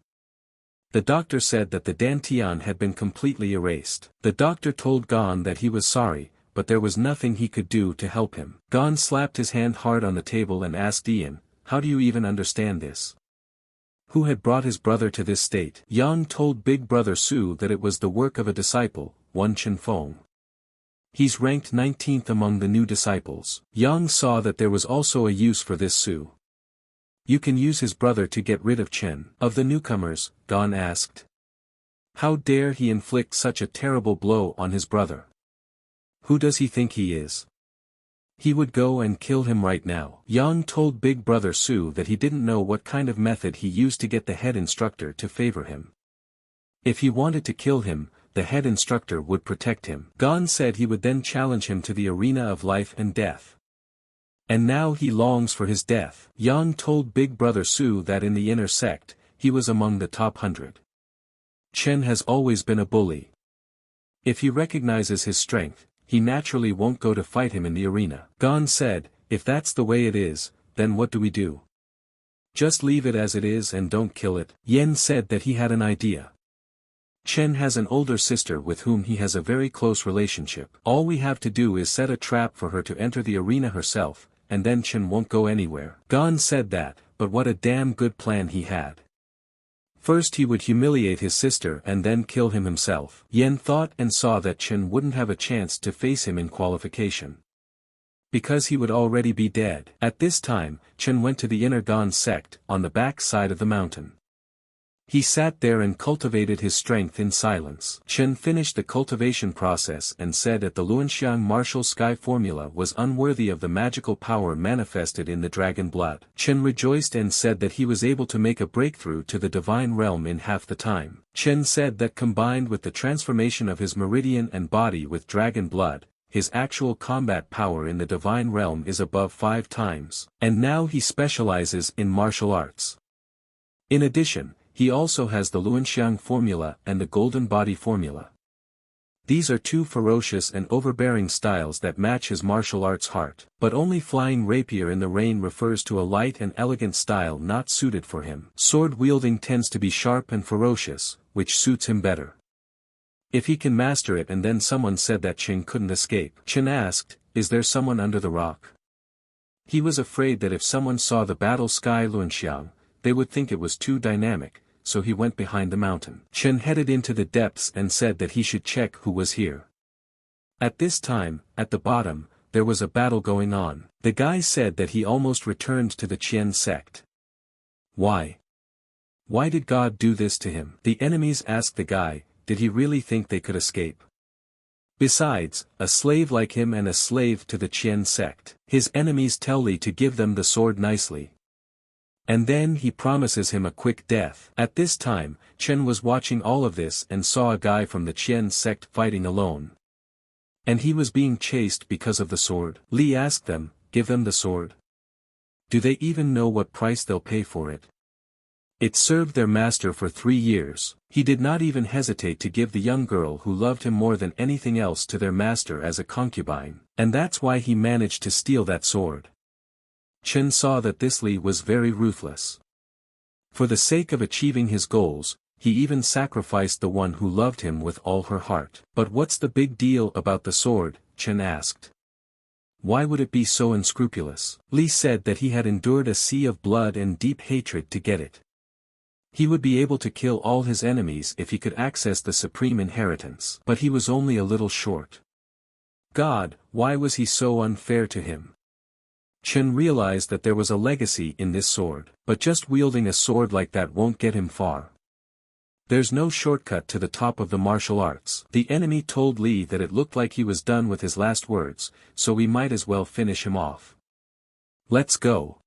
The doctor said that the dantian had been completely erased. The doctor told Gon that he was sorry, but there was nothing he could do to help him. Gon slapped his hand hard on the table and asked Ian, "How do you even understand this? Who had brought his brother to this state?" Yang told big brother Su that it was the work of a disciple, one Chen Feng. He's ranked 19th among the new disciples. Yang saw that there was also a use for this Su. You can use his brother to get rid of Chen. Of the newcomers, Gon asked. How dare he inflict such a terrible blow on his brother? Who does he think he is? He would go and kill him right now. Yang told big brother Su that he didn't know what kind of method he used to get the head instructor to favor him. If he wanted to kill him, the head instructor would protect him. Gon said he would then challenge him to the arena of life and death. And now he longs for his death. Yang told big brother Su that in the inner sect, he was among the top 100. Chen has always been a bully. If he recognizes his strength, he naturally won't go to fight him in the arena. Gon said, if that's the way it is, then what do we do? Just leave it as it is and don't kill it. Yen said that he had an idea. Chen has an older sister with whom he has a very close relationship. All we have to do is set a trap for her to enter the arena herself, and then Chen won't go anywhere. Gon said that, but what a damn good plan he had. First he would humiliate his sister and then kill him himself. Yen thought and saw that Chen wouldn't have a chance to face him in qualification. Because he would already be dead. At this time, Chen went to the inner Gon sect, on the back side of the mountain. He sat there and cultivated his strength in silence. Chen finished the cultivation process and said that the Luanxiang martial sky formula was unworthy of the magical power manifested in the dragon blood. Chen rejoiced and said that he was able to make a breakthrough to the divine realm in half the time. Chen said that combined with the transformation of his meridian and body with dragon blood, his actual combat power in the divine realm is above 5 times, and now he specializes in martial arts. In addition, he also has the Luanxiang formula and the golden body formula. These are 2 ferocious and overbearing styles that match his martial arts heart. But only flying rapier in the rain refers to a light and elegant style not suited for him. Sword wielding tends to be sharp and ferocious, which suits him better. If he can master it. And then someone said that Chen couldn't escape. Chen asked, is there someone under the rock? He was afraid that if someone saw the battle sky Luanxiang, they would think it was too dynamic, so he went behind the mountain. Chen headed into the depths and said that he should check who was here. At this time, at the bottom, there was a battle going on. The guy said that he almost returned to the Qian sect. Why? Why did God do this to him? The enemies asked the guy, did he really think they could escape? Besides, a slave like him and a slave to the Qian sect. His enemies tell Li to give them the sword nicely. And then he promises him a quick death. At this time, Chen was watching all of this and saw a guy from the Qian sect fighting alone. And he was being chased because of the sword. Li asked them, give them the sword. Do they even know what price they'll pay for it? It served their master for 3 years. He did not even hesitate to give the young girl who loved him more than anything else to their master as a concubine. And that's why he managed to steal that sword. Chen saw that this Li was very ruthless. For the sake of achieving his goals, he even sacrificed the one who loved him with all her heart. But what's the big deal about the sword? Chen asked. Why would it be so unscrupulous? Li said that he had endured a sea of blood and deep hatred to get it. He would be able to kill all his enemies if he could access the supreme inheritance. But he was only a little short. God, why was he so unfair to him? Chen realized that there was a legacy in this sword, but just wielding a sword like that won't get him far. There's no shortcut to the top of the martial arts. The enemy told Li that it looked like he was done with his last words, so we might as well finish him off. Let's go.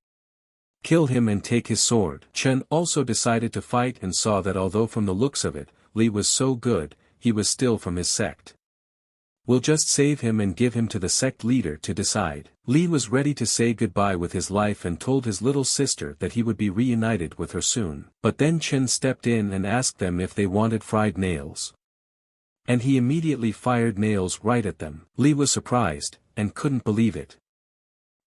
Kill him and take his sword. Chen also decided to fight and saw that although from the looks of it, Li was so good, he was still from his sect. We'll just save him and give him to the sect leader to decide. Lee was ready to say goodbye with his life and told his little sister that he would be reunited with her soon. But then Chen stepped in and asked them if they wanted fried nails. And he immediately fired nails right at them. Lee was surprised, and couldn't believe it.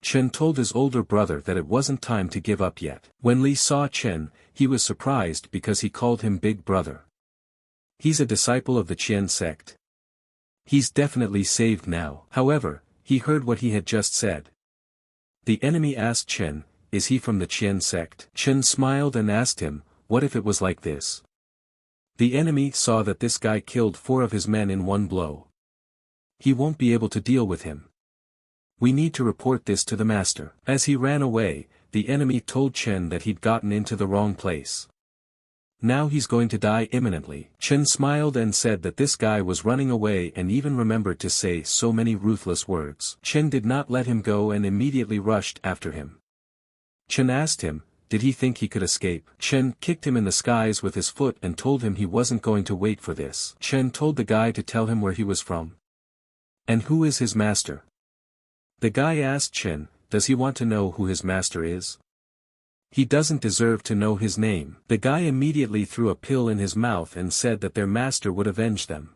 Chen told his older brother that it wasn't time to give up yet. When Lee saw Chen, he was surprised because he called him Big Brother. He's a disciple of the Qian sect. He's definitely saved now. However, he heard what he had just said. The enemy asked Chen, is he from the Qian sect? Chen smiled and asked him, what if it was like this? The enemy saw that this guy killed 4 of his men in one blow. He won't be able to deal with him. We need to report this to the master. As he ran away, the enemy told Chen that he'd gotten into the wrong place. Now he's going to die imminently. Chen smiled and said that this guy was running away and even remembered to say so many ruthless words. Chen did not let him go and immediately rushed after him. Chen asked him, did he think he could escape? Chen kicked him in the skies with his foot and told him he wasn't going to wait for this. Chen told the guy to tell him where he was from. And who is his master? The guy asked Chen, does he want to know who his master is? He doesn't deserve to know his name. The guy immediately threw a pill in his mouth and said that their master would avenge them.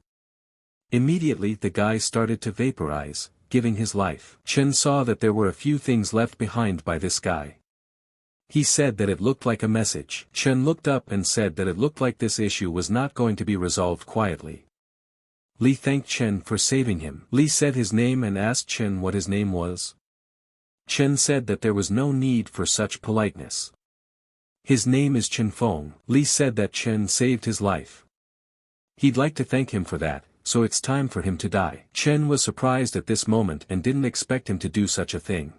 Immediately the guy started to vaporize, giving his life. Chen saw that there were a few things left behind by this guy. He said that it looked like a message. Chen looked up and said that it looked like this issue was not going to be resolved quietly. Li thanked Chen for saving him. Li said his name and asked Chen what his name was. Chen said that there was no need for such politeness. His name is Chen Feng. Li said that Chen saved his life. He'd like to thank him for that, so it's time for him to die. Chen was surprised at this moment and didn't expect him to do such a thing.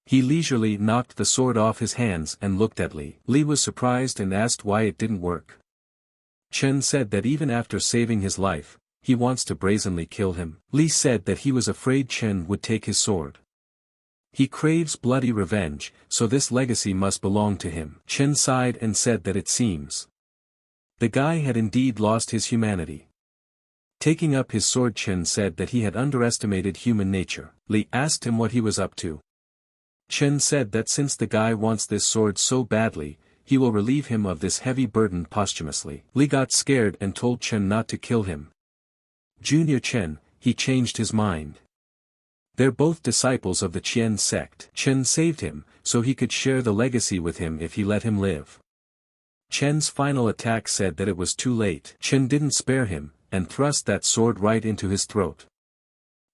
He leisurely knocked the sword off his hands and looked at Li. Li was surprised and asked why it didn't work. Chen said that even after saving his life, he wants to brazenly kill him. Li said that he was afraid Chen would take his sword. He craves bloody revenge, so this legacy must belong to him. Chen sighed and said that it seems the guy had indeed lost his humanity. Taking up his sword, Chen said that he had underestimated human nature. Li asked him what he was up to. Chen said that since the guy wants this sword so badly, he will relieve him of this heavy burden posthumously. Li got scared and told Chen not to kill him. Junior Chen, he changed his mind. They're both disciples of the Qian sect. Chen saved him, so he could share the legacy with him if he let him live. Chen's final attack said that it was too late. Chen didn't spare him, and thrust that sword right into his throat.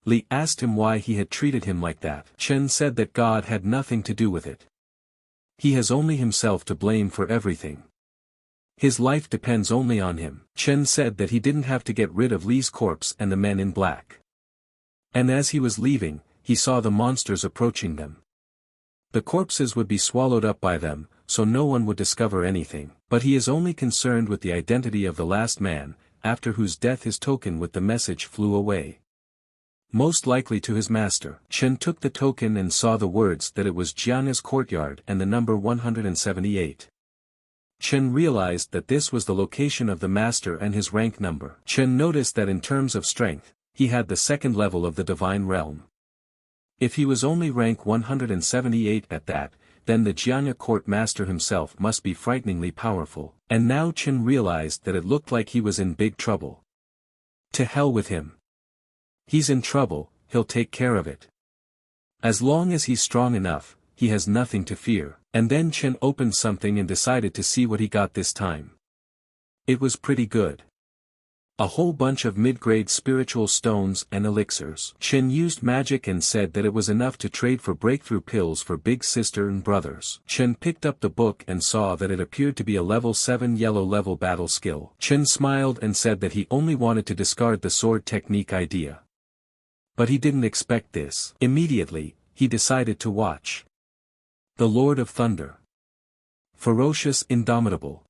Li asked him why he had treated him like that. Chen said that God had nothing to do with it. He has only himself to blame for everything. His life depends only on him. Chen said that he didn't have to get rid of Li's corpse and the men in black. And as he was leaving, he saw the monsters approaching them. The corpses would be swallowed up by them, so no one would discover anything. But he is only concerned with the identity of the last man, after whose death his token with the message flew away. Most likely to his master. Chen took the token and saw the words that it was Jianya's courtyard and the number 178. Chen realized that this was the location of the master and his rank number. Chen noticed that in terms of strength, he had the second level of the divine realm. If he was only rank 178 at that, then the Jianya court master himself must be frighteningly powerful. And now Chen realized that it looked like he was in big trouble. To hell with him. He's in trouble, he'll take care of it. As long as he's strong enough, he has nothing to fear. And then Chen opened something and decided to see what he got this time. It was pretty good. A whole bunch of mid-grade spiritual stones and elixirs. Chen used magic and said that it was enough to trade for breakthrough pills for big sister and brothers. Chen picked up the book and saw that it appeared to be a level 7 yellow level battle skill. Chen smiled and said that he only wanted to discard the sword technique idea. But he didn't expect this. Immediately, he decided to watch. The Lord of Thunder. Ferocious, indomitable.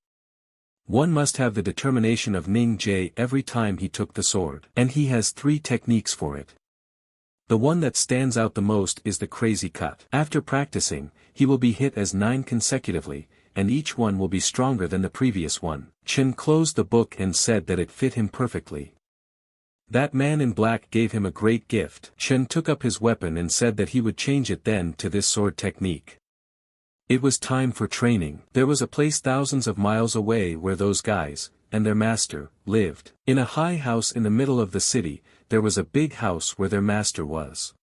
One must have the determination of Ning Jie every time he took the sword. And he has 3 techniques for it. The one that stands out the most is the crazy cut. After practicing, he will be hit as 9 consecutively, and each one will be stronger than the previous one. Chen closed the book and said that it fit him perfectly. That man in black gave him a great gift. Chen took up his weapon and said that he would change it then to this sword technique. It was time for training. There was a place thousands of miles away where those guys, and their master, lived. In a high house in the middle of the city, there was a big house where their master was.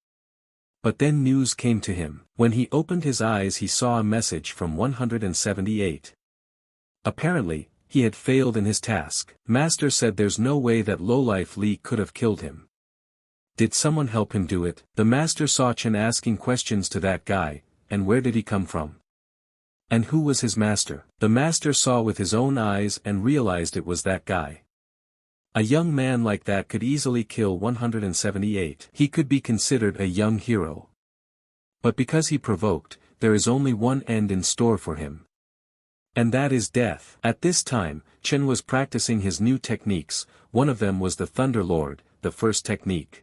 But then news came to him. When he opened his eyes he saw a message from 178. Apparently, he had failed in his task. Master said there's no way that lowlife Li could have killed him. Did someone help him do it? The master saw Chen asking questions to that guy, and where did he come from? And who was his master? The master saw with his own eyes and realized it was that guy. A young man like that could easily kill 178. He could be considered a young hero. But because he provoked, there is only one end in store for him. And that is death. At this time, Chen was practicing his new techniques. One of them was the Thunder Lord, the first technique.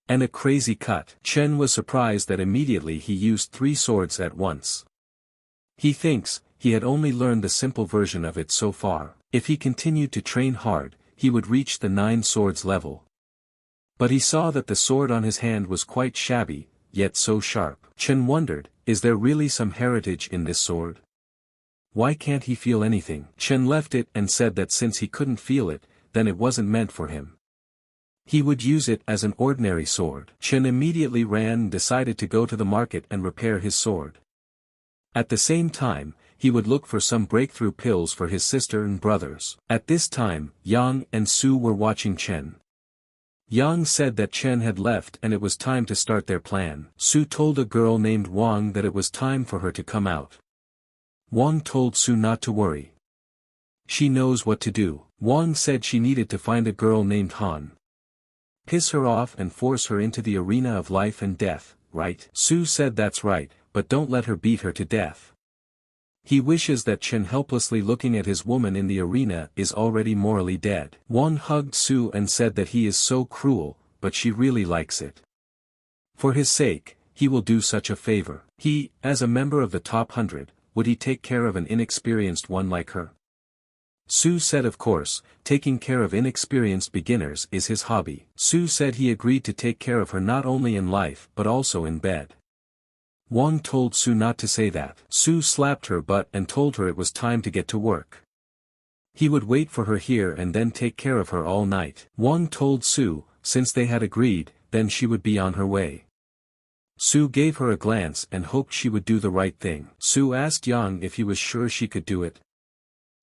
And a crazy cut. Chen was surprised that immediately he used 3 swords at once. He thinks, he had only learned the simple version of it so far. If he continued to train hard, he would reach the 9 swords level. But he saw that the sword on his hand was quite shabby, yet so sharp. Chen wondered, is there really some heritage in this sword? Why can't he feel anything? Chen left it and said that since he couldn't feel it, then it wasn't meant for him. He would use it as an ordinary sword. Chen immediately ran and decided to go to the market and repair his sword. At the same time, he would look for some breakthrough pills for his sister and brothers. At this time, Yang and Su were watching Chen. Yang said that Chen had left and it was time to start their plan. Su told a girl named Wang that it was time for her to come out. Wang told Su not to worry. She knows what to do. Wang said she needed to find a girl named Han. Piss her off and force her into the arena of life and death, right? Su said that's right, but don't let her beat her to death. He wishes that Chen helplessly looking at his woman in the arena is already morally dead. Wang hugged Su and said that he is so cruel, but she really likes it. For his sake, he will do such a favor. He, as a member of the top 100, would he take care of an inexperienced one like her? Su said of course, taking care of inexperienced beginners is his hobby. Su said he agreed to take care of her not only in life but also in bed. Wang told Su not to say that. Su slapped her butt and told her it was time to get to work. He would wait for her here and then take care of her all night. Wang told Su, since they had agreed, then she would be on her way. Su gave her a glance and hoped she would do the right thing. Su asked Yang if he was sure she could do it.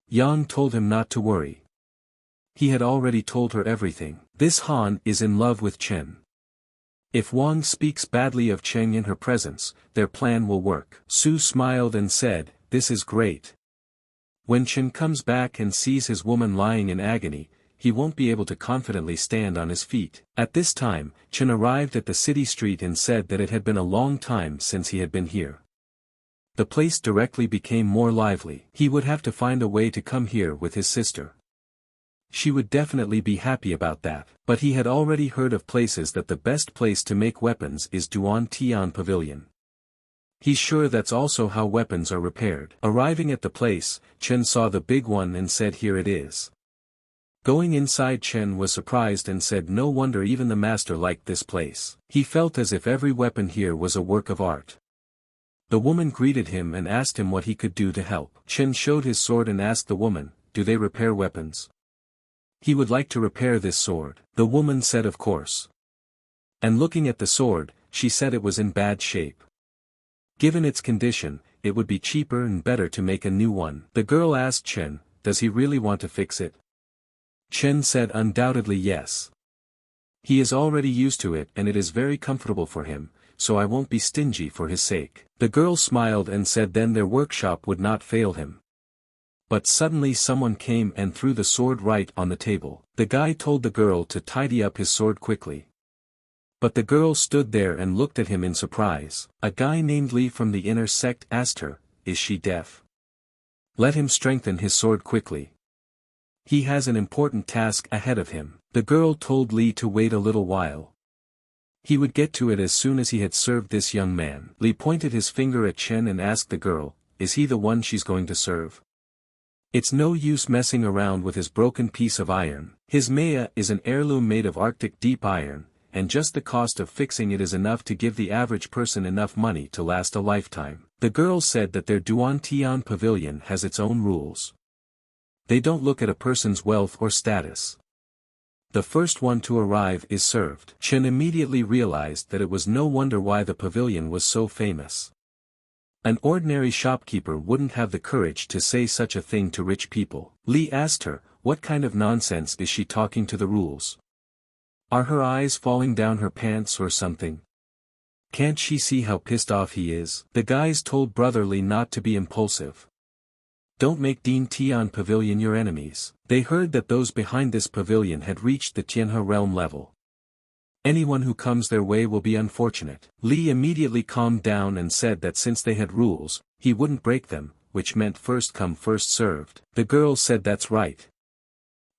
Yang told him not to worry. He had already told her everything. This Han is in love with Chen. If Wang speaks badly of Chen in her presence, their plan will work. Su smiled and said, this is great. When Chen comes back and sees his woman lying in agony, he won't be able to confidently stand on his feet. At this time, Chen arrived at the city street and said that it had been a long time since he had been here. The place directly became more lively. He would have to find a way to come here with his sister. She would definitely be happy about that. But he had already heard of places that the best place to make weapons is Duan Tian Pavilion. He's sure that's also how weapons are repaired. Arriving at the place, Chen saw the big one and said here it is. Going inside, Chen was surprised and said no wonder even the master liked this place. He felt as if every weapon here was a work of art. The woman greeted him and asked him what he could do to help. Chen showed his sword and asked the woman, do they repair weapons? He would like to repair this sword. The woman said of course. And looking at the sword, she said it was in bad shape. Given its condition, it would be cheaper and better to make a new one. The girl asked Chen, does he really want to fix it? Chen said undoubtedly yes. He is already used to it and it is very comfortable for him, so I won't be stingy for his sake. The girl smiled and said then their workshop would not fail him. But suddenly someone came and threw the sword right on the table. The guy told the girl to tidy up his sword quickly. But the girl stood there and looked at him in surprise. A guy named Li from the inner sect asked her, is she deaf? Let him strengthen his sword quickly. He has an important task ahead of him. The girl told Li to wait a little while. He would get to it as soon as he had served this young man. Li pointed his finger at Chen and asked the girl, is he the one she's going to serve? It's no use messing around with his broken piece of iron. His Maya is an heirloom made of Arctic deep iron, and just the cost of fixing it is enough to give the average person enough money to last a lifetime. The girls said that their Duan pavilion has its own rules. They don't look at a person's wealth or status. The first one to arrive is served. Chen immediately realized that it was no wonder why the pavilion was so famous. An ordinary shopkeeper wouldn't have the courage to say such a thing to rich people. Lee asked her, what kind of nonsense is she talking to the rules? Are her eyes falling down her pants or something? Can't she see how pissed off he is? The guys told Brother Lee not to be impulsive. Don't make Dean Tian Pavilion your enemies. They heard that those behind this pavilion had reached the Tianhe realm level. Anyone who comes their way will be unfortunate. Li immediately calmed down and said that since they had rules, he wouldn't break them, which meant first come first served. The girl said that's right,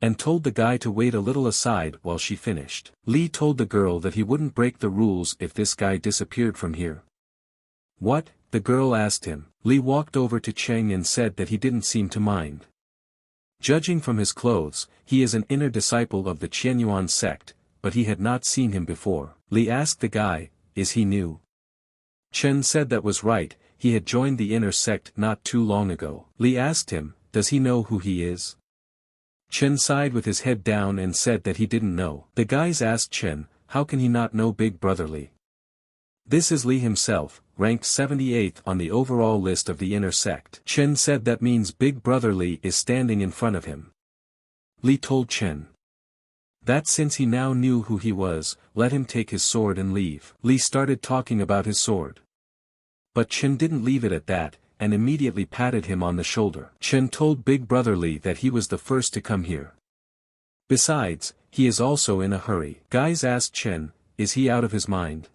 and told the guy to wait a little aside while she finished. Li told the girl that he wouldn't break the rules if this guy disappeared from here. What? The girl asked him. Li walked over to Cheng and said that he didn't seem to mind. Judging from his clothes, he is an inner disciple of the Qianyuan sect, but he had not seen him before. Li asked the guy, is he new? Chen said that was right, he had joined the inner sect not too long ago. Li asked him, does he know who he is? Chen sighed with his head down and said that he didn't know. The guys asked Chen, how can he not know Big Brother Li? This is Li himself, ranked 78th on the overall list of the inner sect. Chen said that means Big Brother Li is standing in front of him. Li told Chen that since he now knew who he was, let him take his sword and leave. Li started talking about his sword. But Chen didn't leave it at that, and immediately patted him on the shoulder. Chen told Big Brother Li that he was the first to come here. Besides, he is also in a hurry. Guys asked Chen, is he out of his mind?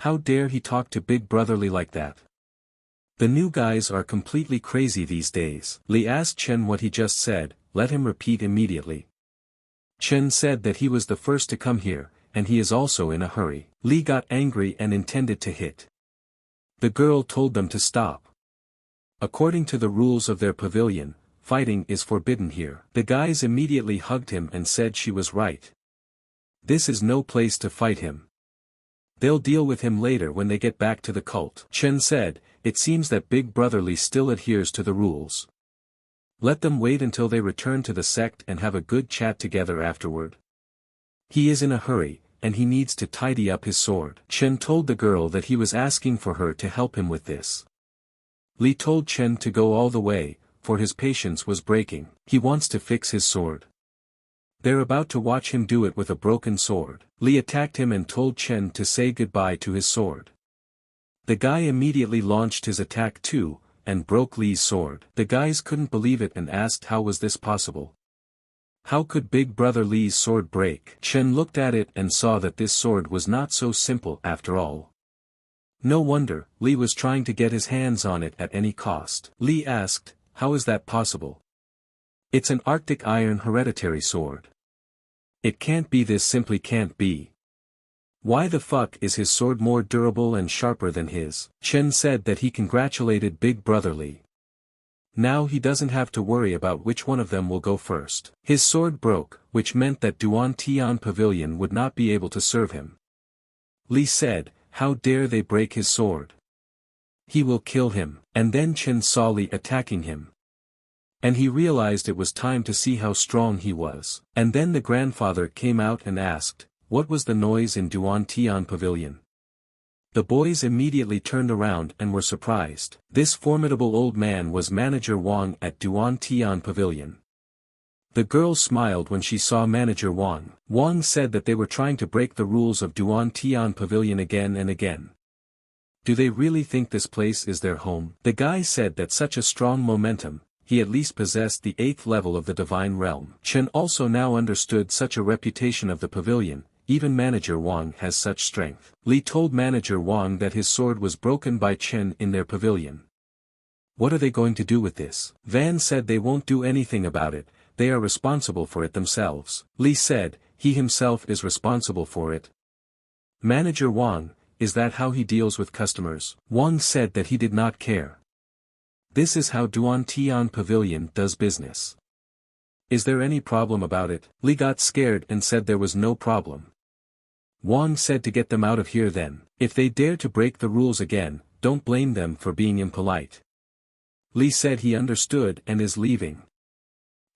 How dare he talk to Big Brother Li like that? The new guys are completely crazy these days. Li asked Chen what he just said, let him repeat immediately. Chen said that he was the first to come here, and he is also in a hurry. Li got angry and intended to hit. The girl told them to stop. According to the rules of their pavilion, fighting is forbidden here. The guys immediately hugged him and said she was right. This is no place to fight him. They'll deal with him later when they get back to the cult. Chen said, it seems that Big Brother Li still adheres to the rules. Let them wait until they return to the sect and have a good chat together afterward. He is in a hurry, and he needs to tidy up his sword. Chen told the girl that he was asking for her to help him with this. Li told Chen to go all the way, for his patience was breaking. He wants to fix his sword. They're about to watch him do it with a broken sword. Li attacked him and told Chen to say goodbye to his sword. The guy immediately launched his attack too, and broke Li's sword. The guys couldn't believe it and asked how was this possible. How could Big Brother Li's sword break? Chen looked at it and saw that this sword was not so simple after all. No wonder, Li was trying to get his hands on it at any cost. Li asked, how is that possible? It's an Arctic iron hereditary sword. It can't be, this simply can't be. Why the fuck is his sword more durable and sharper than his? Chen said that he congratulated Big Brother Li. Now he doesn't have to worry about which one of them will go first. His sword broke, which meant that Duan Tian Pavilion would not be able to serve him. Li said, how dare they break his sword? He will kill him. And then Chen saw Li attacking him. And he realized it was time to see how strong he was. And then the grandfather came out and asked, what was the noise in Duan Tian Pavilion? The boys immediately turned around and were surprised. This formidable old man was Manager Wang at Duan Tian Pavilion. The girl smiled when she saw Manager Wang. Wang said that they were trying to break the rules of Duan Tian Pavilion again and again. Do they really think this place is their home? The guy said that such a strong momentum, he at least possessed the 8th level of the divine realm. Chen also now understood such a reputation of the pavilion. Even Manager Wang has such strength. Li told Manager Wang that his sword was broken by Chen in their pavilion. What are they going to do with this? Van said they won't do anything about it, they are responsible for it themselves. Li said, he himself is responsible for it. Manager Wang, is that how he deals with customers? Wang said that he did not care. This is how Duan Tian Pavilion does business. Is there any problem about it? Li got scared and said there was no problem. Wang said to get them out of here then. If they dare to break the rules again, don't blame them for being impolite. Li said he understood and is leaving.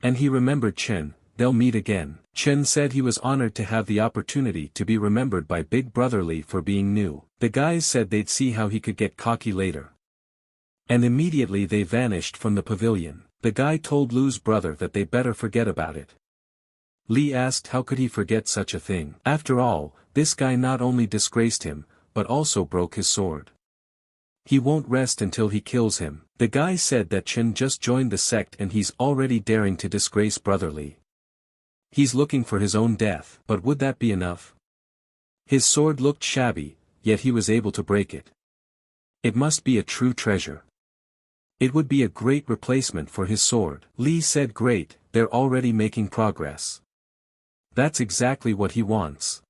And he remembered Chen, they'll meet again. Chen said he was honored to have the opportunity to be remembered by Big Brother Li for being new. The guys said they'd see how he could get cocky later. And immediately they vanished from the pavilion. The guy told Lu's brother that they better forget about it. Li asked how could he forget such a thing. After all, this guy not only disgraced him, but also broke his sword. He won't rest until he kills him. The guy said that Chen just joined the sect and he's already daring to disgrace Brother Li. He's looking for his own death. But would that be enough? His sword looked shabby, yet he was able to break it. It must be a true treasure. It would be a great replacement for his sword. Li said great, they're already making progress. That's exactly what he wants.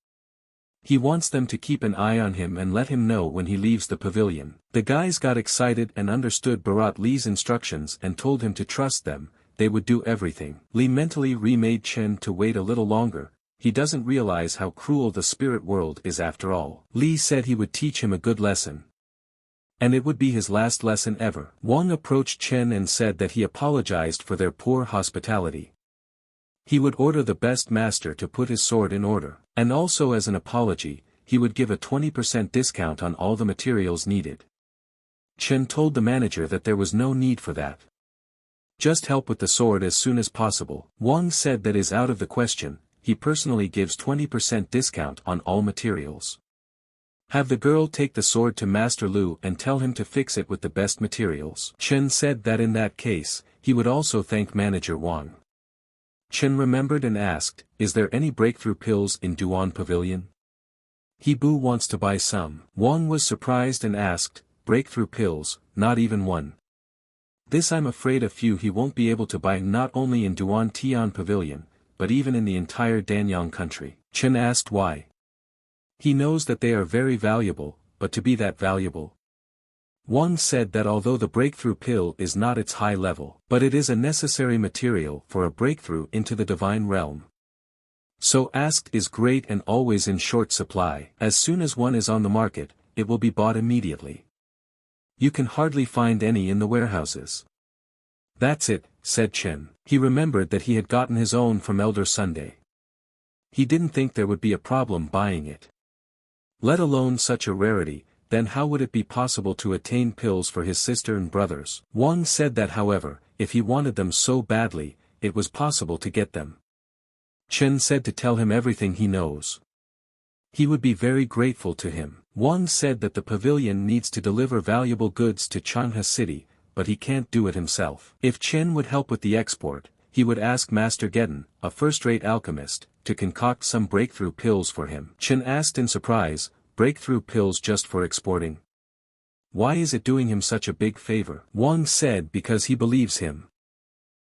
He wants them to keep an eye on him and let him know when he leaves the pavilion. The guys got excited and understood Bharat Li's instructions and told him to trust them, they would do everything. Li mentally remade Chen to wait a little longer, he doesn't realize how cruel the spirit world is after all. Li said he would teach him a good lesson. And it would be his last lesson ever. Wang approached Chen and said that he apologized for their poor hospitality. He would order the best master to put his sword in order, and also as an apology, he would give a 20% discount on all the materials needed. Chen told the manager that there was no need for that. Just help with the sword as soon as possible. Wang said that is out of the question, he personally gives 20% discount on all materials. Have the girl take the sword to Master Lu and tell him to fix it with the best materials. Chen said that in that case, he would also thank manager Wang. Chen remembered and asked, is there any breakthrough pills in Duan Pavilion? Hebu wants to buy some. Wang was surprised and asked, breakthrough pills, not even one. This I'm afraid a few he won't be able to buy not only in Duan Tian Pavilion, but even in the entire Danyang country. Chen asked why. He knows that they are very valuable, but to be that valuable. Wang said that although the breakthrough pill is not its high level, but it is a necessary material for a breakthrough into the divine realm. So asked is great and always in short supply. As soon as one is on the market, it will be bought immediately. You can hardly find any in the warehouses. That's it, said Chen. He remembered that he had gotten his own from Elder Sunday. He didn't think there would be a problem buying it. Let alone such a rarity, then how would it be possible to attain pills for his sister and brothers? Wang said that however, if he wanted them so badly, it was possible to get them. Chen said to tell him everything he knows. He would be very grateful to him. Wang said that the pavilion needs to deliver valuable goods to Changhua City, but he can't do it himself. If Chen would help with the export, he would ask Master Geddon, a first-rate alchemist, to concoct some breakthrough pills for him. Chen asked in surprise, breakthrough pills just for exporting? Why is it doing him such a big favor? Wang said because he believes him.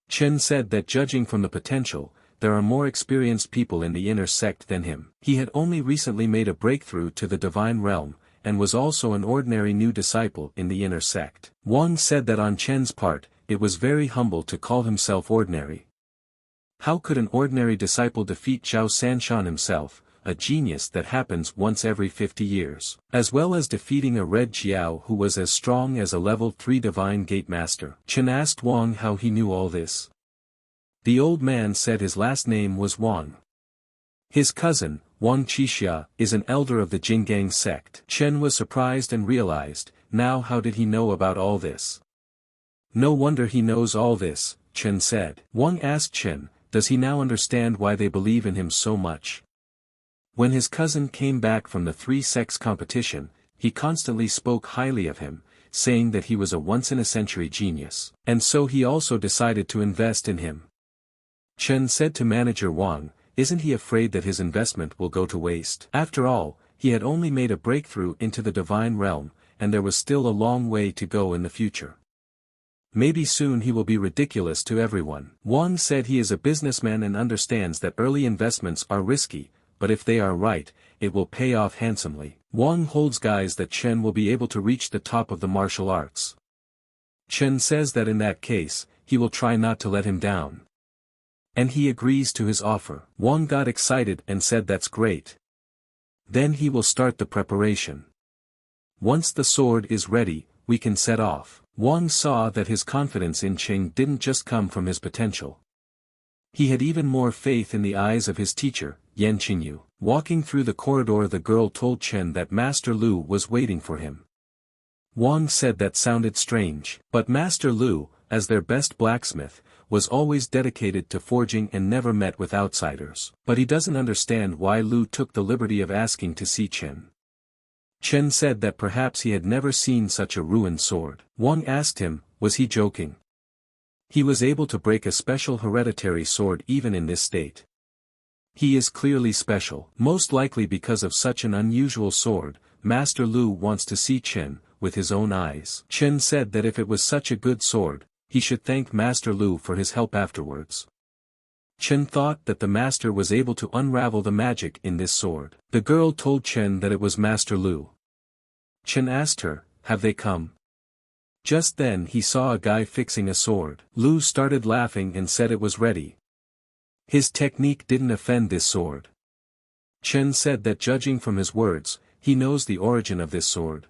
Chen said that judging from the potential, there are more experienced people in the inner sect than him. He had only recently made a breakthrough to the divine realm, and was also an ordinary new disciple in the inner sect. Wang said that on Chen's part, it was very humble to call himself ordinary. How could an ordinary disciple defeat Xiao San himself, a genius that happens once every 50 years, as well as defeating a Red Xiao who was as strong as a level 3 divine gate master? Chen asked Wang how he knew all this. The old man said his last name was Wang. His cousin, Wang Qixia, is an elder of the Jinggang sect. Chen was surprised and realized, now how did he know about all this? No wonder he knows all this, Chen said. Wang asked Chen, does he now understand why they believe in him so much? When his cousin came back from the 3 sects competition, he constantly spoke highly of him, saying that he was a once-in-a-century genius. And so he also decided to invest in him. Chen said to manager Wang, isn't he afraid that his investment will go to waste? After all, he had only made a breakthrough into the divine realm, and there was still a long way to go in the future. Maybe soon he will be ridiculous to everyone. Wang said he is a businessman and understands that early investments are risky, but if they are right, it will pay off handsomely. Wang holds guys that Chen will be able to reach the top of the martial arts. Chen says that in that case, he will try not to let him down. And he agrees to his offer. Wang got excited and said that's great. Then he will start the preparation. Once the sword is ready, we can set off. Wang saw that his confidence in Qing didn't just come from his potential. He had even more faith in the eyes of his teacher, Yan Qingyu. Walking through the corridor, the girl told Chen that Master Lu was waiting for him. Wang said that sounded strange, but Master Lu, as their best blacksmith, was always dedicated to forging and never met with outsiders. But he doesn't understand why Lu took the liberty of asking to see Chen. Chen said that perhaps he had never seen such a ruined sword. Wang asked him, was he joking? He was able to break a special hereditary sword even in this state. He is clearly special. Most likely because of such an unusual sword, Master Lu wants to see Chen with his own eyes. Chen said that if it was such a good sword, he should thank Master Lu for his help afterwards. Chen thought that the master was able to unravel the magic in this sword. The girl told Chen that it was Master Lu. Chen asked her, have they come? Just then he saw a guy fixing a sword. Lu started laughing and said it was ready. His technique didn't offend this sword. Chen said that judging from his words, he knows the origin of this sword.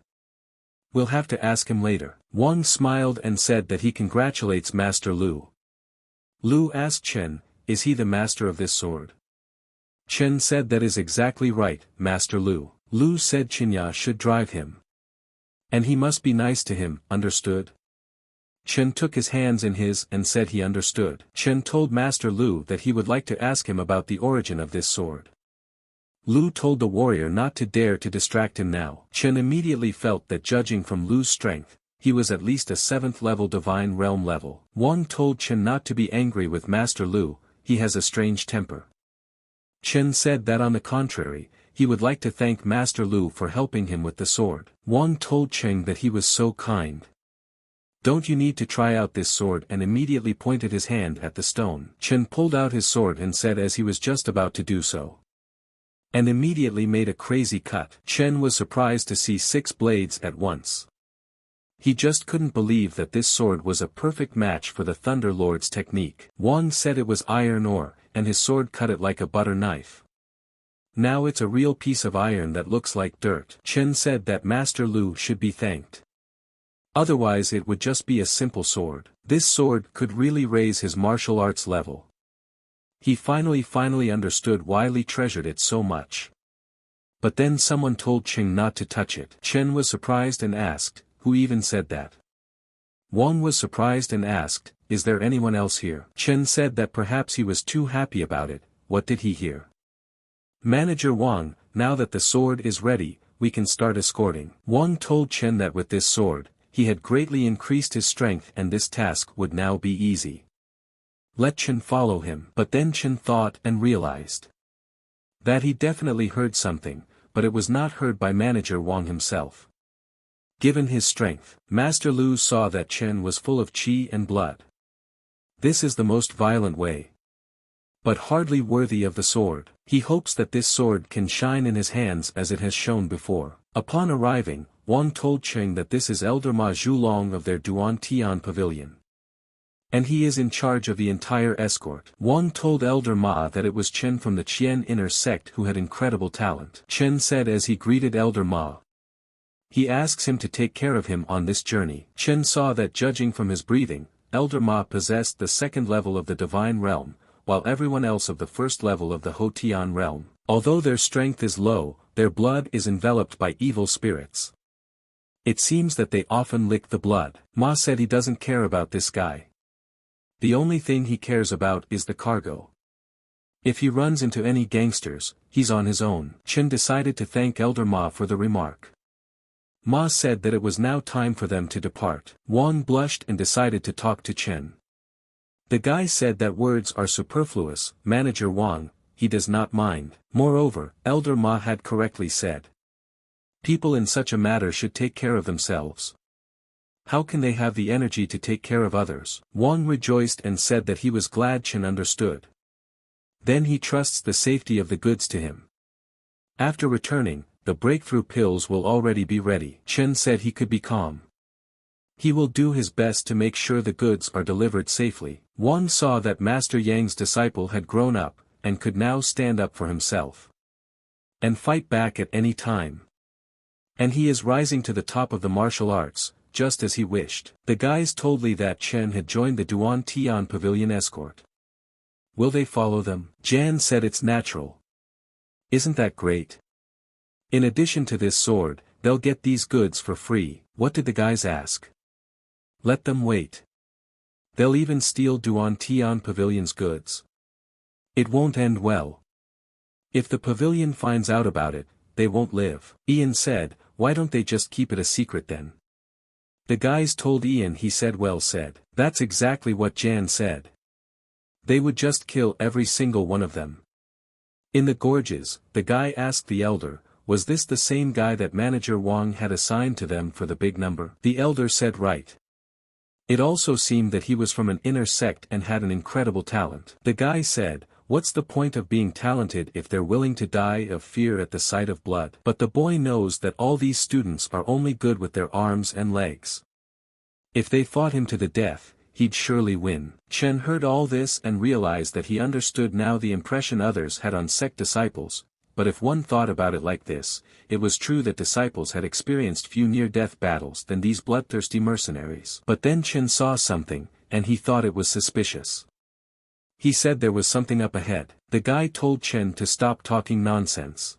We'll have to ask him later. Wang smiled and said that he congratulates Master Lu. Lu asked Chen, is he the master of this sword? Chen said that is exactly right, Master Lu. Lu said Qinya should drive him. And he must be nice to him, understood? Chen took his hands in his and said he understood. Chen told Master Lu that he would like to ask him about the origin of this sword. Lu told the warrior not to dare to distract him now. Chen immediately felt that judging from Lu's strength, he was at least a 7th level divine realm level. Wang told Chen not to be angry with Master Lu, he has a strange temper. Chen said that on the contrary, he would like to thank Master Lu for helping him with the sword. Wang told Chen that he was so kind. Don't you need to try out this sword, and immediately pointed his hand at the stone. Chen pulled out his sword and said as he was just about to do so. And immediately made a crazy cut. Chen was surprised to see 6 blades at once. He just couldn't believe that this sword was a perfect match for the Thunder Lord's technique. Wang said it was iron ore, and his sword cut it like a butter knife. Now it's a real piece of iron that looks like dirt. Chen said that Master Lu should be thanked. Otherwise it would just be a simple sword. This sword could really raise his martial arts level. He finally understood why Li treasured it so much. But then someone told Chen not to touch it. Chen was surprised and asked, who even said that? Wang was surprised and asked, is there anyone else here? Chen said that perhaps he was too happy about it. What did he hear? Manager Wang, now that the sword is ready, we can start escorting. Wang told Chen that with this sword, he had greatly increased his strength and this task would now be easy. Let Chen follow him. But then Chen thought and realized that he definitely heard something, but it was not heard by Manager Wang himself. Given his strength, Master Lu saw that Chen was full of qi and blood. This is the most violent way. But hardly worthy of the sword. He hopes that this sword can shine in his hands as it has shone before. Upon arriving, Wang told Chen that this is Elder Ma Zhulong of their Duan Tian Pavilion. And he is in charge of the entire escort. Wang told Elder Ma that it was Chen from the Qian inner sect who had incredible talent. Chen said as he greeted Elder Ma. He asks him to take care of him on this journey. Chen saw that judging from his breathing, Elder Ma possessed the 2nd level of the divine realm, while everyone else of the 1st level of the Hotian realm. Although their strength is low, their blood is enveloped by evil spirits. It seems that they often lick the blood. Ma said he doesn't care about this guy. The only thing he cares about is the cargo. If he runs into any gangsters, he's on his own. Chen decided to thank Elder Ma for the remark. Ma said that it was now time for them to depart. Wang blushed and decided to talk to Chen. The guy said that words are superfluous. Manager Wang, he does not mind. Moreover, Elder Ma had correctly said. People in such a matter should take care of themselves. How can they have the energy to take care of others? Wang rejoiced and said that he was glad Chen understood. Then he trusts the safety of the goods to him. After returning, the breakthrough pills will already be ready. Chen said he could be calm. He will do his best to make sure the goods are delivered safely. Wang saw that Master Yang's disciple had grown up, and could now stand up for himself. And fight back at any time. And he is rising to the top of the martial arts, just as he wished. The guys told Li that Chen had joined the Duan Tian Pavilion escort. Will they follow them? Jan said it's natural. Isn't that great? In addition to this sword, they'll get these goods for free. What did the guys ask? Let them wait. They'll even steal Duan Tian Pavilion's goods. It won't end well. If the pavilion finds out about it, they won't live. Ian said, why don't they just keep it a secret then? The guys told Ian. He said, well said. That's exactly what Jan said. They would just kill every single one of them. In the gorges, the guy asked the elder, was this the same guy that Manager Wang had assigned to them for the big number? The elder said right. It also seemed that he was from an inner sect and had an incredible talent. The guy said, what's the point of being talented if they're willing to die of fear at the sight of blood? But the boy knows that all these students are only good with their arms and legs. If they fought him to the death, he'd surely win. Chen heard all this and realized that he understood now the impression others had on sect disciples, but if one thought about it like this, it was true that disciples had experienced few near-death battles than these bloodthirsty mercenaries. But then Chen saw something, and he thought it was suspicious. He said there was something up ahead. The guy told Chen to stop talking nonsense.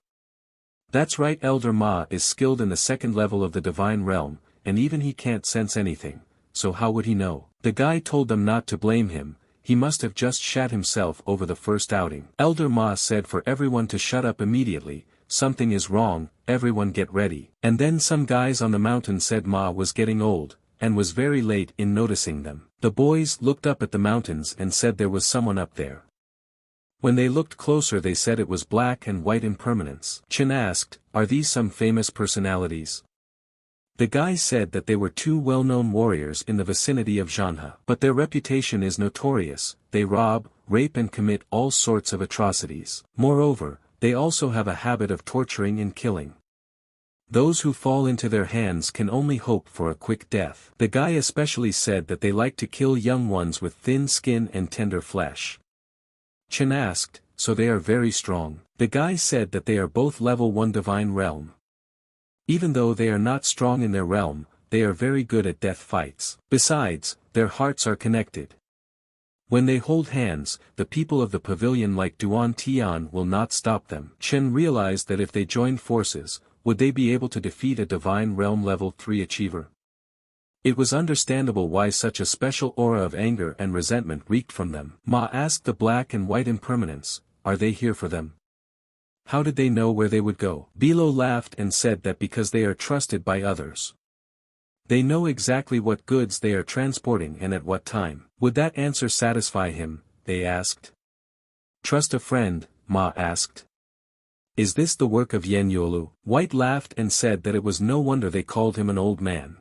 That's right, Elder Ma is skilled in the second level of the divine realm, and even he can't sense anything, so how would he know? The guy told them not to blame him. He must have just shat himself over the first outing. Elder Ma said for everyone to shut up immediately. Something is wrong, everyone get ready. And then some guys on the mountain said Ma was getting old, and was very late in noticing them. The boys looked up at the mountains and said there was someone up there. When they looked closer they said it was black and white impermanence. Chen asked, are these some famous personalities? The guys said that they were two well-known warriors in the vicinity of Zhanhe. But their reputation is notorious, they rob, rape and commit all sorts of atrocities. Moreover, they also have a habit of torturing and killing. Those who fall into their hands can only hope for a quick death. The guy especially said that they like to kill young ones with thin skin and tender flesh. Chen asked, so they are very strong. The guy said that they are both level 1 divine realm. Even though they are not strong in their realm, they are very good at death fights. Besides, their hearts are connected. When they hold hands, the people of the pavilion like Duan Tian will not stop them. Chen realized that if they joined forces, would they be able to defeat a divine realm level 3 achiever? It was understandable why such a special aura of anger and resentment reeked from them. Ma asked the black and white impermanence, are they here for them? How did they know where they would go? Bilo laughed and said that because they are trusted by others. They know exactly what goods they are transporting and at what time. Would that answer satisfy him? They asked. Trust a friend, Ma asked. Is this the work of Yen Yolu? White laughed and said that it was no wonder they called him an old man.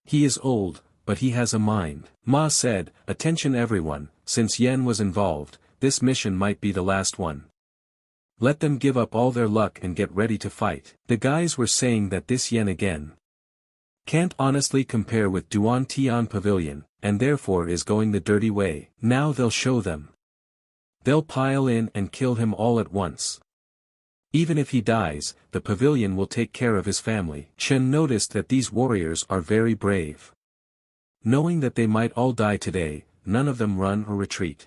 He is old, but he has a mind. Ma said, attention everyone, since Yen was involved, this mission might be the last one. Let them give up all their luck and get ready to fight. The guys were saying that this Yen again can't honestly compare with Duan Tian Pavilion, and therefore is going the dirty way. Now they'll show them. They'll pile in and kill him all at once. Even if he dies, the pavilion will take care of his family. Chen noticed that these warriors are very brave. Knowing that they might all die today, none of them run or retreat.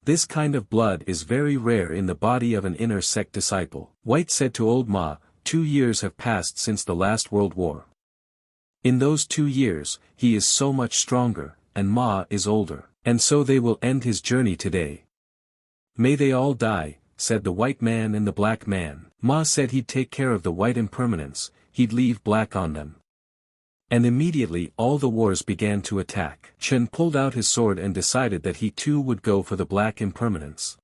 This kind of blood is very rare in the body of an inner sect disciple. White said to old Ma, 2 years have passed since the last World War. In those 2 years, he is so much stronger, and Ma is older, and so they will end his journey today. May they all die, said the white man and the black man. Ma said he'd take care of the white impermanence, he'd leave black on them. And immediately all the wars began to attack. Chen pulled out his sword and decided that he too would go for the black impermanence.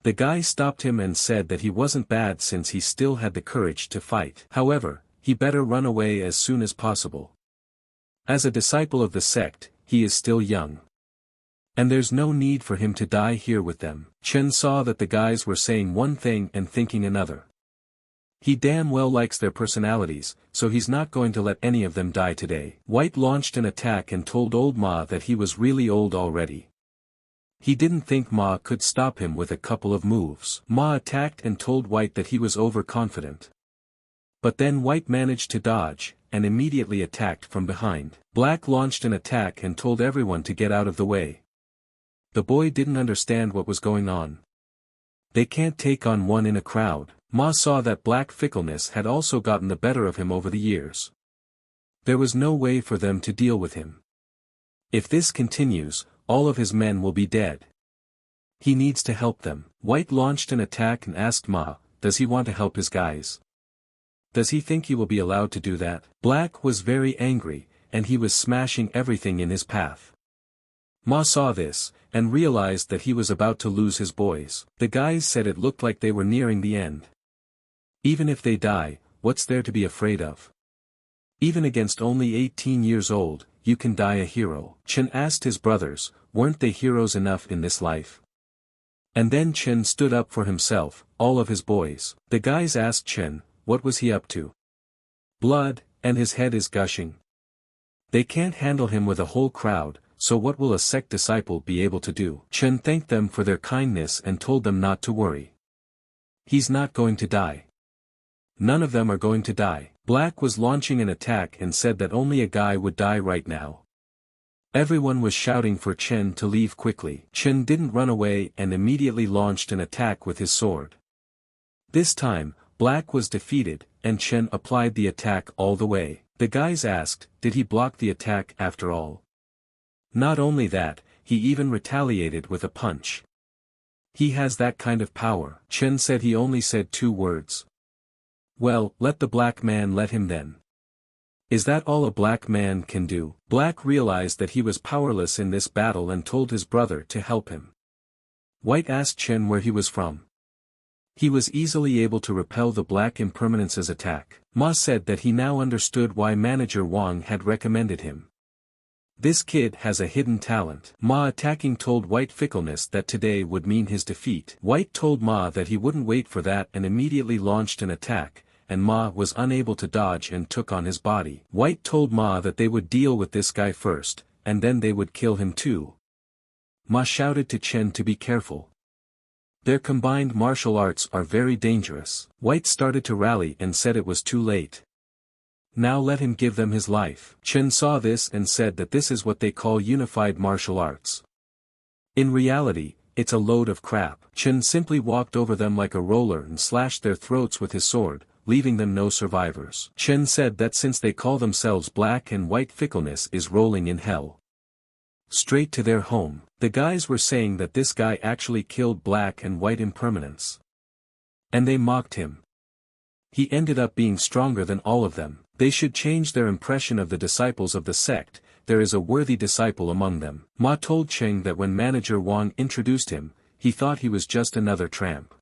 The guy stopped him and said that he wasn't bad since he still had the courage to fight. However, he better run away as soon as possible. As a disciple of the sect, he is still young. And there's no need for him to die here with them. Chen saw that the guys were saying one thing and thinking another. He damn well likes their personalities, so he's not going to let any of them die today. White launched an attack and told old Ma that he was really old already. He didn't think Ma could stop him with a couple of moves. Ma attacked and told White that he was overconfident. But then White managed to dodge, and immediately attacked from behind. Black launched an attack and told everyone to get out of the way. The boy didn't understand what was going on. They can't take on one in a crowd. Ma saw that Black fickleness had also gotten the better of him over the years. There was no way for them to deal with him. If this continues, all of his men will be dead. He needs to help them. White launched an attack and asked Ma, does he want to help his guys? Does he think he will be allowed to do that? Black was very angry, and he was smashing everything in his path. Ma saw this, and realized that he was about to lose his boys. The guys said it looked like they were nearing the end. Even if they die, what's there to be afraid of? Even against only 18 years old, you can die a hero. Chen asked his brothers, weren't they heroes enough in this life? And then Chen stood up for himself, all of his boys. The guys asked Chen, what was he up to? Blood, and his head is gushing. They can't handle him with a whole crowd, so what will a Sect disciple be able to do? Chen thanked them for their kindness and told them not to worry. He's not going to die. None of them are going to die. Black was launching an attack and said that only a guy would die right now. Everyone was shouting for Chen to leave quickly. Chen didn't run away and immediately launched an attack with his sword. This time, Black was defeated, and Chen applied the attack all the way. The guys asked, did he block the attack after all? Not only that, he even retaliated with a punch. He has that kind of power. Chen said he only said 2 words. Well, let the black man let him then. Is that all a black man can do? Black realized that he was powerless in this battle and told his brother to help him. White asked Chen where he was from. He was easily able to repel the Black Impermanence's attack. Ma said that he now understood why Manager Wang had recommended him. This kid has a hidden talent. Ma attacking told White fickleness that today would mean his defeat. White told Ma that he wouldn't wait for that and immediately launched an attack, and Ma was unable to dodge and took on his body. White told Ma that they would deal with this guy first, and then they would kill him too. Ma shouted to Chen to be careful. Their combined martial arts are very dangerous. White started to rally and said it was too late. Now let him give them his life. Chen saw this and said that this is what they call unified martial arts. In reality, it's a load of crap. Chen simply walked over them like a roller and slashed their throats with his sword, leaving them no survivors. Chen said that since they call themselves Black and White, fickleness is rolling in hell. Straight to their home. The guys were saying that this guy actually killed Black and White Impermanence. And they mocked him. He ended up being stronger than all of them. They should change their impression of the disciples of the sect. There is a worthy disciple among them. Ma told Cheng that when Manager Wang introduced him, he thought he was just another tramp.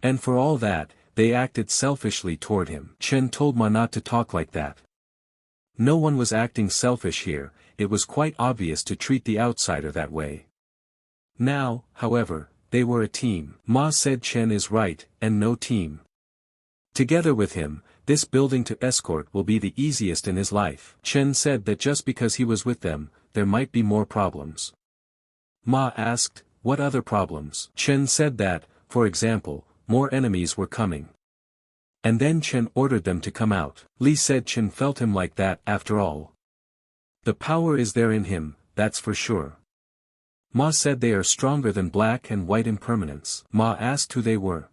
And for all that, they acted selfishly toward him. Chen told Ma not to talk like that. No one was acting selfish here, it was quite obvious to treat the outsider that way. Now, however, they were a team. Ma said Chen is right, and no team. Together with him, this building to escort will be the easiest in his life. Chen said that just because he was with them, there might be more problems. Ma asked, what other problems? Chen said that, for example, more enemies were coming. And then Chen ordered them to come out. Li said Chen felt him like that after all. The power is there in him, that's for sure. Ma said they are stronger than Black and White Impermanence. Ma asked who they were.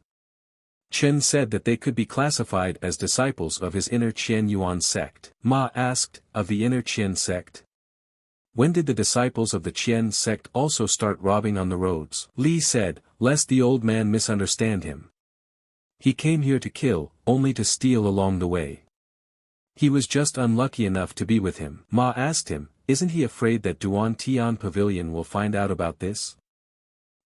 Chen said that they could be classified as disciples of his inner Qian Yuan sect. Ma asked, of the inner Qian sect? When did the disciples of the Qian sect also start robbing on the roads? Li said, lest the old man misunderstand him. He came here to kill, only to steal along the way. He was just unlucky enough to be with him. Ma asked him, isn't he afraid that Duan Tian Pavilion will find out about this?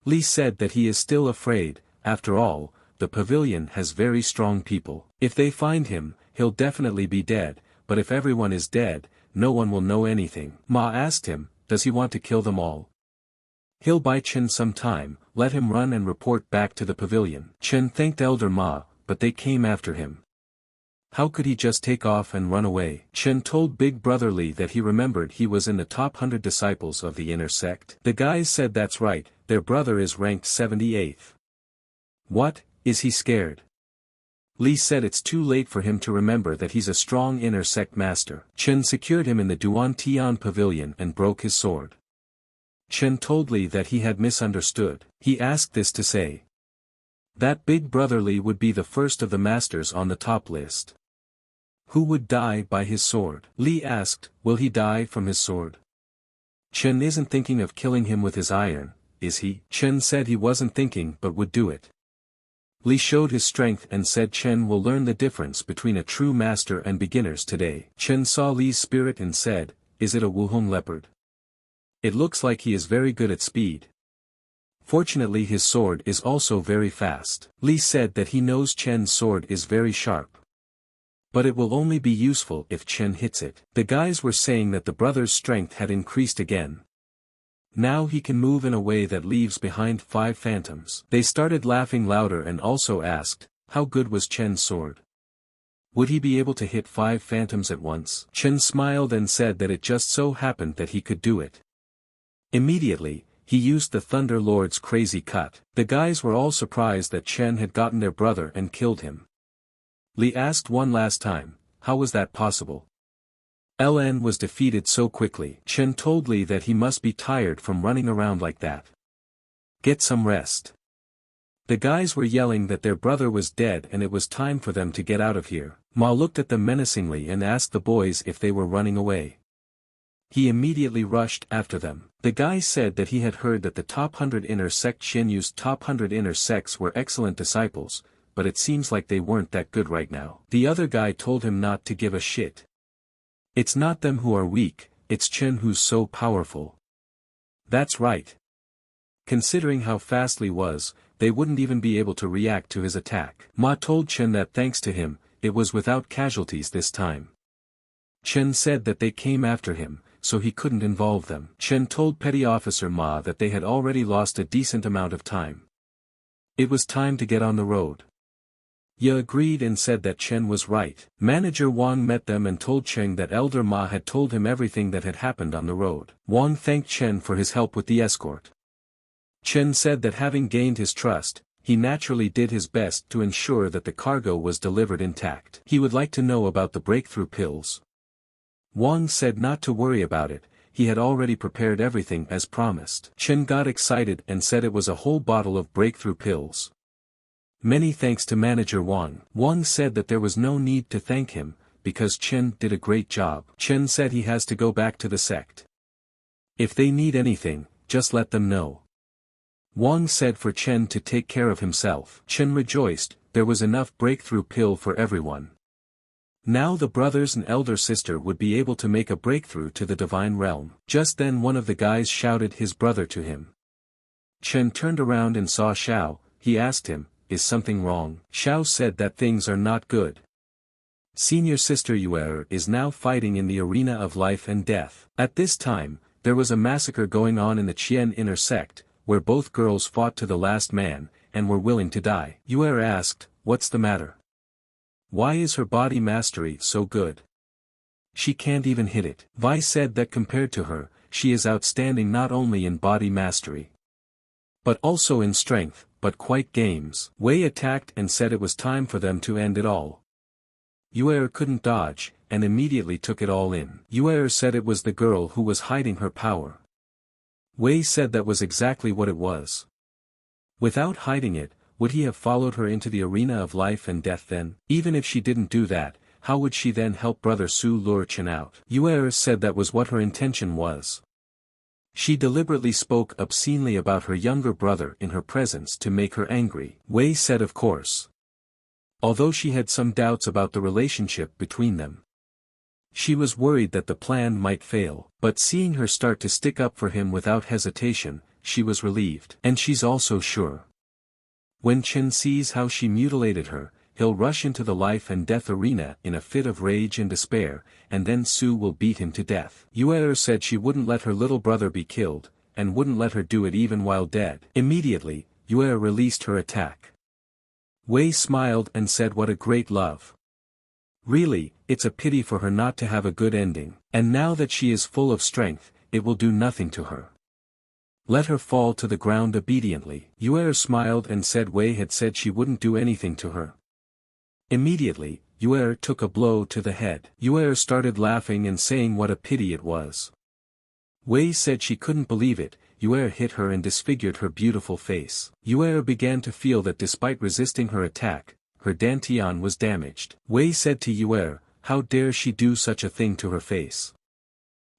Li said that he is still afraid, after all, the pavilion has very strong people. If they find him, he'll definitely be dead, but if everyone is dead, no one will know anything. Ma asked him, does he want to kill them all? He'll buy Chen some time, let him run and report back to the pavilion. Chen thanked Elder Ma, but they came after him. How could he just take off and run away? Chen told Big Brother Lee that he remembered he was in the top 100 disciples of the inner sect. The guys said that's right, their brother is ranked 78th. What, is he scared? Lee said it's too late for him to remember that he's a strong inner sect master. Chen secured him in the Duan Tian pavilion and broke his sword. Chen told Lee that he had misunderstood. He asked this to say that Big Brother Lee would be the first of the masters on the top list. Who would die by his sword? Lee asked, will he die from his sword? Chen isn't thinking of killing him with his iron, is he? Chen said he wasn't thinking but would do it. Lee showed his strength and said Chen will learn the difference between a true master and beginners today. Chen saw Lee's spirit and said, is it a Wuhong leopard? It looks like he is very good at speed. Fortunately his sword is also very fast. Lee said that he knows Chen's sword is very sharp. But it will only be useful if Chen hits it. The guys were saying that the brother's strength had increased again. Now he can move in a way that leaves behind 5 phantoms. They started laughing louder and also asked, how good was Chen's sword? Would he be able to hit 5 phantoms at once? Chen smiled and said that it just so happened that he could do it. Immediately, he used the Thunder Lord's crazy cut. The guys were all surprised that Chen had gotten their brother and killed him. Lee asked one last time, how was that possible? LN was defeated so quickly. Chen told Lee that he must be tired from running around like that. Get some rest. The guys were yelling that their brother was dead and it was time for them to get out of here. Ma looked at them menacingly and asked the boys if they were running away. He immediately rushed after them. The guy said that he had heard that the top 100 inner sect Xinyu's top 100 inner sects were excellent disciples, but it seems like they weren't that good right now. The other guy told him not to give a shit. It's not them who are weak, it's Chen who's so powerful. That's right. Considering how fast Lee was, they wouldn't even be able to react to his attack. Ma told Chen that thanks to him, it was without casualties this time. Chen said that they came after him, so he couldn't involve them. Chen told Petty Officer Ma that they had already lost a decent amount of time. It was time to get on the road. Ye agreed and said that Chen was right. Manager Wang met them and told Chen that Elder Ma had told him everything that had happened on the road. Wang thanked Chen for his help with the escort. Chen said that having gained his trust, he naturally did his best to ensure that the cargo was delivered intact. He would like to know about the breakthrough pills. Wang said not to worry about it, he had already prepared everything as promised. Chen got excited and said it was a whole bottle of breakthrough pills. Many thanks to Manager Wang. Wang said that there was no need to thank him, because Chen did a great job. Chen said he has to go back to the sect. If they need anything, just let them know. Wang said for Chen to take care of himself. Chen rejoiced, there was enough breakthrough pill for everyone. Now the brothers and elder sister would be able to make a breakthrough to the divine realm. Just then one of the guys shouted his brother to him. Chen turned around and saw Xiao. He asked him, is something wrong? Xiao said that things are not good. Senior sister Yuer is now fighting in the arena of life and death. At this time, there was a massacre going on in the Qian inner sect, where both girls fought to the last man, and were willing to die. Yuer asked, what's the matter? Why is her body mastery so good? She can't even hit it. Vi said that compared to her, she is outstanding not only in body mastery, but also in strength, but quite games. Wei attacked and said it was time for them to end it all. Yuer couldn't dodge, and immediately took it all in. Yuer said it was the girl who was hiding her power. Wei said that was exactly what it was. Without hiding it, would he have followed her into the arena of life and death then? Even if she didn't do that, how would she then help brother Su lure Chen out? Yuer said that was what her intention was. She deliberately spoke obscenely about her younger brother in her presence to make her angry. Wei said of course. Although she had some doubts about the relationship between them. She was worried that the plan might fail, but seeing her start to stick up for him without hesitation, she was relieved. And she's also sure. When Chen sees how she mutilated her, he'll rush into the life and death arena in a fit of rage and despair, and then Su will beat him to death. Yuer said she wouldn't let her little brother be killed, and wouldn't let her do it even while dead. Immediately, Yuer released her attack. Wei smiled and said what a great love. Really, it's a pity for her not to have a good ending, and now that she is full of strength, it will do nothing to her. Let her fall to the ground obediently. Yuer smiled and said Wei had said she wouldn't do anything to her. Immediately, Yuer took a blow to the head. Yuer started laughing and saying what a pity it was. Wei said she couldn't believe it. Yuer hit her and disfigured her beautiful face. Yuer began to feel that despite resisting her attack, her dantian was damaged. Wei said to Yuer, how dare she do such a thing to her face?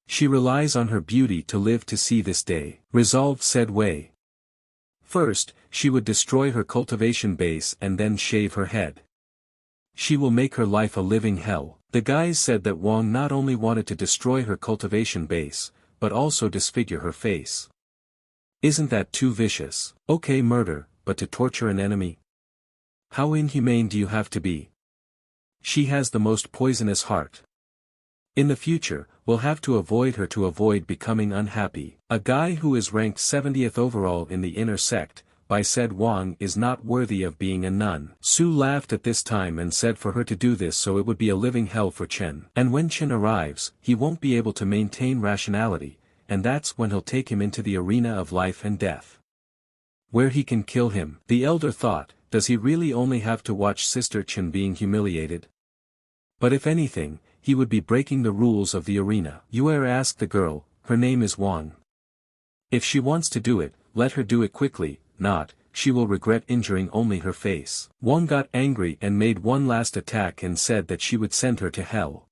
She relies on her beauty to live to see this day. Resolved, said Wei. First, she would destroy her cultivation base and then shave her head. She will make her life a living hell. The guys said that Wang not only wanted to destroy her cultivation base, but also disfigure her face. Isn't that too vicious? Okay, murder, but to torture an enemy? How inhumane do you have to be? She has the most poisonous heart. In the future, we'll have to avoid her to avoid becoming unhappy. A guy who is ranked 70th overall in the inner sect, by said Wang is not worthy of being a nun. Su laughed at this time and said for her to do this so it would be a living hell for Chen. And when Chen arrives, he won't be able to maintain rationality, and that's when he'll take him into the arena of life and death. Where he can kill him. The elder thought, does he really only have to watch Sister Chen being humiliated? But if anything, he would be breaking the rules of the arena. Yuer asked the girl, her name is Wang. If she wants to do it, let her do it quickly, not, she will regret injuring only her face. Wang got angry and made one last attack and said that she would send her to hell.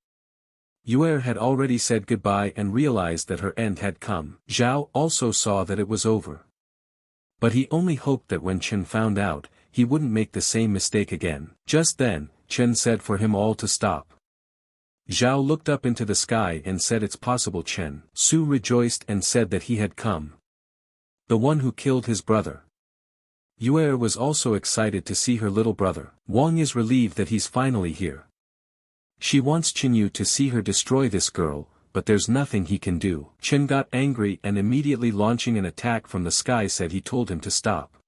Yuer had already said goodbye and realized that her end had come. Zhao also saw that it was over. But he only hoped that when Chen found out, he wouldn't make the same mistake again. Just then, Chen said for him all to stop. Zhao looked up into the sky and said it's possible Chen. Su rejoiced and said that he had come. The one who killed his brother. Yuer was also excited to see her little brother. Wang is relieved that he's finally here. She wants Chenyu to see her destroy this girl, but there's nothing he can do. Chen got angry and immediately launching an attack from the sky said he told him to stop.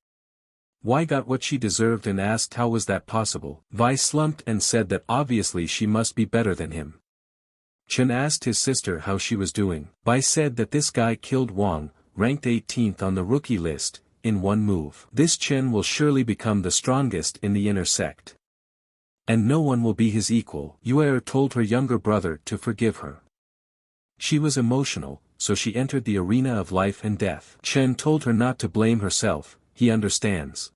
Wei got what she deserved and asked how was that possible. Vi slumped and said that obviously she must be better than him. Chen asked his sister how she was doing. Bai said that this guy killed Wang, ranked 18th on the rookie list, in one move. This Chen will surely become the strongest in the inner sect. And no one will be his equal. Yuer told her younger brother to forgive her. She was emotional, so she entered the arena of life and death. Chen told her not to blame herself, he understands.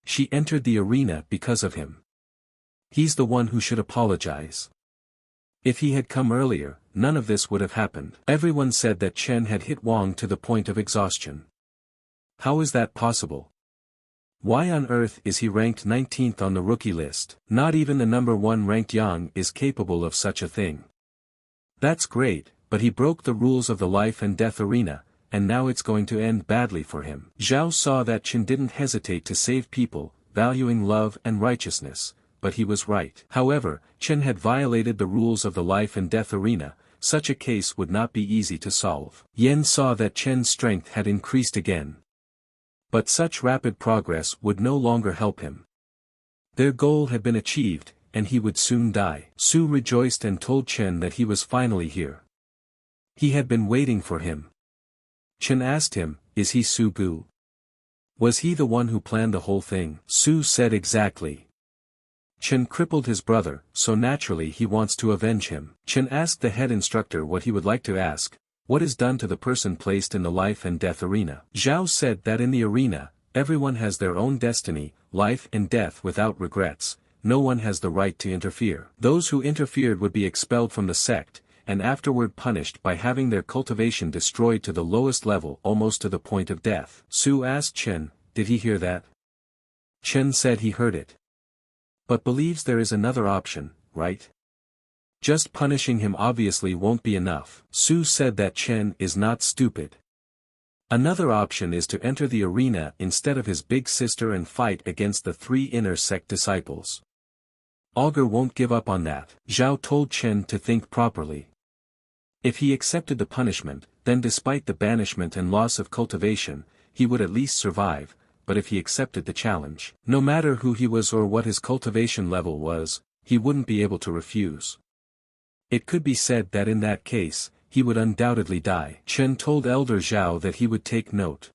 She entered the arena because of him. He's the one who should apologize. If he had come earlier, none of this would have happened. Everyone said that Chen had hit Wang to the point of exhaustion. How is that possible? Why on earth is he ranked 19th on the rookie list? Not even the number 1 ranked Yang is capable of such a thing. That's great, but he broke the rules of the life and death arena, and now it's going to end badly for him. Zhao saw that Chen didn't hesitate to save people, valuing love and righteousness, but he was right. However, Chen had violated the rules of the life and death arena, such a case would not be easy to solve. Yen saw that Chen's strength had increased again. But such rapid progress would no longer help him. Their goal had been achieved, and he would soon die. Su rejoiced and told Chen that he was finally here. He had been waiting for him. Chen asked him, is he Su Gu? Was he the one who planned the whole thing? Su said exactly. Chen crippled his brother, so naturally he wants to avenge him. Chen asked the head instructor what he would like to ask. What is done to the person placed in the life and death arena? Zhao said that in the arena, everyone has their own destiny, life and death without regrets, no one has the right to interfere. Those who interfered would be expelled from the sect, and afterward punished by having their cultivation destroyed to the lowest level almost to the point of death. Su asked Chen, did he hear that? Chen said he heard it. But believes there is another option, right? Just punishing him obviously won't be enough. Su said that Chen is not stupid. Another option is to enter the arena instead of his big sister and fight against the 3 inner sect disciples. Augur won't give up on that. Zhao told Chen to think properly. If he accepted the punishment, then despite the banishment and loss of cultivation, he would at least survive, but if he accepted the challenge, no matter who he was or what his cultivation level was, he wouldn't be able to refuse. It could be said that in that case, he would undoubtedly die. Chen told Elder Zhao that he would take note.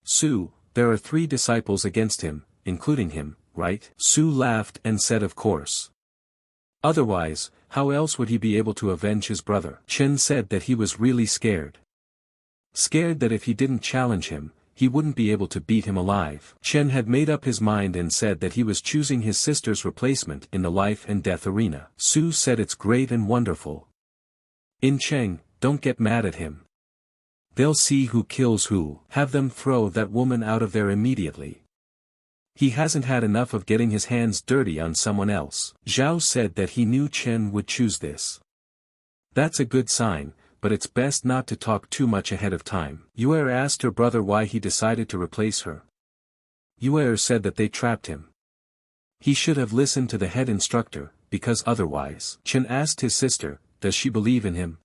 Su, there are 3 disciples against him, including him, right? Su laughed and said of course. Otherwise, how else would he be able to avenge his brother? Chen said that he was really scared. Scared that if he didn't challenge him, he wouldn't be able to beat him alive. Chen had made up his mind and said that he was choosing his sister's replacement in the life and death arena. Su said it's great and wonderful. In Cheng, don't get mad at him. They'll see who kills who. Have them throw that woman out of there immediately. He hasn't had enough of getting his hands dirty on someone else. Zhao said that he knew Chen would choose this. That's a good sign, but it's best not to talk too much ahead of time. Yuer asked her brother why he decided to replace her. Yuer said that they trapped him. He should have listened to the head instructor, because otherwise. Chen asked his sister, does she believe in him?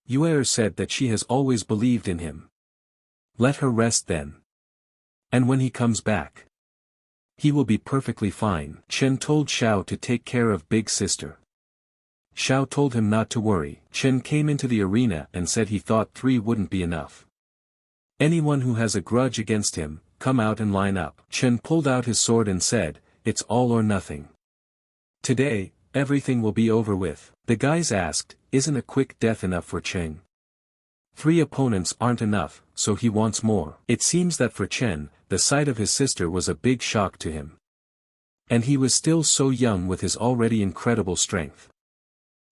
Yuer said that she has always believed in him. Let her rest then. And when he comes back, he will be perfectly fine. Chen told Xiao to take care of big sister. Xiao told him not to worry. Chen came into the arena and said he thought 3 wouldn't be enough. Anyone who has a grudge against him, come out and line up. Chen pulled out his sword and said, it's all or nothing. Today, everything will be over with. The guys asked, isn't a quick death enough for Chen? 3 opponents aren't enough, so he wants more. It seems that for Chen, the sight of his sister was a big shock to him. And he was still so young with his already incredible strength.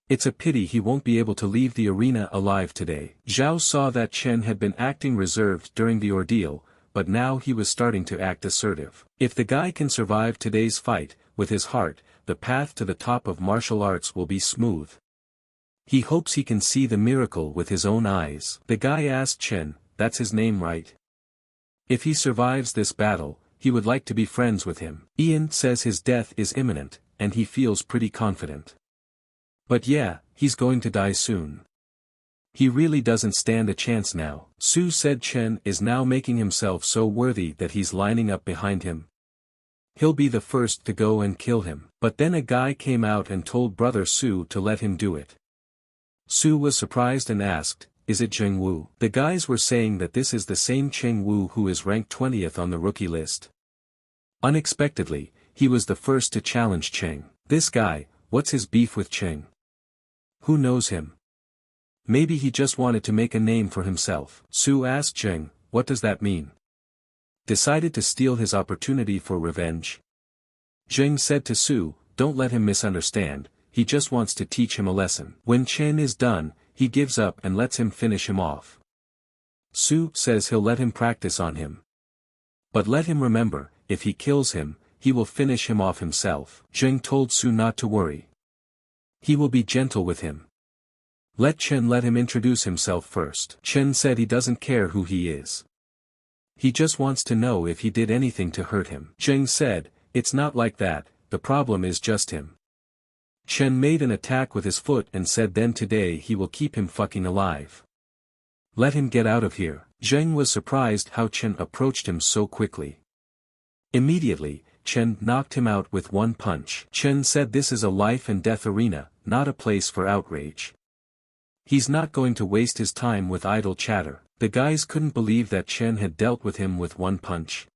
It's a pity he won't be able to leave the arena alive today. Zhao saw that Chen had been acting reserved during the ordeal, but now he was starting to act assertive. If the guy can survive today's fight, with his heart, the path to the top of martial arts will be smooth. He hopes he can see the miracle with his own eyes. The guy asked Chen, that's his name right? If he survives this battle, he would like to be friends with him. Ian says his death is imminent, and he feels pretty confident. But yeah, he's going to die soon. He really doesn't stand a chance now. Su said Chen is now making himself so worthy that he's lining up behind him. He'll be the first to go and kill him. But then a guy came out and told brother Su to let him do it. Su was surprised and asked, is it Zheng Wu? The guys were saying that this is the same Zheng Wu who is ranked 20th on the rookie list. Unexpectedly, he was the first to challenge Cheng. This guy, what's his beef with Cheng? Who knows him? Maybe he just wanted to make a name for himself. Su asked Zheng, what does that mean? Decided to steal his opportunity for revenge? Zheng said to Su, don't let him misunderstand, he just wants to teach him a lesson. When Chen is done, he gives up and lets him finish him off. Su says he'll let him practice on him. But let him remember, if he kills him, he will finish him off himself. Zheng told Su not to worry. He will be gentle with him. Let Chen let him introduce himself first. Chen said he doesn't care who he is. He just wants to know if he did anything to hurt him. Zheng said, it's not like that, the problem is just him. Chen made an attack with his foot and said then today he will keep him fucking alive. Let him get out of here. Zheng was surprised how Chen approached him so quickly. Immediately, Chen knocked him out with one punch. Chen said this is a life and death arena, not a place for outrage. He's not going to waste his time with idle chatter. The guys couldn't believe that Chen had dealt with him with one punch.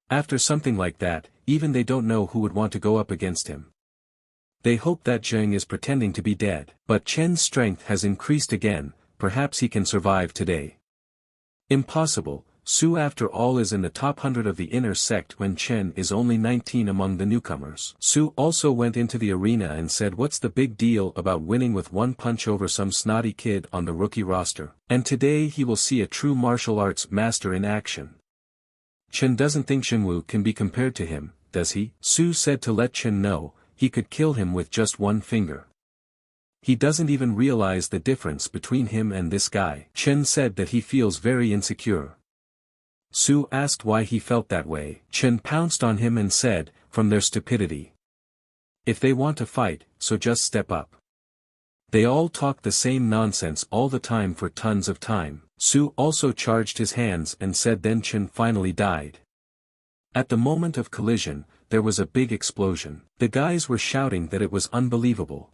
After something like that, even they don't know who would want to go up against him. They hope that Zheng is pretending to be dead. But Chen's strength has increased again, perhaps he can survive today. Impossible, Su after all is in the top 100 of the inner sect when Chen is only 19 among the newcomers. Su also went into the arena and said what's the big deal about winning with one punch over some snotty kid on the rookie roster. And today he will see a true martial arts master in action. Chen doesn't think Zhengwu can be compared to him, does he? Su said to let Chen know, he could kill him with just one finger. He doesn't even realize the difference between him and this guy. Chen said that he feels very insecure. Su asked why he felt that way. Chen pounced on him and said, from their stupidity. If they want to fight, so just step up. They all talk the same nonsense all the time for tons of time. Su also charged his hands and said then Chen finally died. At the moment of collision, there was a big explosion. The guys were shouting that it was unbelievable.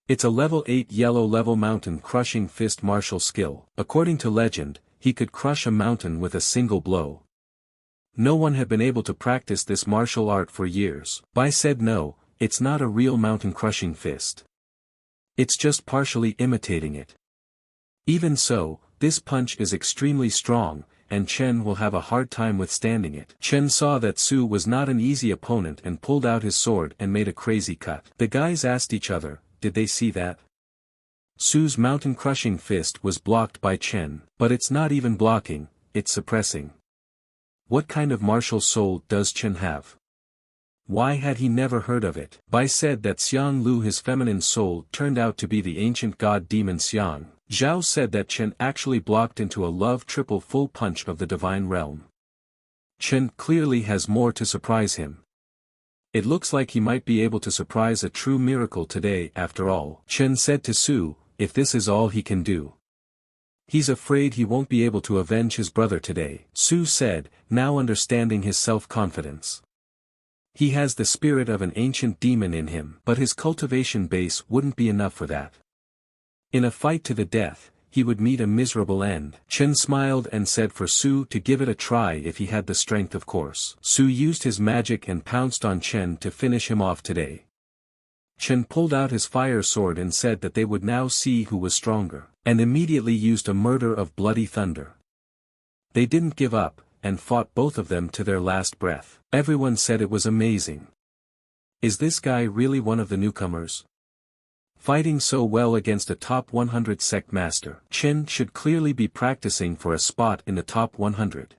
It's a level 8 yellow level mountain crushing fist martial skill. According to legend, he could crush a mountain with a single blow. No one had been able to practice this martial art for years. Bai said no, it's not a real mountain crushing fist. It's just partially imitating it. Even so, this punch is extremely strong, and Chen will have a hard time withstanding it. Chen saw that Su was not an easy opponent and pulled out his sword and made a crazy cut. The guys asked each other, did they see that? Su's mountain-crushing fist was blocked by Chen. But it's not even blocking, it's suppressing. What kind of martial soul does Chen have? Why had he never heard of it? Bai said that Xiang Lu, his feminine soul, turned out to be the ancient god demon Xiang. Zhao said that Chen actually blocked into a love triple full punch of the divine realm. Chen clearly has more to surprise him. It looks like he might be able to surprise a true miracle today after all. Chen said to Su, if this is all he can do. He's afraid he won't be able to avenge his brother today. Su said, now understanding his self-confidence. He has the spirit of an ancient demon in him, but his cultivation base wouldn't be enough for that. In a fight to the death, he would meet a miserable end. Chen smiled and said for Su to give it a try if he had the strength, of course. Su used his magic and pounced on Chen to finish him off today. Chen pulled out his fire sword and said that they would now see who was stronger, and immediately used a murder of bloody thunder. They didn't give up, and fought both of them to their last breath. Everyone said it was amazing. Is this guy really one of the newcomers? Fighting so well against a top 100 Sect master. Chen should clearly be practicing for a spot in the top 100.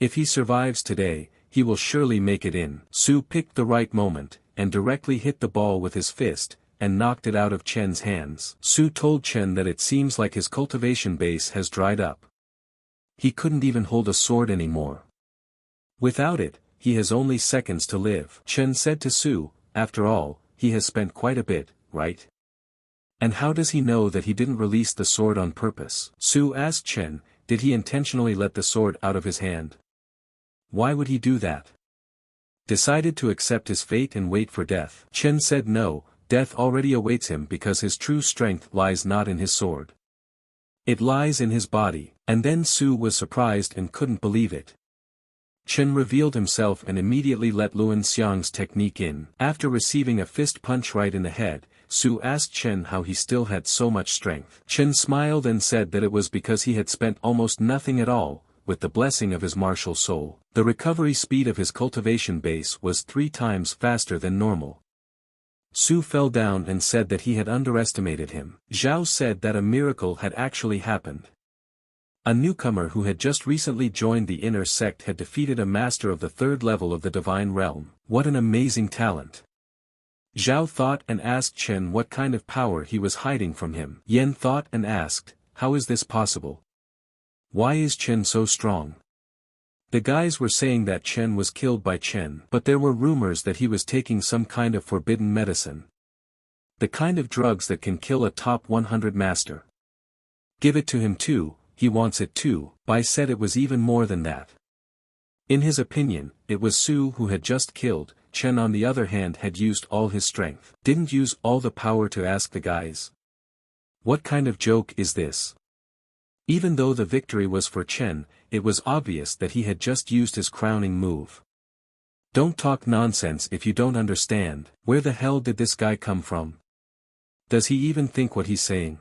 If he survives today, he will surely make it in. Su picked the right moment, and directly hit the ball with his fist, and knocked it out of Chen's hands. Su told Chen that it seems like his cultivation base has dried up. He couldn't even hold a sword anymore. Without it, he has only seconds to live. Chen said to Su, after all, he has spent quite a bit, right? And how does he know that he didn't release the sword on purpose? Su asked Chen, did he intentionally let the sword out of his hand? Why would he do that? Decided to accept his fate and wait for death. Chen said no, death already awaits him because his true strength lies not in his sword. It lies in his body, and then Su was surprised and couldn't believe it. Chen revealed himself and immediately let Luan Xiang's technique in. After receiving a fist punch right in the head, Su asked Chen how he still had so much strength. Chen smiled and said that it was because he had spent almost nothing at all, with the blessing of his martial soul. The recovery speed of his cultivation base was 3 times faster than normal. Su fell down and said that he had underestimated him. Zhao said that a miracle had actually happened. A newcomer who had just recently joined the inner sect had defeated a master of the 3rd level of the divine realm. What an amazing talent! Zhao thought and asked Chen what kind of power he was hiding from him. Yen thought and asked, how is this possible? Why is Chen so strong? The guys were saying that Chen was killed by Chen, but there were rumors that he was taking some kind of forbidden medicine. The kind of drugs that can kill a top 100 master. Give it to him too, he wants it too. Bai said it was even more than that. In his opinion, it was Su who had just killed, Chen on the other hand had used all his strength. Didn't use all the power to ask the guys. What kind of joke is this? Even though the victory was for Chen, it was obvious that he had just used his crowning move. Don't talk nonsense if you don't understand. Where the hell did this guy come from? Does he even think what he's saying?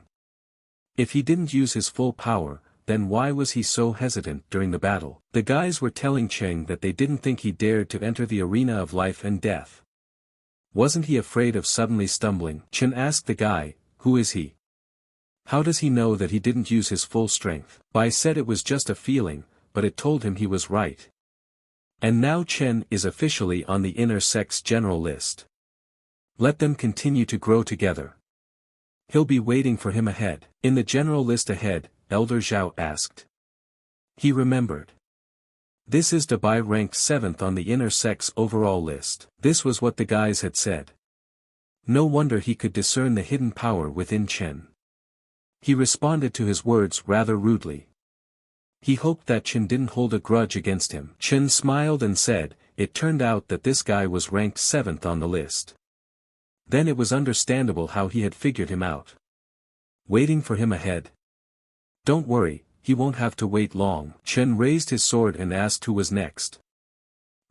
If he didn't use his full power, then why was he so hesitant during the battle? The guys were telling Cheng that they didn't think he dared to enter the arena of life and death. Wasn't he afraid of suddenly stumbling? Chen asked the guy, who is he? How does he know that he didn't use his full strength? Bai said it was just a feeling, but it told him he was right. And now Chen is officially on the inner sect's general list. Let them continue to grow together. He'll be waiting for him ahead. In the general list ahead, Elder Zhao asked. He remembered. This is to Bai ranked 7th on the inner sect's overall list. This was what the guys had said. No wonder he could discern the hidden power within Chen. He responded to his words rather rudely. He hoped that Chen didn't hold a grudge against him. Chen smiled and said, it turned out that this guy was ranked 7th on the list. Then it was understandable how he had figured him out. Waiting for him ahead. Don't worry, he won't have to wait long. Chen raised his sword and asked who was next.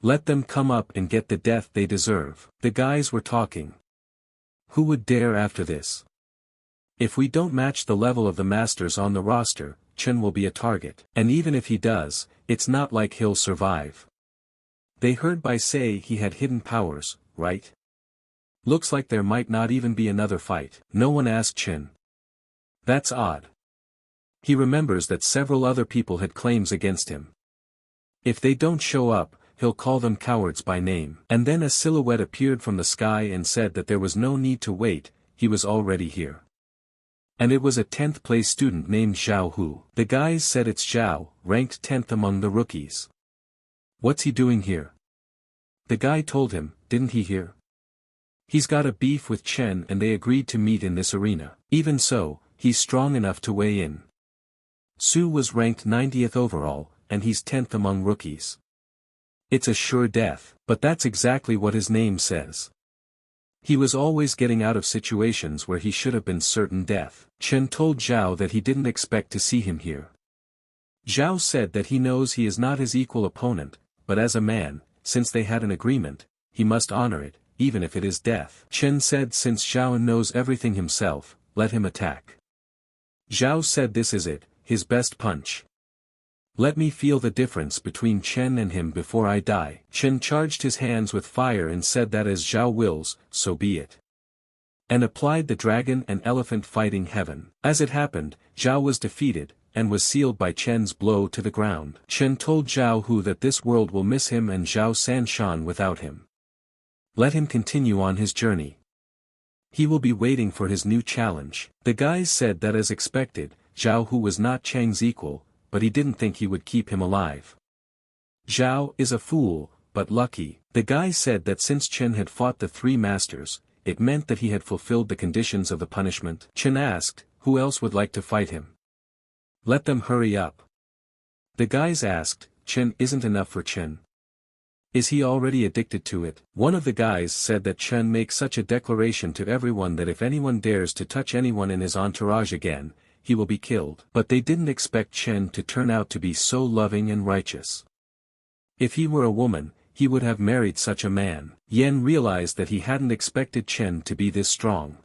Let them come up and get the death they deserve. The guys were talking. Who would dare after this? If we don't match the level of the masters on the roster, Chen will be a target. And even if he does, it's not like he'll survive. They heard Bai say he had hidden powers, right? Looks like there might not even be another fight. No one asked Chen. That's odd. He remembers that several other people had claims against him. If they don't show up, he'll call them cowards by name. And then a silhouette appeared from the sky and said that there was no need to wait, he was already here. And it was a 10th place student named Xiao Hu. The guys said it's Xiao, ranked 10th among the rookies. What's he doing here? The guy told him, didn't he hear? He's got a beef with Chen and they agreed to meet in this arena. Even so, he's strong enough to weigh in. Su was ranked 90th overall, and he's 10th among rookies. It's a sure death, but that's exactly what his name says. He was always getting out of situations where he should have been certain death. Chen told Zhao that he didn't expect to see him here. Zhao said that he knows he is not his equal opponent, but as a man, since they had an agreement, he must honor it, even if it is death. Chen said since Zhao knows everything himself, let him attack. Zhao said this is it, his best punch. Let me feel the difference between Chen and him before I die. Chen charged his hands with fire and said that as Zhao wills, so be it. And applied the dragon and elephant fighting heaven. As it happened, Zhao was defeated, and was sealed by Chen's blow to the ground. Chen told Zhao Hu that this world will miss him and Xiao San shone without him. Let him continue on his journey. He will be waiting for his new challenge. The guys said that as expected, Zhao Hu was not Cheng's equal, but he didn't think he would keep him alive. Zhao is a fool, but lucky. The guy said that since Chen had fought the 3 masters, it meant that he had fulfilled the conditions of the punishment. Chen asked, who else would like to fight him? Let them hurry up. The guys asked, Chen isn't enough for Chen. Is he already addicted to it? One of the guys said that Chen makes such a declaration to everyone that if anyone dares to touch anyone in his entourage again, he will be killed. But they didn't expect Chen to turn out to be so loving and righteous. If he were a woman, he would have married such a man. Yen realized that he hadn't expected Chen to be this strong.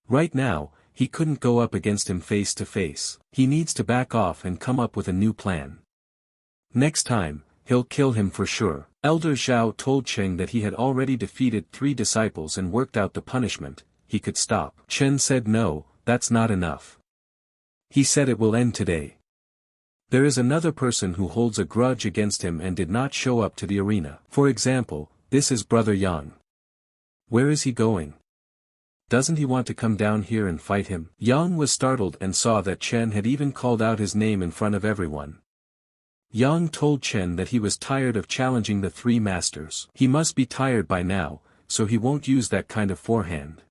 Right now, he couldn't go up against him face to face. He needs to back off and come up with a new plan. Next time, he'll kill him for sure. Elder Zhao told Chen that he had already defeated 3 disciples and worked out the punishment, he could stop. Chen said no, that's not enough. He said it will end today. There is another person who holds a grudge against him and did not show up to the arena. For example, this is Brother Yang. Where is he going? Doesn't he want to come down here and fight him? Yang was startled and saw that Chen had even called out his name in front of everyone. Yang told Chen that he was tired of challenging the 3 masters. He must be tired by now, so he won't use that kind of forehand.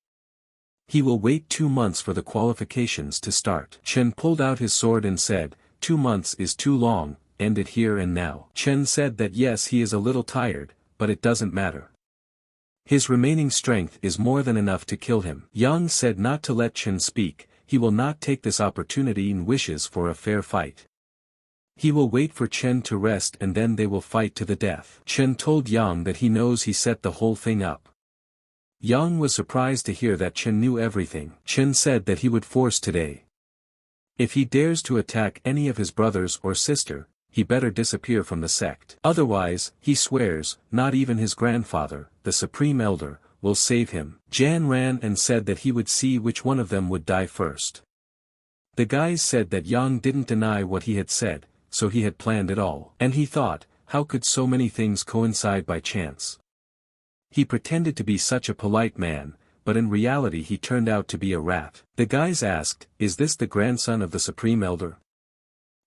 He will wait 2 months for the qualifications to start. Chen pulled out his sword and said, 2 months is too long, end it here and now. Chen said that yes, he is a little tired, but it doesn't matter. His remaining strength is more than enough to kill him. Yang said not to let Chen speak, he will not take this opportunity and wishes for a fair fight. He will wait for Chen to rest and then they will fight to the death. Chen told Yang that he knows he set the whole thing up. Yang was surprised to hear that Chen knew everything. Chen said that he would force today. If he dares to attack any of his brothers or sister, he better disappear from the sect. Otherwise, he swears, not even his grandfather, the Supreme Elder, will save him. Jan ran and said that he would see which one of them would die first. The guys said that Yang didn't deny what he had said, so he had planned it all. And he thought, how could so many things coincide by chance? He pretended to be such a polite man, but in reality he turned out to be a rat. The guys asked, is this the grandson of the Supreme Elder?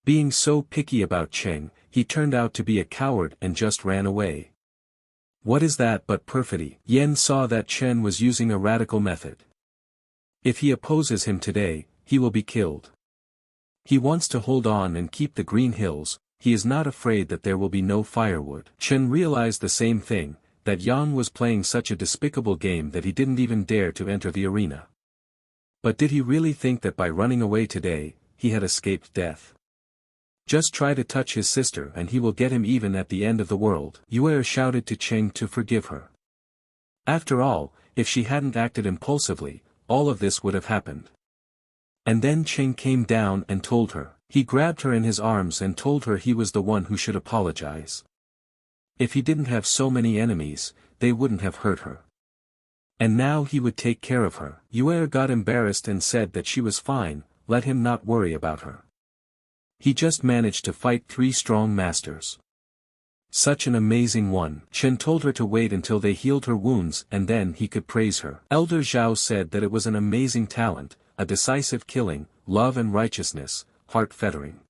Being so picky about Cheng, he turned out to be a coward and just ran away. What is that but perfidy? Yen saw that Chen was using a radical method. If he opposes him today, he will be killed. He wants to hold on and keep the green hills, he is not afraid that there will be no firewood. Chen realized the same thing, that Yang was playing such a despicable game that he didn't even dare to enter the arena. But did he really think that by running away today, he had escaped death? Just try to touch his sister and he will get him even at the end of the world. Yue shouted to Cheng to forgive her. After all, if she hadn't acted impulsively, all of this would have happened. And then Cheng came down and told her. He grabbed her in his arms and told her he was the one who should apologize. If he didn't have so many enemies, they wouldn't have hurt her. And now he would take care of her. Yue got embarrassed and said that she was fine, let him not worry about her. He just managed to fight 3 strong masters. Such an amazing one. Chen told her to wait until they healed her wounds and then he could praise her. Elder Zhao said that it was an amazing talent, a decisive killing, love and righteousness, heart-fettering.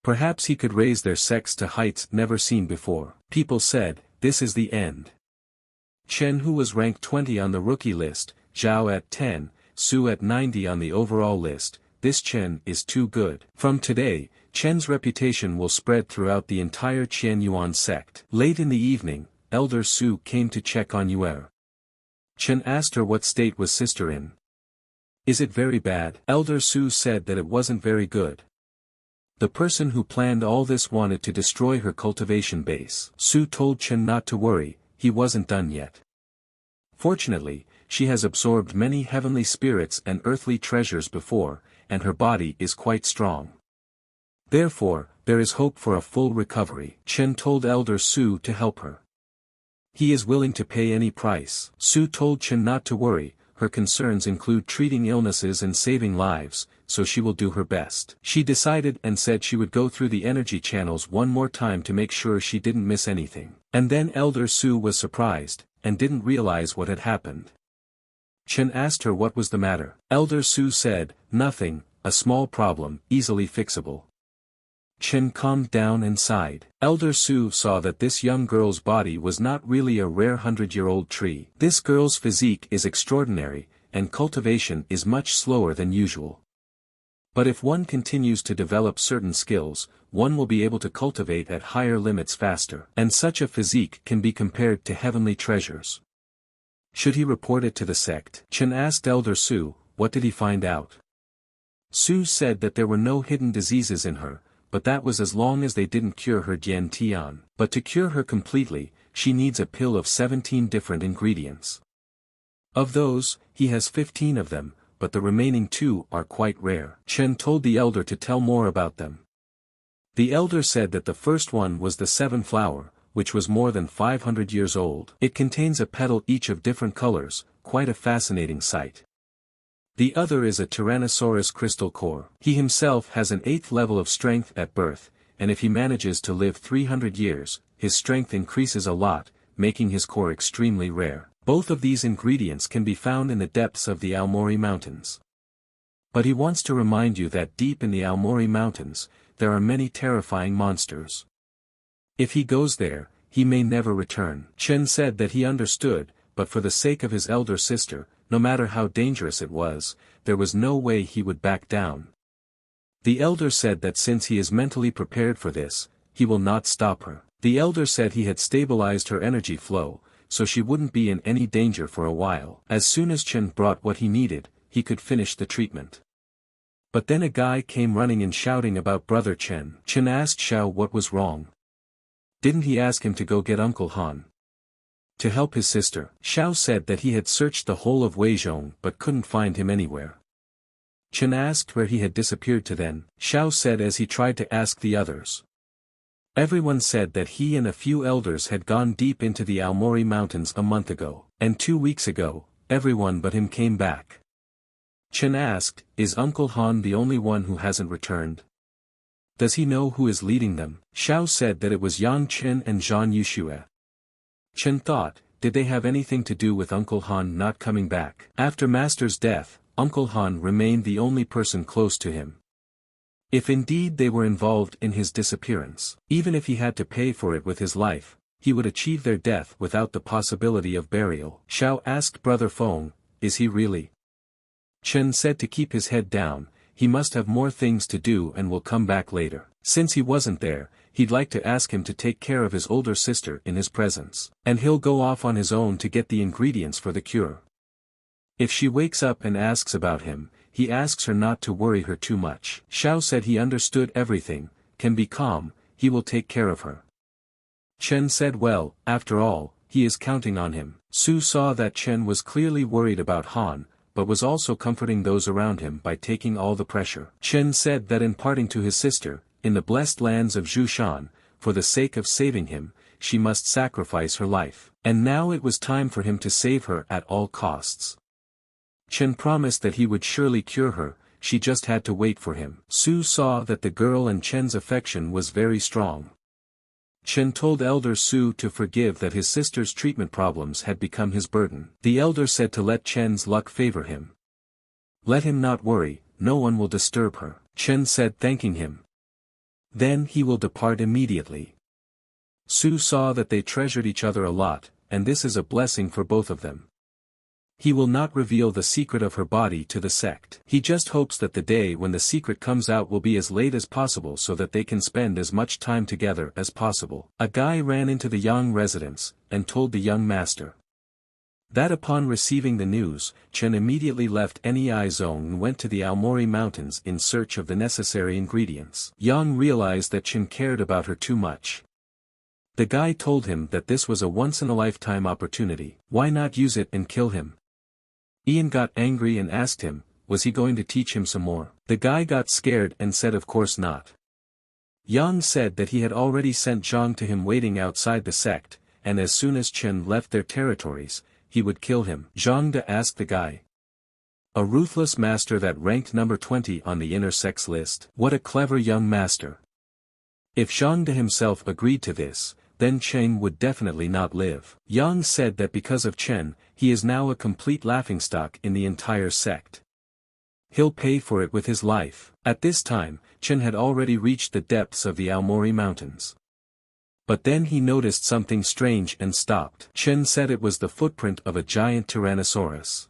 Perhaps he could raise their sects to heights never seen before. People said, this is the end. Chen, who was ranked 20 on the rookie list, Zhao at 10, Su at 90 on the overall list, this Chen is too good. From today, Chen's reputation will spread throughout the entire Qian Yuan sect. Late in the evening, Elder Su came to check on Yue. Chen asked her what state was sister in. Is it very bad? Elder Su said that it wasn't very good. The person who planned all this wanted to destroy her cultivation base. Su told Chen not to worry, he wasn't done yet. Fortunately, she has absorbed many heavenly spirits and earthly treasures before, and her body is quite strong. Therefore, there is hope for a full recovery. Chen told Elder Su to help her. He is willing to pay any price. Su told Chen not to worry, her concerns include treating illnesses and saving lives, so she will do her best. She decided and said she would go through the energy channels one more time to make sure she didn't miss anything. And then Elder Su was surprised, and didn't realize what had happened. Chen asked her what was the matter. Elder Su said, nothing, a small problem, easily fixable. Chen calmed down and sighed. Elder Su saw that this young girl's body was not really a rare 100-year-old tree. This girl's physique is extraordinary, and cultivation is much slower than usual. But if one continues to develop certain skills, one will be able to cultivate at higher limits faster. And such a physique can be compared to heavenly treasures. Should he report it to the sect? Chen asked Elder Su, what did he find out? Su said that there were no hidden diseases in her, but that was as long as they didn't cure her Dian Tian. But to cure her completely, she needs a pill of 17 different ingredients. Of those, he has 15 of them, but the remaining 2 are quite rare. Chen told the elder to tell more about them. The elder said that the first one was the 7 flower, which was more than 500 years old. It contains a petal each of different colors, quite a fascinating sight. The other is a Tyrannosaurus crystal core. He himself has an 8th level of strength at birth, and if he manages to live 300 years, his strength increases a lot, making his core extremely rare. Both of these ingredients can be found in the depths of the Aomori Mountains. But he wants to remind you that deep in the Aomori Mountains, there are many terrifying monsters. If he goes there, he may never return. Chen said that he understood, but for the sake of his elder sister, no matter how dangerous it was, there was no way he would back down. The elder said that since he is mentally prepared for this, he will not stop her. The elder said he had stabilized her energy flow, so she wouldn't be in any danger for a while. As soon as Chen brought what he needed, he could finish the treatment. But then a guy came running and shouting about Brother Chen. Chen asked Xiao what was wrong. Didn't he ask him to go get Uncle Han to help his sister? Xiao said that he had searched the whole of Weizhong but couldn't find him anywhere. Chen asked where he had disappeared to then. Xiao said as he tried to ask the others. Everyone said that he and a few elders had gone deep into the Aomori Mountains a month ago, and 2 weeks ago, everyone but him came back. Chen asked, is Uncle Han the only one who hasn't returned? Does he know who is leading them? Xiao said that it was Yang Chen and Zhan Yuxue. Chen thought, did they have anything to do with Uncle Han not coming back? After Master's death, Uncle Han remained the only person close to him. If indeed they were involved in his disappearance, even if he had to pay for it with his life, he would achieve their death without the possibility of burial. Xiao asked Brother Feng, is he really? Chen said to keep his head down, he must have more things to do and will come back later. Since he wasn't there, he'd like to ask him to take care of his older sister in his presence. And he'll go off on his own to get the ingredients for the cure. If she wakes up and asks about him, he asks her not to worry her too much. Xiao said he understood everything, can be calm, he will take care of her. Chen said well, after all, he is counting on him. Su saw that Chen was clearly worried about Han, but was also comforting those around him by taking all the pressure. Chen said that in parting to his sister, in the blessed lands of Zhushan, for the sake of saving him, she must sacrifice her life. And now it was time for him to save her at all costs. Chen promised that he would surely cure her, she just had to wait for him. Su saw that the girl and Chen's affection was very strong. Chen told Elder Su to forgive that his sister's treatment problems had become his burden. The elder said to let Chen's luck favor him. Let him not worry, no one will disturb her. Chen said thanking him. Then he will depart immediately. Su saw that they treasured each other a lot, and this is a blessing for both of them. He will not reveal the secret of her body to the sect. He just hopes that the day when the secret comes out will be as late as possible so that they can spend as much time together as possible. A guy ran into the Yang residence, and told the young master that upon receiving the news, Chen immediately left Nei Zone and went to the Aomori Mountains in search of the necessary ingredients. Yang realized that Chen cared about her too much. The guy told him that this was a once-in-a-lifetime opportunity, why not use it and kill him? Ian got angry and asked him, was he going to teach him some more? The guy got scared and said of course not. Yang said that he had already sent Zhang to him waiting outside the sect, and as soon as Chen left their territories, he would kill him. Zhang De asked the guy. A ruthless master that ranked number 20 on the inner sect's list. What a clever young master. If Zhang De himself agreed to this, then Chen would definitely not live. Yang said that because of Chen, he is now a complete laughingstock in the entire sect. He'll pay for it with his life. At this time, Chen had already reached the depths of the Aomori Mountains. But then he noticed something strange and stopped. Chen said it was the footprint of a giant Tyrannosaurus.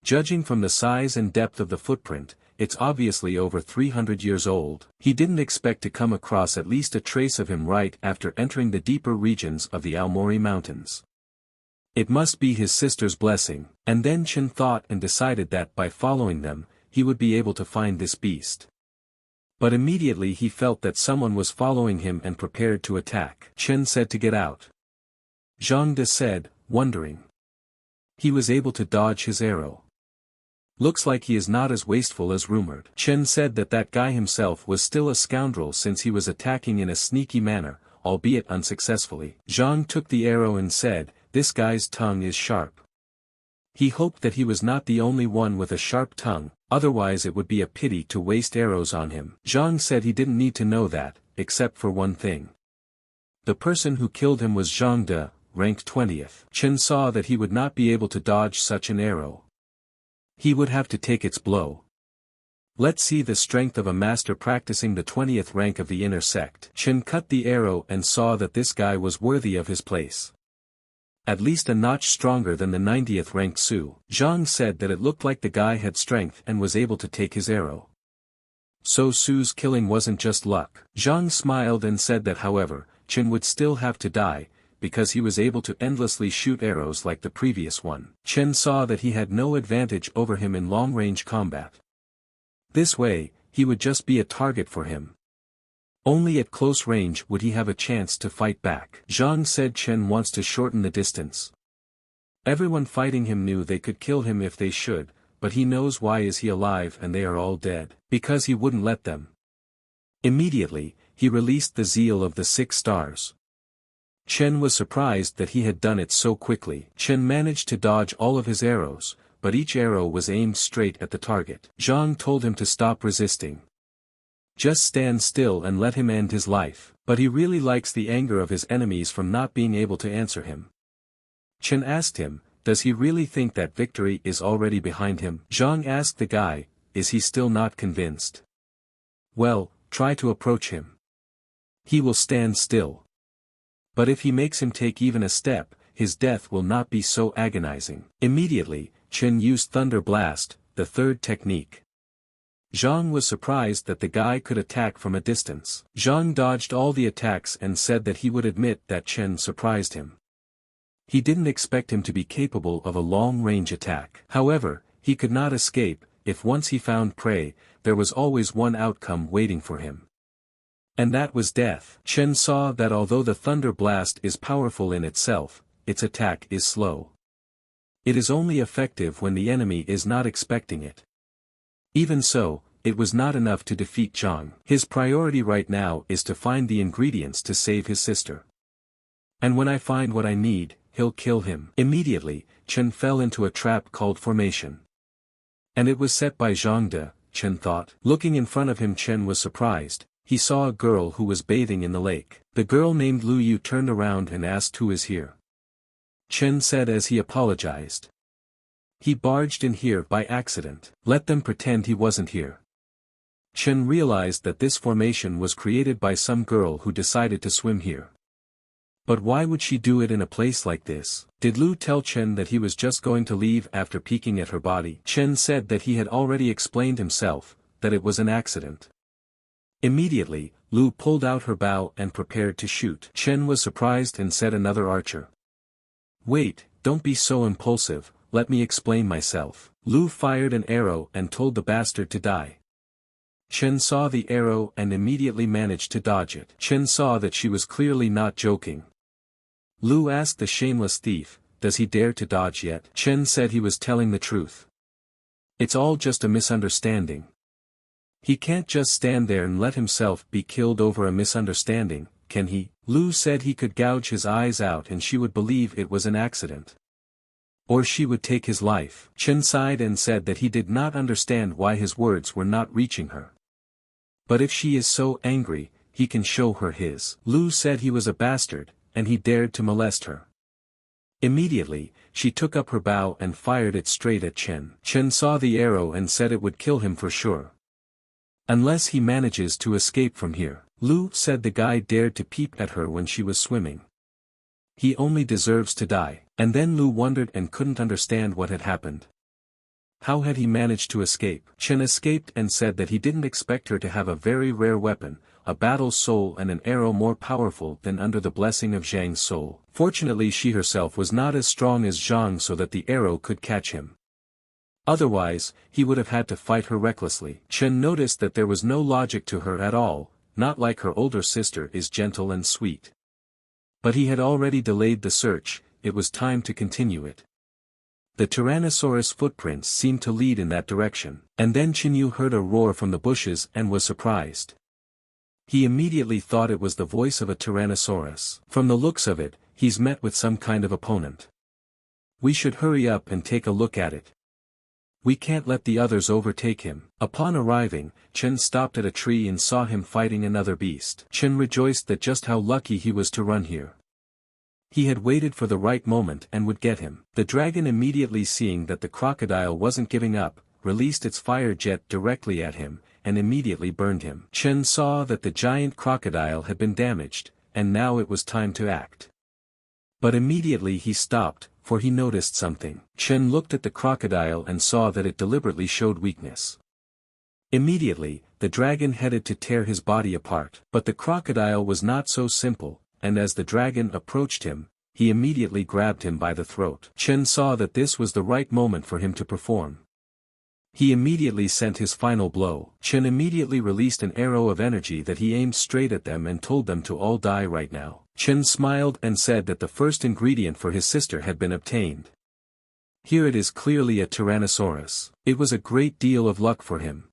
Judging from the size and depth of the footprint, it's obviously over 300 years old. He didn't expect to come across at least a trace of him right after entering the deeper regions of the Aomori Mountains. It must be his sister's blessing, and then Chen thought and decided that by following them, he would be able to find this beast. But immediately he felt that someone was following him and prepared to attack. Chen said to get out. Zhang De said, wondering. He was able to dodge his arrow. Looks like he is not as wasteful as rumored. Chen said that that guy himself was still a scoundrel since he was attacking in a sneaky manner, albeit unsuccessfully. Zhang took the arrow and said, this guy's tongue is sharp. He hoped that he was not the only one with a sharp tongue, otherwise it would be a pity to waste arrows on him. Zhang said he didn't need to know that, except for one thing. The person who killed him was Zhang De, ranked 20th. Chen saw that he would not be able to dodge such an arrow. He would have to take its blow. Let's see the strength of a master practicing the 20th rank of the inner sect. Chen cut the arrow and saw that this guy was worthy of his place. At least a notch stronger than the 90th ranked Su. Zhang said that it looked like the guy had strength and was able to take his arrow. So Su's killing wasn't just luck. Zhang smiled and said that however, Chen would still have to die, because he was able to endlessly shoot arrows like the previous one. Chen saw that he had no advantage over him in long-range combat. This way, he would just be a target for him. Only at close range would he have a chance to fight back. Zhang said Chen wants to shorten the distance. Everyone fighting him knew they could kill him if they should, but he knows why is he alive and they are all dead. Because he wouldn't let them. Immediately, he released the zeal of the 6 stars. Chen was surprised that he had done it so quickly. Chen managed to dodge all of his arrows, but each arrow was aimed straight at the target. Zhang told him to stop resisting. Just stand still and let him end his life. But he really likes the anger of his enemies from not being able to answer him. Chen asked him, does he really think that victory is already behind him? Zhang asked the guy, is he still not convinced? Well, try to approach him. He will stand still. But if he makes him take even a step, his death will not be so agonizing. Immediately, Chen used Thunder Blast, the 3rd technique. Zhang was surprised that the guy could attack from a distance. Zhang dodged all the attacks and said that he would admit that Chen surprised him. He didn't expect him to be capable of a long-range attack. However, he could not escape. If once he found prey, there was always one outcome waiting for him. And that was death. Chen saw that although the thunder blast is powerful in itself, its attack is slow. It is only effective when the enemy is not expecting it. Even so, it was not enough to defeat Zhang. His priority right now is to find the ingredients to save his sister. And when I find what I need, he'll kill him. Immediately, Chen fell into a trap called Formation. And it was set by Zhang De, Chen thought. Looking in front of him, Chen was surprised. He saw a girl who was bathing in the lake. The girl named Lu Yu turned around and asked who is here. Chen said as he apologized. He barged in here by accident. Let them pretend he wasn't here. Chen realized that this formation was created by some girl who decided to swim here. But why would she do it in a place like this? Did Lu tell Chen that he was just going to leave after peeking at her body? Chen said that he had already explained himself, that it was an accident. Immediately, Lu pulled out her bow and prepared to shoot. Chen was surprised and said another archer. Wait, don't be so impulsive, let me explain myself. Lu fired an arrow and told the bastard to die. Chen saw the arrow and immediately managed to dodge it. Chen saw that she was clearly not joking. Lu asked the shameless thief, does he dare to dodge yet? Chen said he was telling the truth. It's all just a misunderstanding. He can't just stand there and let himself be killed over a misunderstanding, can he? Lu said he could gouge his eyes out and she would believe it was an accident. Or she would take his life. Chen sighed and said that he did not understand why his words were not reaching her. But if she is so angry, he can show her his. Lu said he was a bastard, and he dared to molest her. Immediately, she took up her bow and fired it straight at Chen. Chen saw the arrow and said it would kill him for sure. Unless he manages to escape from here. Lu said the guy dared to peep at her when she was swimming. He only deserves to die. And then Lu wondered and couldn't understand what had happened. How had he managed to escape? Chen escaped and said that he didn't expect her to have a very rare weapon, a battle soul and an arrow more powerful than under the blessing of Zhang's soul. Fortunately she herself was not as strong as Zhang so that the arrow could catch him. Otherwise, he would have had to fight her recklessly. Chen noticed that there was no logic to her at all, not like her older sister is gentle and sweet. But he had already delayed the search, it was time to continue it. The Tyrannosaurus footprints seemed to lead in that direction, and then Chinyu heard a roar from the bushes and was surprised. He immediately thought it was the voice of a Tyrannosaurus. From the looks of it, he's met with some kind of opponent. We should hurry up and take a look at it. We can't let the others overtake him. Upon arriving, Chen stopped at a tree and saw him fighting another beast. Chen rejoiced that just how lucky he was to run here. He had waited for the right moment and would get him. The dragon immediately seeing that the crocodile wasn't giving up, released its fire jet directly at him, and immediately burned him. Chen saw that the giant crocodile had been damaged, and now it was time to act. But immediately he stopped, for he noticed something. Chen looked at the crocodile and saw that it deliberately showed weakness. Immediately, the dragon headed to tear his body apart. But the crocodile was not so simple, and as the dragon approached him, he immediately grabbed him by the throat. Chen saw that this was the right moment for him to perform. He immediately sent his final blow. Chen immediately released an arrow of energy that he aimed straight at them and told them to all die right now. Chen smiled and said that the first ingredient for his sister had been obtained. Here it is clearly a Tyrannosaurus. It was a great deal of luck for him.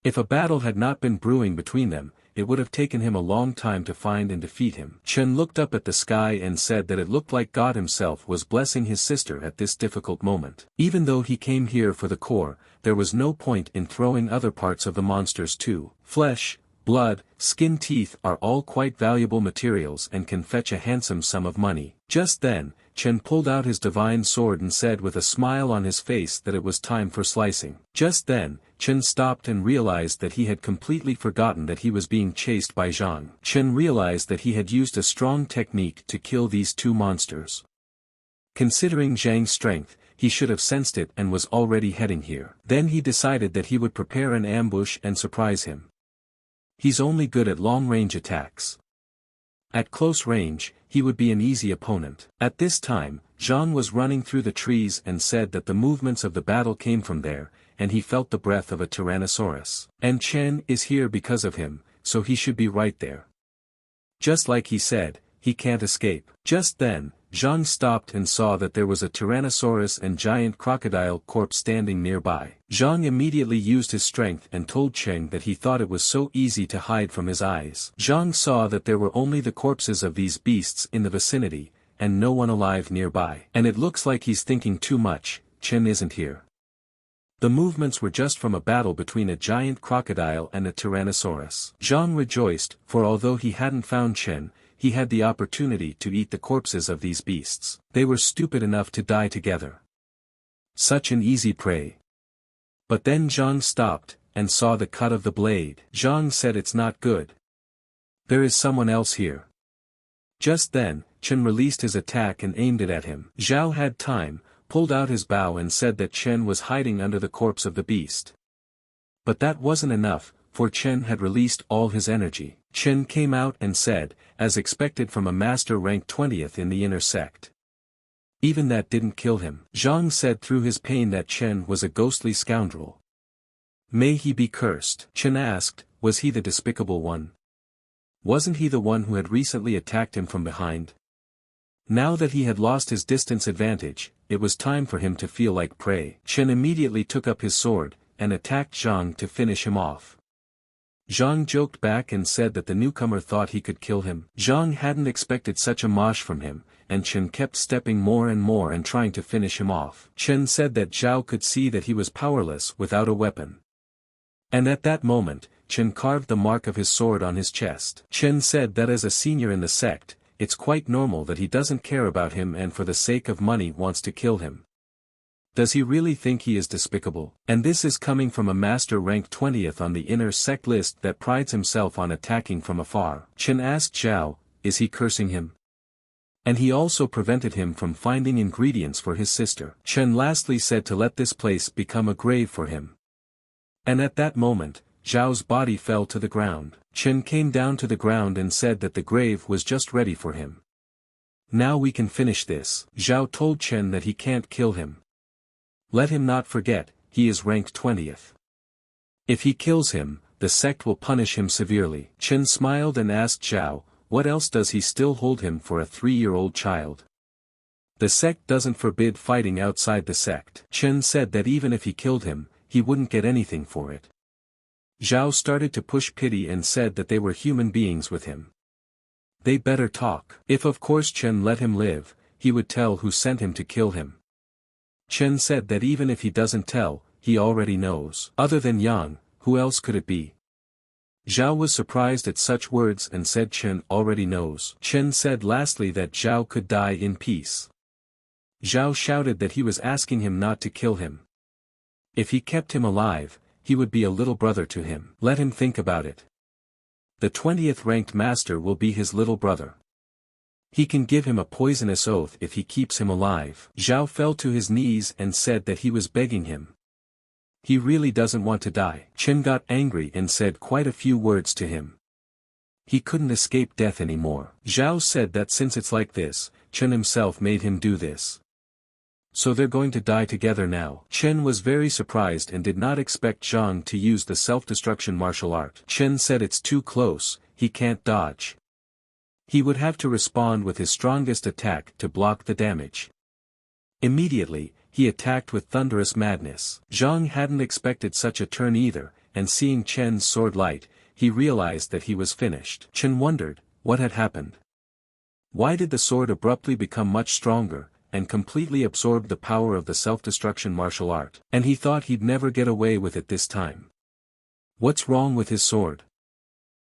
If a battle had not been brewing between them, it would have taken him a long time to find and defeat him. Chen looked up at the sky and said that it looked like God himself was blessing his sister at this difficult moment. Even though he came here for the core, there was no point in throwing other parts of the monsters too. Flesh, blood, skin, teeth are all quite valuable materials and can fetch a handsome sum of money. Just then, Chen pulled out his divine sword and said with a smile on his face that it was time for slicing. Just then, Chen stopped and realized that he had completely forgotten that he was being chased by Zhang. Chen realized that he had used a strong technique to kill these two monsters. Considering Zhang's strength, he should have sensed it and was already heading here. Then he decided that he would prepare an ambush and surprise him. He's only good at long-range attacks. At close range, he would be an easy opponent. At this time, Zhang was running through the trees and said that the movements of the battle came from there, and he felt the breath of a Tyrannosaurus. And Chen is here because of him, so he should be right there. Just like he said, he can't escape. Just then, Zhang stopped and saw that there was a Tyrannosaurus and giant crocodile corpse standing nearby. Zhang immediately used his strength and told Cheng that he thought it was so easy to hide from his eyes. Zhang saw that there were only the corpses of these beasts in the vicinity, and no one alive nearby. And it looks like he's thinking too much, Chen isn't here. The movements were just from a battle between a giant crocodile and a Tyrannosaurus. Zhang rejoiced, for although he hadn't found Chen, he had the opportunity to eat the corpses of these beasts. They were stupid enough to die together. Such an easy prey. But then Zhang stopped, and saw the cut of the blade. Zhang said it's not good. There is someone else here. Just then, Chen released his attack and aimed it at him. Zhao had time, pulled out his bow and said that Chen was hiding under the corpse of the beast. But that wasn't enough, for Chen had released all his energy. Chen came out and said, as expected from a master ranked 20th in the inner sect. Even that didn't kill him. Zhang said through his pain that Chen was a ghostly scoundrel. May he be cursed. Chen asked, was he the despicable one? Wasn't he the one who had recently attacked him from behind? Now that he had lost his distance advantage, it was time for him to feel like prey. Chen immediately took up his sword, and attacked Zhang to finish him off. Zhang joked back and said that the newcomer thought he could kill him. Zhang hadn't expected such a mosh from him, and Chen kept stepping more and more and trying to finish him off. Chen said that Zhao could see that he was powerless without a weapon. And at that moment, Chen carved the mark of his sword on his chest. Chen said that as a senior in the sect, it's quite normal that he doesn't care about him and for the sake of money wants to kill him. Does he really think he is despicable? And this is coming from a master ranked 20th on the inner sect list that prides himself on attacking from afar. Chen asked Zhao, is he cursing him? And he also prevented him from finding ingredients for his sister. Chen lastly said to let this place become a grave for him. And at that moment, Zhao's body fell to the ground. Chen came down to the ground and said that the grave was just ready for him. Now we can finish this. Zhao told Chen that he can't kill him. Let him not forget, he is ranked 20th. If he kills him, the sect will punish him severely. Chen smiled and asked Zhao, what else does he still hold him for a 3-year-old child? The sect doesn't forbid fighting outside the sect. Chen said that even if he killed him, he wouldn't get anything for it. Zhao started to push pity and said that they were human beings with him. They better talk. If of course Chen let him live, he would tell who sent him to kill him. Chen said that even if he doesn't tell, he already knows. Other than Yang, who else could it be? Zhao was surprised at such words and said Chen already knows. Chen said lastly that Zhao could die in peace. Zhao shouted that he was asking him not to kill him. If he kept him alive, he would be a little brother to him. Let him think about it. The 20th ranked master will be his little brother. He can give him a poisonous oath if he keeps him alive. Zhao fell to his knees and said that he was begging him. He really doesn't want to die. Chen got angry and said quite a few words to him. He couldn't escape death anymore. Zhao said that since it's like this, Chen himself made him do this. So they're going to die together now. Chen was very surprised and did not expect Zhang to use the self-destruction martial art. Chen said it's too close, he can't dodge. He would have to respond with his strongest attack to block the damage. Immediately, he attacked with thunderous madness. Zhang hadn't expected such a turn either, and seeing Chen's sword light, he realized that he was finished. Chen wondered, what had happened? Why did the sword abruptly become much stronger, and completely absorb the power of the self-destruction martial art? And he thought he'd never get away with it this time. What's wrong with his sword?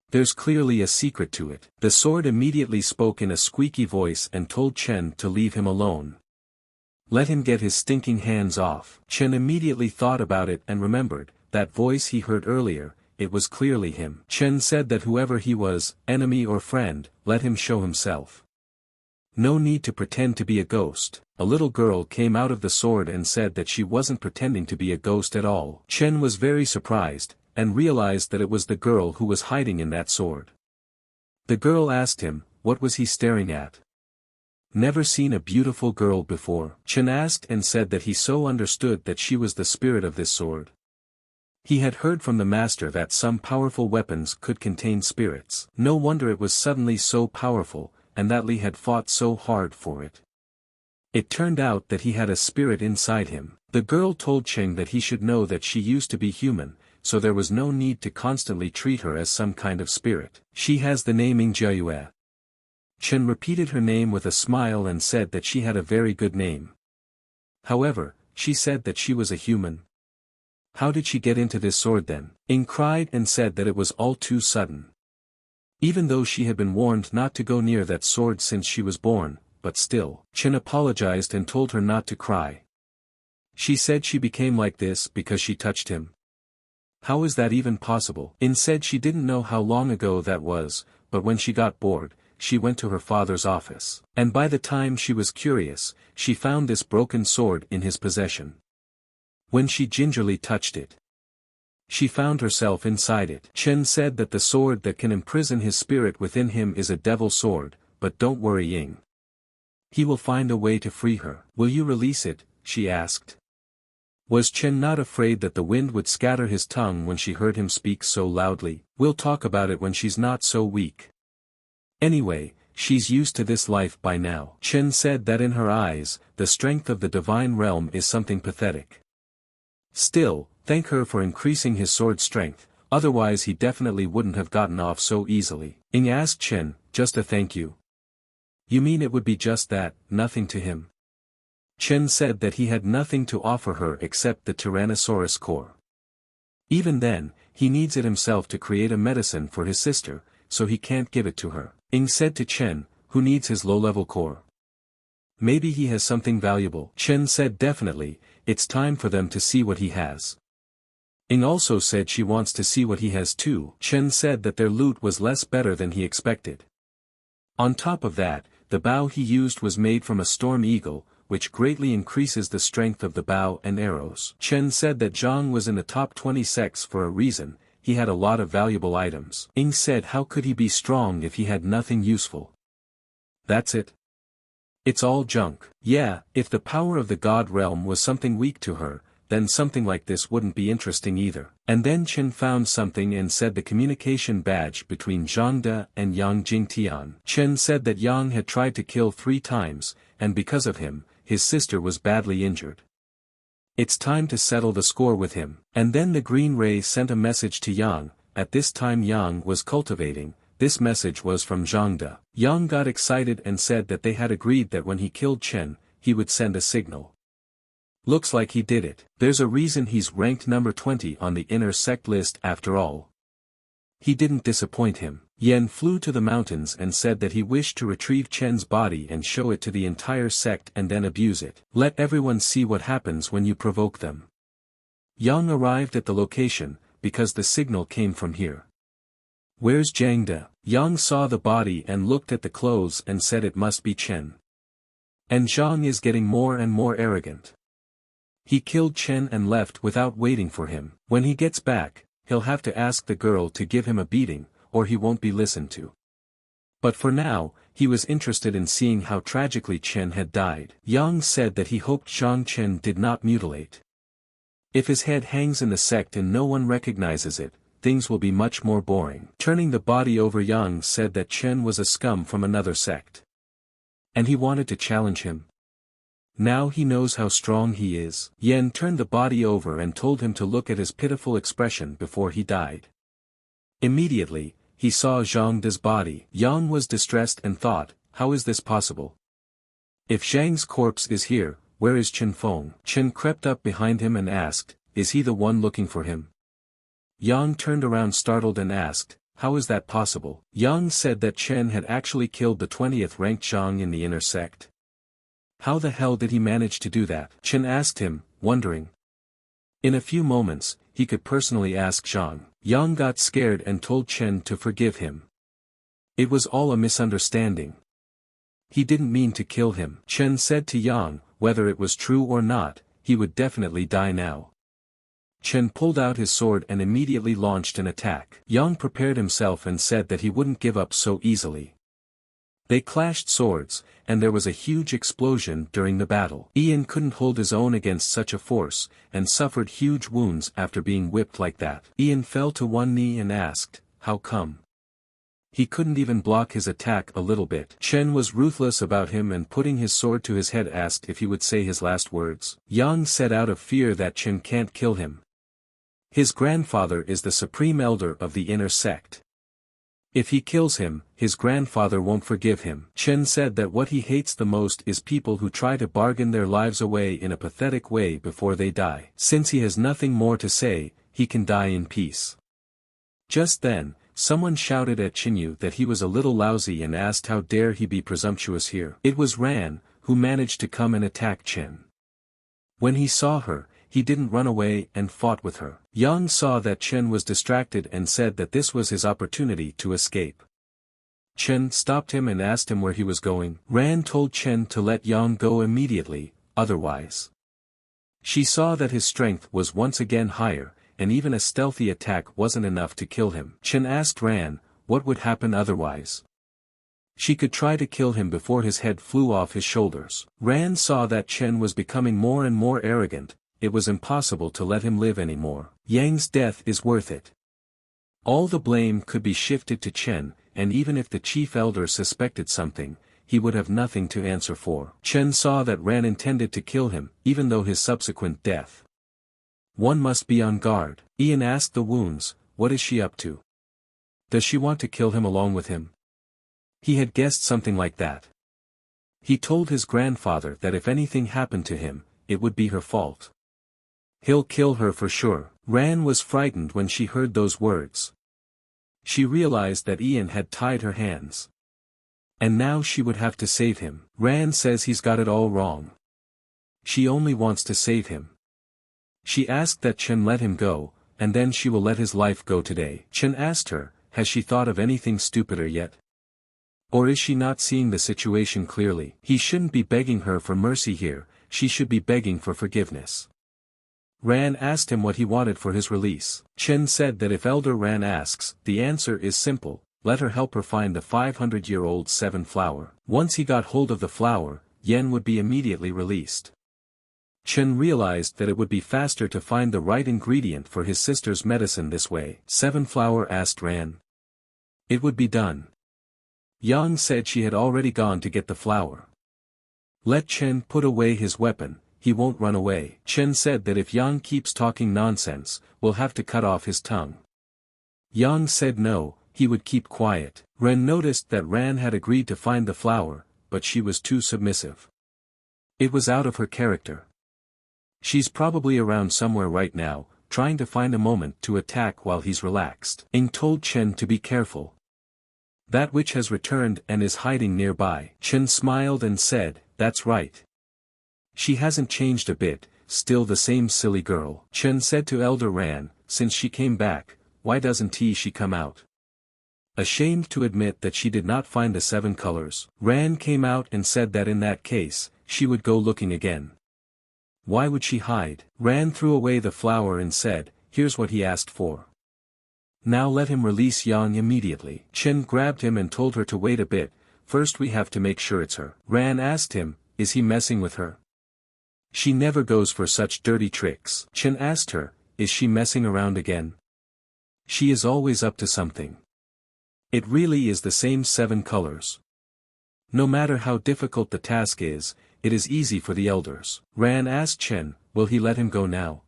There's clearly a secret to it. The sword immediately spoke in a squeaky voice and told Chen to leave him alone. Let him get his stinking hands off. Chen immediately thought about it and remembered, that voice he heard earlier, it was clearly him. Chen said that whoever he was, enemy or friend, let him show himself. No need to pretend to be a ghost. A little girl came out of the sword and said that she wasn't pretending to be a ghost at all. Chen was very surprised, and realized that it was the girl who was hiding in that sword. The girl asked him, what was he staring at? Never seen a beautiful girl before. Chen asked and said that he so understood that she was the spirit of this sword. He had heard from the master that some powerful weapons could contain spirits. No wonder it was suddenly so powerful, and that Li had fought so hard for it. It turned out that he had a spirit inside him. The girl told Chen that he should know that she used to be human, so there was no need to constantly treat her as some kind of spirit. She has the name Jiayue. Chen repeated her name with a smile and said that she had a very good name. However, she said that she was a human. How did she get into this sword then? Ing cried and said that it was all too sudden. Even though she had been warned not to go near that sword since she was born, but still, Chen apologized and told her not to cry. She said she became like this because she touched him. How is that even possible? In said she didn't know how long ago that was, but when she got bored, she went to her father's office. And by the time she was curious, she found this broken sword in his possession. When she gingerly touched it, she found herself inside it. Chen said that the sword that can imprison his spirit within him is a devil sword, but don't worry Ying. He will find a way to free her. Will you release it? She asked. Was Chen not afraid that the wind would scatter his tongue when she heard him speak so loudly? We'll talk about it when she's not so weak. Anyway, she's used to this life by now. Chen said that in her eyes, the strength of the divine realm is something pathetic. Still, thank her for increasing his sword strength, otherwise he definitely wouldn't have gotten off so easily. Ying asked Chen, just a thank you. You mean it would be just that, nothing to him? Chen said that he had nothing to offer her except the Tyrannosaurus core. Even then, he needs it himself to create a medicine for his sister, so he can't give it to her. Ying said to Chen, who needs his low-level core? Maybe he has something valuable. Chen said definitely, it's time for them to see what he has. Ying also said she wants to see what he has too. Chen said that their loot was less better than he expected. On top of that, the bow he used was made from a storm eagle, which greatly increases the strength of the bow and arrows. Chen said that Zhang was in the top 20 sects for a reason, he had a lot of valuable items. Ying said how could he be strong if he had nothing useful? That's it. It's all junk. Yeah, if the power of the god realm was something weak to her, then something like this wouldn't be interesting either. And then Chen found something and said the communication badge between Zhang De and Yang Jingtian. Chen said that Yang had tried to kill 3 times, and because of him, his sister was badly injured. It's time to settle the score with him. And then the green ray sent a message to Yang. At this time Yang was cultivating. This message was from Zhang De. Yang got excited and said that they had agreed that when he killed Chen, he would send a signal. Looks like he did it. There's a reason he's ranked number 20 on the inner sect list after all. He didn't disappoint him. Yen flew to the mountains and said that he wished to retrieve Chen's body and show it to the entire sect and then abuse it. Let everyone see what happens when you provoke them. Yang arrived at the location, because the signal came from here. Where's Zhang De? Yang saw the body and looked at the clothes and said it must be Chen. And Zhang is getting more and more arrogant. He killed Chen and left without waiting for him. When he gets back, he'll have to ask the girl to give him a beating, or he won't be listened to. But for now, he was interested in seeing how tragically Chen had died. Yang said that he hoped Zhang Chen did not mutilate. If his head hangs in the sect and no one recognizes it, things will be much more boring. Turning the body over, Yang said that Chen was a scum from another sect. And he wanted to challenge him. Now he knows how strong he is. Yen turned the body over and told him to look at his pitiful expression before he died. Immediately, he saw Zhang De's body. Yang was distressed and thought, how is this possible? If Zhang's corpse is here, where is Chen Feng? Chen crept up behind him and asked, is he the one looking for him? Yang turned around startled and asked, how is that possible? Yang said that Chen had actually killed the 20th ranked Zhang in the inner sect. How the hell did he manage to do that? Chen asked him, wondering. In a few moments, he could personally ask Zhang. Yang got scared and told Chen to forgive him. It was all a misunderstanding. He didn't mean to kill him. Chen said to Yang, whether it was true or not, he would definitely die now. Chen pulled out his sword and immediately launched an attack. Yang prepared himself and said that he wouldn't give up so easily. They clashed swords, and there was a huge explosion during the battle. Ian couldn't hold his own against such a force, and suffered huge wounds after being whipped like that. Ian fell to one knee and asked, "How come?" He couldn't even block his attack a little bit. Chen was ruthless about him and putting his sword to his head asked if he would say his last words. Yang said out of fear that Chen can't kill him. His grandfather is the supreme elder of the inner sect. If he kills him, his grandfather won't forgive him. Chen said that what he hates the most is people who try to bargain their lives away in a pathetic way before they die. Since he has nothing more to say, he can die in peace. Just then, someone shouted at Chinyu that he was a little lousy and asked how dare he be presumptuous here. It was Ran, who managed to come and attack Chen. When he saw her, he didn't run away and fought with her. Yang saw that Chen was distracted and said that this was his opportunity to escape. Chen stopped him and asked him where he was going. Ran told Chen to let Yang go immediately, otherwise. She saw that his strength was once again higher, and even a stealthy attack wasn't enough to kill him. Chen asked Ran, what would happen otherwise? She could try to kill him before his head flew off his shoulders. Ran saw that Chen was becoming more and more arrogant. It was impossible to let him live anymore. Yang's death is worth it. All the blame could be shifted to Chen, and even if the chief elder suspected something, he would have nothing to answer for. Chen saw that Ran intended to kill him, even though his subsequent death. One must be on guard. Ian asked the wounds, what is she up to? Does she want to kill him along with him? He had guessed something like that. He told his grandfather that if anything happened to him, it would be her fault. He'll kill her for sure. Ran was frightened when she heard those words. She realized that Ian had tied her hands. And now she would have to save him. Ran says he's got it all wrong. She only wants to save him. She asked that Chen let him go, and then she will let his life go today. Chen asked her, has she thought of anything stupider yet? Or is she not seeing the situation clearly? He shouldn't be begging her for mercy here, she should be begging for forgiveness. Ran asked him what he wanted for his release. Chen said that if Elder Ran asks, the answer is simple, let her help her find the 500-year-old 7 flower. Once he got hold of the flower, Yen would be immediately released. Chen realized that it would be faster to find the right ingredient for his sister's medicine this way. 7 flower asked Ran. It would be done. Yang said she had already gone to get the flower. Let Chen put away his weapon. He won't run away. Chen said that if Yang keeps talking nonsense, we'll have to cut off his tongue. Yang said no, he would keep quiet. Ren noticed that Ran had agreed to find the flower, but she was too submissive. It was out of her character. She's probably around somewhere right now, trying to find a moment to attack while he's relaxed. Ing told Chen to be careful. That witch has returned and is hiding nearby. Chen smiled and said, that's right. She hasn't changed a bit, still the same silly girl. Chen said to Elder Ran, since she came back, why doesn't she come out? Ashamed to admit that she did not find the 7 colors, Ran came out and said that in that case, she would go looking again. Why would she hide? Ran threw away the flower and said, here's what he asked for. Now let him release Yang immediately. Chen grabbed him and told her to wait a bit, first we have to make sure it's her. Ran asked him, is he messing with her? She never goes for such dirty tricks. Chen asked her, is she messing around again? She is always up to something. It really is the same 7 colors. No matter how difficult the task is, it is easy for the elders. Ran asked Chen, will he let him go now?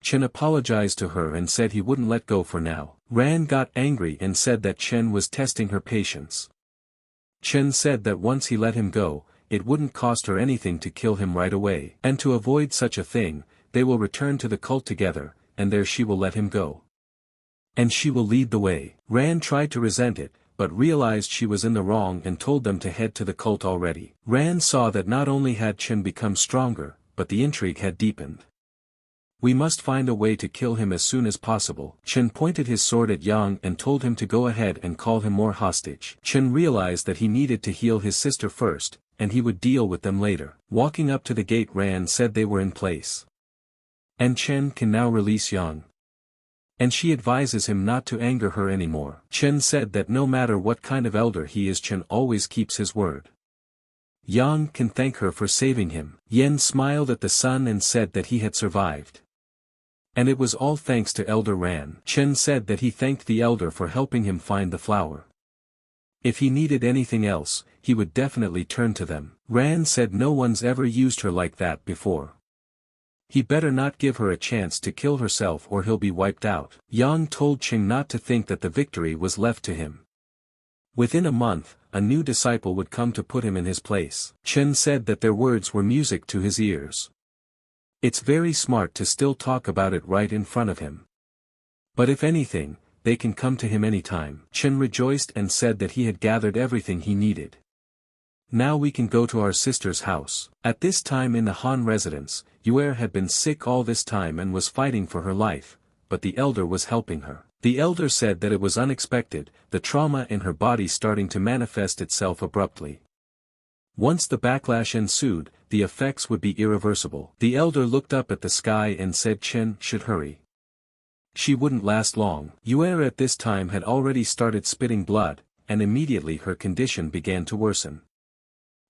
Chen apologized to her and said he wouldn't let go for now. Ran got angry and said that Chen was testing her patience. Chen said that once he let him go, it wouldn't cost her anything to kill him right away. And to avoid such a thing, they will return to the cult together, and there she will let him go. And she will lead the way. Ran tried to resent it, but realized she was in the wrong and told them to head to the cult already. Ran saw that not only had Chen become stronger, but the intrigue had deepened. We must find a way to kill him as soon as possible. Chen pointed his sword at Yang and told him to go ahead and call him more hostage. Chen realized that he needed to heal his sister first, and he would deal with them later. Walking up to the gate, Ran said they were in place. And Chen can now release Yang. And she advises him not to anger her anymore. Chen said that no matter what kind of elder he is, Chen always keeps his word. Yang can thank her for saving him. Yen smiled at the sun and said that he had survived. And it was all thanks to Elder Ran. Chen said that he thanked the elder for helping him find the flower. If he needed anything else, he would definitely turn to them. Ran said no one's ever used her like that before. He better not give her a chance to kill herself or he'll be wiped out. Yang told Ching not to think that the victory was left to him. Within a month, a new disciple would come to put him in his place. Chen said that their words were music to his ears. It's very smart to still talk about it right in front of him. But if anything, they can come to him anytime. Chen rejoiced and said that he had gathered everything he needed. Now we can go to our sister's house. At this time in the Han residence, Yue had been sick all this time and was fighting for her life, but the elder was helping her. The elder said that it was unexpected, the trauma in her body starting to manifest itself abruptly. Once the backlash ensued, the effects would be irreversible. The elder looked up at the sky and said Chen should hurry. She wouldn't last long. Yue at this time had already started spitting blood, and immediately her condition began to worsen.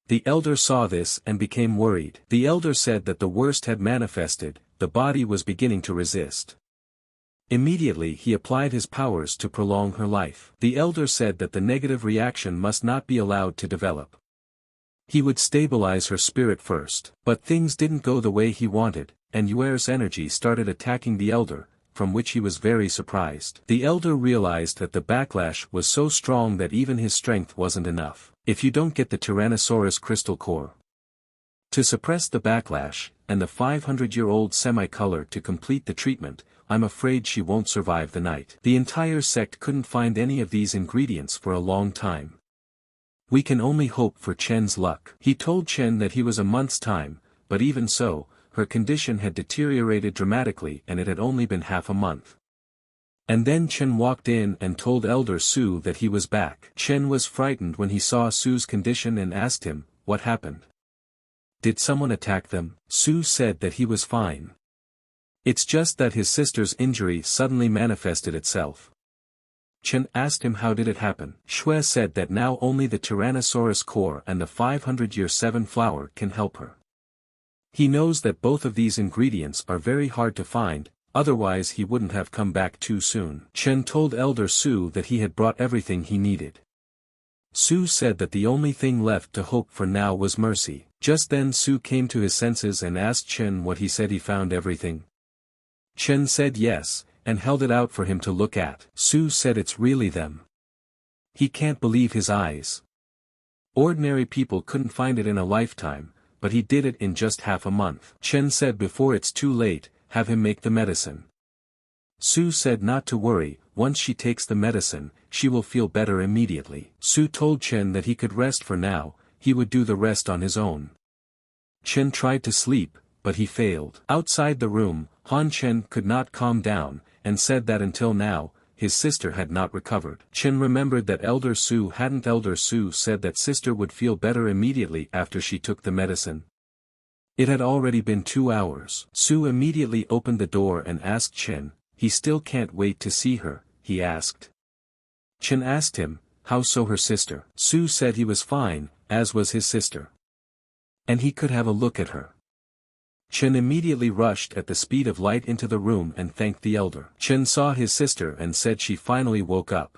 The elder saw this and became worried. The elder said that the worst had manifested, the body was beginning to resist. Immediately he applied his powers to prolong her life. The elder said that the negative reaction must not be allowed to develop. He would stabilize her spirit first. But things didn't go the way he wanted, and Yue's energy started attacking the elder, from which he was very surprised. The elder realized that the backlash was so strong that even his strength wasn't enough. If you don't get the Tyrannosaurus crystal core to suppress the backlash, and the 500-year-old semi-color to complete the treatment, I'm afraid she won't survive the night. The entire sect couldn't find any of these ingredients for a long time. We can only hope for Chen's luck. He told Chen that he was a month's time, but even so, her condition had deteriorated dramatically and it had only been half a month. And then Chen walked in and told Elder Su that he was back. Chen was frightened when he saw Su's condition and asked him, what happened? Did someone attack them? Su said that he was fine. It's just that his sister's injury suddenly manifested itself. Chen asked him how did it happen. Shui said that now only the Tyrannosaurus core and the 500-year 7 flower can help her. He knows that both of these ingredients are very hard to find, otherwise he wouldn't have come back too soon. Chen told Elder Su that he had brought everything he needed. Su said that the only thing left to hope for now was mercy. Just then Su came to his senses and asked Chen what he said he found everything. Chen said yes, and held it out for him to look at. Su said it's really them. He can't believe his eyes. Ordinary people couldn't find it in a lifetime, but he did it in just half a month. Chen said before it's too late, have him make the medicine. Su said not to worry, once she takes the medicine, she will feel better immediately. Su told Chen that he could rest for now, he would do the rest on his own. Chen tried to sleep, but he failed. Outside the room, Han Chen could not calm down, and said that until now, his sister had not recovered. Chen remembered that Elder Su said that sister would feel better immediately after she took the medicine. It had already been 2 hours. Su immediately opened the door and asked Chen, he still can't wait to see her, he asked. Chen asked him, how so her sister? Su said he was fine, as was his sister. And he could have a look at her. Chen immediately rushed at the speed of light into the room and thanked the elder. Chen saw his sister and said she finally woke up.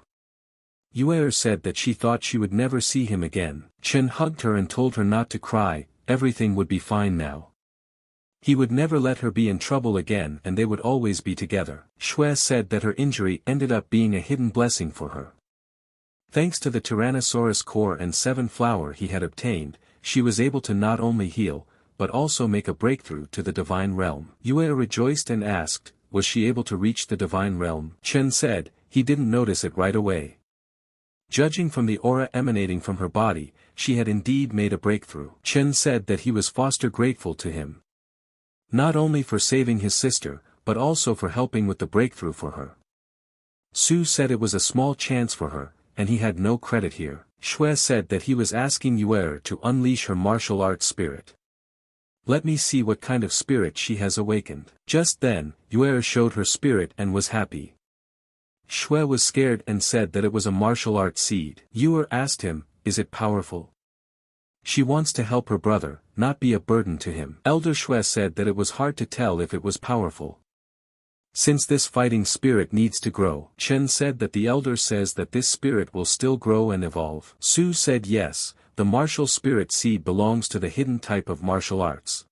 Yue said that she thought she would never see him again. Chen hugged her and told her not to cry, everything would be fine now. He would never let her be in trouble again and they would always be together. Shui said that her injury ended up being a hidden blessing for her. Thanks to the Tyrannosaurus core and 7 flower he had obtained, she was able to not only heal, but also make a breakthrough to the divine realm. Yue rejoiced and asked, was she able to reach the divine realm? Chen said, he didn't notice it right away. Judging from the aura emanating from her body, she had indeed made a breakthrough. Chen said that he was foster grateful to him. Not only for saving his sister, but also for helping with the breakthrough for her. Su said it was a small chance for her, and he had no credit here. Shui said that he was asking Yuer to unleash her martial arts spirit. Let me see what kind of spirit she has awakened. Just then, Yuer showed her spirit and was happy. Shui was scared and said that it was a martial arts seed. Yuer asked him, is it powerful? She wants to help her brother, not be a burden to him. Elder Shui said that it was hard to tell if it was powerful. Since this fighting spirit needs to grow. Chen said that the elder says that this spirit will still grow and evolve. Su said yes, the martial spirit seed belongs to the hidden type of martial arts.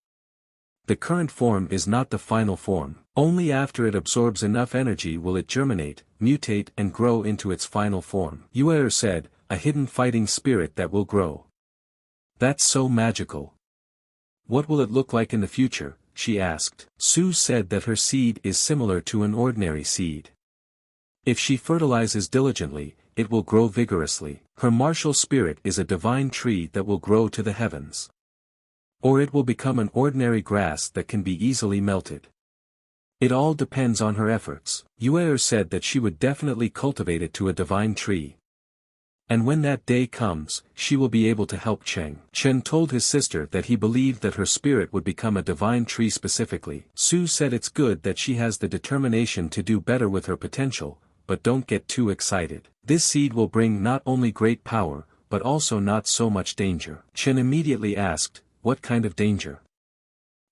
The current form is not the final form. Only after it absorbs enough energy will it germinate, mutate and grow into its final form. Yuer said, a hidden fighting spirit that will grow. That's so magical. What will it look like in the future? She asked. Su said that her seed is similar to an ordinary seed. If she fertilizes diligently, it will grow vigorously. Her martial spirit is a divine tree that will grow to the heavens. Or it will become an ordinary grass that can be easily melted. It all depends on her efforts. Yuer said that she would definitely cultivate it to a divine tree. And when that day comes, she will be able to help Cheng. Chen told his sister that he believed that her spirit would become a divine tree specifically. Su said it's good that she has the determination to do better with her potential, but don't get too excited. This seed will bring not only great power, but also not so much danger. Chen immediately asked, what kind of danger?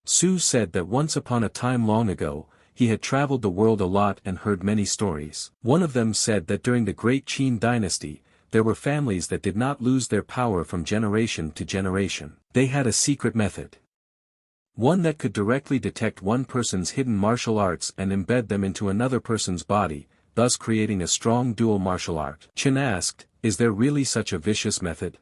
Su said that once upon a time long ago, he had traveled the world a lot and heard many stories. One of them said that during the Great Qin dynasty, there were families that did not lose their power from generation to generation. They had a secret method. One that could directly detect one person's hidden martial arts and embed them into another person's body, thus creating a strong dual martial art. Chen asked, is there really such a vicious method?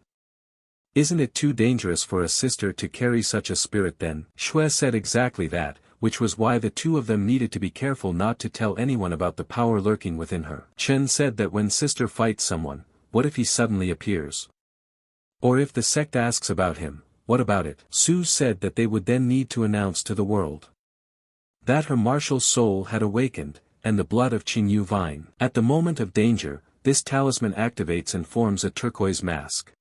Isn't it too dangerous for a sister to carry such a spirit then? Shui said exactly that, which was why the two of them needed to be careful not to tell anyone about the power lurking within her. Chen said that when sister fights someone, what if he suddenly appears? Or if the sect asks about him, what about it? Su said that they would then need to announce to the world that her martial soul had awakened, and the blood of Qingyu vine. At the moment of danger, this talisman activates and forms a turquoise mask.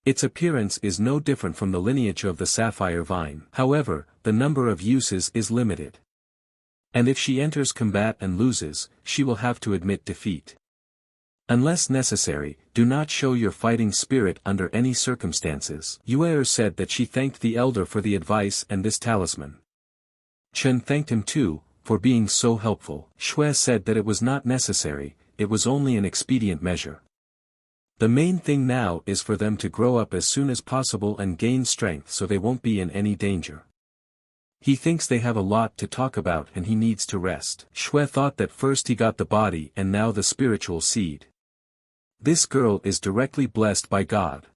Its appearance is no different from the lineage of the sapphire vine. However, the number of uses is limited. And if she enters combat and loses, she will have to admit defeat. Unless necessary, do not show your fighting spirit under any circumstances. Yuer said that she thanked the elder for the advice and this talisman. Chen thanked him too, for being so helpful. Shui said that it was not necessary, it was only an expedient measure. The main thing now is for them to grow up as soon as possible and gain strength so they won't be in any danger. He thinks they have a lot to talk about and he needs to rest. Shui thought that first he got the body and now the spiritual seed. This girl is directly blessed by God.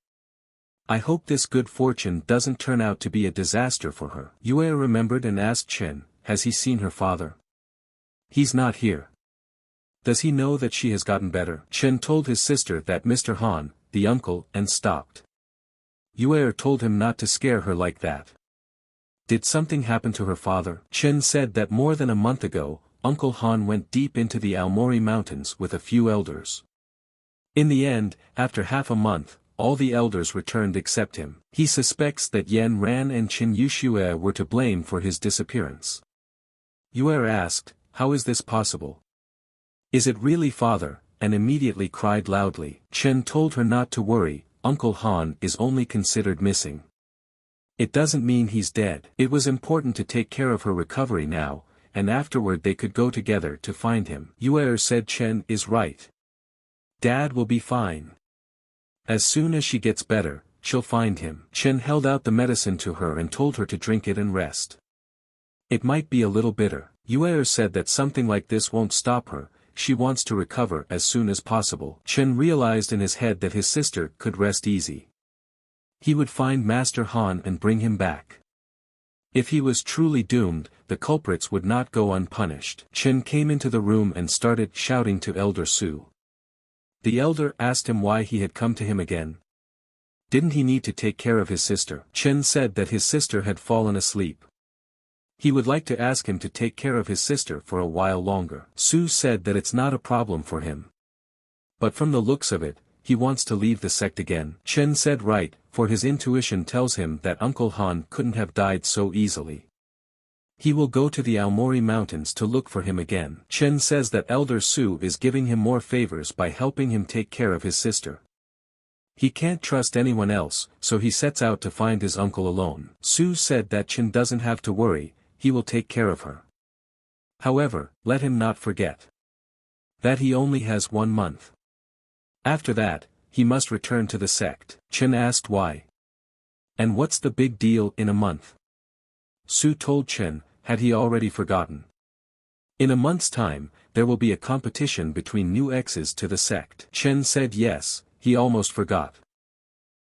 I hope this good fortune doesn't turn out to be a disaster for her. Yue remembered and asked Chen, has he seen her father? He's not here. Does he know that she has gotten better? Chen told his sister that Mr. Han, the uncle, and stopped. Yue told him not to scare her like that. Did something happen to her father? Chen said that more than a month ago, Uncle Han went deep into the Aomori Mountains with a few elders. In the end, after half a month, all the elders returned except him. He suspects that Yan Ran and Qin Yushue were to blame for his disappearance. Yue asked, how is this possible? Is it really father? And immediately cried loudly. Chen told her not to worry, Uncle Han is only considered missing. It doesn't mean he's dead. It was important to take care of her recovery now, and afterward they could go together to find him. Yue said Chen is right. Dad will be fine. As soon as she gets better, she'll find him. Chen held out the medicine to her and told her to drink it and rest. It might be a little bitter. Yue said that something like this won't stop her, she wants to recover as soon as possible. Chen realized in his head that his sister could rest easy. He would find Master Han and bring him back. If he was truly doomed, the culprits would not go unpunished. Chen came into the room and started shouting to Elder Su. The elder asked him why he had come to him again. Didn't he need to take care of his sister? Chen said that his sister had fallen asleep. He would like to ask him to take care of his sister for a while longer. Sue said that it's not a problem for him. But from the looks of it, he wants to leave the sect again. Chen said right, for his intuition tells him that Uncle Han couldn't have died so easily. He will go to the Aomori Mountains to look for him again. Chen says that Elder Su is giving him more favors by helping him take care of his sister. He can't trust anyone else, so he sets out to find his uncle alone. Su said that Chen doesn't have to worry, he will take care of her. However, let him not forget that he only has 1 month. After that, he must return to the sect. Chen asked why. And what's the big deal in a month? Su told Chen, had he already forgotten? In a month's time, there will be a competition between new exes to the sect. Chen said yes, he almost forgot.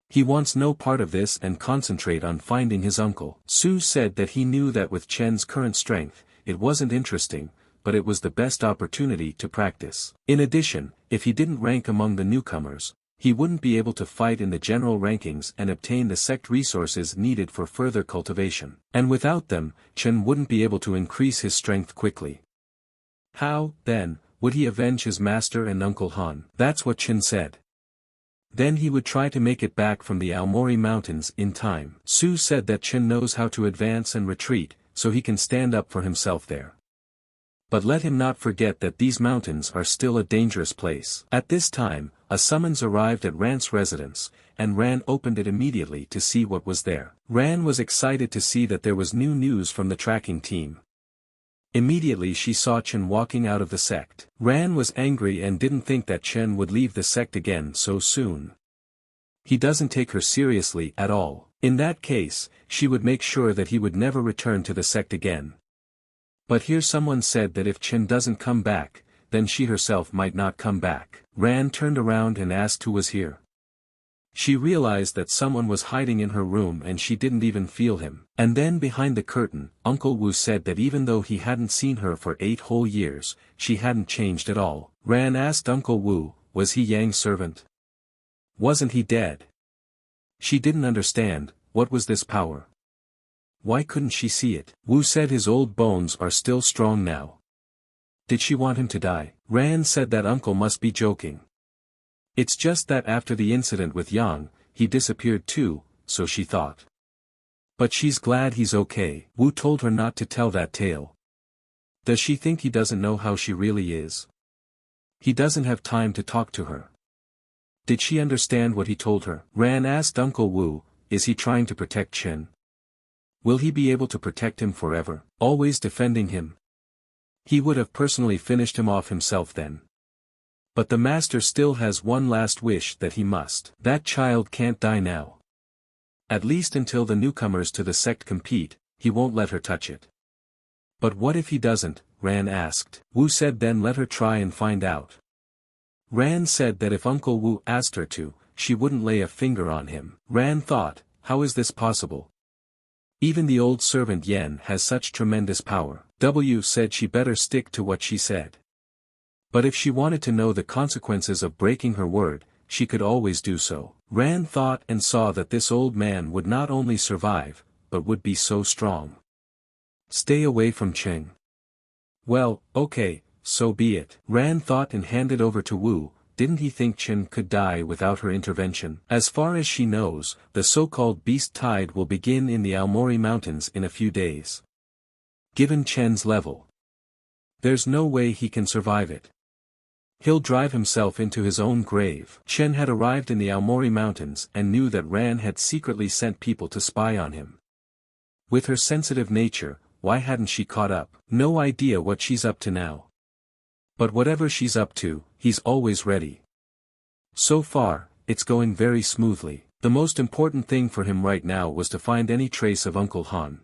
He wants no part of this and concentrate on finding his uncle. Su said that he knew that with Chen's current strength, it wasn't interesting, but it was the best opportunity to practice. In addition, if he didn't rank among the newcomers, he wouldn't be able to fight in the general rankings and obtain the sect resources needed for further cultivation. And without them, Chen wouldn't be able to increase his strength quickly. How, then, would he avenge his master and Uncle Han? That's what Chen said. Then he would try to make it back from the Aomori Mountains in time. Su said that Chen knows how to advance and retreat, so he can stand up for himself there. But let him not forget that these mountains are still a dangerous place. At this time, a summons arrived at Ran's residence, and Ran opened it immediately to see what was there. Ran was excited to see that there was new news from the tracking team. Immediately she saw Chen walking out of the sect. Ran was angry and didn't think that Chen would leave the sect again so soon. He doesn't take her seriously at all. In that case, she would make sure that he would never return to the sect again. But here someone said that if Chen doesn't come back, then she herself might not come back. Ran turned around and asked who was here. She realized that someone was hiding in her room and she didn't even feel him. And then behind the curtain, Uncle Wu said that even though he hadn't seen her for 8 whole years, she hadn't changed at all. Ran asked Uncle Wu, was he Yang's servant? Wasn't he dead? She didn't understand, what was this power? Why couldn't she see it? Wu said his old bones are still strong now. Did she want him to die? Ran said that uncle must be joking. It's just that after the incident with Yang, he disappeared too, so she thought. But she's glad he's okay. Wu told her not to tell that tale. Does she think he doesn't know how she really is? He doesn't have time to talk to her. Did she understand what he told her? Ran asked Uncle Wu, is he trying to protect Chen? Will he be able to protect him forever, always defending him? He would have personally finished him off himself then. But the master still has one last wish that he must. That child can't die now. At least until the newcomers to the sect compete, he won't let her touch it. But what if he doesn't? Ran asked. Wu said then let her try and find out. Ran said that if Uncle Wu asked her to, she wouldn't lay a finger on him. Ran thought, how is this possible? Even the old servant Yen has such tremendous power. W said she better stick to what she said. But if she wanted to know the consequences of breaking her word, she could always do so. Ran thought and saw that this old man would not only survive, but would be so strong. Stay away from Cheng. Well, okay, so be it. Ran thought and handed over to Wu. Didn't he think Chen could die without her intervention? As far as she knows, the so-called beast tide will begin in the Aomori Mountains in a few days. Given Chen's level, there's no way he can survive it. He'll drive himself into his own grave. Chen had arrived in the Aomori Mountains and knew that Ran had secretly sent people to spy on him. With her sensitive nature, why hadn't she caught up? No idea what she's up to now. But whatever she's up to, he's always ready. So far, it's going very smoothly. The most important thing for him right now was to find any trace of Uncle Han.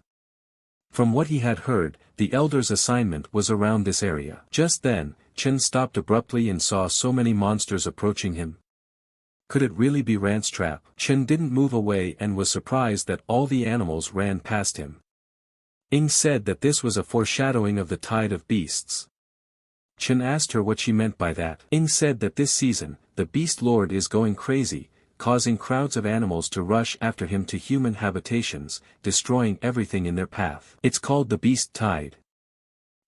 From what he had heard, the elder's assignment was around this area. Just then, Chen stopped abruptly and saw so many monsters approaching him. Could it really be Ran's trap? Chen didn't move away and was surprised that all the animals ran past him. Ing said that this was a foreshadowing of the tide of beasts. Chen asked her what she meant by that. Ing said that this season, the Beast Lord is going crazy, causing crowds of animals to rush after him to human habitations, destroying everything in their path. It's called the Beast Tide.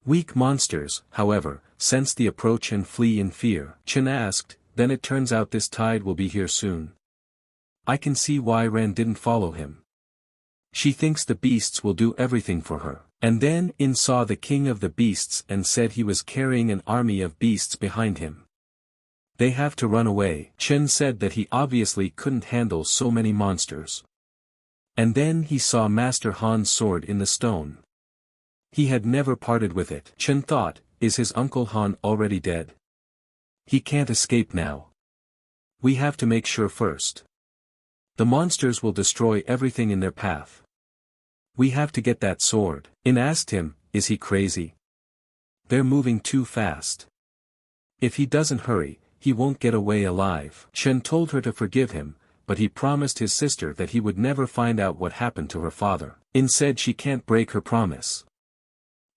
Weak monsters, however, sense the approach and flee in fear. Chen asked, then it turns out this tide will be here soon. I can see why Ren didn't follow him. She thinks the beasts will do everything for her. And then In saw the king of the beasts and said he was carrying an army of beasts behind him. They have to run away. Chen said that he obviously couldn't handle so many monsters. And then he saw Master Han's sword in the stone. He had never parted with it. Chen thought, is his Uncle Han already dead? He can't escape now. We have to make sure first. The monsters will destroy everything in their path. We have to get that sword. In asked him, is he crazy? They're moving too fast. If he doesn't hurry, he won't get away alive. Chen told her to forgive him, but he promised his sister that he would never find out what happened to her father. In said she can't break her promise.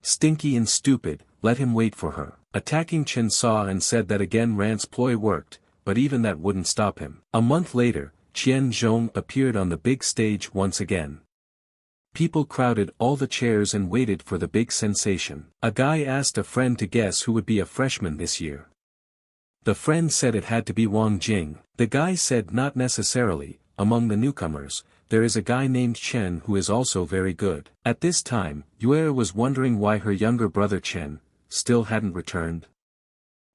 Stinky and stupid, let him wait for her. Attacking Chen saw and said that again Ran's ploy worked, but even that wouldn't stop him. A month later, Qian Zhong appeared on the big stage once again. People crowded all the chairs and waited for the big sensation. A guy asked a friend to guess who would be a freshman this year. The friend said it had to be Wang Jing. The guy said not necessarily. Among the newcomers, there is a guy named Chen who is also very good. At this time, Yue was wondering why her younger brother Chen still hadn't returned.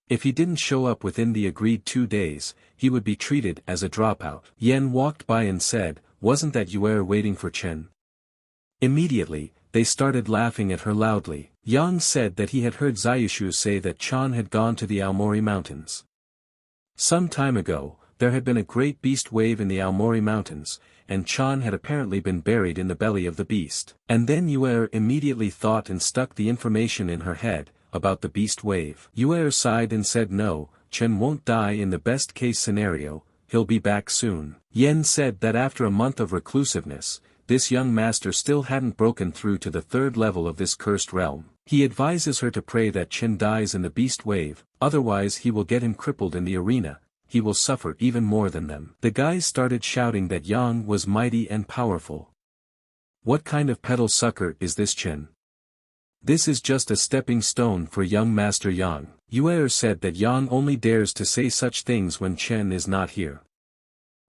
If he didn't show up within the agreed 2 days, he would be treated as a dropout. Yen walked by and said, wasn't that Yue waiting for Chen? Immediately, they started laughing at her loudly. Yang said that he had heard Zayushu say that Chan had gone to the Aomori Mountains. Some time ago, there had been a great beast wave in the Aomori Mountains, and Chan had apparently been buried in the belly of the beast. And then Yue immediately thought and stuck the information in her head, about the beast wave. Yue sighed and said no, Chen won't die in the best case scenario, he'll be back soon. Yen said that after a month of reclusiveness, this young master still hadn't broken through to the 3rd level of this cursed realm. He advises her to pray that Chen dies in the beast wave, otherwise he will get him crippled in the arena, he will suffer even more than them. The guys started shouting that Yang was mighty and powerful. What kind of pedal sucker is this Chen? This is just a stepping stone for young Master Yang. Yue said that Yang only dares to say such things when Chen is not here.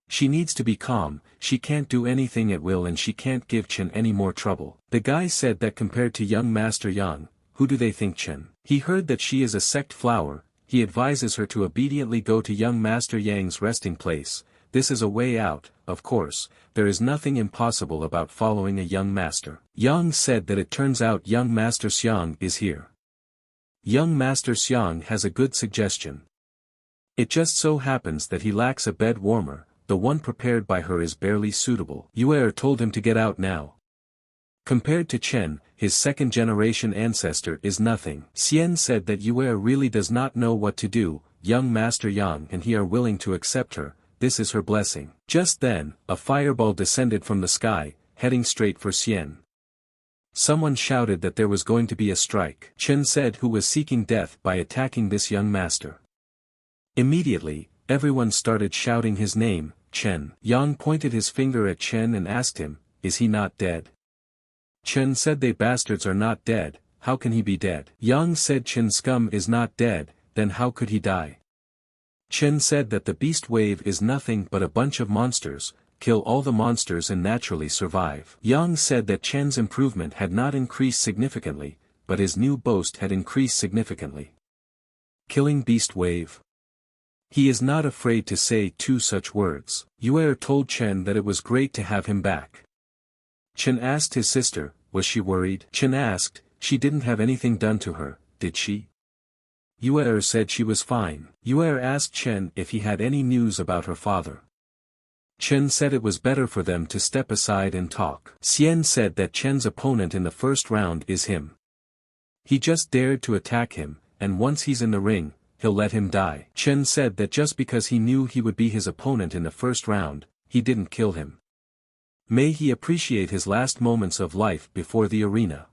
She needs to be calm, she can't do anything at will and she can't give Chen any more trouble. The guy said that compared to young Master Yang, who do they think Chen? He heard that she is a sect flower, he advises her to obediently go to young Master Yang's resting place. This is a way out, of course, there is nothing impossible about following a young master. Yang said that it turns out young Master Xiang is here. Young Master Xiang has a good suggestion. It just so happens that he lacks a bed warmer. The one prepared by her is barely suitable. Yue told him to get out now. Compared to Chen, his 2nd-generation ancestor is nothing. Xian said that Yue really does not know what to do, young Master Yang and he are willing to accept her, this is her blessing. Just then, a fireball descended from the sky, heading straight for Xian. Someone shouted that there was going to be a strike. Chen said who was seeking death by attacking this young master. Immediately, everyone started shouting his name, Chen. Yang pointed his finger at Chen and asked him, is he not dead? Chen said they bastards are not dead, how can he be dead? Yang said Chen scum is not dead, then how could he die? Chen said that the beast wave is nothing but a bunch of monsters, kill all the monsters and naturally survive. Yang said that Chen's improvement had not increased significantly, but his new boast had increased significantly. Killing beast wave. He is not afraid to say 2 such words. Yue told Chen that it was great to have him back. Chen asked his sister, was she worried? Chen asked, she didn't have anything done to her, did she? Yue said she was fine. Yue asked Chen if he had any news about her father. Chen said it was better for them to step aside and talk. Xian said that Chen's opponent in the first round is him. He just dared to attack him, and once he's in the ring, he'll let him die. Chen said that just because he knew he would be his opponent in the first round, he didn't kill him. May he appreciate his last moments of life before the arena.